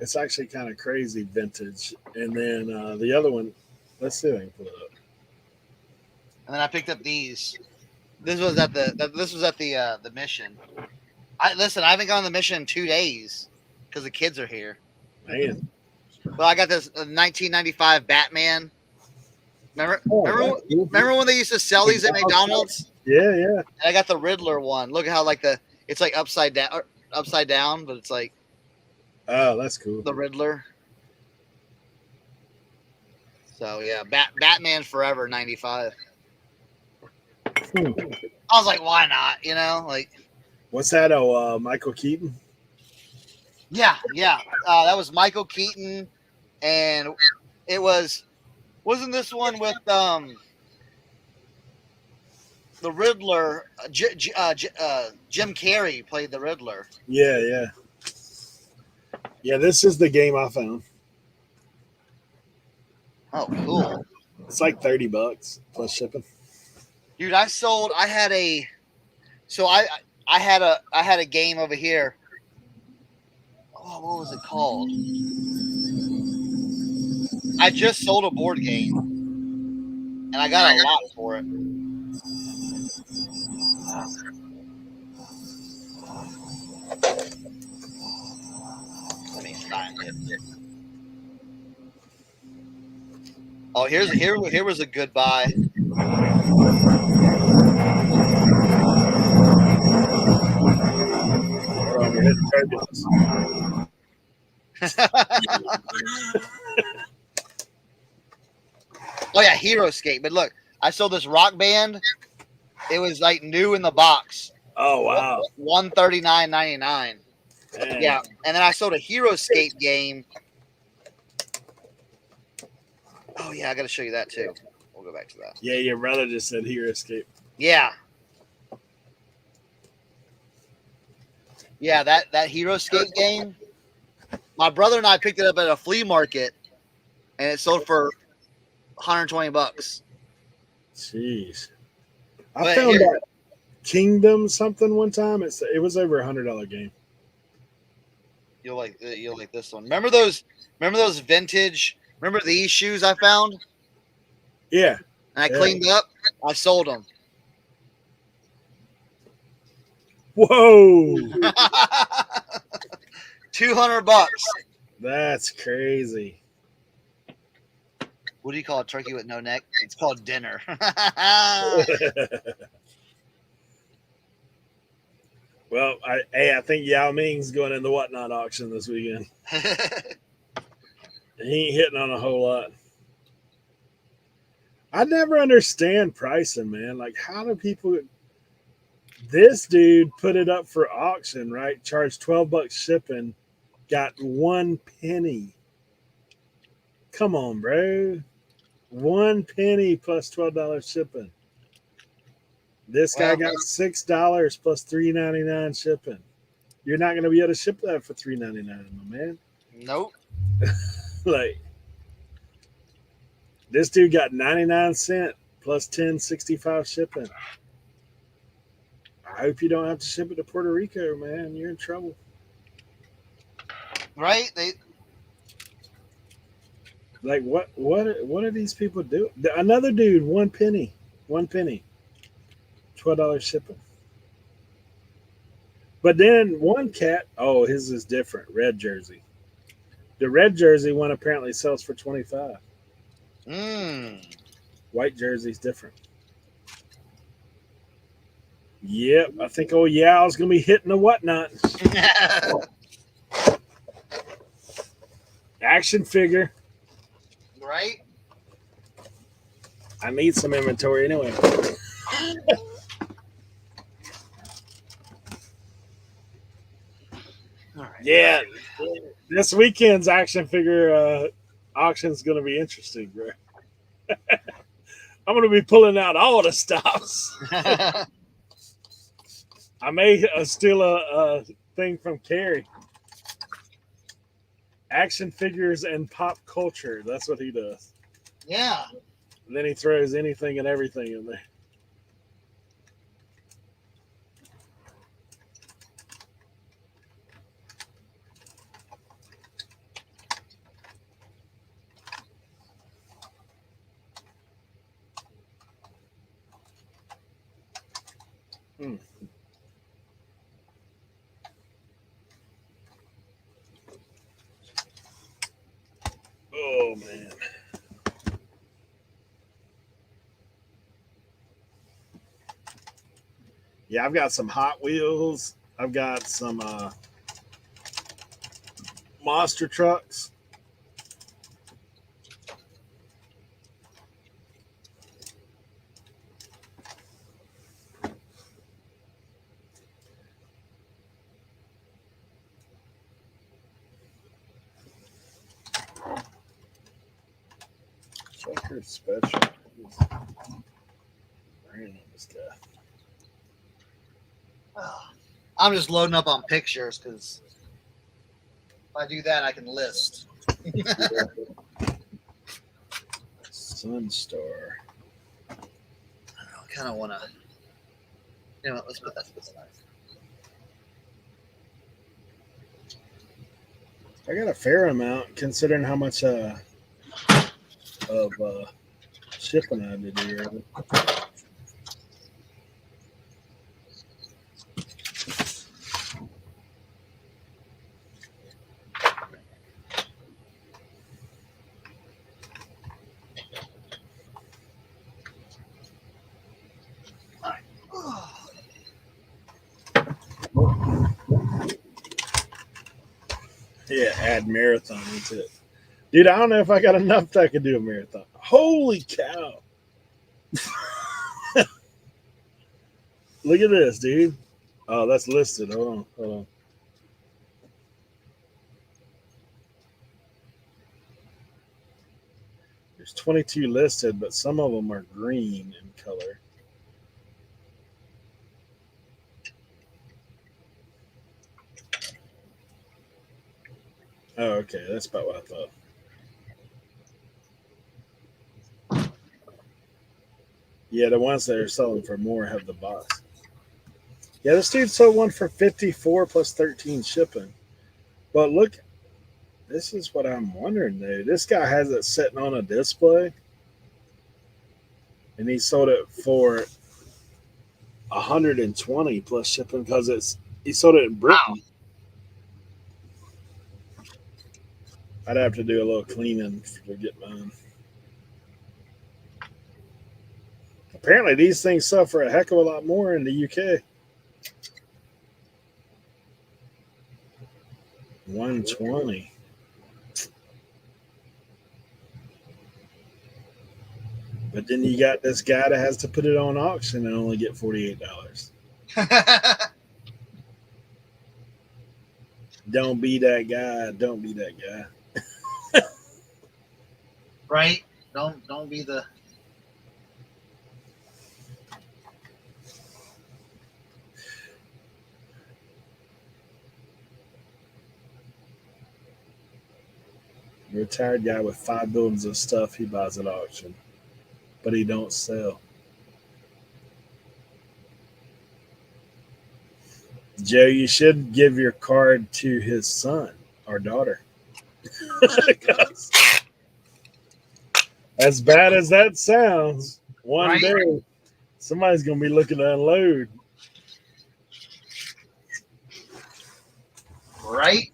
It's actually kind of crazy vintage, and then the other one. Let's see if I can pull it up. And then I picked up these. This was at the mission. I haven't gone on the mission in 2 days because the kids are here. Man, Well, I got this 1995 Batman. Remember? Oh, remember? that's cool. Remember when they used to sell these at McDonald's? Yeah. And I got the Riddler one. Look at how like it's like upside down, but it's like Oh, that's cool. the Riddler. So yeah, Batman Forever '95. Hmm. I was like, why not? You know, like What's that? Oh, Michael Keaton. yeah. That was Michael Keaton, and it wasn't this one with the Riddler? Jim Carrey played the Riddler. Yeah. This is the game I found. Oh, cool. It's like $30 plus shipping. Dude, I had a game over here. Oh, what was it called? I just sold a board game and I got a lot for it. Let me find it. Oh, here was a good buy. Oh, we're hitting turbulence. Oh yeah, Hero Skate. But look, I sold this Rock Band. It was like new in the box. Oh wow. $139.99. Man. Yeah, and then I sold a Hero Skate game. Oh yeah, I got to show you that too. We'll go back to that. Yeah, your brother just said Hero Escape. Yeah. Yeah, that Hero Skate game. My brother and I picked it up at a flea market, and it sold for $120. Jeez. I But found here- that Kingdom something one time. It was over $100 game. You'll like this one. Remember those vintage? Remember these shoes I found? And Yeah. I Yeah. cleaned up. I sold them. Whoa. $200. That's crazy. What do you call a turkey with no neck? It's called dinner. Well, I think Yao Ming's going in the whatnot auction this weekend. He ain't hitting on a whole lot. I never understand pricing, man. Like, how do people? This dude put it up for auction, right? Charged $12 shipping, got 1 penny. Come on, bro. 1 penny plus $12 shipping. This guy got $6 plus $3.99 shipping. You're not going to be able to ship that for $3.99, my man. Nope. Like, this dude got 99 cents plus $10.65 shipping. I hope you don't have to ship it to Puerto Rico, man. You're in trouble. Right? Like, what are these people doing? Another dude, 1 penny, $12 shipping. But then one cat, oh, his is different. Red jersey. The red jersey one apparently sells for $25. White jersey's different. Yep, I think old Yao's gonna be hitting the whatnot. Action figure. Right? I need some inventory anyway. All right. Yeah, this weekend's action figure auction is going to be interesting, bro. I'm going to be pulling out all the stops. I may steal a thing from Carrie. Action figures and pop culture. That's what he does. Yeah. And then he throws anything and everything in there. Hmm. Oh man. Yeah, I've got some Hot Wheels. I've got some monster trucks. Checkered special. Brand this guy. I'm just loading up on pictures because if I do that, I can list. Sunstar. I kind of want to. You know what? Let's put that to the side. I got a fair amount considering how much of shipping I had to do. Right? Yeah, add marathon into it. Dude, I don't know if I got enough that I could do a marathon. Holy cow. Look at this, dude. Oh, that's listed. Hold on. There's 22 listed, but some of them are green in color. Oh, okay. That's about what I thought. Yeah, the ones that are selling for more have the box. Yeah, this dude sold one for 54 plus 13 shipping. But look, this is what I'm wondering, dude. This guy has it sitting on a display, and he sold it for 120 plus shipping because he sold it in Britain. Wow. I'd have to do a little cleaning to get mine. Apparently, these things sell for a heck of a lot more in the UK. 120. But then you got this guy that has to put it on auction and only get $48. Don't be that guy. Don't be that guy. Right? Don't be the. Retired guy with 5 buildings of stuff he buys at auction, but he don't sell. Joe, you should give your card to his son or daughter. As bad as that sounds, one Right? day somebody's gonna be looking to unload. Right?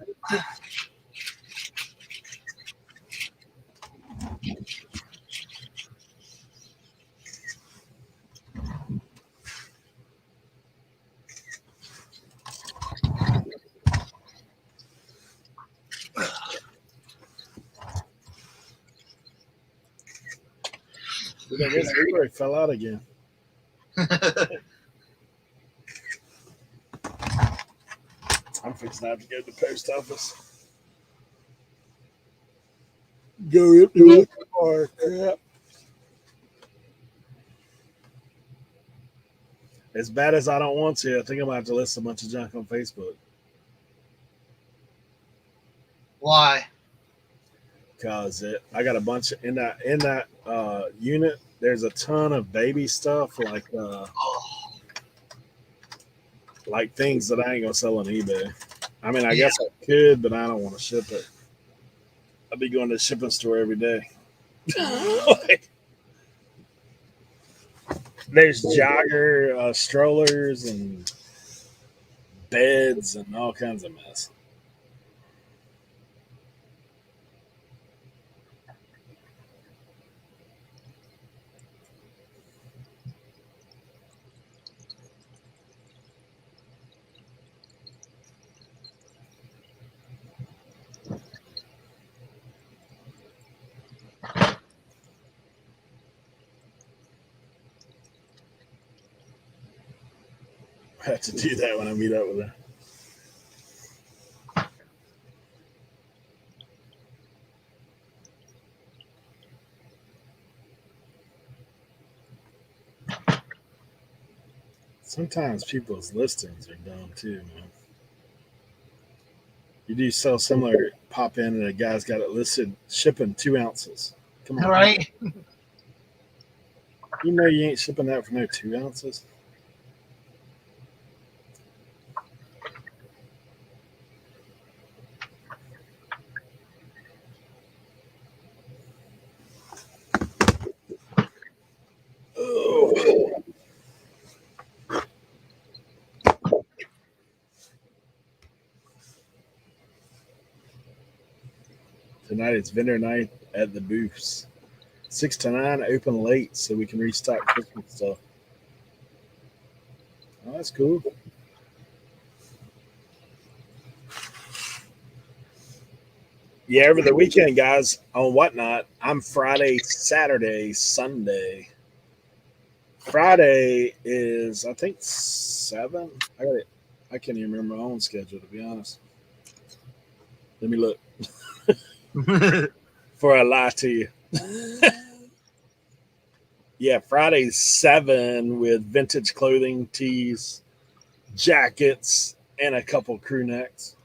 Dude, I guess Leroy fell out again. I'm fixing to have to go to the post office. Go into a car. Crap. As bad as I don't want to, I think I'm gonna have to list a bunch of junk on Facebook. Why? Cause I got a bunch of, in that unit. There's a ton of baby stuff like things that I ain't gonna sell on eBay. I mean, I guess I could, but I don't want to ship it. I'd be going to the shipping store every day. Like, there's jogger strollers and beds and all kinds of mess. I have to do that when I meet up with her. Sometimes people's listings are dumb too, man. You do so similar, pop in and a guy's got it listed shipping 2 ounces. Come on, Right? you know you ain't shipping that for no 2 ounces. Oh. Tonight it's vendor night at the booths. 6 to 9, open late so we can restock Christmas stuff. Oh, that's cool. Yeah, over the weekend, guys, on Whatnot, I'm Friday, Saturday, Sunday. Friday is, I think, 7. I got it. I can't even remember my own schedule, to be honest. Let me look before I lie to you. Yeah, Friday's 7 with vintage clothing, tees, jackets, and a couple crew necks.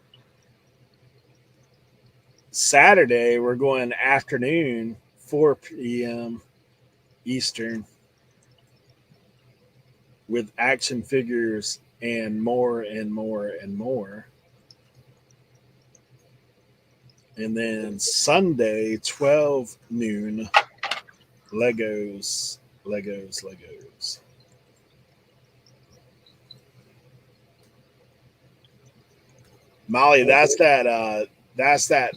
Saturday, we're going afternoon, 4 p.m. Eastern, with action figures and more and more and more. And then Sunday, 12 noon, Legos, Legos, Legos. Molly, that's that. That's that.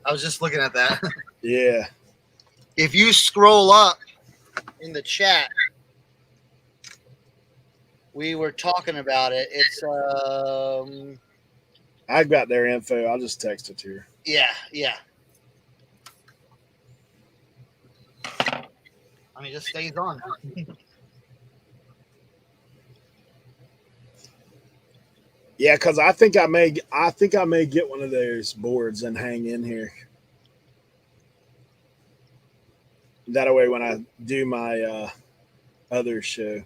I was just looking at that. Yeah. If you scroll up in the chat, we were talking about it. It's I got their info. I'll just text it to her. yeah. I mean, it just stays on. Yeah, because I think I may get one of those boards and hang in here. That way, when I do my other show.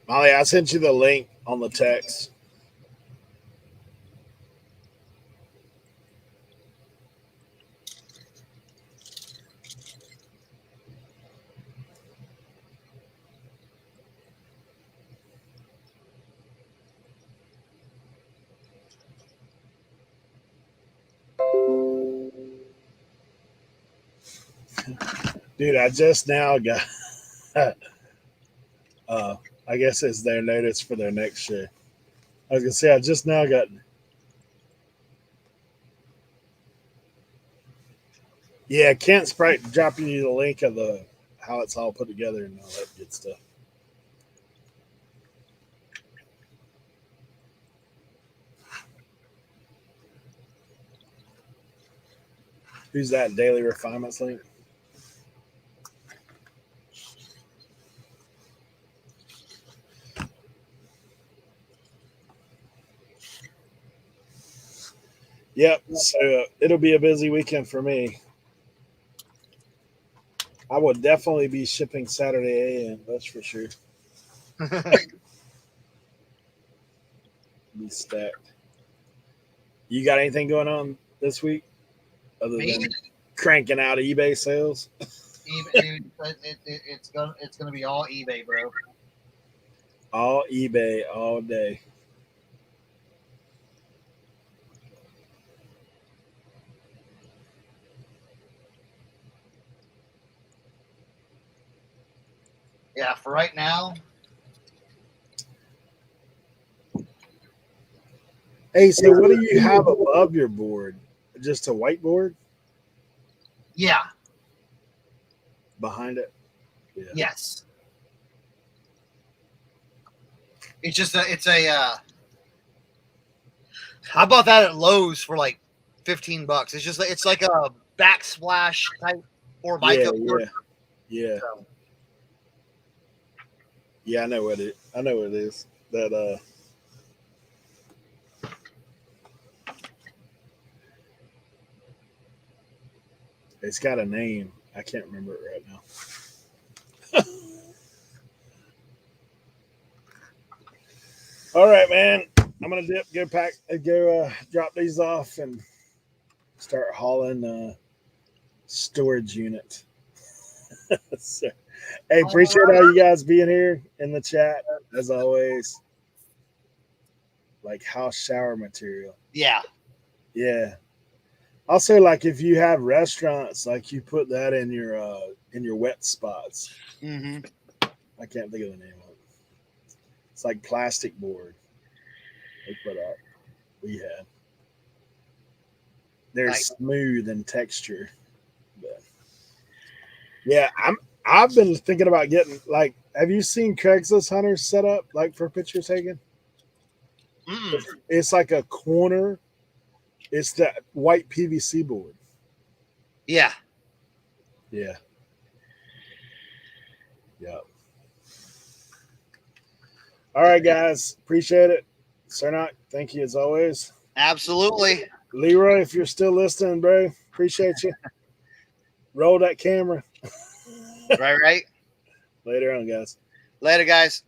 Molly, I sent you the link on the text. Dude, I just now got. I guess it's their notice for their next show. I was gonna say I just now got. Yeah, Kent Sprite dropping you the link of the how it's all put together and all that good stuff. Who's that Daily Refinements link? Yep. So it'll be a busy weekend for me. I will definitely be shipping Saturday AM. That's for sure. Be stacked. You got anything going on this week other Me? than cranking out eBay sales? Dude, it's gonna be all eBay, bro. All eBay all day. Yeah, for right now. Hey, so what do you have above your board? Just a whiteboard Yeah. behind it? Yeah. Yes. It's just a. I bought that at Lowe's for like $15. It's like a backsplash type Formica board. Yeah. So, Yeah, I know what it is. That it's got a name. I can't remember it right now. All right, man. I'm gonna go drop these off and start hauling storage unit. So, hey, appreciate all you guys being here in the chat as always. Like house shower material. yeah. Yeah. Also, like if you have restaurants, like you put that in your wet spots. Mm-hmm. I can't think of the name of it. It's like plastic board. They put up. We had. They're Nice. smooth in texture. But yeah, I've been thinking about getting like. Have you seen Craigslist hunters set up like for picture taking? Mm. It's like a corner. It's that white PVC board. Yeah. Yeah. Yeah. All right, guys. Appreciate it. Cernok, thank you as always. Absolutely. Leroy, if you're still listening, bro, appreciate you. Roll that camera. Right. Later on, guys. Later, guys.